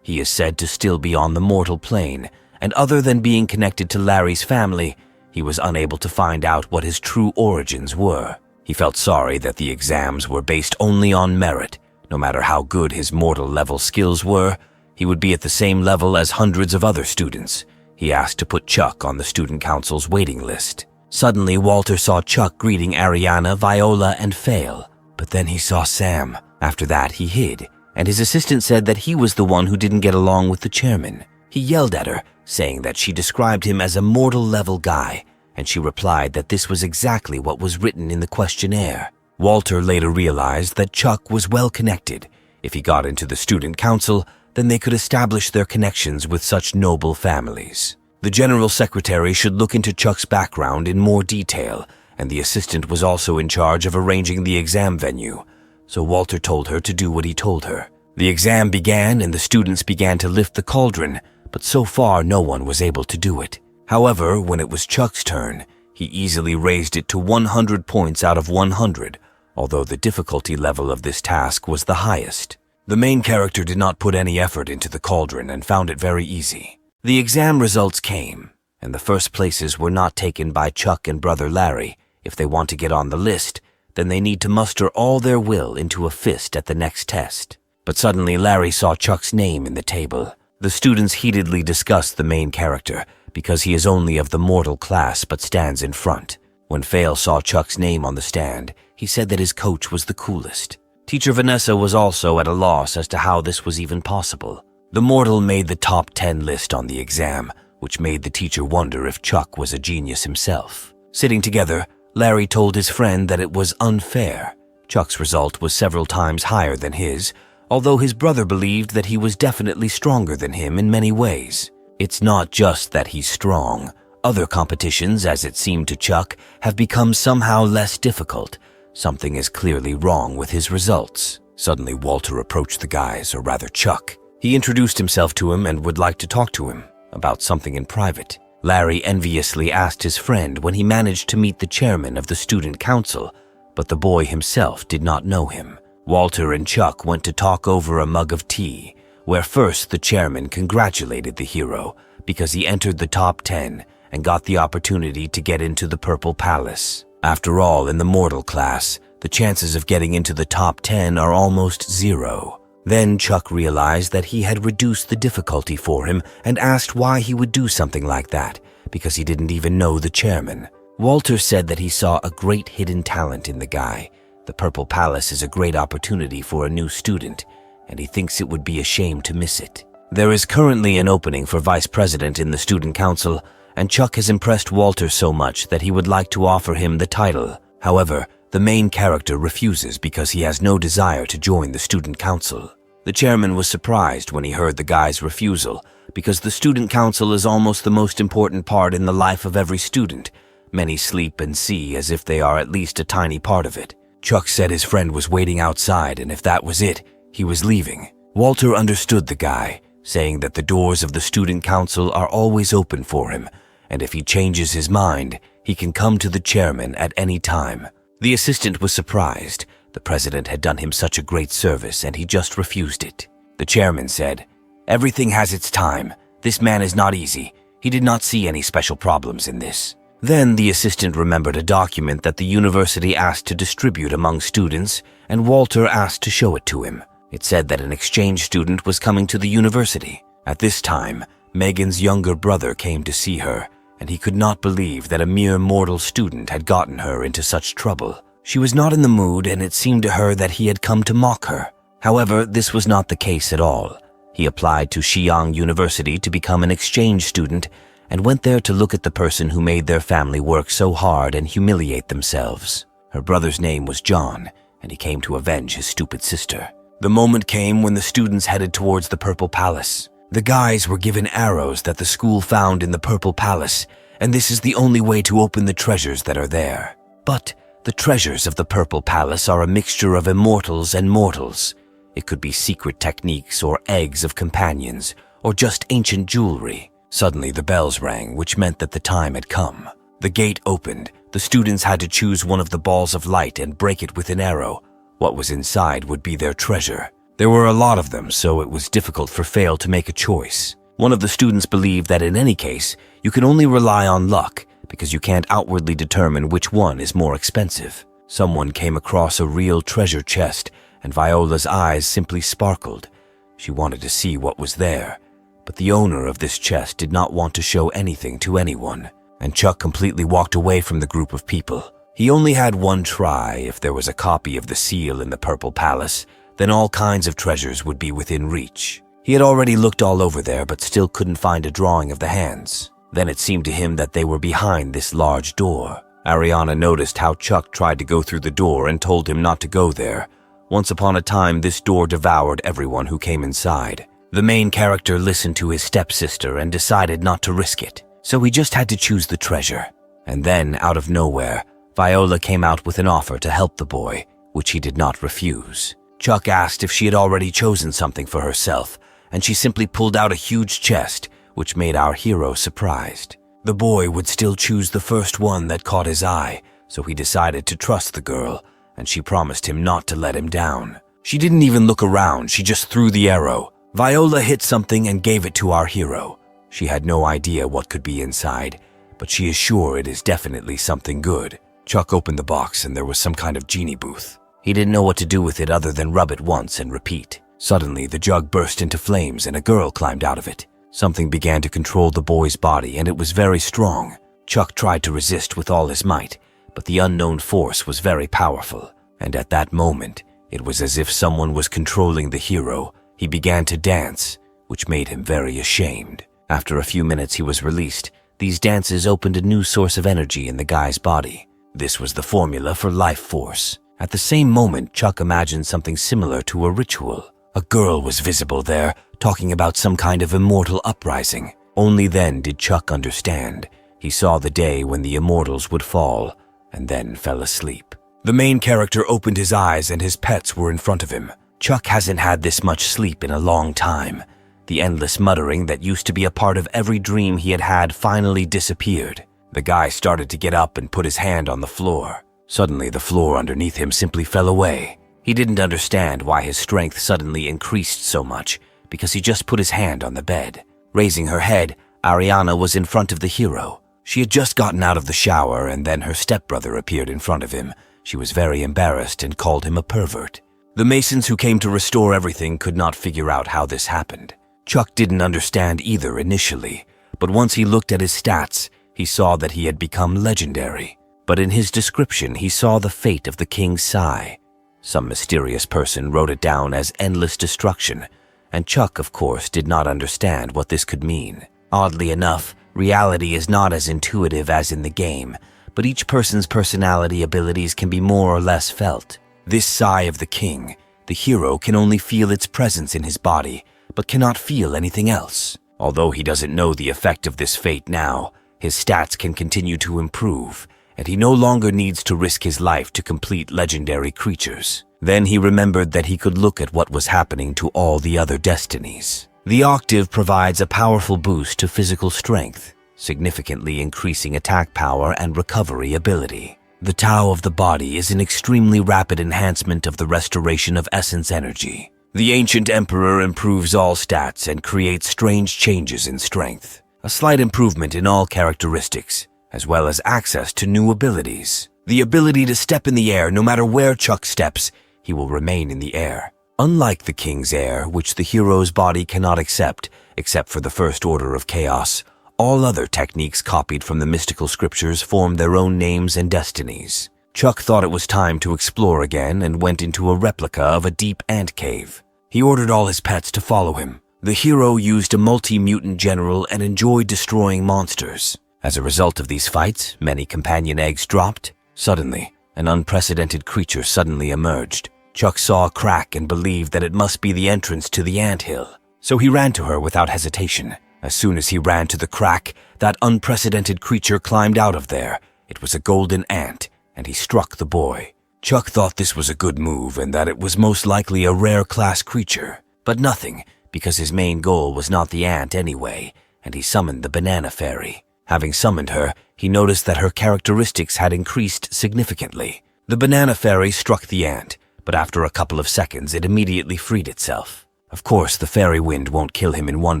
He is said to still be on the mortal plane, and other than being connected to Larry's family, he was unable to find out what his true origins were. He felt sorry that the exams were based only on merit. No matter how good his mortal level skills were, he would be at the same level as hundreds of other students. He asked to put Chuck on the student council's waiting list. Suddenly, Walter saw Chuck greeting Ariana, Viola, and Fail, but then he saw Sam. After that, he hid, and his assistant said that he was the one who didn't get along with the chairman. He yelled at her, saying that she described him as a mortal-level guy, and she replied that this was exactly what was written in the questionnaire. Walter later realized that Chuck was well-connected. If he got into the student council, then they could establish their connections with such noble families. The general secretary should look into Chuck's background in more detail, and the assistant was also in charge of arranging the exam venue, so Walter told her to do what he told her. The exam began and the students began to lift the cauldron, but so far no one was able to do it. However, when it was Chuck's turn, he easily raised it to 100 points out of 100, although the difficulty level of this task was the highest. The main character did not put any effort into the cauldron and found it very easy. The exam results came, and the first places were not taken by Chuck and brother Larry. If they want to get on the list, then they need to muster all their will into a fist at the next test. But suddenly Larry saw Chuck's name in the table. The students heatedly discussed the main character, because he is only of the mortal class but stands in front. When Fail saw Chuck's name on the stand, he said that his coach was the coolest. Teacher Vanessa was also at a loss as to how this was even possible. The mortal made the top 10 list on the exam, which made the teacher wonder if Chuck was a genius himself. Sitting together, Larry told his friend that it was unfair. Chuck's result was several times higher than his, although his brother believed that he was definitely stronger than him in many ways. It's not just that he's strong. Other competitions, as it seemed to Chuck, have become somehow less difficult. Something is clearly wrong with his results. Suddenly, Walter approached the guys, or rather Chuck. He introduced himself to him and would like to talk to him about something in private. Larry enviously asked his friend when he managed to meet the chairman of the student council, but the boy himself did not know him. Walter and Chuck went to talk over a mug of tea, where first the chairman congratulated the hero because he entered the top 10 and got the opportunity to get into the Purple Palace. After all, in the mortal class, the chances of getting into the top 10 are almost zero. Then Chuck realized that he had reduced the difficulty for him and asked why he would do something like that, because he didn't even know the chairman. Walter said that he saw a great hidden talent in the guy. The Purple Palace is a great opportunity for a new student, and he thinks it would be a shame to miss it. There is currently an opening for vice president in the student council, and Chuck has impressed Walter so much that he would like to offer him the title. However, the main character refuses because he has no desire to join the student council. The chairman was surprised when he heard the guy's refusal, because the student council is almost the most important part in the life of every student. Many sleep and see as if they are at least a tiny part of it. Chuck said his friend was waiting outside, and if that was it, he was leaving. Walter understood the guy, saying that the doors of the student council are always open for him, and if he changes his mind, he can come to the chairman at any time. The assistant was surprised. The president had done him such a great service, and he just refused it. The chairman said, "Everything has its time. This man is not easy. He did not see any special problems in this." Then the assistant remembered a document that the university asked to distribute among students, and Walter asked to show it to him. It said that an exchange student was coming to the university. At this time, Megan's younger brother came to see her, and he could not believe that a mere mortal student had gotten her into such trouble. She was not in the mood, and it seemed to her that he had come to mock her. However, this was not the case at all. He applied to Xi'an University to become an exchange student and went there to look at the person who made their family work so hard and humiliate themselves. Her brother's name was John, and he came to avenge his stupid sister. The moment came when the students headed towards the Purple Palace. The guys were given arrows that the school found in the Purple Palace, and this is the only way to open the treasures that are there. But the treasures of the Purple Palace are a mixture of immortals and mortals. It could be secret techniques or eggs of companions, or just ancient jewelry. Suddenly the bells rang, which meant that the time had come. The gate opened. The students had to choose one of the balls of light and break it with an arrow. What was inside would be their treasure. There were a lot of them, so it was difficult for Fail to make a choice. One of the students believed that in any case, you can only rely on luck because you can't outwardly determine which one is more expensive. Someone came across a real treasure chest, and Viola's eyes simply sparkled. She wanted to see what was there, but the owner of this chest did not want to show anything to anyone, and Chuck completely walked away from the group of people. He only had one try. If there was a copy of the seal in the Purple Palace, then all kinds of treasures would be within reach. He had already looked all over there, but still couldn't find a drawing of the hands. Then it seemed to him that they were behind this large door. Ariana noticed how Chuck tried to go through the door and told him not to go there. Once upon a time, this door devoured everyone who came inside. The main character listened to his stepsister and decided not to risk it, so he just had to choose the treasure. And then, out of nowhere, Viola came out with an offer to help the boy, which he did not refuse. Chuck asked if she had already chosen something for herself, and she simply pulled out a huge chest, which made our hero surprised. The boy would still choose the first one that caught his eye, so he decided to trust the girl, and she promised him not to let him down. She didn't even look around, she just threw the arrow. Viola hit something and gave it to our hero. She had no idea what could be inside, but she is sure it is definitely something good. Chuck opened the box and there was some kind of genie booth. He didn't know what to do with it other than rub it once and repeat. Suddenly, the jug burst into flames and a girl climbed out of it. Something began to control the boy's body and it was very strong. Chuck tried to resist with all his might, but the unknown force was very powerful. And at that moment, it was as if someone was controlling the hero. He began to dance, which made him very ashamed. After a few minutes, he was released. These dances opened a new source of energy in the guy's body. This was the formula for life force. At the same moment, Chuck imagined something similar to a ritual. A girl was visible there, talking about some kind of immortal uprising. Only then did Chuck understand. He saw the day when the immortals would fall, and then fell asleep. The main character opened his eyes and his pets were in front of him. Chuck hasn't had this much sleep in a long time. The endless muttering that used to be a part of every dream he had had finally disappeared. The guy started to get up and put his hand on the floor. Suddenly, the floor underneath him simply fell away. He didn't understand why his strength suddenly increased so much, because he just put his hand on the bed. Raising her head, Ariana was in front of the hero. She had just gotten out of the shower, and then her stepbrother appeared in front of him. She was very embarrassed and called him a pervert. The Masons who came to restore everything could not figure out how this happened. Chuck didn't understand either initially, but once he looked at his stats, he saw that he had become legendary. But in his description, he saw the fate of the King's Sigh. Some mysterious person wrote it down as endless destruction, and Chuck, of course, did not understand what this could mean. Oddly enough, reality is not as intuitive as in the game, but each person's personality abilities can be more or less felt. This sigh of the king, the hero can only feel its presence in his body, but cannot feel anything else. Although he doesn't know the effect of this fate now, his stats can continue to improve, and he no longer needs to risk his life to complete legendary creatures. Then he remembered that he could look at what was happening to all the other destinies. The octave provides a powerful boost to physical strength, significantly increasing attack power and recovery ability. The Tao of the body is an extremely rapid enhancement of the restoration of essence energy. The Ancient Emperor improves all stats and creates strange changes in strength. A slight improvement in all characteristics, as well as access to new abilities. The ability to step in the air no matter where Chuck steps, he will remain in the air. Unlike the king's heir, which the hero's body cannot accept, except for the first order of chaos, all other techniques copied from the mystical scriptures formed their own names and destinies. Chuck thought it was time to explore again and went into a replica of a deep ant cave. He ordered all his pets to follow him. The hero used a multi-mutant general and enjoyed destroying monsters. As a result of these fights, many companion eggs dropped. Suddenly, an unprecedented creature suddenly emerged. Chuck saw a crack and believed that it must be the entrance to the anthill. So he ran to her without hesitation. As soon as he ran to the crack, that unprecedented creature climbed out of there. It was a golden ant, and he struck the boy. Chuck thought this was a good move and that it was most likely a rare class creature. But nothing, because his main goal was not the ant anyway, and he summoned the banana fairy. Having summoned her, he noticed that her characteristics had increased significantly. The banana fairy struck the ant, but after a couple of seconds it immediately freed itself. Of course, the fairy wind won't kill him in one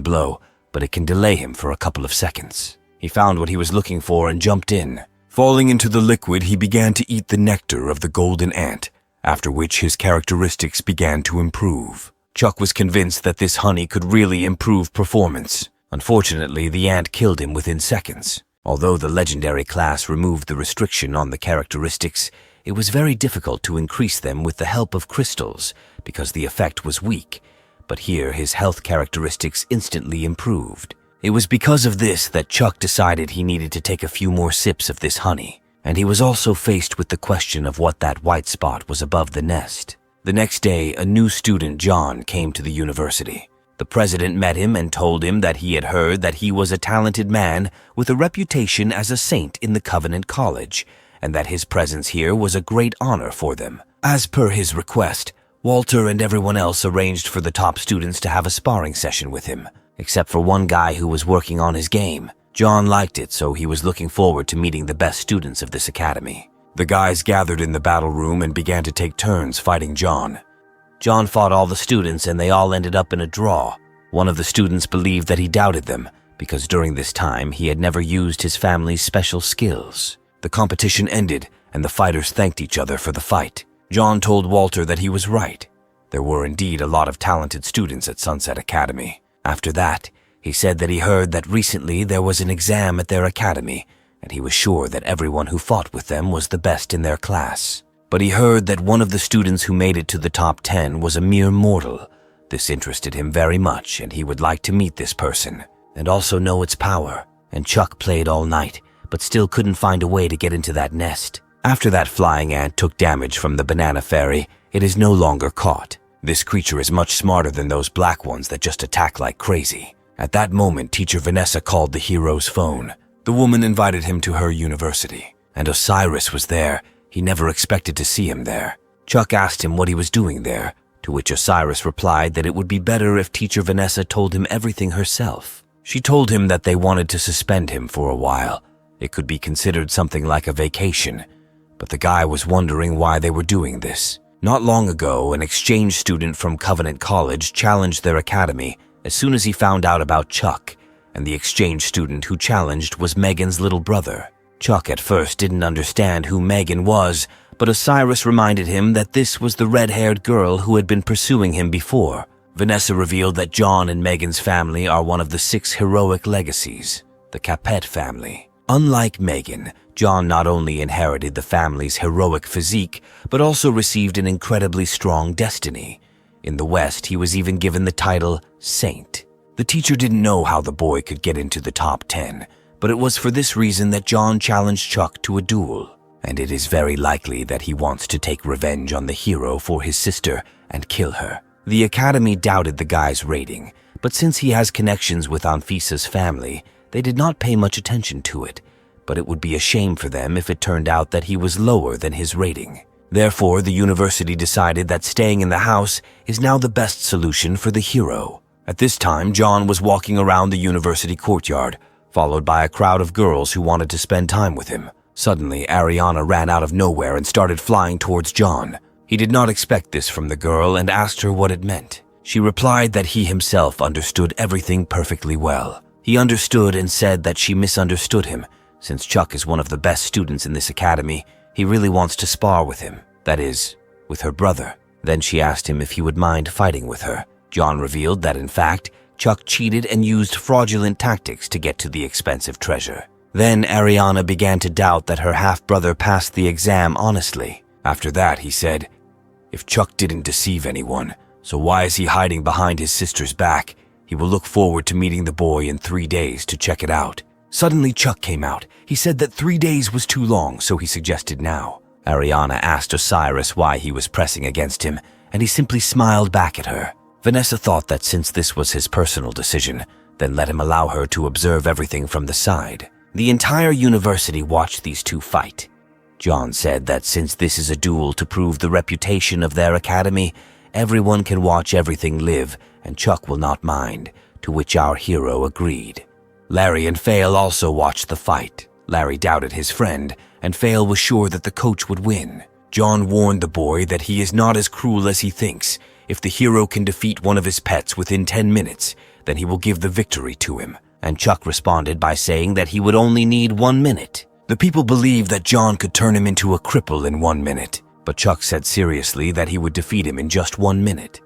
blow, but it can delay him for a couple of seconds. He found what he was looking for and jumped in. Falling into the liquid, he began to eat the nectar of the golden ant, after which his characteristics began to improve. Chuck was convinced that this honey could really improve performance. Unfortunately, the ant killed him within seconds. Although the legendary class removed the restriction on the characteristics, it was very difficult to increase them with the help of crystals because the effect was weak. But here his health characteristics instantly improved. It was because of this that Chuck decided he needed to take a few more sips of this honey, and he was also faced with the question of what that white spot was above the nest. The next day, a new student, John, came to the university. The president met him and told him that he had heard that he was a talented man with a reputation as a saint in the Covenant College, and that his presence here was a great honor for them. As per his request, Walter and everyone else arranged for the top students to have a sparring session with him, except for one guy who was working on his game. John liked it, so he was looking forward to meeting the best students of this academy. The guys gathered in the battle room and began to take turns fighting John. John fought all the students and they all ended up in a draw. One of the students believed that he doubted them, because during this time he had never used his family's special skills. The competition ended, and the fighters thanked each other for the fight. John told Walter that he was right. There were indeed a lot of talented students at Sunset Academy. After that, he said that he heard that recently there was an exam at their academy, and he was sure that everyone who fought with them was the best in their class. But he heard that one of the students who made it to the top 10 was a mere mortal. This interested him very much, and he would like to meet this person, and also know its power. And Chuck played all night, but still couldn't find a way to get into that nest. After that flying ant took damage from the banana fairy, it is no longer caught. This creature is much smarter than those black ones that just attack like crazy. At that moment, Teacher Vanessa called the hero's phone. The woman invited him to her university, and Osiris was there. He never expected to see him there. Chuck asked him what he was doing there, to which Osiris replied that it would be better if Teacher Vanessa told him everything herself. She told him that they wanted to suspend him for a while. It could be considered something like a vacation, but the guy was wondering why they were doing this. Not long ago, an exchange student from Covenant College challenged their academy as soon as he found out about Chuck, and the exchange student who challenged was Megan's little brother. Chuck at first didn't understand who Megan was, but Osiris reminded him that this was the red-haired girl who had been pursuing him before. Vanessa revealed that John and Megan's family are one of the 6 heroic legacies, the Capet family. Unlike Megan, John not only inherited the family's heroic physique, but also received an incredibly strong destiny. In the West, he was even given the title Saint. The teacher didn't know how the boy could get into the top 10, but it was for this reason that John challenged Chuck to a duel. And it is very likely that he wants to take revenge on the hero for his sister and kill her. The academy doubted the guy's rating, but since he has connections with Anfisa's family, they did not pay much attention to it. But it would be a shame for them if it turned out that he was lower than his rating. Therefore, the university decided that staying in the house is now the best solution for the hero. At this time, John was walking around the university courtyard, followed by a crowd of girls who wanted to spend time with him. Suddenly, Ariana ran out of nowhere and started flying towards John. He did not expect this from the girl and asked her what it meant. She replied that he himself understood everything perfectly well. He understood and said that she misunderstood him. Since Chuck is one of the best students in this academy, he really wants to spar with him, that is, with her brother. Then she asked him if he would mind fighting with her. John revealed that, in fact, Chuck cheated and used fraudulent tactics to get to the expensive treasure. Then Ariana began to doubt that her half-brother passed the exam honestly. After that, he said, "If Chuck didn't deceive anyone, so why is he hiding behind his sister's back? He will look forward to meeting the boy in 3 days to check it out." Suddenly, Chuck came out. He said that 3 days was too long, so he suggested now. Ariana asked Osiris why he was pressing against him, and he simply smiled back at her. Vanessa thought that since this was his personal decision, then let him allow her to observe everything from the side. The entire university watched these two fight. John said that since this is a duel to prove the reputation of their academy, everyone can watch everything live, and Chuck will not mind, to which our hero agreed. Larry and Fail also watched the fight. Larry doubted his friend, and Fail was sure that the coach would win. John warned the boy that he is not as cruel as he thinks. If the hero can defeat one of his pets within 10 minutes, then he will give the victory to him. And Chuck responded by saying that he would only need 1 minute. The people believed that John could turn him into a cripple in 1 minute, but Chuck said seriously that he would defeat him in just 1 minute.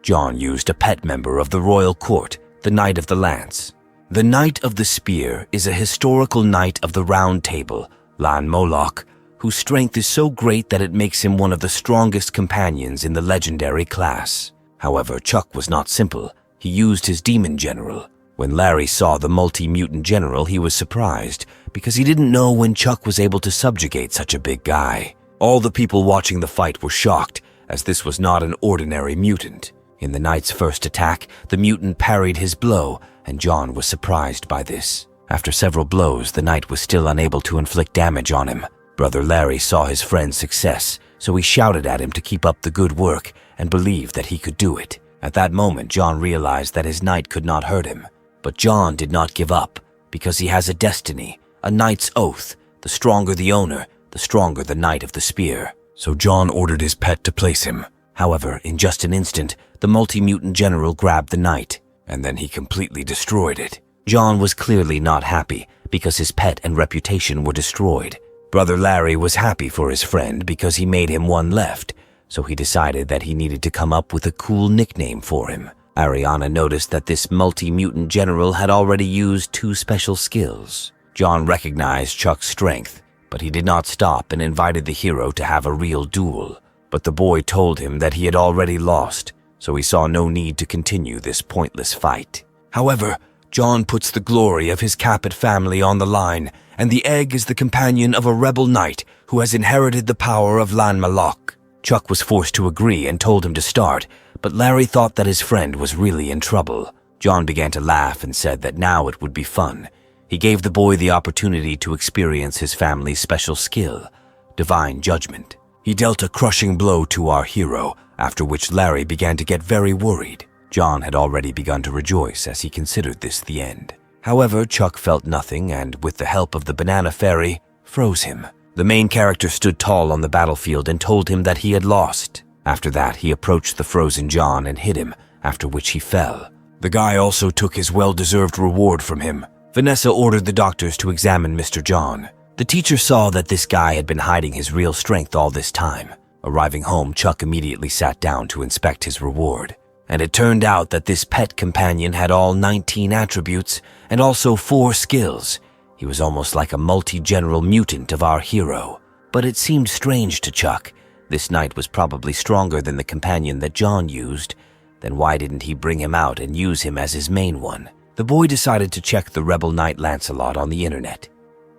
John used a pet member of the royal court, the Knight of the Lance. The Knight of the Spear is a historical knight of the Round Table, Lan Moloch, whose strength is so great that it makes him one of the strongest companions in the legendary class. However, Chuck was not simple. He used his demon general. When Larry saw the multi-mutant general, he was surprised because he didn't know when Chuck was able to subjugate such a big guy. All the people watching the fight were shocked, as this was not an ordinary mutant. In the knight's first attack, the mutant parried his blow, and John was surprised by this. After several blows, the knight was still unable to inflict damage on him. Brother Larry saw his friend's success, so he shouted at him to keep up the good work and believed that he could do it. At that moment, John realized that his knight could not hurt him. But John did not give up, because he has a destiny, a knight's oath. The stronger the owner, the stronger the Knight of the Spear. So John ordered his pet to place him. However, in just an instant, the multi-mutant general grabbed the knight, and then he completely destroyed it. John was clearly not happy because his pet and reputation were destroyed. Brother Larry was happy for his friend because he made him one left, so he decided that he needed to come up with a cool nickname for him. Ariana noticed that this multi-mutant general had already used 2 special skills. John recognized Chuck's strength, but he did not stop and invited the hero to have a real duel. But the boy told him that he had already lost, so he saw no need to continue this pointless fight. However, John puts the glory of his Capet family on the line, and the egg is the companion of a rebel knight who has inherited the power of Lan Moloch. Chuck was forced to agree and told him to start, but Larry thought that his friend was really in trouble. John began to laugh and said that now it would be fun. He gave the boy the opportunity to experience his family's special skill, Divine Judgment. He dealt a crushing blow to our hero, after which Larry began to get very worried. John had already begun to rejoice as he considered this the end. However, Chuck felt nothing and, with the help of the banana fairy, froze him. The main character stood tall on the battlefield and told him that he had lost. After that, he approached the frozen John and hit him, after which he fell. The guy also took his well-deserved reward from him. Vanessa ordered the doctors to examine Mr. John. The teacher saw that this guy had been hiding his real strength all this time. Arriving home, Chuck immediately sat down to inspect his reward. And it turned out that this pet companion had all 19 attributes and also 4 skills. He was almost like a multi-general mutant of our hero. But it seemed strange to Chuck. This knight was probably stronger than the companion that John used. Then why didn't he bring him out and use him as his main one? The boy decided to check the rebel knight Lancelot on the internet.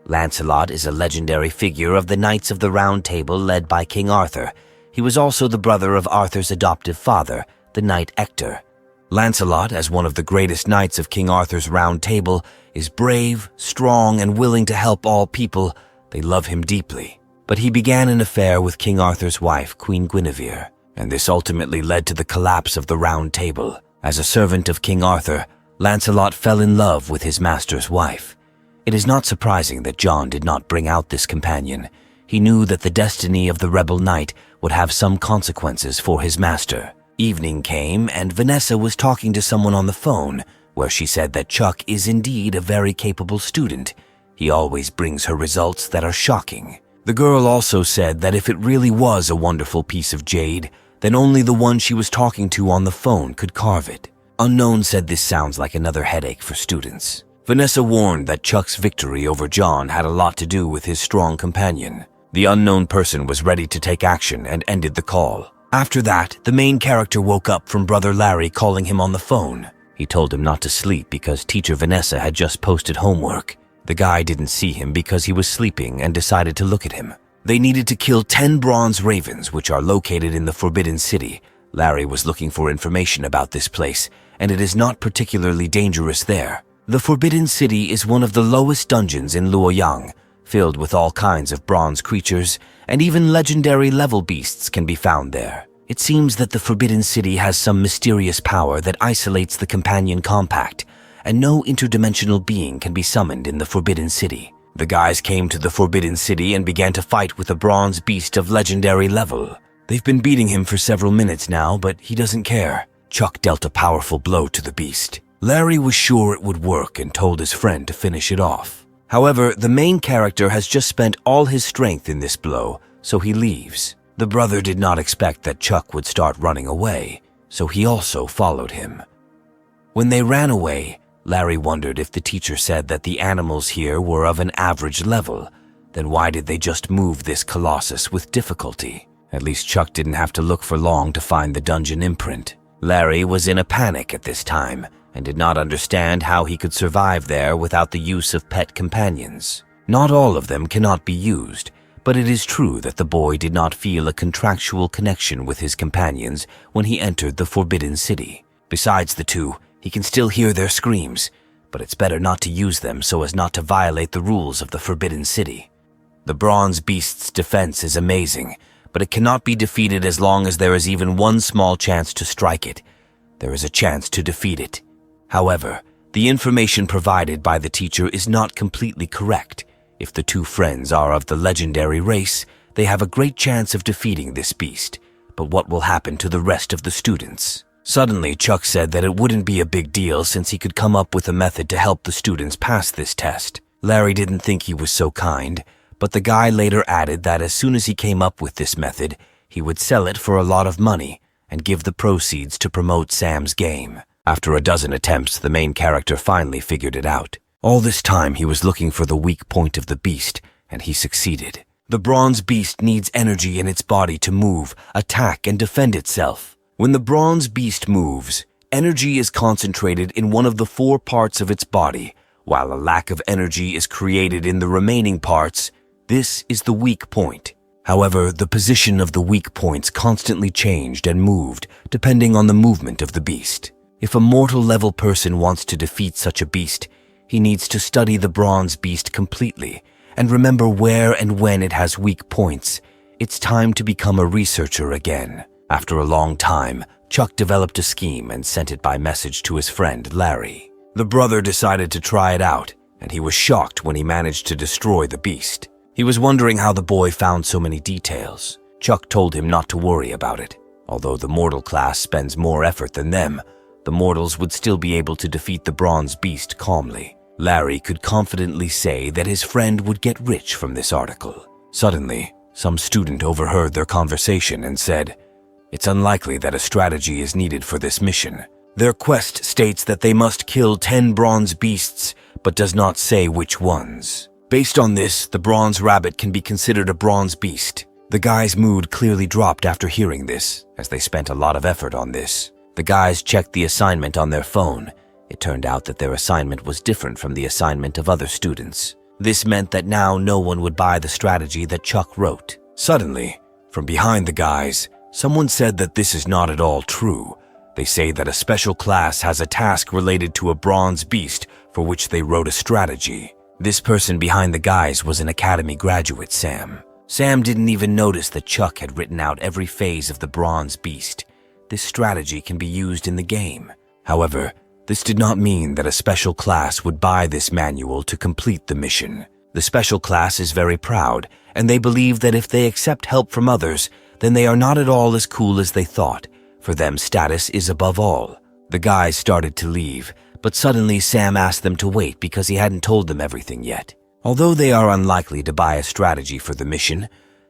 Lancelot is a legendary figure of the Knights of the Round Table led by King Arthur. He was also the brother of Arthur's adoptive father, the Knight Ector. Lancelot, as one of the greatest knights of King Arthur's Round Table, is brave, strong, and willing to help all people. They love him deeply. But he began an affair with King Arthur's wife, Queen Guinevere, and this ultimately led to the collapse of the Round Table. As a servant of King Arthur, Lancelot fell in love with his master's wife. It is not surprising that John did not bring out this companion. He knew that the destiny of the rebel knight would have some consequences for his master. Evening came, and Vanessa was talking to someone on the phone, where she said that Chuck is indeed a very capable student. He always brings her results that are shocking. The girl also said that if it really was a wonderful piece of jade, then only the one she was talking to on the phone could carve it. Unknown said this sounds like another headache for students. Vanessa warned that Chuck's victory over John had a lot to do with his strong companion. The unknown person was ready to take action and ended the call. After that, the main character woke up from Brother Larry calling him on the phone. He told him not to sleep because teacher Vanessa had just posted homework. The guy didn't see him because he was sleeping and decided to look at him. They needed to kill 10 bronze ravens, which are located in the Forbidden City. Larry was looking for information about this place, and it is not particularly dangerous there. The Forbidden City is one of the lowest dungeons in Luoyang, filled with all kinds of bronze creatures, and even legendary level beasts can be found there. It seems that the Forbidden City has some mysterious power that isolates the companion compact, and no interdimensional being can be summoned in the Forbidden City. The guys came to the Forbidden City and began to fight with a bronze beast of legendary level. They've been beating him for several minutes now, but he doesn't care. Chuck dealt a powerful blow to the beast. Larry was sure it would work and told his friend to finish it off. However, the main character has just spent all his strength in this blow, so he leaves. The brother did not expect that Chuck would start running away, so he also followed him. When they ran away, Larry wondered if the teacher said that the animals here were of an average level, then why did they just move this colossus with difficulty? At least Chuck didn't have to look for long to find the dungeon imprint. Larry was in a panic at this time and did not understand how he could survive there without the use of pet companions. Not all of them cannot be used, but it is true that the boy did not feel a contractual connection with his companions when he entered the Forbidden City. Besides the two, he can still hear their screams, but it's better not to use them so as not to violate the rules of the Forbidden City. The bronze beast's defense is amazing, but it cannot be defeated as long as there is even one small chance to strike it. There is a chance to defeat it. However, the information provided by the teacher is not completely correct. If the two friends are of the legendary race, they have a great chance of defeating this beast. But what will happen to the rest of the students? Suddenly, Chuck said that it wouldn't be a big deal since he could come up with a method to help the students pass this test. Larry didn't think he was so kind, but the guy later added that as soon as he came up with this method, he would sell it for a lot of money and give the proceeds to promote Sam's game. After a dozen attempts, the main character finally figured it out. All this time, he was looking for the weak point of the beast, and he succeeded. The bronze beast needs energy in its body to move, attack, and defend itself. When the bronze beast moves, energy is concentrated in one of the 4 parts of its body, while a lack of energy is created in the remaining parts. This is the weak point. However, the position of the weak points constantly changed and moved, depending on the movement of the beast. If a mortal-level person wants to defeat such a beast, he needs to study the bronze beast completely and remember where and when it has weak points. It's time to become a researcher again. After a long time, Chuck developed a scheme and sent it by message to his friend Larry. The brother decided to try it out, and he was shocked when he managed to destroy the beast. He was wondering how the boy found so many details. Chuck told him not to worry about it. Although the mortal class spends more effort than them, the mortals would still be able to defeat the bronze beast calmly. Larry could confidently say that his friend would get rich from this article. Suddenly, some student overheard their conversation and said, "It's unlikely that a strategy is needed for this mission. Their quest states that they must kill 10 bronze beasts, but does not say which ones." Based on this, the bronze rabbit can be considered a bronze beast. The guy's mood clearly dropped after hearing this, as they spent a lot of effort on this. The guys checked the assignment on their phone. It turned out that their assignment was different from the assignment of other students. This meant that now no one would buy the strategy that Chuck wrote. Suddenly, from behind the guys, someone said that this is not at all true. They say that a special class has a task related to a bronze beast for which they wrote a strategy. This person behind the guys was an academy graduate, Sam. Sam didn't even notice that Chuck had written out every phase of the bronze beast. This strategy can be used in the game. However, this did not mean that a special class would buy this manual to complete the mission. The special class is very proud, and they believe that if they accept help from others, then they are not at all as cool as they thought. For them, status is above all. The guys started to leave, but suddenly Sam asked them to wait because he hadn't told them everything yet. Although they are unlikely to buy a strategy for the mission,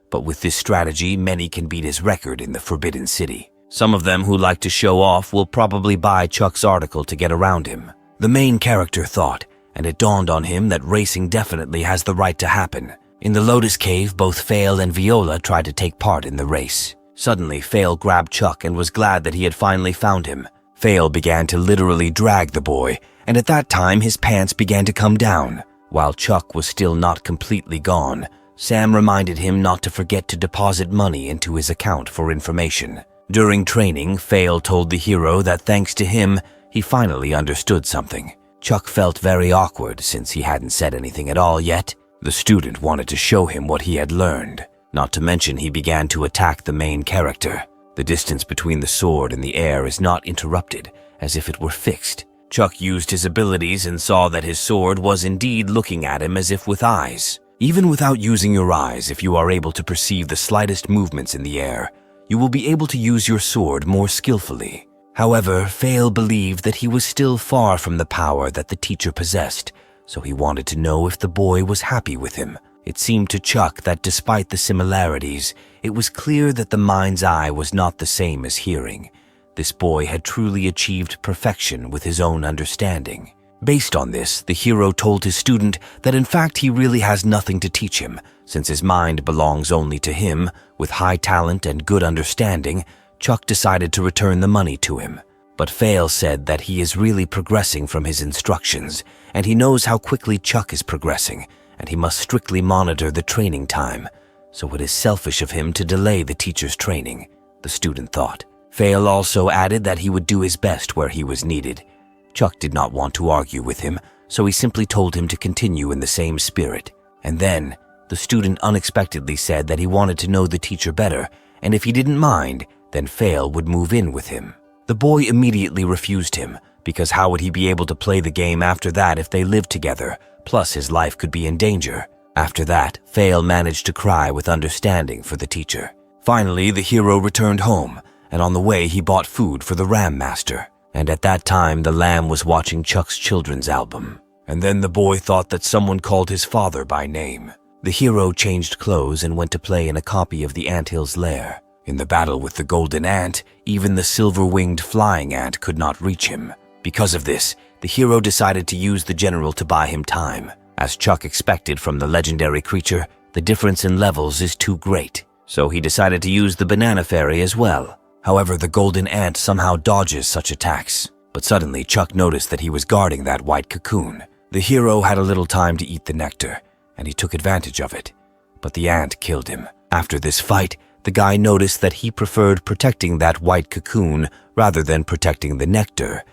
but with this strategy, many can beat his record in the Forbidden City. Some of them who like to show off will probably buy Chuck's article to get around him. The main character thought, and it dawned on him that racing definitely has the right to happen. In the Lotus Cave, both Fail and Viola tried to take part in the race. Suddenly, Fail grabbed Chuck and was glad that he had finally found him. Fail began to literally drag the boy, and at that time his pants began to come down. While Chuck was still not completely gone, Sam reminded him not to forget to deposit money into his account for information. During training, Fail told the hero that thanks to him, he finally understood something. Chuck felt very awkward since he hadn't said anything at all yet. The student wanted to show him what he had learned. Not to mention he began to attack the main character. The distance between the sword and the air is not interrupted, as if it were fixed. Chuck used his abilities and saw that his sword was indeed looking at him as if with eyes. Even without using your eyes, if you are able to perceive the slightest movements in the air, you will be able to use your sword more skillfully. However, Fail believed that he was still far from the power that the teacher possessed, so he wanted to know if the boy was happy with him. It seemed to Chuck that despite the similarities, it was clear that the mind's eye was not the same as hearing. This boy had truly achieved perfection with his own understanding. Based on this, the hero told his student that in fact he really has nothing to teach him, since his mind belongs only to him. With high talent and good understanding, Chuck decided to return the money to him. But Fail said that he is really progressing from his instructions, and he knows how quickly Chuck is progressing, and he must strictly monitor the training time. So it is selfish of him to delay the teacher's training, the student thought. Fail also added that he would do his best where he was needed. Chuck did not want to argue with him, so he simply told him to continue in the same spirit. And then, the student unexpectedly said that he wanted to know the teacher better, and if he didn't mind, then Fail would move in with him. The boy immediately refused him, because how would he be able to play the game after that if they lived together? Plus his life could be in danger. After that, Fail managed to cry with understanding for the teacher. Finally, the hero returned home, and on the way he bought food for the Ram Master. And at that time, the lamb was watching Chuck's children's album. And then the boy thought that someone called his father by name. The hero changed clothes and went to play in a copy of the Anthill's lair. In the battle with the golden ant, even the silver-winged flying ant could not reach him. Because of this, the hero decided to use the general to buy him time. As Chuck expected from the legendary creature, the difference in levels is too great, so he decided to use the banana fairy as well. However, the golden ant somehow dodges such attacks. But suddenly, Chuck noticed that he was guarding that white cocoon. The hero had a little time to eat the nectar, and he took advantage of it. But the ant killed him. After this fight, the guy noticed that he preferred protecting that white cocoon rather than protecting the nectar,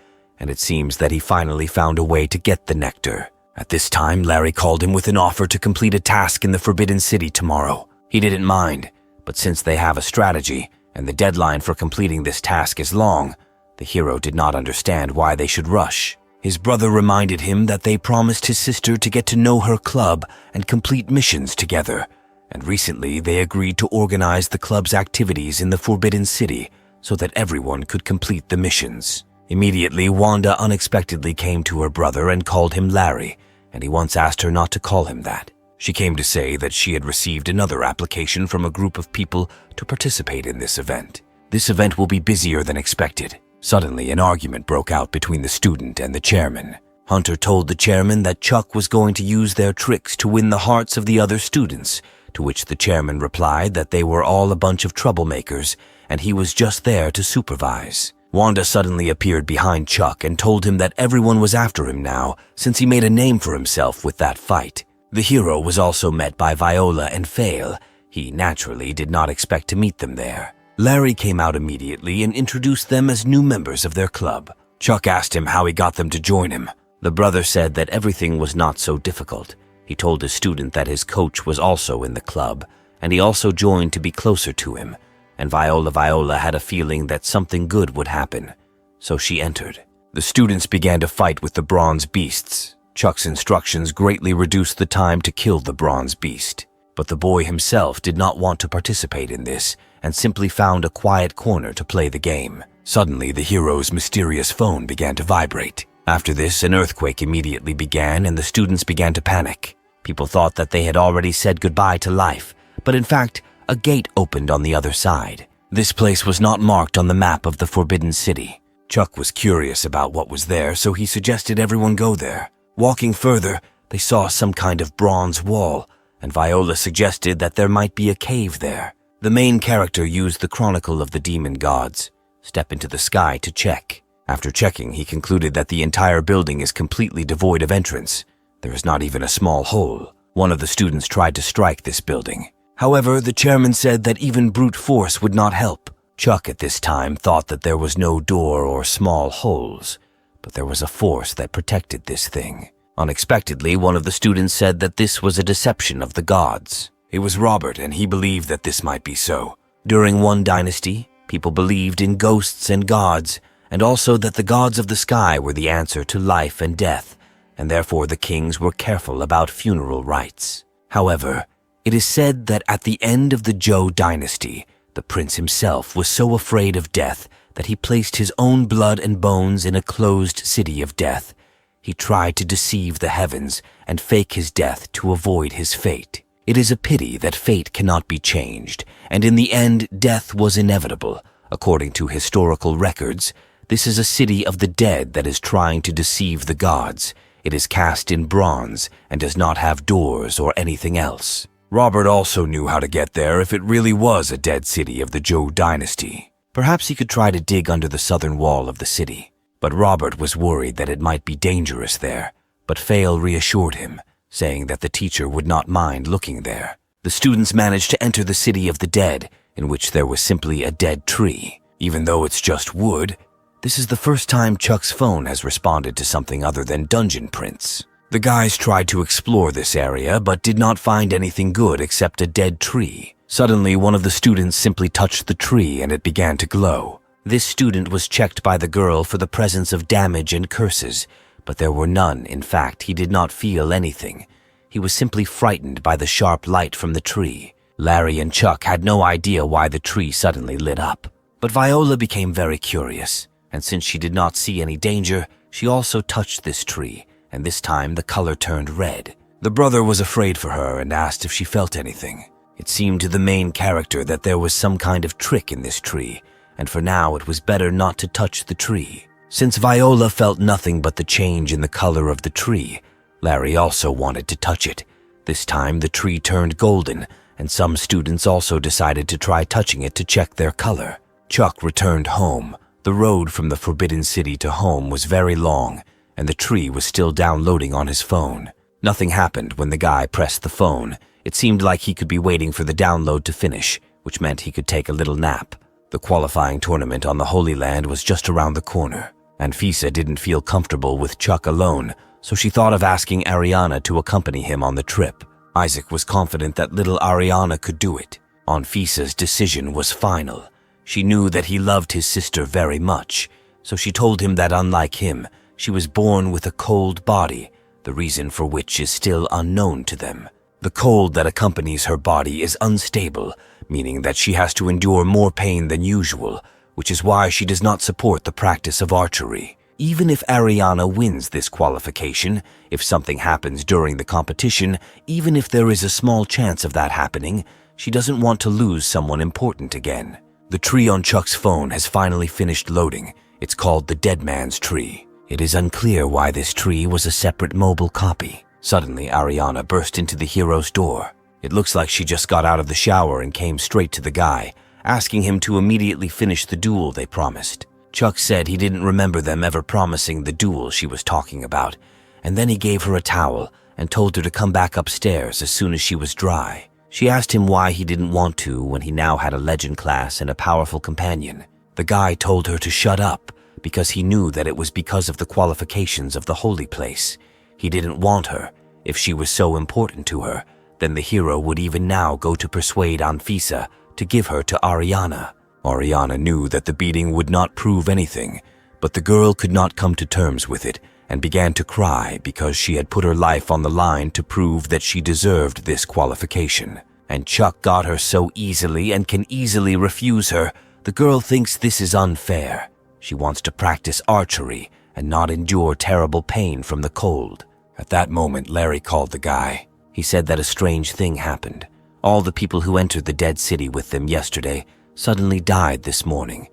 and it seems that he finally found a way to get the nectar. At this time, Larry called him with an offer to complete a task in the Forbidden City tomorrow. He didn't mind, but since they have a strategy, and the deadline for completing this task is long, the hero did not understand why they should rush. His brother reminded him that they promised his sister to get to know her club and complete missions together, and recently they agreed to organize the club's activities in the Forbidden City so that everyone could complete the missions. Immediately, Wanda unexpectedly came to her brother and called him Larry, and he once asked her not to call him that. She came to say that she had received another application from a group of people to participate in this event. This event will be busier than expected. Suddenly, an argument broke out between the student and the chairman. Hunter told the chairman that Chuck was going to use their tricks to win the hearts of the other students, to which the chairman replied that they were all a bunch of troublemakers, and he was just there to supervise. Wanda suddenly appeared behind Chuck and told him that everyone was after him now, since he made a name for himself with that fight. The hero was also met by Viola and Fail. He naturally did not expect to meet them there. Larry came out immediately and introduced them as new members of their club. Chuck asked him how he got them to join him. The brother said that everything was not so difficult. He told his student that his coach was also in the club, and he also joined to be closer to him. And Viola had a feeling that something good would happen, so she entered. The students began to fight with the bronze beasts. Chuck's instructions greatly reduced the time to kill the bronze beast, but the boy himself did not want to participate in this and simply found a quiet corner to play the game. Suddenly, the hero's mysterious phone began to vibrate. After this, an earthquake immediately began and the students began to panic. People thought that they had already said goodbye to life, but in fact, a gate opened on the other side. This place was not marked on the map of the Forbidden City. Chuck was curious about what was there, so he suggested everyone go there. Walking further, they saw some kind of bronze wall, and Viola suggested that there might be a cave there. The main character used the Chronicle of the Demon Gods. Step into the sky to check. After checking, he concluded that the entire building is completely devoid of entrance. There is not even a small hole. One of the students tried to strike this building. However, the chairman said that even brute force would not help. Chuck at this time thought that there was no door or small holes, but there was a force that protected this thing. Unexpectedly, one of the students said that this was a deception of the gods. It was Robert, and he believed that this might be so. During one dynasty, people believed in ghosts and gods, and also that the gods of the sky were the answer to life and death, and therefore the kings were careful about funeral rites. However, it is said that at the end of the Zhou dynasty, the prince himself was so afraid of death that he placed his own blood and bones in a closed city of death. He tried to deceive the heavens and fake his death to avoid his fate. It is a pity that fate cannot be changed, and in the end, death was inevitable. According to historical records, this is a city of the dead that is trying to deceive the gods. It is cast in bronze and does not have doors or anything else. Robert also knew how to get there if it really was a dead city of the Zhou dynasty. Perhaps he could try to dig under the southern wall of the city. But Robert was worried that it might be dangerous there, but Fail reassured him, saying that the teacher would not mind looking there. The students managed to enter the city of the dead, in which there was simply a dead tree. Even though it's just wood, this is the first time Chuck's phone has responded to something other than Dungeon Prince. The guys tried to explore this area, but did not find anything good except a dead tree. Suddenly, one of the students simply touched the tree and it began to glow. This student was checked by the girl for the presence of damage and curses, but there were none. In fact, he did not feel anything. He was simply frightened by the sharp light from the tree. Larry and Chuck had no idea why the tree suddenly lit up. But Viola became very curious, and since she did not see any danger, she also touched this tree, and this time the color turned red. The brother was afraid for her and asked if she felt anything. It seemed to the main character that there was some kind of trick in this tree, and for now it was better not to touch the tree. Since Viola felt nothing but the change in the color of the tree, Larry also wanted to touch it. This time the tree turned golden, and some students also decided to try touching it to check their color. Chuck returned home. The road from the Forbidden City to home was very long, and the tree was still downloading on his phone. Nothing happened when the guy pressed the phone. It seemed like he could be waiting for the download to finish, which meant he could take a little nap. The qualifying tournament on the Holy Land was just around the corner. Anfisa didn't feel comfortable with Chuck alone, so she thought of asking Ariana to accompany him on the trip. Isaac was confident that little Ariana could do it. Anfisa's decision was final. She knew that he loved his sister very much, so she told him that unlike him, she was born with a cold body, the reason for which is still unknown to them. The cold that accompanies her body is unstable, meaning that she has to endure more pain than usual, which is why she does not support the practice of archery. Even if Ariana wins this qualification, if something happens during the competition, even if there is a small chance of that happening, she doesn't want to lose someone important again. The tree on Chuck's phone has finally finished loading. It's called the Dead Man's Tree. It is unclear why this tree was a separate mobile copy. Suddenly, Ariana burst into the hero's door. It looks like she just got out of the shower and came straight to the guy, asking him to immediately finish the duel they promised. Chuck said he didn't remember them ever promising the duel she was talking about, and then he gave her a towel and told her to come back upstairs as soon as she was dry. She asked him why he didn't want to when he now had a legend class and a powerful companion. The guy told her to shut up because he knew that it was because of the qualifications of the holy place. He didn't want her. If she was so important to her, then the hero would even now go to persuade Anfisa to give her to Ariana. Ariana knew that the beating would not prove anything, but the girl could not come to terms with it and began to cry because she had put her life on the line to prove that she deserved this qualification. And Chuck got her so easily and can easily refuse her. The girl thinks this is unfair. She wants to practice archery and not endure terrible pain from the cold. At that moment, Larry called the guy. He said that a strange thing happened. All the people who entered the dead city with them yesterday suddenly died this morning,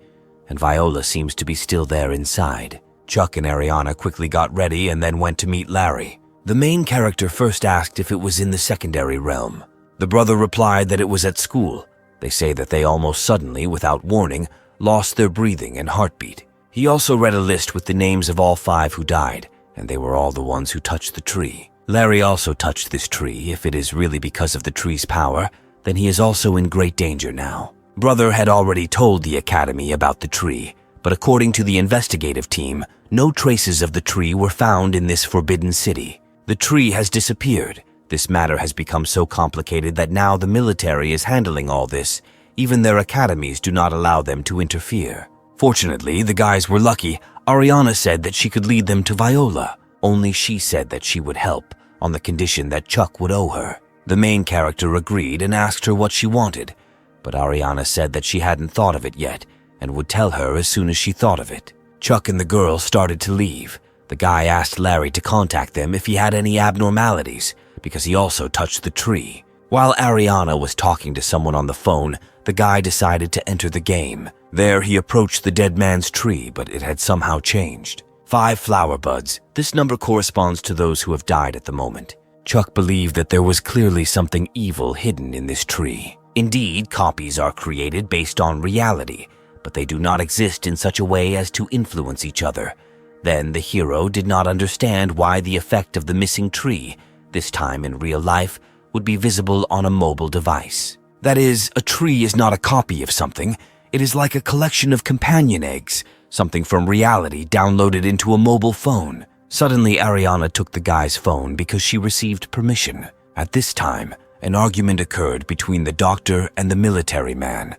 and Viola seems to be still there inside. Chuck and Ariana quickly got ready and then went to meet Larry. The main character first asked if it was in the secondary realm. The brother replied that it was at school. They say that they almost suddenly, without warning, lost their breathing and heartbeat. He also read a list with the names of all 5 who died, and they were all the ones who touched the tree. Larry also touched this tree. If it is really because of the tree's power, then he is also in great danger now. Brother had already told the academy about the tree, but according to the investigative team, no traces of the tree were found in this forbidden city. The tree has disappeared. This matter has become so complicated that now the military is handling all this. Even their academies do not allow them to interfere. Fortunately, the guys were lucky. Ariana said that she could lead them to Viola. Only she said that she would help, on the condition that Chuck would owe her. The main character agreed and asked her what she wanted, but Ariana said that she hadn't thought of it yet and would tell her as soon as she thought of it. Chuck and the girl started to leave. The guy asked Larry to contact them if he had any abnormalities, because he also touched the tree. While Ariana was talking to someone on the phone, the guy decided to enter the game. There he approached the dead man's tree, but it had somehow changed. 5 flower buds. This number corresponds to those who have died at the moment. Chuck believed that there was clearly something evil hidden in this tree. Indeed, copies are created based on reality, but they do not exist in such a way as to influence each other. Then the hero did not understand why the effect of the missing tree, this time in real life, would be visible on a mobile device. That is, a tree is not a copy of something. It is like a collection of companion eggs, something from reality downloaded into a mobile phone. Suddenly, Ariana took the guy's phone because she received permission. At this time, an argument occurred between the doctor and the military man.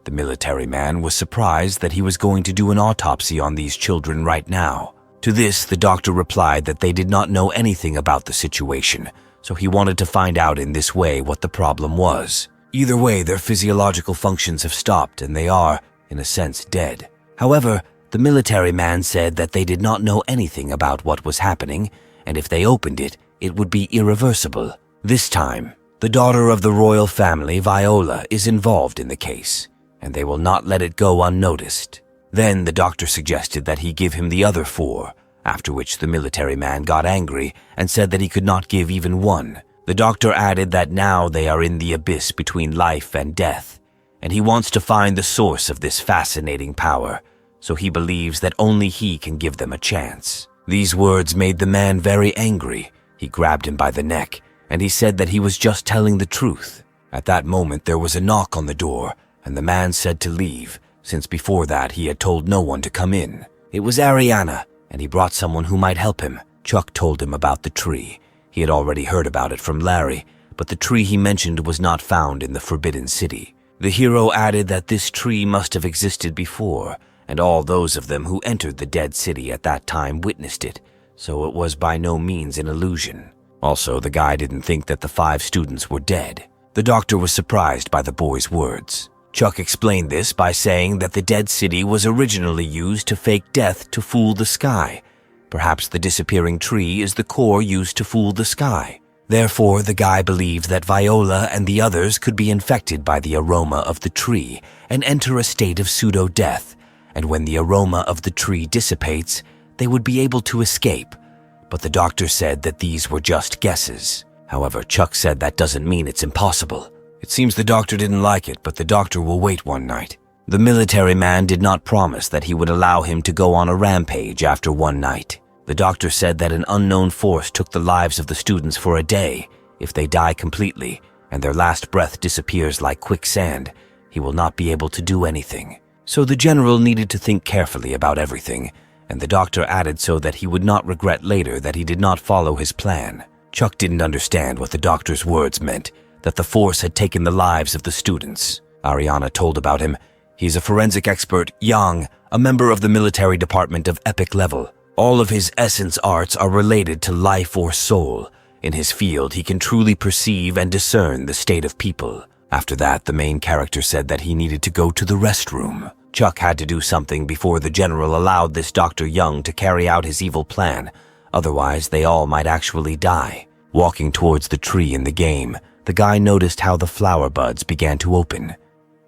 The military man was surprised that he was going to do an autopsy on these children right now. To this, the doctor replied that they did not know anything about the situation, so he wanted to find out in this way what the problem was. Either way, their physiological functions have stopped and they are, in a sense, dead. However, the military man said that they did not know anything about what was happening, and if they opened it, it would be irreversible. This time, the daughter of the royal family, Viola, is involved in the case, and they will not let it go unnoticed. Then the doctor suggested that he give him the other 4, after which the military man got angry and said that he could not give even 1. The doctor added that now they are in the abyss between life and death, and he wants to find the source of this fascinating power, so he believes that only he can give them a chance. These words made the man very angry. He grabbed him by the neck, and he said that he was just telling the truth. At that moment, there was a knock on the door, and the man said to leave, since before that he had told no one to come in. It was Ariana, and he brought someone who might help him. Chuck told him about the tree. He had already heard about it from Larry, but the tree he mentioned was not found in the Forbidden City. The hero added that this tree must have existed before, and all those of them who entered the dead city at that time witnessed it, so it was by no means an illusion. Also, the guy didn't think that the 5 students were dead. The doctor was surprised by the boy's words. Chuck explained this by saying that the dead city was originally used to fake death to fool the sky. Perhaps the disappearing tree is the core used to fool the sky. Therefore, the guy believed that Viola and the others could be infected by the aroma of the tree and enter a state of pseudo-death, and when the aroma of the tree dissipates, they would be able to escape. But the doctor said that these were just guesses. However, Chuck said that doesn't mean it's impossible. It seems the doctor didn't like it, but the doctor will wait one night. The military man did not promise that he would allow him to go on a rampage after one night. The doctor said that an unknown force took the lives of the students for a day. If they die completely, and their last breath disappears like quicksand, he will not be able to do anything. So the general needed to think carefully about everything, and the doctor added so that he would not regret later that he did not follow his plan. Chuck didn't understand what the doctor's words meant, that the force had taken the lives of the students. Ariana told about him. He's a forensic expert, young, a member of the military department of epic level. All of his essence arts are related to life or soul. In his field, he can truly perceive and discern the state of people. After that, the main character said that he needed to go to the restroom. Chuck had to do something before the general allowed this Dr. Young to carry out his evil plan. Otherwise, they all might actually die. Walking towards the tree in the game, the guy noticed how the flower buds began to open.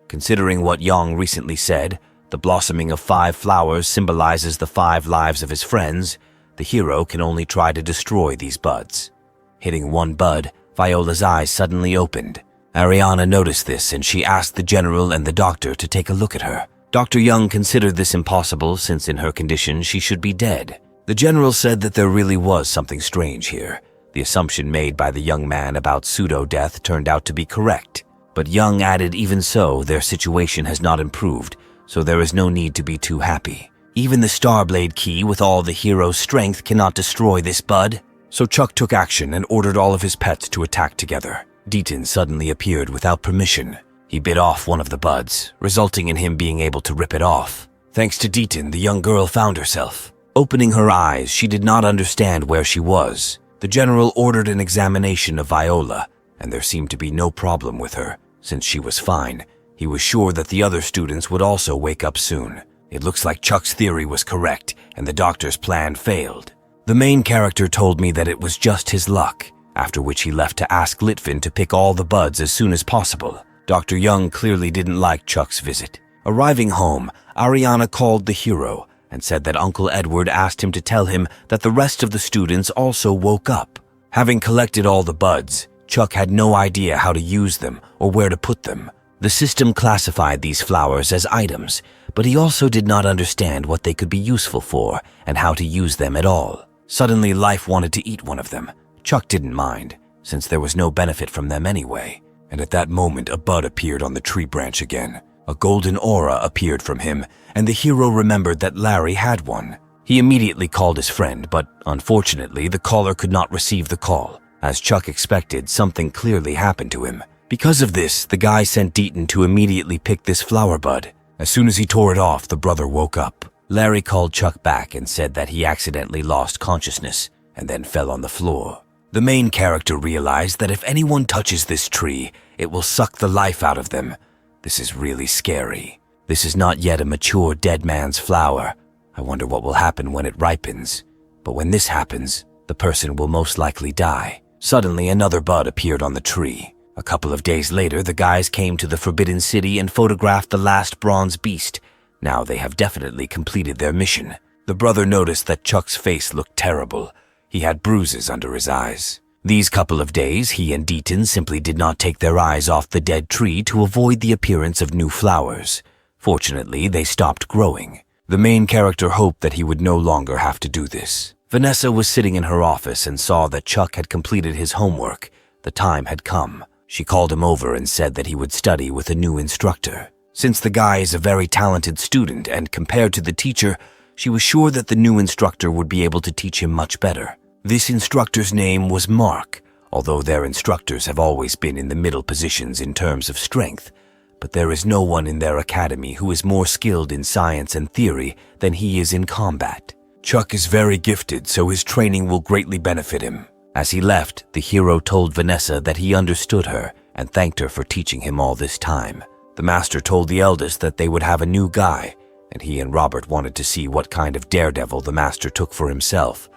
Considering what Yang recently said, the blossoming of 5 flowers symbolizes the 5 lives of his friends. The hero can only try to destroy these buds. Hitting one bud, Viola's eyes suddenly opened. Ariana noticed this and she asked the general and the doctor to take a look at her. Dr. Young considered this impossible since in her condition she should be dead. The general said that there really was something strange here. The assumption made by the young man about pseudo-death turned out to be correct. But Young added even so, their situation has not improved, so there is no need to be too happy. Even the Starblade key with all the hero's strength cannot destroy this bud. So Chuck took action and ordered all of his pets to attack together. Deaton suddenly appeared without permission. He bit off one of the buds, resulting in him being able to rip it off. Thanks to Deaton, the young girl found herself. Opening her eyes, she did not understand where she was. The general ordered an examination of Viola, and there seemed to be no problem with her. Since she was fine, he was sure that the other students would also wake up soon. It looks like Chuck's theory was correct, and the doctor's plan failed. The main character told me that it was just his luck, after which he left to ask Litvin to pick all the buds as soon as possible. Dr. Young clearly didn't like Chuck's visit. Arriving home, Ariana called the hero and said that Uncle Edward asked him to tell him that the rest of the students also woke up. Having collected all the buds, Chuck had no idea how to use them or where to put them. The system classified these flowers as items, but he also did not understand what they could be useful for and how to use them at all. Suddenly, Life wanted to eat one of them. Chuck didn't mind, since there was no benefit from them anyway. And at that moment, a bud appeared on the tree branch again. A golden aura appeared from him, and the hero remembered that Larry had one. He immediately called his friend, but unfortunately, the caller could not receive the call. As Chuck expected, something clearly happened to him. Because of this, the guy sent Deaton to immediately pick this flower bud. As soon as he tore it off, the brother woke up. Larry called Chuck back and said that he accidentally lost consciousness and then fell on the floor. The main character realized that if anyone touches this tree, it will suck the life out of them. This is really scary. This is not yet a mature dead man's flower. I wonder what will happen when it ripens. But when this happens, the person will most likely die. Suddenly, another bud appeared on the tree. A couple of days later, the guys came to the Forbidden City and photographed the last bronze beast. Now they have definitely completed their mission. The brother noticed that Chuck's face looked terrible. He had bruises under his eyes. These couple of days, he and Deaton simply did not take their eyes off the dead tree to avoid the appearance of new flowers. Fortunately, they stopped growing. The main character hoped that he would no longer have to do this. Vanessa was sitting in her office and saw that Chuck had completed his homework. The time had come. She called him over and said that he would study with a new instructor. Since the guy is a very talented student and compared to the teacher, she was sure that the new instructor would be able to teach him much better. This instructor's name was Mark, although their instructors have always been in the middle positions in terms of strength. But there is no one in their academy who is more skilled in science and theory than he is in combat. Chuck is very gifted, so his training will greatly benefit him. As he left, the hero told Vanessa that he understood her and thanked her for teaching him all this time. The master told the eldest that they would have a new guy, and he and Robert wanted to see what kind of daredevil the master took for himself.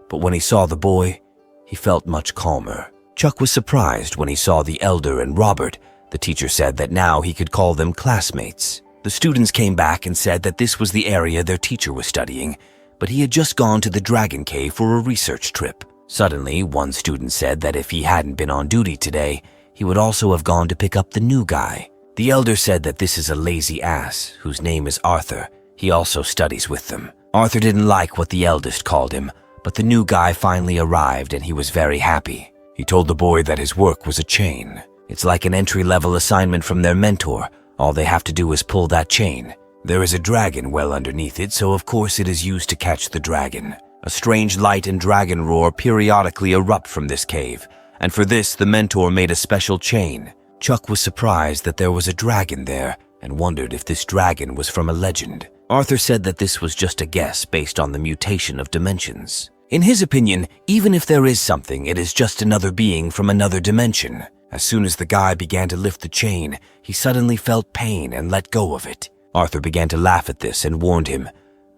But when he saw the boy, he felt much calmer. Chuck was surprised when he saw the elder and Robert. The teacher said that now he could call them classmates. The students came back and said that this was the area their teacher was studying, but he had just gone to the Dragon Cave for a research trip. Suddenly, one student said that if he hadn't been on duty today, he would also have gone to pick up the new guy. The elder said that this is a lazy ass, whose name is Arthur. He also studies with them. Arthur didn't like what the eldest called him, but the new guy finally arrived and he was very happy. He told the boy that his work was a chain. It's like an entry-level assignment from their mentor. All they have to do is pull that chain. There is a dragon well underneath it, so of course it is used to catch the dragon. A strange light and dragon roar periodically erupt from this cave, and for this the mentor made a special chain. Chuck was surprised that there was a dragon there and wondered if this dragon was from a legend. Arthur said that this was just a guess based on the mutation of dimensions. In his opinion, even if there is something, it is just another being from another dimension. As soon as the guy began to lift the chain, he suddenly felt pain and let go of it. Arthur began to laugh at this and warned him,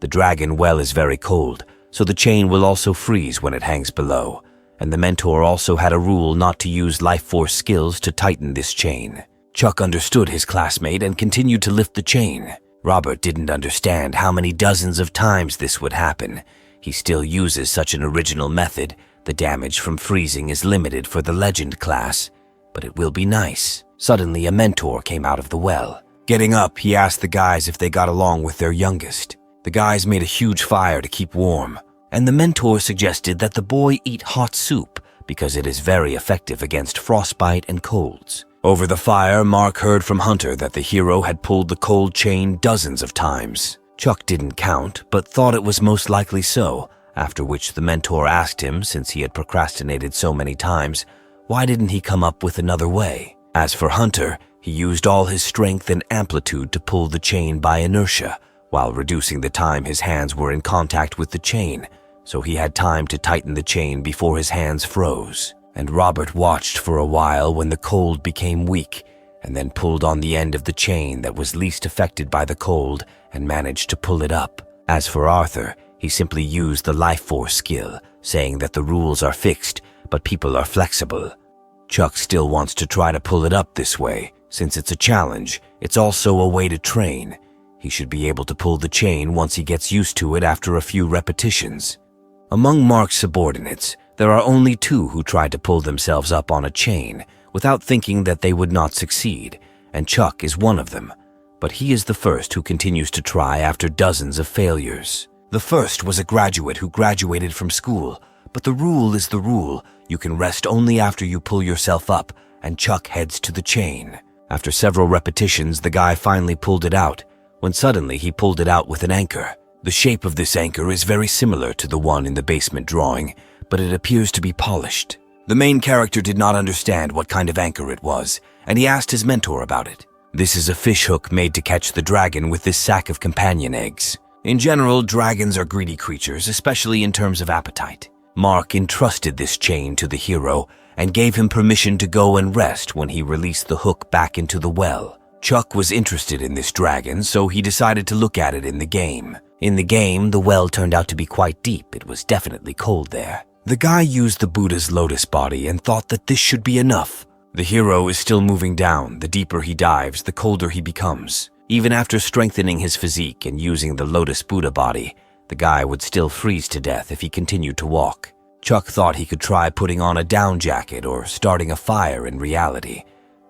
"The dragon well is very cold, so the chain will also freeze when it hangs below. and the mentor also had a rule not to use life force skills to tighten this chain. Chuck understood his classmate and continued to lift the chain. Robert didn't understand how many dozens of times this would happen. He still uses such an original method. The damage from freezing is limited for the legend class, but it will be nice. Suddenly, a mentor came out of the well. Getting up, he asked the guys if they got along with their youngest. The guys made a huge fire to keep warm, and the mentor suggested that the boy eat hot soup because it is very effective against frostbite and colds. Over the fire, Mark heard from Hunter that the hero had pulled the cold chain dozens of times. Chuck didn't count, but thought it was most likely so, after which the mentor asked him, since he had procrastinated so many times, why didn't he come up with another way? As for Hunter, he used all his strength and amplitude to pull the chain by inertia, while reducing the time his hands were in contact with the chain, so he had time to tighten the chain before his hands froze. And Robert watched for a while when the cold became weak, and then pulled on the end of the chain that was least affected by the cold and managed to pull it up. As for Arthur, he simply used the life force skill, saying that the rules are fixed, but people are flexible. Chuck still wants to try to pull it up this way. Since it's a challenge, it's also a way to train. He should be able to pull the chain once he gets used to it after a few repetitions. Among Mark's subordinates, there are only 2 who tried to pull themselves up on a chain without thinking that they would not succeed, and Chuck is one of them. But he is the first who continues to try after dozens of failures. The first was a graduate who graduated from school, but the rule is the rule. You can rest only after you pull yourself up, and Chuck heads to the chain. After several repetitions, the guy finally pulled it out, when suddenly he pulled it out with an anchor. The shape of this anchor is very similar to the one in the basement drawing, but it appears to be polished. The main character did not understand what kind of anchor it was, and he asked his mentor about it. This is a fish hook made to catch the dragon with this sack of companion eggs. In general, dragons are greedy creatures, especially in terms of appetite. Mark entrusted this chain to the hero and gave him permission to go and rest when he released the hook back into the well. Chuck was interested in this dragon, so he decided to look at it in the game. In the game, the well turned out to be quite deep. It was definitely cold there. The guy used the Buddha's lotus body and thought that this should be enough. The hero is still moving down. The deeper he dives, the colder he becomes. Even after strengthening his physique and using the lotus Buddha body, the guy would still freeze to death if he continued to walk. Chuck thought he could try putting on a down jacket or starting a fire in reality.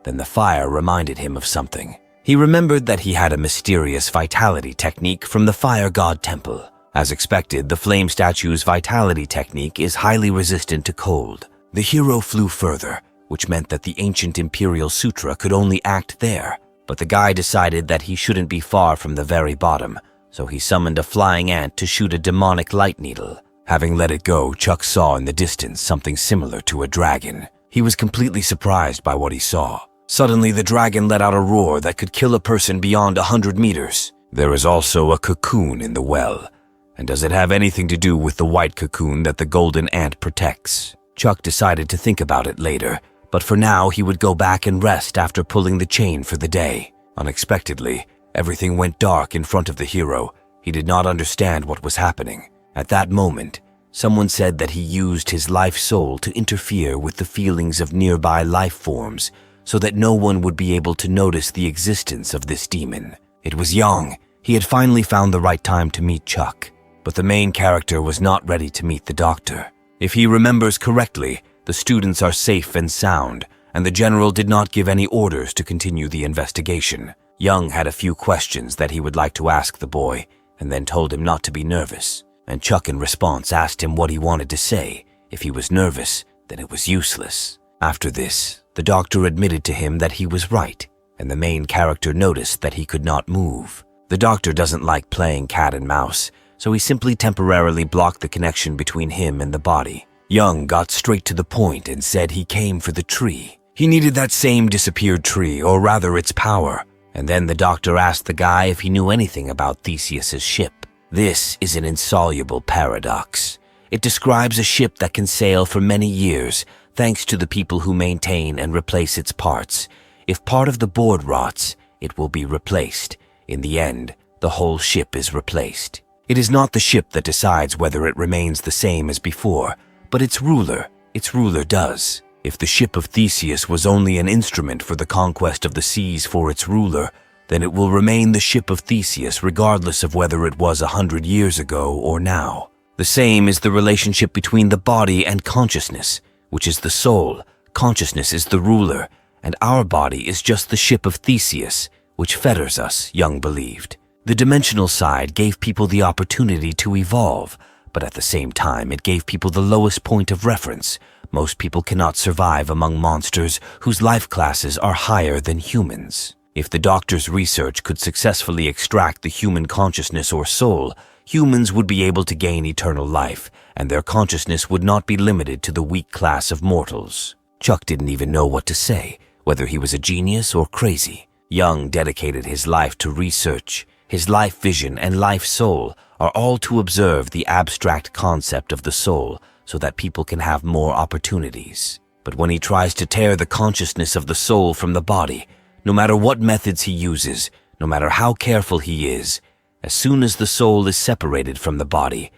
Then the fire reminded him of something. He remembered that he had a mysterious vitality technique from the Fire God Temple. As expected, the flame statue's vitality technique is highly resistant to cold. The hero flew further, which meant that the ancient Imperial Sutra could only act there. But the guy decided that he shouldn't be far from the very bottom, so he summoned a flying ant to shoot a demonic light needle. Having let it go, Chuck saw in the distance something similar to a dragon. He was completely surprised by what he saw. Suddenly, the dragon let out a roar that could kill a person beyond 100 meters. There is also a cocoon in the well. And does it have anything to do with the white cocoon that the golden ant protects? Chuck decided to think about it later, but for now he would go back and rest after pulling the chain for the day. Unexpectedly, everything went dark in front of the hero. He did not understand what was happening. At that moment, someone said that he used his life soul to interfere with the feelings of nearby life forms so that no one would be able to notice the existence of this demon. It was Yang. He had finally found the right time to meet Chuck. But the main character was not ready to meet the doctor. If he remembers correctly, the students are safe and sound, and the general did not give any orders to continue the investigation. Young had a few questions that he would like to ask the boy, and then told him not to be nervous. And Chuck in response asked him what he wanted to say. If he was nervous, then it was useless. After this, the doctor admitted to him that he was right, and the main character noticed that he could not move. The doctor doesn't like playing cat and mouse, so he simply temporarily blocked the connection between him and the body. Young got straight to the point and said he came for the tree. He needed that same disappeared tree, or rather its power. And then the doctor asked the guy if he knew anything about Theseus's ship. This is an insoluble paradox. It describes a ship that can sail for many years, thanks to the people who maintain and replace its parts. If part of the board rots, it will be replaced. In the end, the whole ship is replaced. It is not the ship that decides whether it remains the same as before, but its ruler. its ruler does. If the ship of Theseus was only an instrument for the conquest of the seas for its ruler, then it will remain the ship of Theseus regardless of whether it was 100 years ago or now. The same is the relationship between the body and consciousness, which is the soul. Consciousness is the ruler, and our body is just the ship of Theseus, which fetters us, Jung believed. The dimensional side gave people the opportunity to evolve, but at the same time it gave people the lowest point of reference. Most people cannot survive among monsters whose life classes are higher than humans. If the doctor's research could successfully extract the human consciousness or soul, humans would be able to gain eternal life, and their consciousness would not be limited to the weak class of mortals. Chuck didn't even know what to say, whether he was a genius or crazy. Jung dedicated his life to research. His life vision and life soul are all to observe the abstract concept of the soul so that people can have more opportunities. But when he tries to tear the consciousness of the soul from the body, no matter what methods he uses, no matter how careful he is, as soon as the soul is separated from the body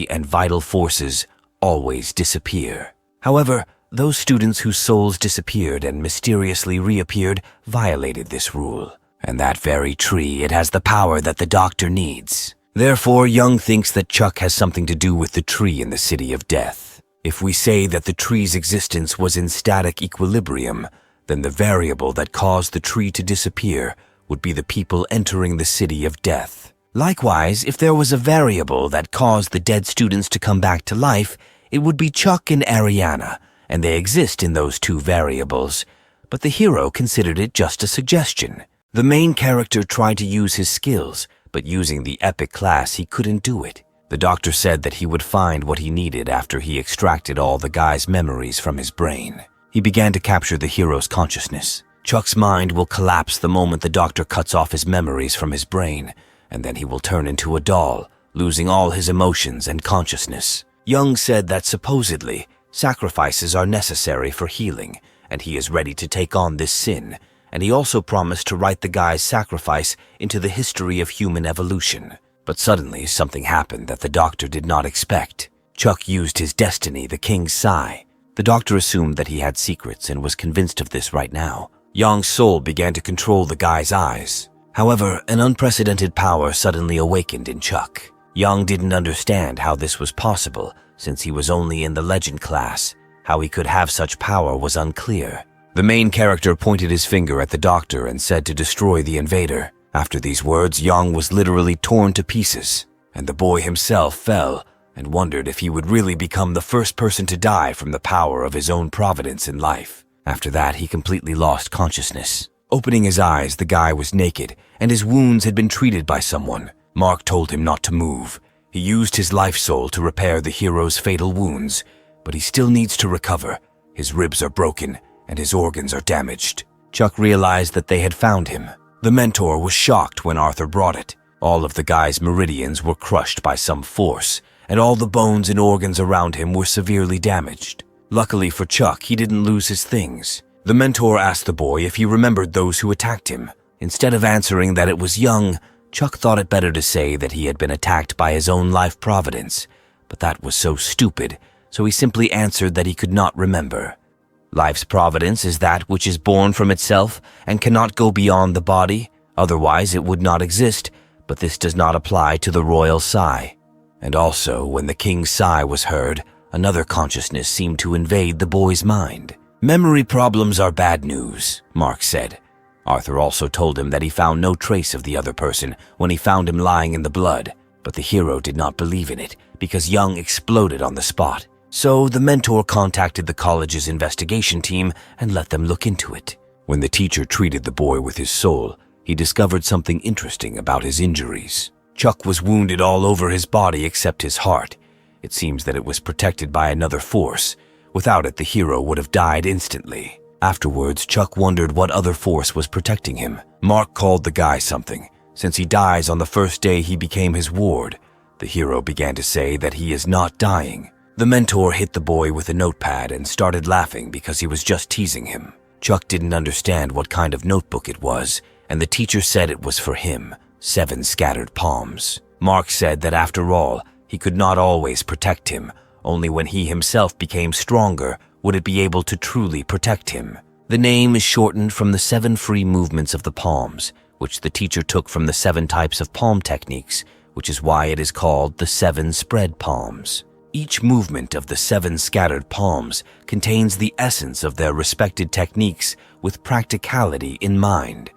and vital forces always disappear. However, those students whose souls disappeared and mysteriously reappeared violated this rule. And that very tree, it has the power that the doctor needs. Therefore, Jung thinks that Chuck has something to do with the tree in the City of Death. If we say that the tree's existence was in static equilibrium, then the variable that caused the tree to disappear would be the people entering the City of Death. Likewise, if there was a variable that caused the dead students to come back to life, it would be Chuck and Ariana, and they exist in those two variables. But the hero considered it just a suggestion. The main character tried to use his skills, but using the epic class he couldn't do it. The doctor said that he would find what he needed after he extracted all the guy's memories from his brain. He began to capture the hero's consciousness. Chuck's mind will collapse the moment the doctor cuts off his memories from his brain, and then he will turn into a doll, losing all his emotions and consciousness. Jung said that supposedly, sacrifices are necessary for healing, and he is ready to take on this sin, and he also promised to write the guy's sacrifice into the history of human evolution. But suddenly, something happened that the doctor did not expect. Chuck used his destiny, the king's sigh. The doctor assumed that he had secrets and was convinced of this right now. Jung's soul began to control the guy's eyes. However, an unprecedented power suddenly awakened in Chuck. Jung didn't understand how this was possible, since he was only in the legend class. How he could have such power was unclear. The main character pointed his finger at the doctor and said to destroy the invader. After these words, Jung was literally torn to pieces, and the boy himself fell and wondered if he would really become the first person to die from the power of his own providence in life. After that, he completely lost consciousness. Opening his eyes, the guy was naked, and his wounds had been treated by someone. Mark told him not to move. He used his life soul to repair the hero's fatal wounds, but he still needs to recover. His ribs are broken, and his organs are damaged. Chuck realized that they had found him. The mentor was shocked when Arthur brought it. All of the guy's meridians were crushed by some force, and all the bones and organs around him were severely damaged. Luckily for Chuck, he didn't lose his things. The mentor asked the boy if he remembered those who attacked him. Instead of answering that it was Jung, Chuck thought it better to say that he had been attacked by his own life providence. But that was so stupid, so he simply answered that he could not remember. Life's providence is that which is born from itself and cannot go beyond the body, otherwise it would not exist, but this does not apply to the royal sigh. And also, when the king's sigh was heard, another consciousness seemed to invade the boy's mind. Memory problems are bad news, Mark said. Arthur also told him that he found no trace of the other person when he found him lying in the blood, but the hero did not believe in it because Jung exploded on the spot. So the mentor contacted the college's investigation team and let them look into it. When the teacher treated the boy with his soul, he discovered something interesting about his injuries. Chuck was wounded all over his body except his heart. It seems that it was protected by another force. Without it, the hero would have died instantly. Afterwards, Chuck wondered what other force was protecting him. Mark called the guy something. Since he dies on the first day he became his ward, the hero began to say that he is not dying. The mentor hit the boy with a notepad and started laughing because he was just teasing him. Chuck didn't understand what kind of notebook it was, and the teacher said it was for him, 7 scattered palms. Mark said that after all, he could not always protect him. Only when he himself became stronger would it be able to truly protect him. The name is shortened from the 7 free movements of the palms, which the teacher took from the 7 types of palm techniques, which is why it is called the 7 spread palms. Each movement of the 7 scattered palms contains the essence of their respected techniques with practicality in mind.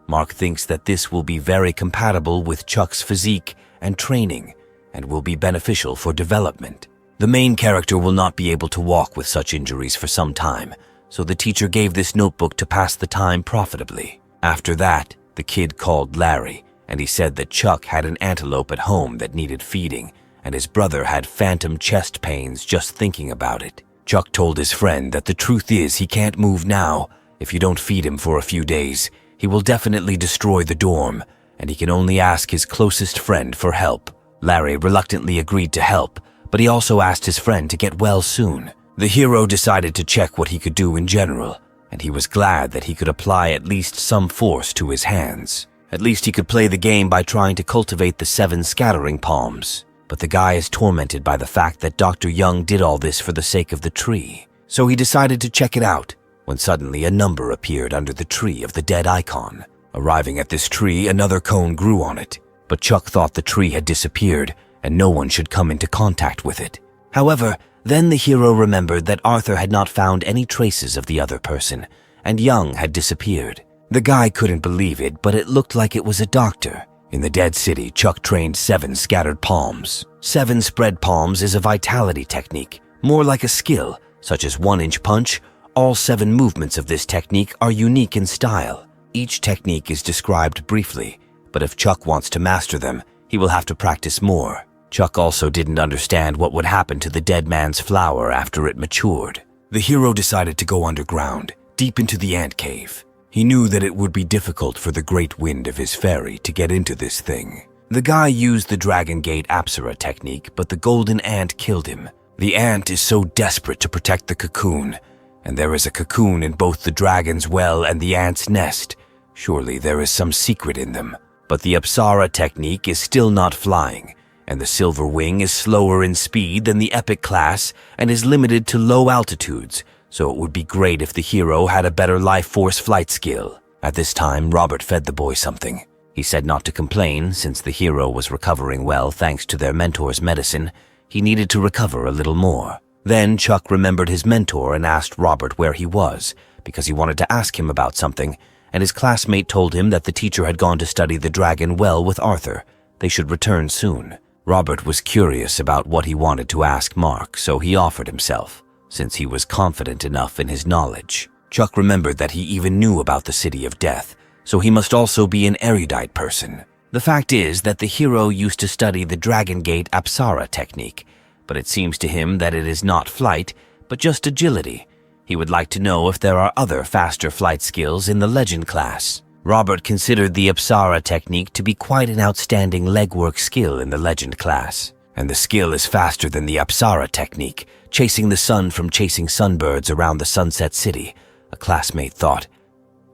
Mark thinks that this will be very compatible with Chuck's physique and training and will be beneficial for development. The main character will not be able to walk with such injuries for some time, so the teacher gave this notebook to pass the time profitably. After that, the kid called Larry, and he said that Chuck had an antelope at home that needed feeding, and his brother had phantom chest pains just thinking about it. Chuck told his friend that the truth is he can't move now. If you don't feed him for a few days, he will definitely destroy the dorm, and he can only ask his closest friend for help. Larry reluctantly agreed to help, but he also asked his friend to get well soon. The hero decided to check what he could do in general, and he was glad that he could apply at least some force to his hands. At least he could play the game by trying to cultivate the 7 scattering palms. But the guy is tormented by the fact that Dr. Young did all this for the sake of the tree. So he decided to check it out, when suddenly a number appeared under the tree of the dead icon. Arriving at this tree, another cone grew on it, but Chuck thought the tree had disappeared and no one should come into contact with it. However, then the hero remembered that Arthur had not found any traces of the other person, and Young had disappeared. The guy couldn't believe it, but it looked like it was a doctor. In the dead city, Chuck trained 7 scattered palms. 7 spread palms is a vitality technique, more like a skill, such as 1-inch punch. All 7 movements of this technique are unique in style. Each technique is described briefly, but if Chuck wants to master them, he will have to practice more. Chuck also didn't understand what would happen to the dead man's flower after it matured. The hero decided to go underground, deep into the ant cave. He knew that it would be difficult for the great wind of his fairy to get into this thing. The guy used the Dragon Gate Apsara technique, but the golden ant killed him. The ant is so desperate to protect the cocoon, and there is a cocoon in both the dragon's well and the ant's nest. Surely there is some secret in them. But the Apsara technique is still not flying, and the Silver Wing is slower in speed than the Epic class and is limited to low altitudes, so it would be great if the hero had a better life force flight skill. At this time, Robert fed the boy something. He said not to complain, since the hero was recovering well thanks to their mentor's medicine. He needed to recover a little more. Then Chuck remembered his mentor and asked Robert where he was, because he wanted to ask him about something, and his classmate told him that the teacher had gone to study the dragon well with Arthur. They should return soon. Robert was curious about what he wanted to ask Mark, so he offered himself, since he was confident enough in his knowledge. Chuck remembered that he even knew about the City of Death, so he must also be an erudite person. The fact is that the hero used to study the Dragon Gate Apsara technique, but it seems to him that it is not flight, but just agility. He would like to know if there are other faster flight skills in the Legend class. Robert considered the Apsara technique to be quite an outstanding legwork skill in the Legend class, and the skill is faster than the Apsara technique, chasing the sun from chasing sunbirds around the Sunset City. A classmate thought,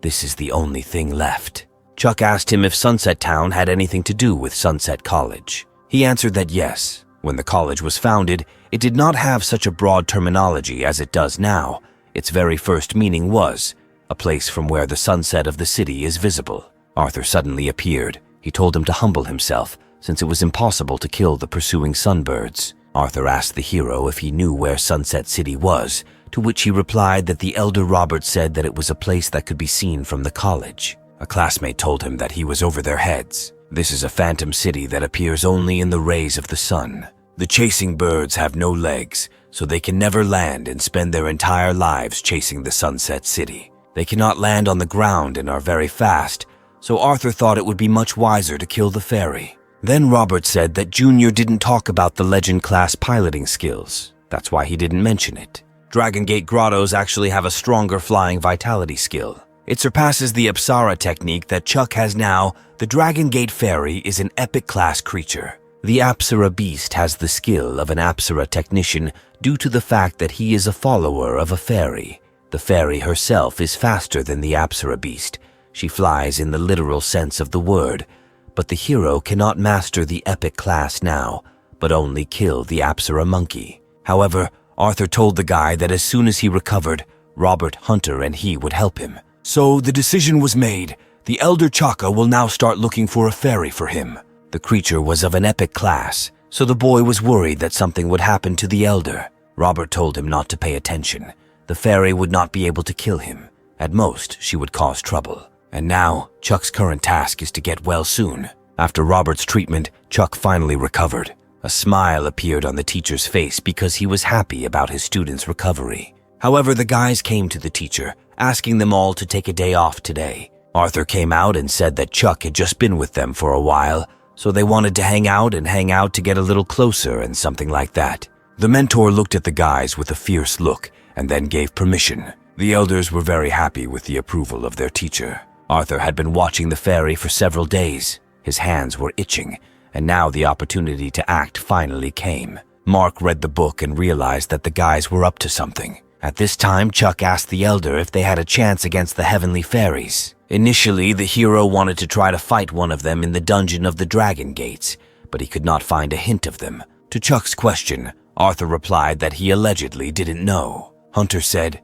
this is the only thing left. Chuck asked him if Sunset Town had anything to do with Sunset College. He answered that yes. When the college was founded, it did not have such a broad terminology as it does now. Its very first meaning was a place from where the sunset of the city is visible. Arthur suddenly appeared. He told him to humble himself, since it was impossible to kill the pursuing sunbirds. Arthur asked the hero if he knew where Sunset City was, to which he replied that the elder Robert said that it was a place that could be seen from the college. A classmate told him that he was over their heads. This is a phantom city that appears only in the rays of the sun. The chasing birds have no legs, so they can never land and spend their entire lives chasing the Sunset City. They cannot land on the ground and are very fast, so Arthur thought it would be much wiser to kill the fairy. Then Robert said that Junior didn't talk about the Legend class piloting skills. That's why he didn't mention it. Dragon Gate Grottos actually have a stronger flying vitality skill. It surpasses the Apsara technique that Chuck has now. The Dragon Gate Fairy is an epic class creature. The Apsara Beast has the skill of an Apsara technician due to the fact that he is a follower of a fairy. The fairy herself is faster than the Apsara Beast. She flies in the literal sense of the word, but the hero cannot master the epic class now, but only kill the Apsara Monkey. However, Arthur told the guy that as soon as he recovered, Robert, Hunter, and he would help him. So the decision was made. The Elder Chaka will now start looking for a fairy for him. The creature was of an epic class, so the boy was worried that something would happen to the Elder. Robert told him not to pay attention. The fairy would not be able to kill him. At most, she would cause trouble. And now, Chuck's current task is to get well soon. After Robert's treatment, Chuck finally recovered. A smile appeared on the teacher's face because he was happy about his student's recovery. However, the guys came to the teacher, asking them all to take a day off today. Arthur came out and said that Chuck had just been with them for a while, so they wanted to hang out to get a little closer and something like that. The mentor looked at the guys with a fierce look and then gave permission. The elders were very happy with the approval of their teacher. Arthur had been watching the fairy for several days. His hands were itching, and now the opportunity to act finally came. Mark read the book and realized that the guys were up to something. At this time, Chuck asked the elder if they had a chance against the heavenly fairies. Initially, the hero wanted to try to fight one of them in the dungeon of the Dragon Gates, but he could not find a hint of them. To Chuck's question, Arthur replied that he allegedly didn't know. Hunter said,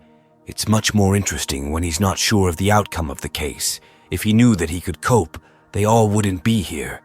"It's much more interesting when he's not sure of the outcome of the case. If he knew that he could cope, they all wouldn't be here."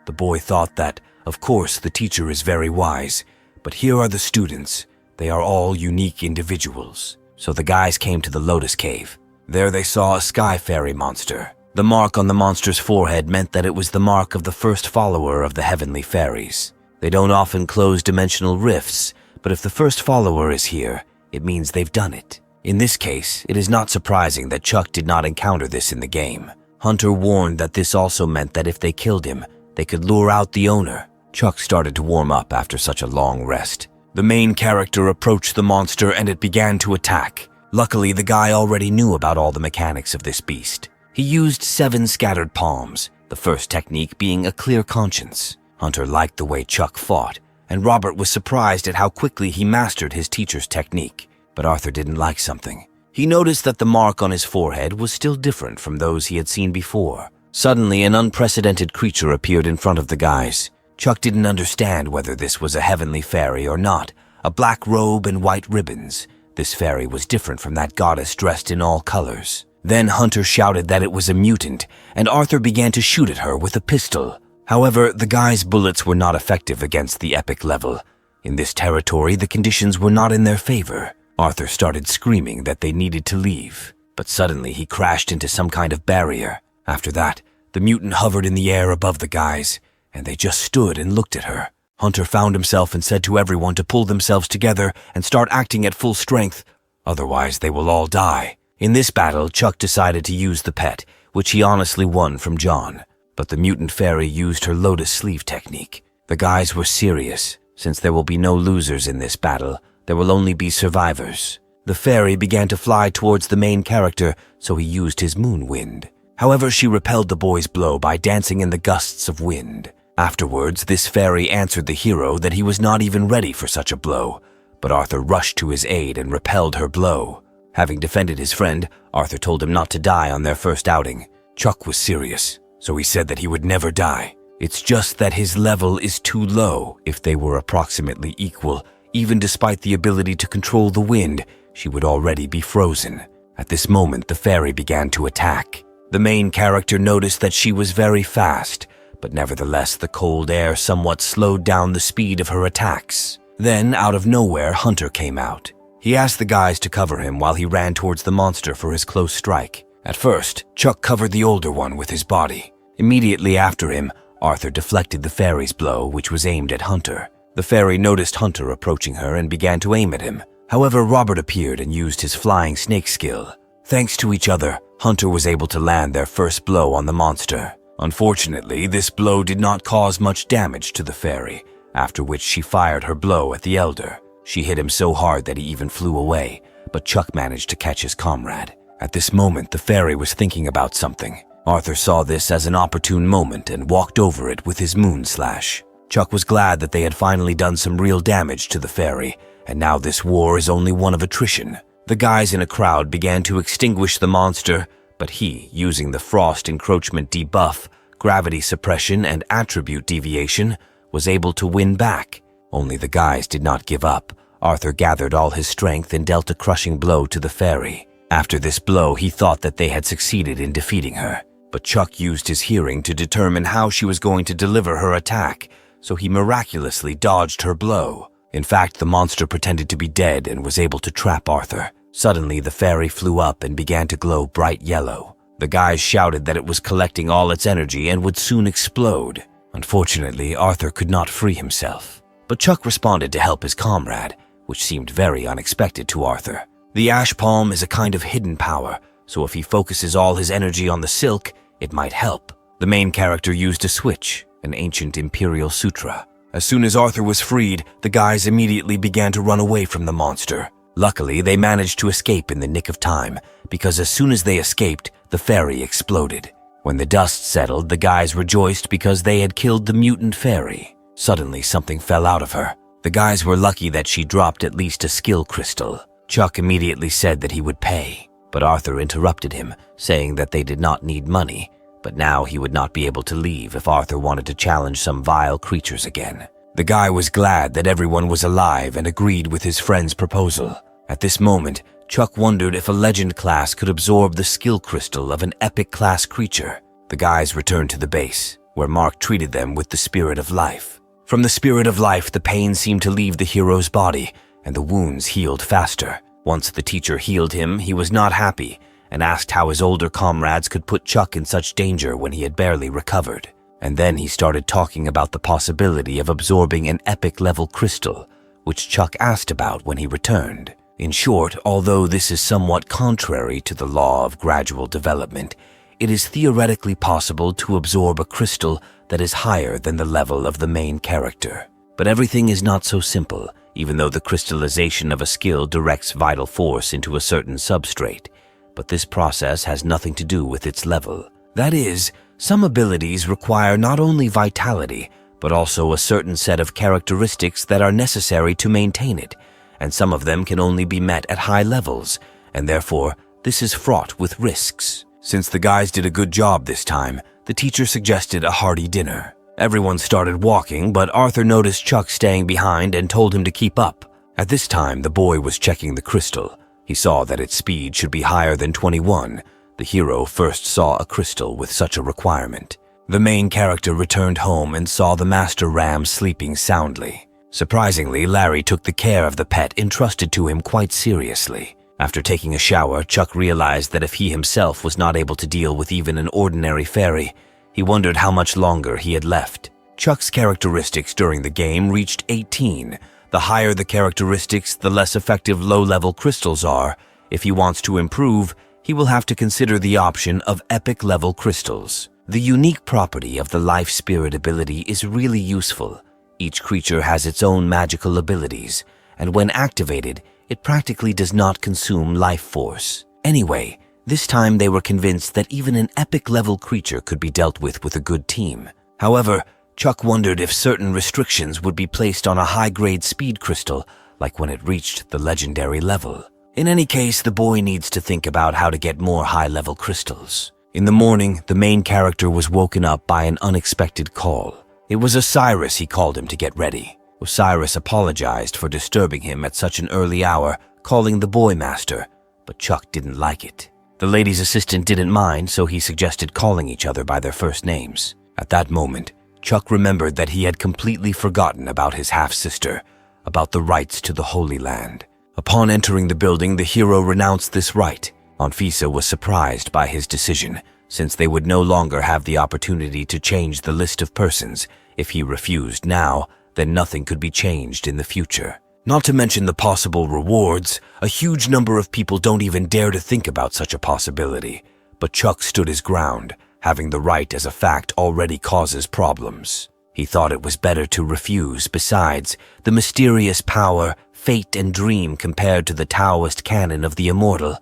The boy thought that, of course, the teacher is very wise, but here are the students. They are all unique individuals. So the guys came to the Lotus Cave. There they saw a sky fairy monster. The mark on the monster's forehead meant that it was the mark of the first follower of the heavenly fairies. They don't often close dimensional rifts, but if the first follower is here, it means they've done it. In this case, it is not surprising that Chuck did not encounter this in the game. Hunter warned that this also meant that if they killed him, they could lure out the owner. Chuck started to warm up after such a long rest. The main character approached the monster and it began to attack. Luckily, the guy already knew about all the mechanics of this beast. He used 7 scattered palms, the first technique being a clear conscience. Hunter liked the way Chuck fought, and Robert was surprised at how quickly he mastered his teacher's technique. But Arthur didn't like something. He noticed that the mark on his forehead was still different from those he had seen before. Suddenly, an unprecedented creature appeared in front of the guys. Chuck didn't understand whether this was a heavenly fairy or not. A black robe and white ribbons. This fairy was different from that goddess dressed in all colors. Then Hunter shouted that it was a mutant, and Arthur began to shoot at her with a pistol. However, the guy's bullets were not effective against the epic level. In this territory, the conditions were not in their favor. Arthur started screaming that they needed to leave, but suddenly he crashed into some kind of barrier. After that, the mutant hovered in the air above the guys, and they just stood and looked at her. Hunter found himself and said to everyone to pull themselves together and start acting at full strength, otherwise they will all die. In this battle, Chuck decided to use the pet, which he honestly won from John, but the mutant fairy used her lotus sleeve technique. The guys were serious. Since there will be no losers in this battle, there will only be survivors. The fairy began to fly towards the main character, so he used his moon wind. However, she repelled the boy's blow by dancing in the gusts of wind. Afterwards, this fairy answered the hero that he was not even ready for such a blow, but Arthur rushed to his aid and repelled her blow. Having defended his friend, Arthur told him not to die on their first outing. Chuck was serious, so he said that he would never die. It's just that his level is too low. If they were approximately equal, even despite the ability to control the wind, she would already be frozen. At this moment, the fairy began to attack. The main character noticed that she was very fast, but nevertheless the cold air somewhat slowed down the speed of her attacks. Then, out of nowhere, Hunter came out. He asked the guys to cover him while he ran towards the monster for his close strike. At first, Chuck covered the older one with his body. Immediately after him, Arthur deflected the fairy's blow, which was aimed at Hunter. The fairy noticed Hunter approaching her and began to aim at him. However, Robert appeared and used his flying snake skill. Thanks to each other, Hunter was able to land their first blow on the monster. Unfortunately, this blow did not cause much damage to the fairy, after which she fired her blow at the elder. She hit him so hard that he even flew away, but Chuck managed to catch his comrade. At this moment, the fairy was thinking about something. Arthur saw this as an opportune moment and walked over it with his moon slash. Chuck was glad that they had finally done some real damage to the fairy, and now this war is only one of attrition. The guys in a crowd began to extinguish the monster, but he, using the frost encroachment debuff, gravity suppression, and attribute deviation, was able to win back. Only the guys did not give up. Arthur gathered all his strength and dealt a crushing blow to the fairy. After this blow, he thought that they had succeeded in defeating her. But Chuck used his hearing to determine how she was going to deliver her attack, so he miraculously dodged her blow. In fact, the monster pretended to be dead and was able to trap Arthur. Suddenly, the fairy flew up and began to glow bright yellow. The guys shouted that it was collecting all its energy and would soon explode. Unfortunately, Arthur could not free himself. But Chuck responded to help his comrade, which seemed very unexpected to Arthur. The ash palm is a kind of hidden power, so if he focuses all his energy on the silk, it might help. The main character used a switch, an ancient imperial sutra. As soon as Arthur was freed, the guys immediately began to run away from the monster. Luckily, they managed to escape in the nick of time, because as soon as they escaped, the fairy exploded. When the dust settled, the guys rejoiced because they had killed the mutant fairy. Suddenly, something fell out of her. The guys were lucky that she dropped at least a skill crystal. Chuck immediately said that he would pay, but Arthur interrupted him, saying that they did not need money, but now he would not be able to leave if Arthur wanted to challenge some vile creatures again. The guy was glad that everyone was alive and agreed with his friend's proposal. At this moment, Chuck wondered if a legend class could absorb the skill crystal of an epic class creature. The guys returned to the base, where Mark treated them with the spirit of life. From the spirit of life, the pain seemed to leave the hero's body, and the wounds healed faster. Once the teacher healed him, he was not happy, and asked how his older comrades could put Chuck in such danger when he had barely recovered. And then he started talking about the possibility of absorbing an epic-level crystal, which Chuck asked about when he returned. In short, although this is somewhat contrary to the law of gradual development, it is theoretically possible to absorb a crystal that is higher than the level of the main character. But everything is not so simple, even though the crystallization of a skill directs vital force into a certain substrate. But this process has nothing to do with its level. That is, some abilities require not only vitality, but also a certain set of characteristics that are necessary to maintain it, and some of them can only be met at high levels, and therefore, this is fraught with risks. Since the guys did a good job this time, the teacher suggested a hearty dinner. Everyone started walking, but Arthur noticed Chuck staying behind and told him to keep up. At this time, the boy was checking the crystal. He saw that its speed should be higher than 21. The hero first saw a crystal with such a requirement. The main character returned home and saw the master ram sleeping soundly. Surprisingly, Larry took the care of the pet entrusted to him quite seriously. After taking a shower, Chuck realized that if he himself was not able to deal with even an ordinary fairy, he wondered how much longer he had left. Chuck's characteristics during the game reached 18. The higher the characteristics, the less effective low-level crystals are. If he wants to improve, he will have to consider the option of epic-level crystals. The unique property of the life spirit ability is really useful. Each creature has its own magical abilities, and when activated, it practically does not consume life force. Anyway, this time they were convinced that even an epic-level creature could be dealt with a good team. However, Chuck wondered if certain restrictions would be placed on a high-grade speed crystal, like when it reached the legendary level. In any case, the boy needs to think about how to get more high-level crystals. In the morning, the main character was woken up by an unexpected call. It was Osiris. He called him to get ready. Osiris apologized for disturbing him at such an early hour, calling the boy master, but Chuck didn't like it. The lady's assistant didn't mind, so he suggested calling each other by their first names. At that moment, Chuck remembered that he had completely forgotten about his half-sister, about the rights to the Holy Land. Upon entering the building, the hero renounced this right. Anfisa was surprised by his decision, since they would no longer have the opportunity to change the list of persons. If he refused now, then nothing could be changed in the future. Not to mention the possible rewards, a huge number of people don't even dare to think about such a possibility. But Chuck stood his ground. Having the right as a fact already causes problems. He thought it was better to refuse. Besides, the mysterious power, fate, and dream compared to the Taoist canon of the immortal,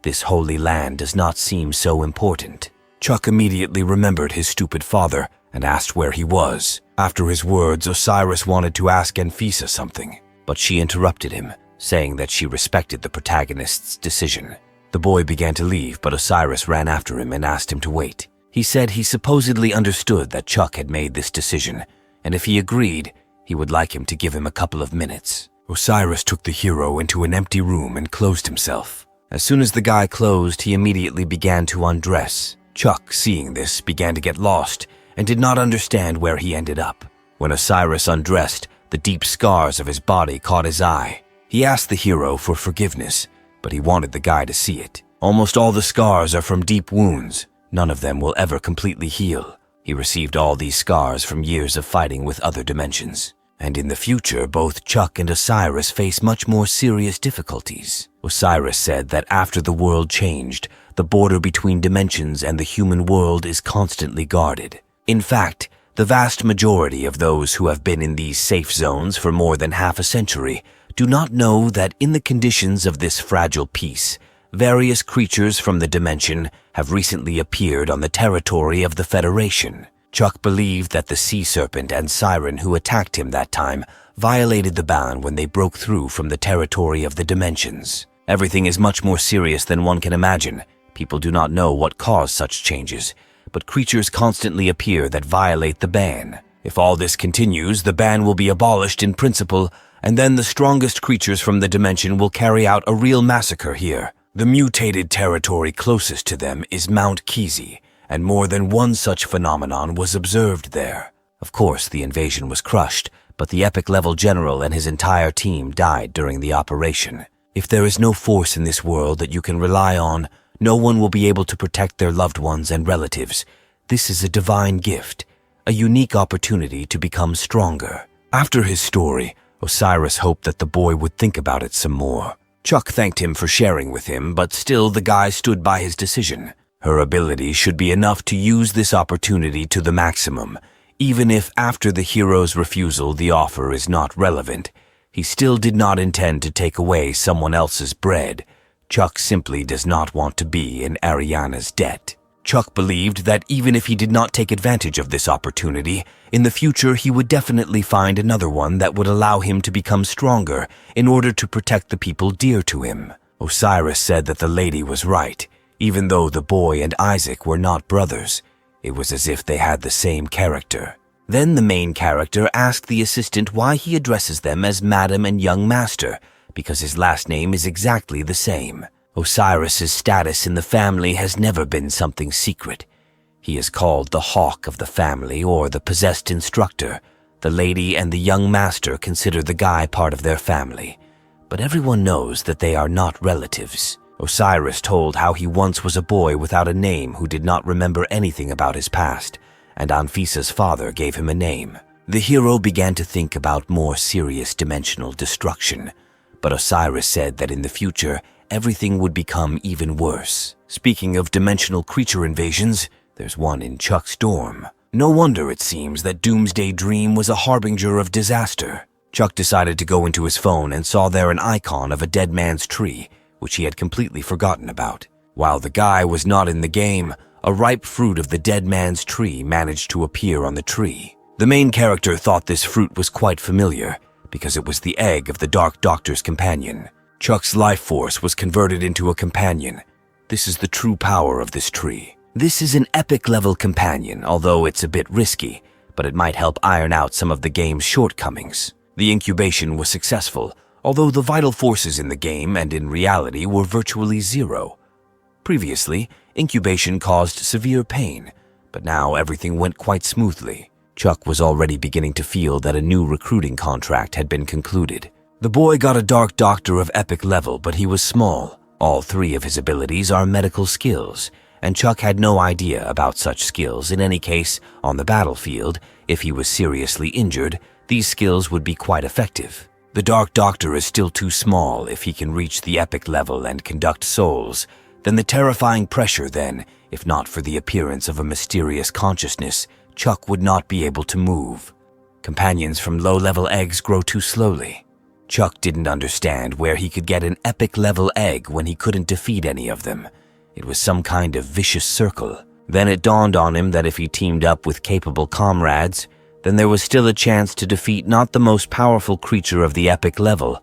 this holy land does not seem so important. Chuck immediately remembered his stupid father and asked where he was. After his words, Osiris wanted to ask Anfisa something, but she interrupted him, saying that she respected the protagonist's decision. The boy began to leave, but Osiris ran after him and asked him to wait. He said he supposedly understood that Chuck had made this decision, and if he agreed, he would like him to give him a couple of minutes. Osiris took the hero into an empty room and closed himself. As soon as the guy closed, he immediately began to undress. Chuck, seeing this, began to get lost and did not understand where he ended up. When Osiris undressed, the deep scars of his body caught his eye. He asked the hero for forgiveness, but he wanted the guy to see it. Almost all the scars are from deep wounds. None of them will ever completely heal. He received all these scars from years of fighting with other dimensions. And in the future, both Chuck and Osiris face much more serious difficulties. Osiris said that after the world changed, the border between dimensions and the human world is constantly guarded. In fact, the vast majority of those who have been in these safe zones for more than half a century do not know that in the conditions of this fragile peace, various creatures from the dimension have recently appeared on the territory of the Federation. Chuck believed that the sea serpent and siren who attacked him that time violated the ban when they broke through from the territory of the dimensions. Everything is much more serious than one can imagine. People do not know what caused such changes, but creatures constantly appear that violate the ban. If all this continues, the ban will be abolished in principle, and then the strongest creatures from the dimension will carry out a real massacre here. The mutated territory closest to them is Mount Kizi, and more than one such phenomenon was observed there. Of course, the invasion was crushed, but the epic-level general and his entire team died during the operation. If there is no force in this world that you can rely on, no one will be able to protect their loved ones and relatives. This is a divine gift, a unique opportunity to become stronger. After his story, Osiris hoped that the boy would think about it some more. Chuck thanked him for sharing with him, but still the guy stood by his decision. Her ability should be enough to use this opportunity to the maximum. Even if after the hero's refusal the offer is not relevant, he still did not intend to take away someone else's bread. Chuck simply does not want to be in Ariana's debt. Chuck believed that even if he did not take advantage of this opportunity, in the future he would definitely find another one that would allow him to become stronger in order to protect the people dear to him. Osiris said that the lady was right. Even though the boy and Isaac were not brothers, it was as if they had the same character. Then the main character asked the assistant why he addresses them as Madam and Young Master, because his last name is exactly the same. Osiris's status in the family has never been something secret. He is called the Hawk of the family or the possessed instructor. The lady and the young master consider the guy part of their family, but everyone knows that they are not relatives. Osiris told how he once was a boy without a name who did not remember anything about his past, and Anfisa's father gave him a name. The hero began to think about more serious dimensional destruction, but Osiris said that in the future, everything would become even worse. Speaking of dimensional creature invasions, there's one in Chuck's dorm. No wonder it seems that Doomsday Dream was a harbinger of disaster. Chuck decided to go into his phone and saw there an icon of a dead man's tree, which he had completely forgotten about. While the guy was not in the game, a ripe fruit of the dead man's tree managed to appear on the tree. The main character thought this fruit was quite familiar, because it was the egg of the Dark Doctor's companion. Chuck's life force was converted into a companion. This is the true power of this tree. This is an epic-level companion, although it's a bit risky, but it might help iron out some of the game's shortcomings. The incubation was successful, although the vital forces in the game and in reality were virtually zero. Previously, incubation caused severe pain, but now everything went quite smoothly. Chuck was already beginning to feel that a new recruiting contract had been concluded. The boy got a Dark Doctor of epic level, but he was small. All three of his abilities are medical skills, and Chuck had no idea about such skills. In any case, on the battlefield, if he was seriously injured, these skills would be quite effective. The Dark Doctor is still too small. If he can reach the epic level and conduct souls, then the terrifying pressure then, if not for the appearance of a mysterious consciousness, Chuck would not be able to move. Companions from low-level eggs grow too slowly. Chuck didn't understand where he could get an epic-level egg when he couldn't defeat any of them. It was some kind of vicious circle. Then it dawned on him that if he teamed up with capable comrades, then there was still a chance to defeat not the most powerful creature of the epic level,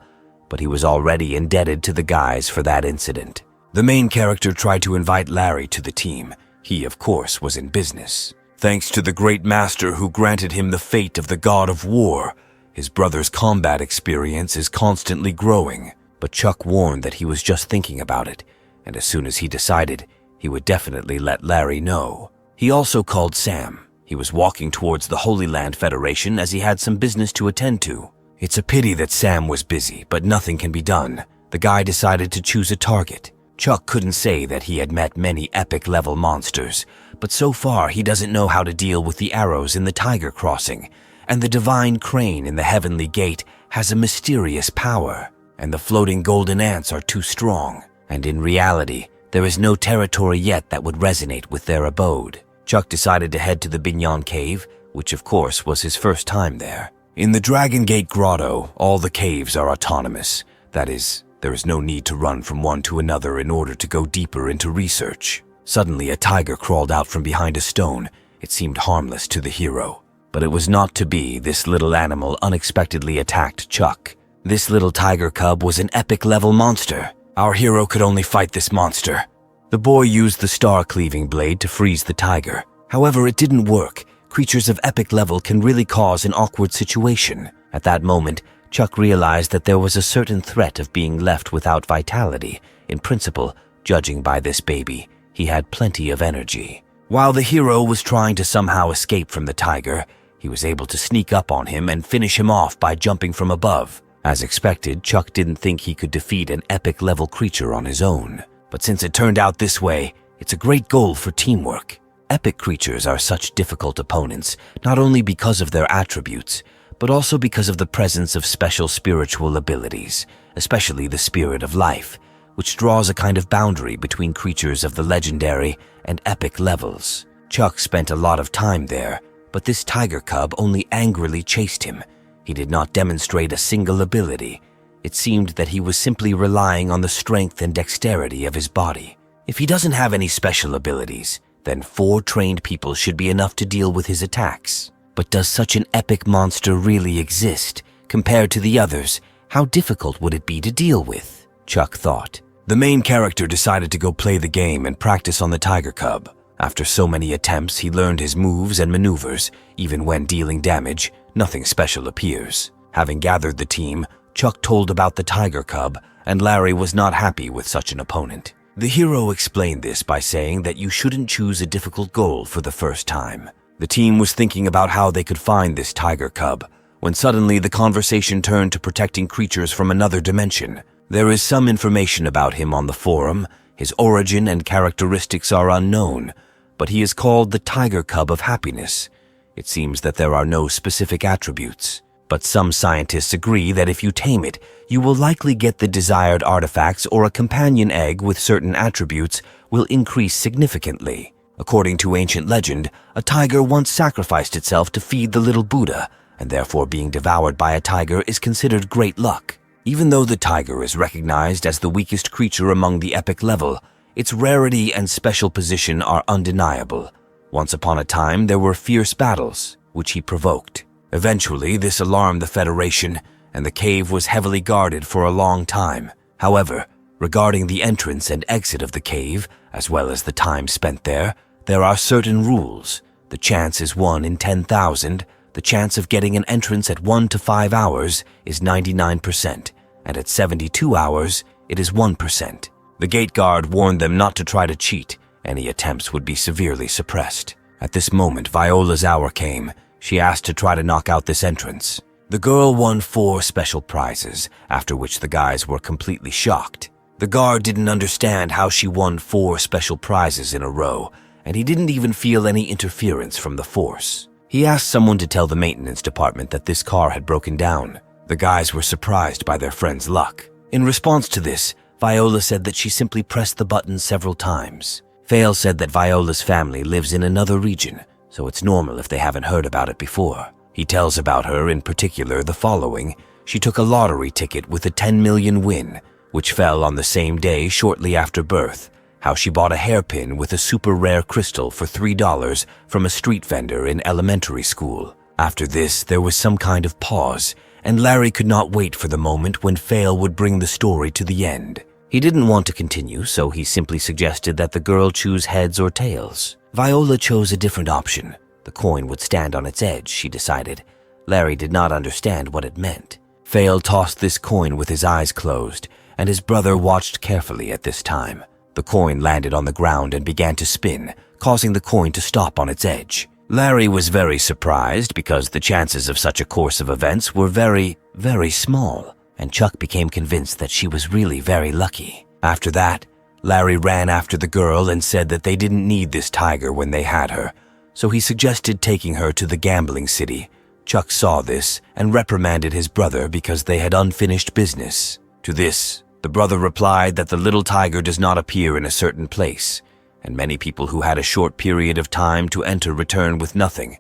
but he was already indebted to the guys for that incident. The main character tried to invite Larry to the team. He, of course, was in business. Thanks to the great master who granted him the fate of the god of war, His brother's combat experience is constantly growing, but Chuck warned that he was just thinking about it, and as soon as he decided, he would definitely let Larry know. He also called Sam. He was walking towards the Holy Land Federation as he had some business to attend to. It's a pity that Sam was busy, but nothing can be done. The guy decided to choose a target. Chuck couldn't say that he had met many epic-level monsters, but so far he doesn't know how to deal with the arrows in the Tiger Crossing, and the divine crane in the Heavenly Gate has a mysterious power, and the floating golden ants are too strong, and in reality, there is no territory yet that would resonate with their abode. Chuck decided to head to the Binyan Cave, which of course was his first time there. In the Dragon Gate Grotto, all the caves are autonomous. That is, there is no need to run from one to another in order to go deeper into research. Suddenly, a tiger crawled out from behind a stone. It seemed harmless to the hero. But it was not to be. This little animal unexpectedly attacked Chuck. This little tiger cub was an epic-level monster. Our hero could only fight this monster. The boy used the star-cleaving blade to freeze the tiger. However, it didn't work. Creatures of epic level can really cause an awkward situation. At that moment, Chuck realized that there was a certain threat of being left without vitality. In principle, judging by this baby, he had plenty of energy. While the hero was trying to somehow escape from the tiger, he was able to sneak up on him and finish him off by jumping from above. As expected, Chuck didn't think he could defeat an epic-level creature on his own. But since it turned out this way, it's a great goal for teamwork. Epic creatures are such difficult opponents, not only because of their attributes, but also because of the presence of special spiritual abilities, especially the spirit of life, which draws a kind of boundary between creatures of the legendary and epic levels. Chuck spent a lot of time there, but this tiger cub only angrily chased him. He did not demonstrate a single ability. It seemed that he was simply relying on the strength and dexterity of his body. If he doesn't have any special abilities, then 4 trained people should be enough to deal with his attacks. But does such an epic monster really exist? Compared to the others, how difficult would it be to deal with? Chuck thought. The main character decided to go play the game and practice on the tiger cub. After so many attempts, he learned his moves and maneuvers. Even when dealing damage, nothing special appears. Having gathered the team, Chuck told about the tiger cub, and Larry was not happy with such an opponent. The hero explained this by saying that you shouldn't choose a difficult goal for the first time. The team was thinking about how they could find this tiger cub, when suddenly the conversation turned to protecting creatures from another dimension. There is some information about him on the forum. His origin and characteristics are unknown, but he is called the tiger cub of happiness. It seems that there are no specific attributes. But some scientists agree that if you tame it, you will likely get the desired artifacts, or a companion egg with certain attributes will increase significantly. According to ancient legend, a tiger once sacrificed itself to feed the little Buddha, and therefore being devoured by a tiger is considered great luck. Even though the tiger is recognized as the weakest creature among the epic level, its rarity and special position are undeniable. Once upon a time, there were fierce battles, which he provoked. Eventually, this alarmed the Federation, and the cave was heavily guarded for a long time. However, regarding the entrance and exit of the cave, as well as the time spent there are certain rules. The chance is 1 in 10,000. The chance of getting an entrance at 1 to 5 hours is 99%, and at 72 hours, it is 1%. The gate guard warned them not to try to cheat. Any attempts would be severely suppressed. At this moment, Viola's hour came. She asked to try to knock out this entrance. The girl won 4 special prizes, after which the guys were completely shocked. The guard didn't understand how she won 4 special prizes in a row, and he didn't even feel any interference from the force. He asked someone to tell the maintenance department that this car had broken down. The guys were surprised by their friend's luck. In response to this, Viola said that she simply pressed the button several times. Fail said that Viola's family lives in another region, so it's normal if they haven't heard about it before. He tells about her, in particular, the following. She took a lottery ticket with a 10 million win, which fell on the same day shortly after birth. How she bought a hairpin with a super rare crystal for $3 from a street vendor in elementary school. After this, there was some kind of pause, and Larry could not wait for the moment when Fail would bring the story to the end. He didn't want to continue, so he simply suggested that the girl choose heads or tails. Viola chose a different option. The coin would stand on its edge, she decided. Larry did not understand what it meant. Fail tossed this coin with his eyes closed, and his brother watched carefully at this time. The coin landed on the ground and began to spin, causing the coin to stop on its edge. Larry was very surprised because the chances of such a course of events were very, very small, and Chuck became convinced that she was really very lucky. After that, Larry ran after the girl and said that they didn't need this tiger when they had her, so he suggested taking her to the gambling city. Chuck saw this and reprimanded his brother because they had unfinished business. To this, the brother replied that the little tiger does not appear in a certain place, and many people who had a short period of time to enter return with nothing,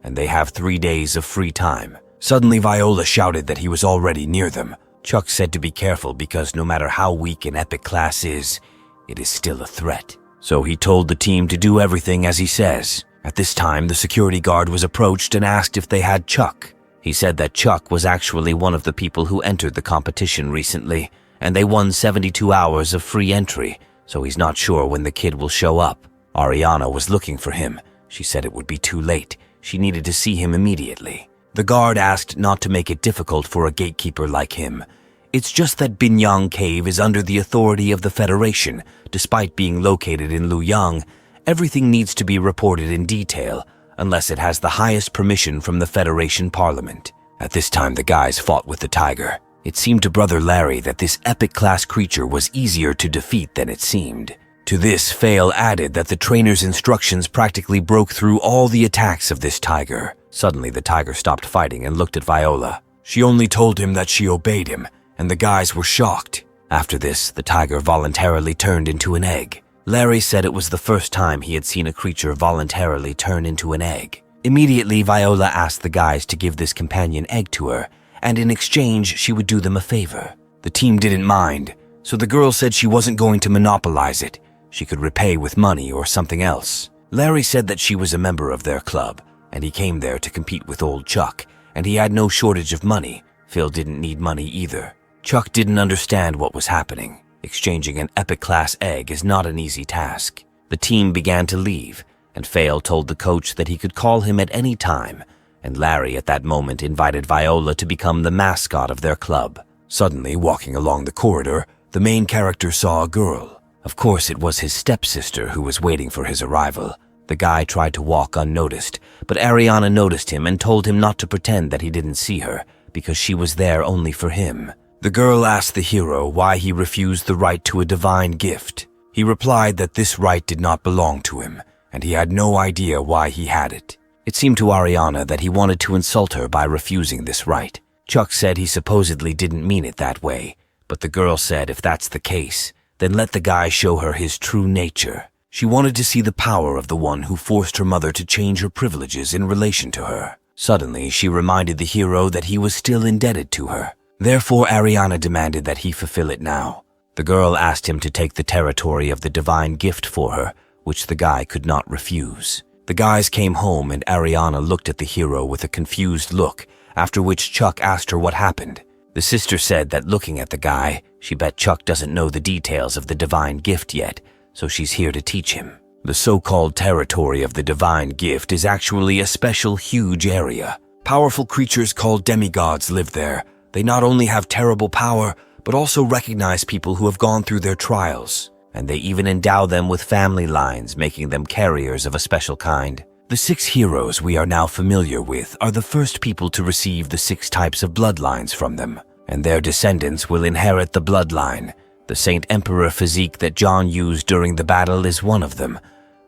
and they have 3 days of free time. Suddenly, Viola shouted that he was already near them. Chuck said to be careful because no matter how weak an epic class is, it is still a threat. So he told the team to do everything as he says. At this time, the security guard was approached and asked if they had Chuck. He said that Chuck was actually one of the people who entered the competition recently, and they won 72 hours of free entry, so he's not sure when the kid will show up. Ariana was looking for him. She said it would be too late. She needed to see him immediately. The guard asked not to make it difficult for a gatekeeper like him. It's just that Binyang Cave is under the authority of the Federation. Despite being located in Luoyang, everything needs to be reported in detail, unless it has the highest permission from the Federation Parliament. At this time, the guys fought with the tiger. It seemed to Brother Larry that this epic-class creature was easier to defeat than it seemed. To this, Fail added that the trainer's instructions practically broke through all the attacks of this tiger. Suddenly, the tiger stopped fighting and looked at Viola. She only told him that she obeyed him, and the guys were shocked. After this, the tiger voluntarily turned into an egg. Larry said it was the first time he had seen a creature voluntarily turn into an egg. Immediately, Viola asked the guys to give this companion egg to her, and in exchange, she would do them a favor. The team didn't mind, so the girl said she wasn't going to monopolize it. She could repay with money or something else. Larry said that she was a member of their club, and he came there to compete with old Chuck, and he had no shortage of money. Phil didn't need money either. Chuck didn't understand what was happening. Exchanging an epic-class egg is not an easy task. The team began to leave, and Fail told the coach that he could call him at any time, and Larry at that moment invited Viola to become the mascot of their club. Suddenly, walking along the corridor, the main character saw a girl. Of course, it was his stepsister who was waiting for his arrival. The guy tried to walk unnoticed, but Ariana noticed him and told him not to pretend that he didn't see her, because she was there only for him. The girl asked the hero why he refused the right to a divine gift. He replied that this right did not belong to him, and he had no idea why he had it. It seemed to Ariana that he wanted to insult her by refusing this right. Chuck said he supposedly didn't mean it that way, but the girl said if that's the case, then let the guy show her his true nature. She wanted to see the power of the one who forced her mother to change her privileges in relation to her. Suddenly, she reminded the hero that he was still indebted to her. Therefore, Ariana demanded that he fulfill it now. The girl asked him to take the territory of the divine gift for her, which the guy could not refuse. The guys came home and Ariana looked at the hero with a confused look, after which Chuck asked her what happened. The sister said that looking at the guy, she bet Chuck doesn't know the details of the divine gift yet, so she's here to teach him. The so-called territory of the divine gift is actually a special huge area. Powerful creatures called demigods live there. They not only have terrible power, but also recognize people who have gone through their trials, and they even endow them with family lines, making them carriers of a special kind. The 6 heroes we are now familiar with are the first people to receive the 6 types of bloodlines from them, and their descendants will inherit the bloodline. The Saint Emperor physique that John used during the battle is one of them,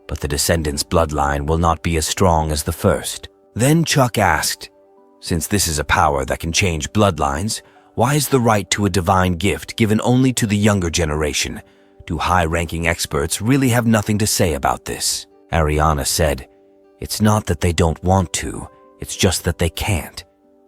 but the descendants' bloodline will not be as strong as the first. Then Chuck asked, since this is a power that can change bloodlines, why is the right to a divine gift given only to the younger generation? Do high-ranking experts really have nothing to say about this? Ariana said, it's not that they don't want to, it's just that they can't.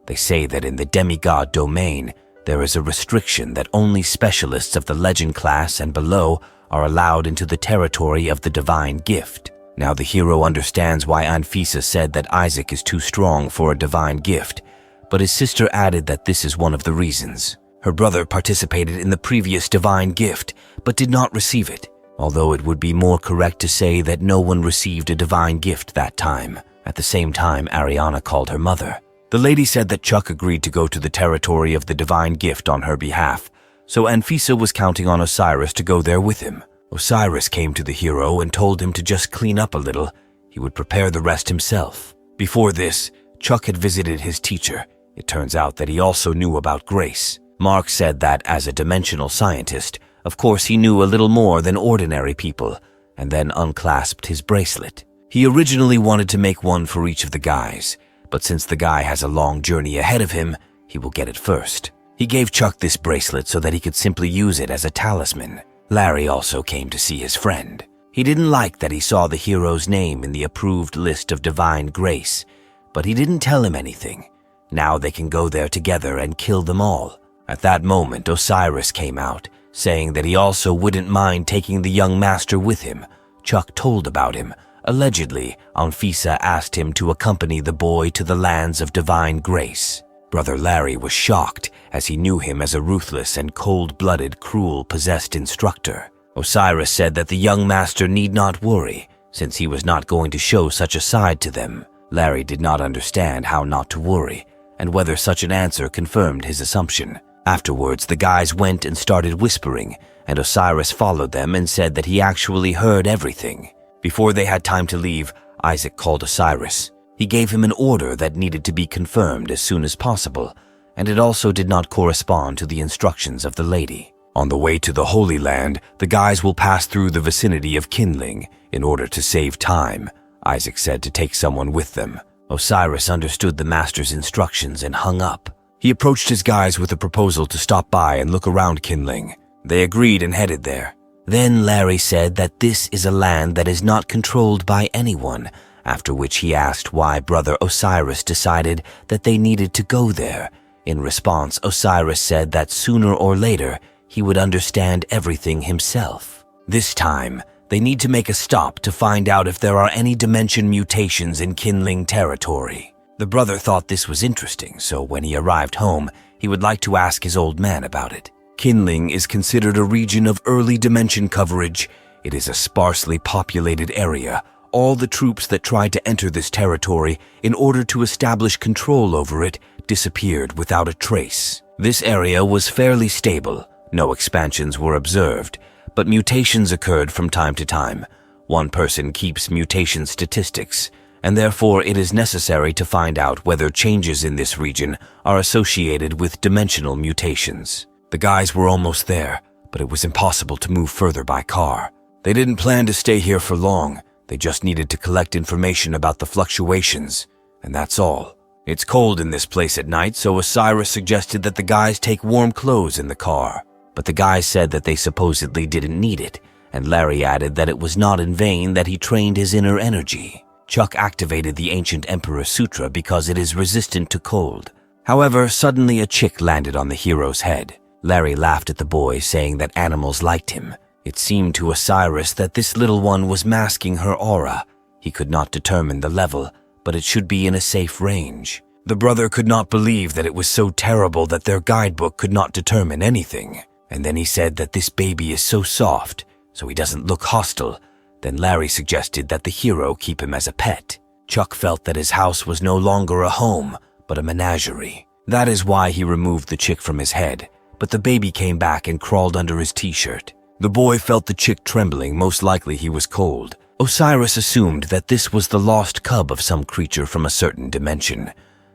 They say that in the demigod domain, there is a restriction that only specialists of the legend class and below are allowed into the territory of the divine gift. Now the hero understands why Anfisa said that Isaac is too strong for a divine gift, but his sister added that this is one of the reasons. Her brother participated in the previous divine gift, but did not receive it, although it would be more correct to say that no one received a divine gift that time. At the same time, Ariana called her mother. The lady said that Chuck agreed to go to the territory of the divine gift on her behalf, so Anfisa was counting on Osiris to go there with him. Osiris came to the hero and told him to just clean up a little. He would prepare the rest himself. Before this, Chuck had visited his teacher. It turns out that he also knew about grace. Mark said that as a dimensional scientist, of course he knew a little more than ordinary people, and then unclasped his bracelet. He originally wanted to make one for each of the guys, but since the guy has a long journey ahead of him, he will get it first. He gave Chuck this bracelet so that he could simply use it as a talisman. Larry also came to see his friend. He didn't like that he saw the hero's name in the approved list of divine grace, but he didn't tell him anything. Now they can go there together and kill them all. At that moment, Osiris came out, saying that he also wouldn't mind taking the young master with him. Chuck told about him. Allegedly, Anfisa asked him to accompany the boy to the lands of divine grace. Brother Larry was shocked, as he knew him as a ruthless and cold-blooded, cruel, possessed instructor. Osiris said that the young master need not worry, since he was not going to show such a side to them. Larry did not understand how not to worry, and whether such an answer confirmed his assumption. Afterwards, the guys went and started whispering, and Osiris followed them and said that he actually heard everything. Before they had time to leave, Isaac called Osiris. He gave him an order that needed to be confirmed as soon as possible, and it also did not correspond to the instructions of the lady. On the way to the Holy Land, the guys will pass through the vicinity of Kindling. In order to save time, Isaac said to take someone with them. Osiris understood the master's instructions and hung up. He approached his guys with a proposal to stop by and look around Kindling. They agreed and headed there. Then Larry said that this is a land that is not controlled by anyone, after which he asked why Brother Osiris decided that they needed to go there. In response, Osiris said that sooner or later, he would understand everything himself. This time, they need to make a stop to find out if there are any dimension mutations in Kindling territory. The brother thought this was interesting, so when he arrived home, he would like to ask his old man about it. Kindling is considered a region of early dimension coverage. It is a sparsely populated area. All the troops that tried to enter this territory in order to establish control over it disappeared without a trace. This area was fairly stable. No expansions were observed, but mutations occurred from time to time. One person keeps mutation statistics, and therefore it is necessary to find out whether changes in this region are associated with dimensional mutations. The guys were almost there, but it was impossible to move further by car. They didn't plan to stay here for long. They just needed to collect information about the fluctuations, and that's all. It's cold in this place at night, so Osiris suggested that the guys take warm clothes in the car. But the guys said that they supposedly didn't need it, and Larry added that it was not in vain that he trained his inner energy. Chuck activated the Ancient Emperor Sutra because it is resistant to cold. However, suddenly a chick landed on the hero's head. Larry laughed at the boy, saying that animals liked him. It seemed to Osiris that this little one was masking her aura. He could not determine the level, but it should be in a safe range. The brother could not believe that it was so terrible that their guidebook could not determine anything. And then he said that this baby is so soft, so he doesn't look hostile. Then Larry suggested that the hero keep him as a pet. Chuck felt that his house was no longer a home, but a menagerie. That is why he removed the chick from his head. But the baby came back and crawled under his t-shirt. The boy felt the chick trembling, most likely he was cold. Osiris assumed that this was the lost cub of some creature from a certain dimension,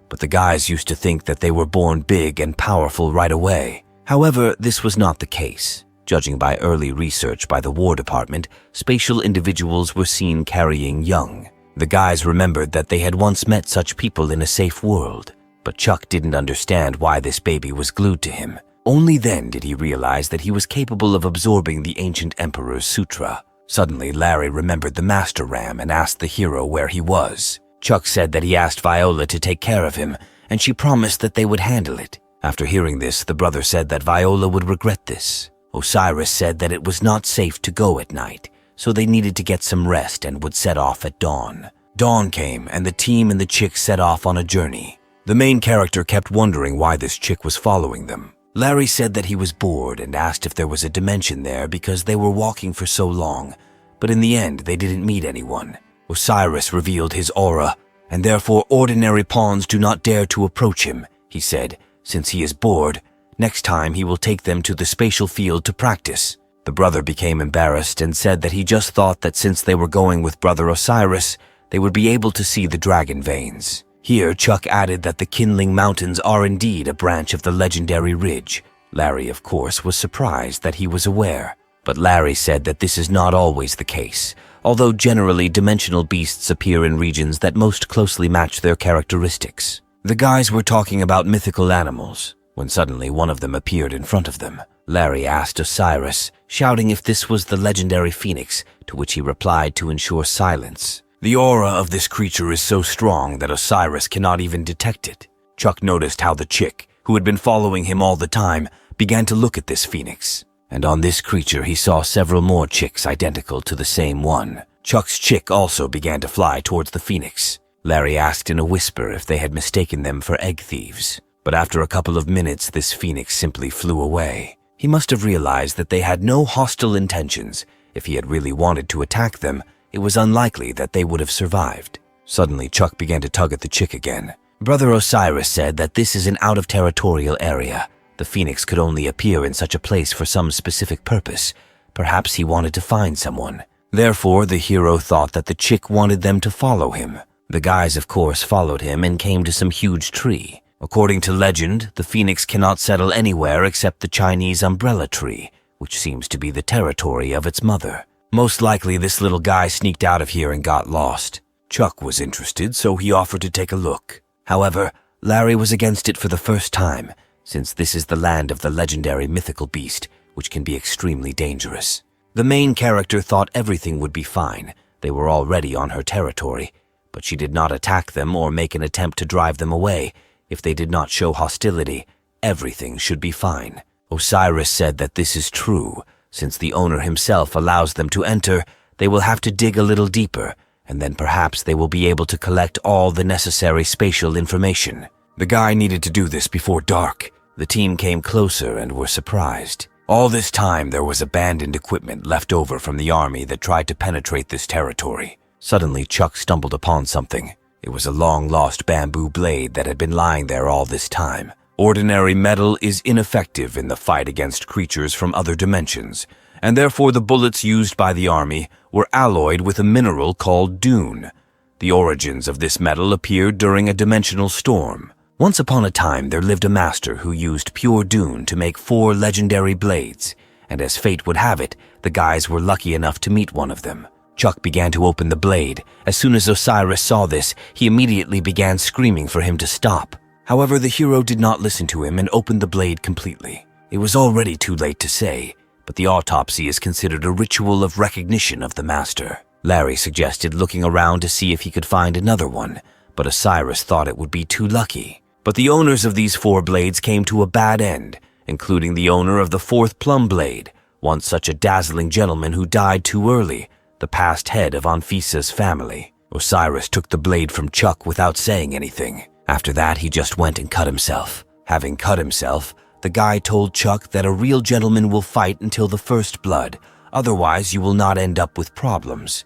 but the guys used to think that they were born big and powerful right away. However, this was not the case. Judging by early research by the War Department, spatial individuals were seen carrying young. The guys remembered that they had once met such people in a safe world, but Chuck didn't understand why this baby was glued to him. Only then did he realize that he was capable of absorbing the Ancient Emperor's Sutra. Suddenly, Larry remembered the Master Ram and asked the hero where he was. Chuck said that he asked Viola to take care of him, and she promised that they would handle it. After hearing this, the brother said that Viola would regret this. Osiris said that it was not safe to go at night, so they needed to get some rest and would set off at dawn. Dawn came, and the team and the chick set off on a journey. The main character kept wondering why this chick was following them. Larry said that he was bored and asked if there was a dimension there because they were walking for so long, but in the end they didn't meet anyone. Osiris revealed his aura. and therefore ordinary pawns do not dare to approach him, he said. Since he is bored, next time he will take them to the spatial field to practice. The brother became embarrassed and said that he just thought that since they were going with Brother Osiris, they would be able to see the dragon veins. Here, Chuck added that the Kindling Mountains are indeed a branch of the legendary ridge. Larry, of course, was surprised that he was aware, but Larry said that this is not always the case, although generally dimensional beasts appear in regions that most closely match their characteristics. The guys were talking about mythical animals, when suddenly one of them appeared in front of them. Larry asked Osiris, shouting if this was the legendary phoenix, to which he replied to ensure silence. The aura of this creature is so strong that Osiris cannot even detect it. Chuck noticed how the chick, who had been following him all the time, began to look at this phoenix. And on this creature he saw several more chicks identical to the same one. Chuck's chick also began to fly towards the phoenix. Larry asked in a whisper if they had mistaken them for egg thieves. But after a couple of minutes, this phoenix simply flew away. He must have realized that they had no hostile intentions. If he had really wanted to attack them, it was unlikely that they would have survived. Suddenly, Chuck began to tug at the chick again. Brother Osiris said that this is an out-of-territorial area. The phoenix could only appear in such a place for some specific purpose. Perhaps he wanted to find someone. Therefore, the hero thought that the chick wanted them to follow him. The guys, of course, followed him and came to some huge tree. According to legend, the phoenix cannot settle anywhere except the Chinese umbrella tree, which seems to be the territory of its mother. Most likely, this little guy sneaked out of here and got lost. Chuck was interested, so he offered to take a look. However, Larry was against it for the first time, since this is the land of the legendary mythical beast, which can be extremely dangerous. The main character thought everything would be fine. They were already on her territory, but she did not attack them or make an attempt to drive them away. If they did not show hostility, everything should be fine. Osiris said that this is true. Since the owner himself allows them to enter, they will have to dig a little deeper, and then perhaps they will be able to collect all the necessary spatial information. The guy needed to do this before dark. The team came closer and were surprised. All this time, there was abandoned equipment left over from the army that tried to penetrate this territory. Suddenly, Chuck stumbled upon something. It was a long-lost bamboo blade that had been lying there all this time. Ordinary metal is ineffective in the fight against creatures from other dimensions, and therefore the bullets used by the army were alloyed with a mineral called dune. The origins of this metal appeared during a dimensional storm. Once upon a time, there lived a master who used pure dune to make 4 legendary blades, and as fate would have it, the guys were lucky enough to meet one of them. Chuck began to open the blade. As soon as Osiris saw this, he immediately began screaming for him to stop. However, the hero did not listen to him and opened the blade completely. It was already too late to say, but the autopsy is considered a ritual of recognition of the master. Larry suggested looking around to see if he could find another one, but Osiris thought it would be too lucky. But the owners of these 4 blades came to a bad end, including the owner of the 4th plum blade, once such a dazzling gentleman who died too early, the past head of Anfisa's family. Osiris took the blade from Chuck without saying anything. After that, he just went and cut himself. Having cut himself, the guy told Chuck that a real gentleman will fight until the first blood, otherwise you will not end up with problems.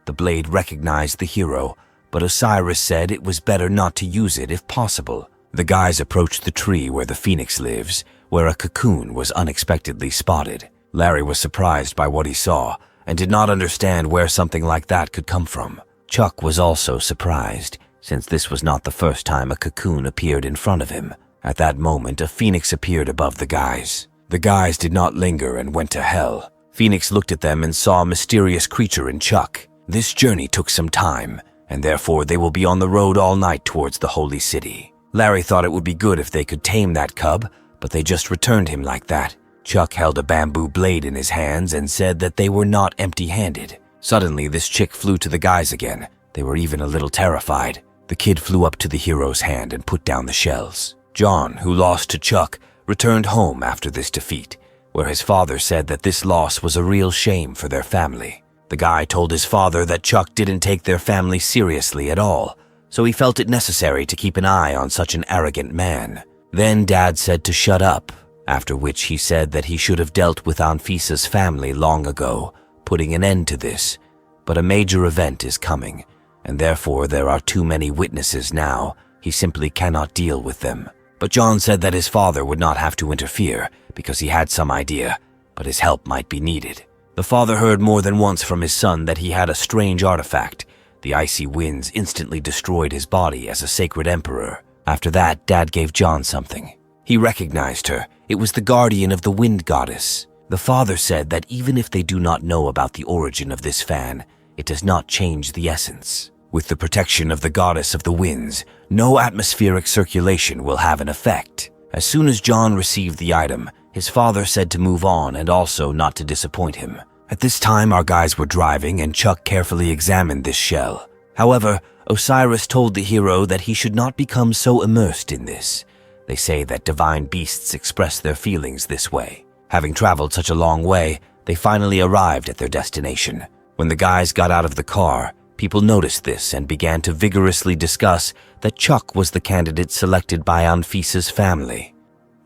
The blade recognized the hero, but Osiris said it was better not to use it if possible. The guys approached the tree where the phoenix lives, where a cocoon was unexpectedly spotted. Larry was surprised by what he saw, and did not understand where something like that could come from. Chuck was also surprised, since this was not the first time a cocoon appeared in front of him. At that moment, a phoenix appeared above the guys. The guys did not linger and went to hell. Phoenix looked at them and saw a mysterious creature in Chuck. This journey took some time, and therefore they will be on the road all night towards the holy city. Larry thought it would be good if they could tame that cub, but they just returned him like that. Chuck held a bamboo blade in his hands and said that they were not empty-handed. Suddenly, this chick flew to the guys again. They were even a little terrified. The kid flew up to the hero's hand and put down the shells. John, who lost to Chuck, returned home after this defeat, where his father said that this loss was a real shame for their family. The guy told his father that Chuck didn't take their family seriously at all, so he felt it necessary to keep an eye on such an arrogant man. Then Dad said to shut up, after which he said that he should have dealt with Anfisa's family long ago, putting an end to this. But a major event is coming. and therefore there are too many witnesses now. He simply cannot deal with them. But John said that his father would not have to interfere because he had some idea, but his help might be needed. The father heard more than once from his son that he had a strange artifact. The icy winds instantly destroyed his body as a sacred emperor. After that, Dad gave John something. He recognized her. It was the guardian of the wind goddess. The father said that even if they do not know about the origin of this fan, it does not change the essence. With the protection of the goddess of the winds, no atmospheric circulation will have an effect. As soon as John received the item, his father said to move on and also not to disappoint him. At this time, our guys were driving and Chuck carefully examined this shell. However, Osiris told the hero that he should not become so immersed in this. They say that divine beasts express their feelings this way. Having traveled such a long way, they finally arrived at their destination. When the guys got out of the car, people noticed this and began to vigorously discuss that Chuck was the candidate selected by Anfisa's family.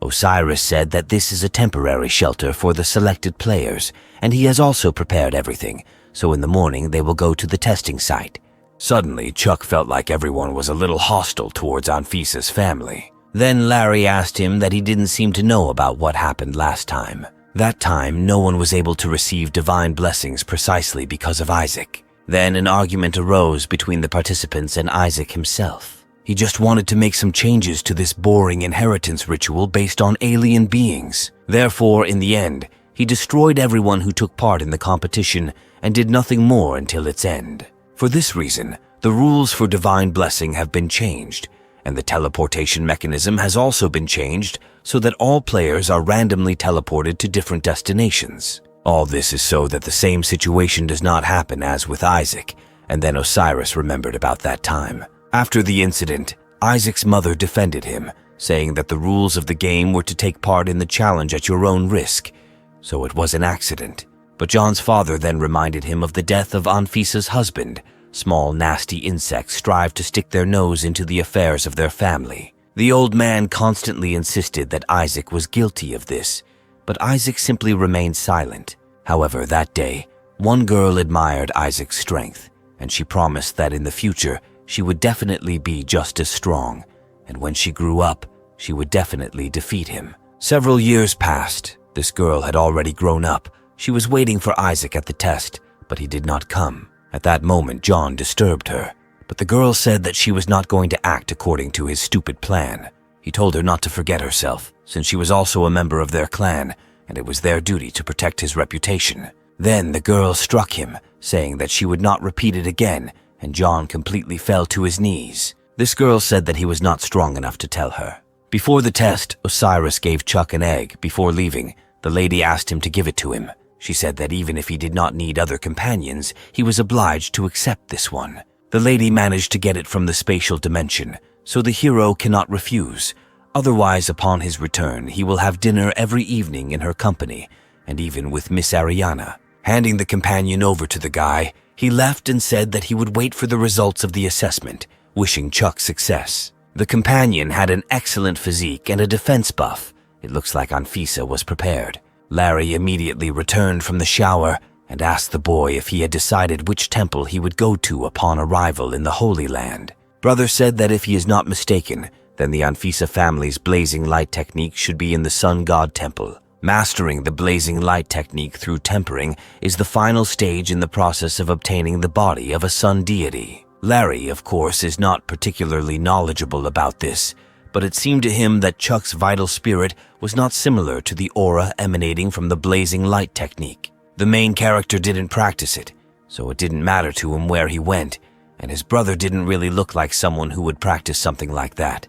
Osiris said that this is a temporary shelter for the selected players, and he has also prepared everything, so in the morning they will go to the testing site. Suddenly, Chuck felt like everyone was a little hostile towards Anfisa's family. Then Larry asked him that he didn't seem to know about what happened last time. That time, no one was able to receive divine blessings precisely because of Isaac. Then an argument arose between the participants and Isaac himself. He just wanted to make some changes to this boring inheritance ritual based on alien beings. Therefore, in the end, he destroyed everyone who took part in the competition and did nothing more until its end. For this reason, the rules for divine blessing have been changed, and the teleportation mechanism has also been changed so that all players are randomly teleported to different destinations. All this is so that the same situation does not happen as with Isaac, and then Osiris remembered about that time. After the incident, Isaac's mother defended him, saying that the rules of the game were to take part in the challenge at your own risk, so it was an accident. But John's father then reminded him of the death of Anfisa's husband. Small, nasty insects strive to stick their nose into the affairs of their family. The old man constantly insisted that Isaac was guilty of this, but Isaac simply remained silent. However, that day, one girl admired Isaac's strength, and she promised that in the future, she would definitely be just as strong, and when she grew up, she would definitely defeat him. Several years passed. This girl had already grown up. She was waiting for Isaac at the test, but he did not come. At that moment, John disturbed her, but the girl said that she was not going to act according to his stupid plan. He told her not to forget herself, since she was also a member of their clan, and it was their duty to protect his reputation. Then the girl struck him, saying that she would not repeat it again, and John completely fell to his knees. This girl said that he was not strong enough to tell her. Before the test, Osiris gave Chuck an egg. Before leaving, the lady asked him to give it to him. She said that even if he did not need other companions, he was obliged to accept this one. The lady managed to get it from the spatial dimension, so the hero cannot refuse. Otherwise, upon his return, he will have dinner every evening in her company, and even with Miss Ariana. Handing the companion over to the guy, he left and said that he would wait for the results of the assessment, wishing Chuck success. The companion had an excellent physique and a defense buff. It looks like Anfisa was prepared. Larry immediately returned from the shower and asked the boy if he had decided which temple he would go to upon arrival in the Holy Land. Brother said that if he is not mistaken, then the Anfisa family's blazing light technique should be in the Sun God Temple. Mastering the blazing light technique through tempering is the final stage in the process of obtaining the body of a sun deity. Larry, of course, is not particularly knowledgeable about this, but it seemed to him that Chuck's vital spirit was not similar to the aura emanating from the blazing light technique. The main character didn't practice it, so it didn't matter to him where he went, and his brother didn't really look like someone who would practice something like that.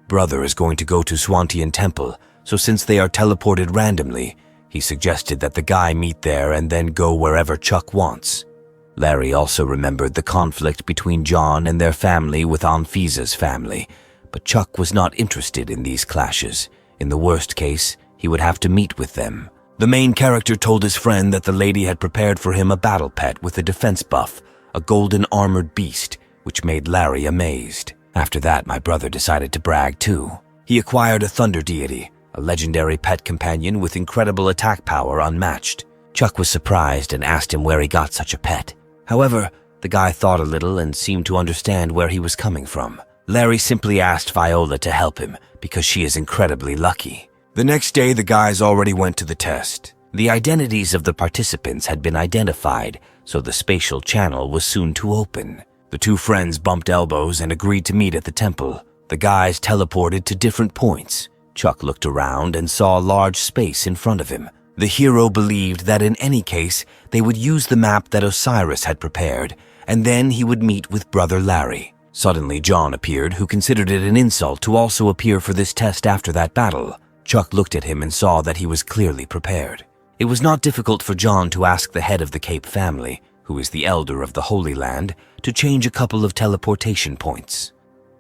Brother is going to go to Swantian Temple, so since they are teleported randomly, he suggested that the guy meet there and then go wherever Chuck wants. Larry also remembered the conflict between John and their family with Anfisa's family, but Chuck was not interested in these clashes. In the worst case, he would have to meet with them. The main character told his friend that the lady had prepared for him a battle pet with a defense buff, a golden armored beast, which made Larry amazed. After that, my brother decided to brag too. He acquired a thunder deity, a legendary pet companion with incredible attack power unmatched. Chuck was surprised and asked him where he got such a pet. However, The guy thought a little and seemed to understand where he was coming from. Larry simply asked Viola to help him because she is incredibly lucky. The next day, the guys already went to the test. The identities of the participants had been identified, so the spatial channel was soon to open. The two friends bumped elbows and agreed to meet at the temple. The guys teleported to different points. Chuck looked around and saw a large space in front of him. The hero believed that in any case, they would use the map that Osiris had prepared, and then he would meet with Brother Larry. Suddenly, John appeared, who considered it an insult to also appear for this test after that battle. Chuck looked at him and saw that he was clearly prepared. It was not difficult for John to ask the head of the Cape family, who is the elder of the Holy Land, to change a couple of teleportation points.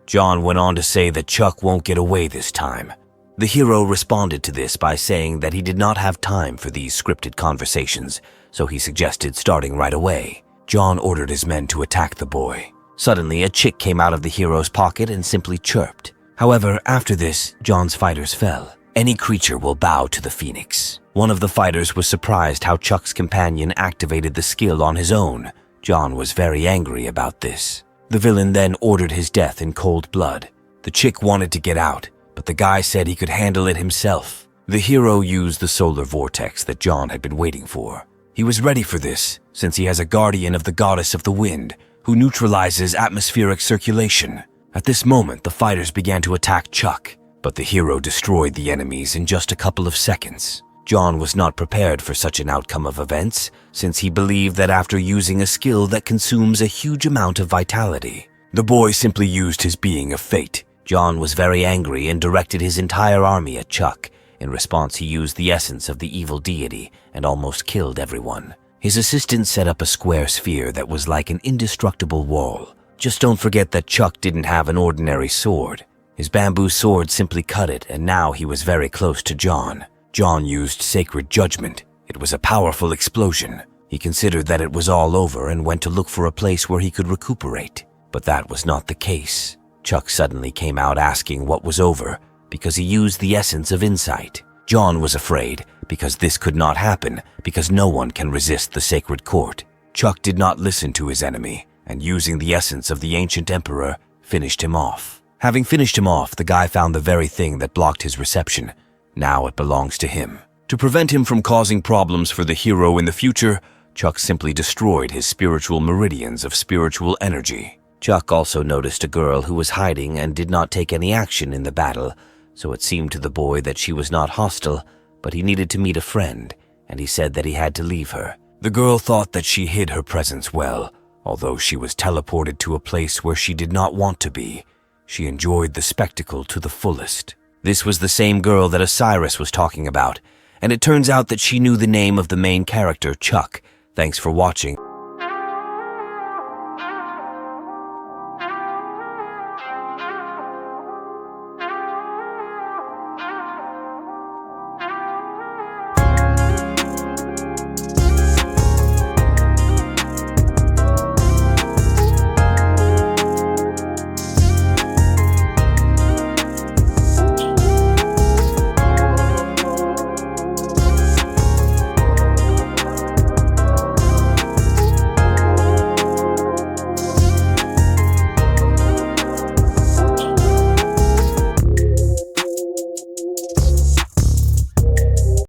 John went on to say that Chuck won't get away this time. The hero responded to this by saying that he did not have time for these scripted conversations, so he suggested starting right away. John ordered his men to attack the boy. Suddenly, a chick came out of the hero's pocket and simply chirped. However, after this, John's fighters fell. Any creature will bow to the phoenix. One of the fighters was surprised how Chuck's companion activated the skill on his own. John was very angry about this. The villain then ordered his death in cold blood. The chick wanted to get out, but the guy said he could handle it himself. The hero used the solar vortex that John had been waiting for. He was ready for this, since he has a guardian of the goddess of the wind, who neutralizes atmospheric circulation. At this moment, the fighters began to attack Chuck, but the hero destroyed the enemies in just a couple of seconds. John was not prepared for such an outcome of events, since he believed that after using a skill that consumes a huge amount of vitality, the boy simply used his being of fate. John was very angry and directed his entire army at Chuck. In response, he used the essence of the evil deity and almost killed everyone. His assistant set up a square sphere that was like an indestructible wall. Just don't forget that Chuck didn't have an ordinary sword. His bamboo sword simply cut it, and now he was very close to John. John used Sacred Judgment. It was a powerful explosion. He considered that it was all over and went to look for a place where he could recuperate. But that was not the case. Chuck suddenly came out asking what was over because he used the essence of insight. John was afraid because this could not happen because no one can resist the sacred court. Chuck did not listen to his enemy and using the essence of the ancient emperor, finished him off. Having finished him off, the guy found the very thing that blocked his reception. Now it belongs to him. To prevent him from causing problems for the hero in the future, Chuck simply destroyed his spiritual meridians of spiritual energy. Chuck also noticed a girl who was hiding and did not take any action in the battle, so it seemed to the boy that she was not hostile, but he needed to meet a friend, and he said that he had to leave her. The girl thought that she hid her presence well, although she was teleported to a place where she did not want to be. She enjoyed the spectacle to the fullest. This was the same girl that Osiris was talking about, and it turns out that she knew the name of the main character, Chuck. Thanks for watching.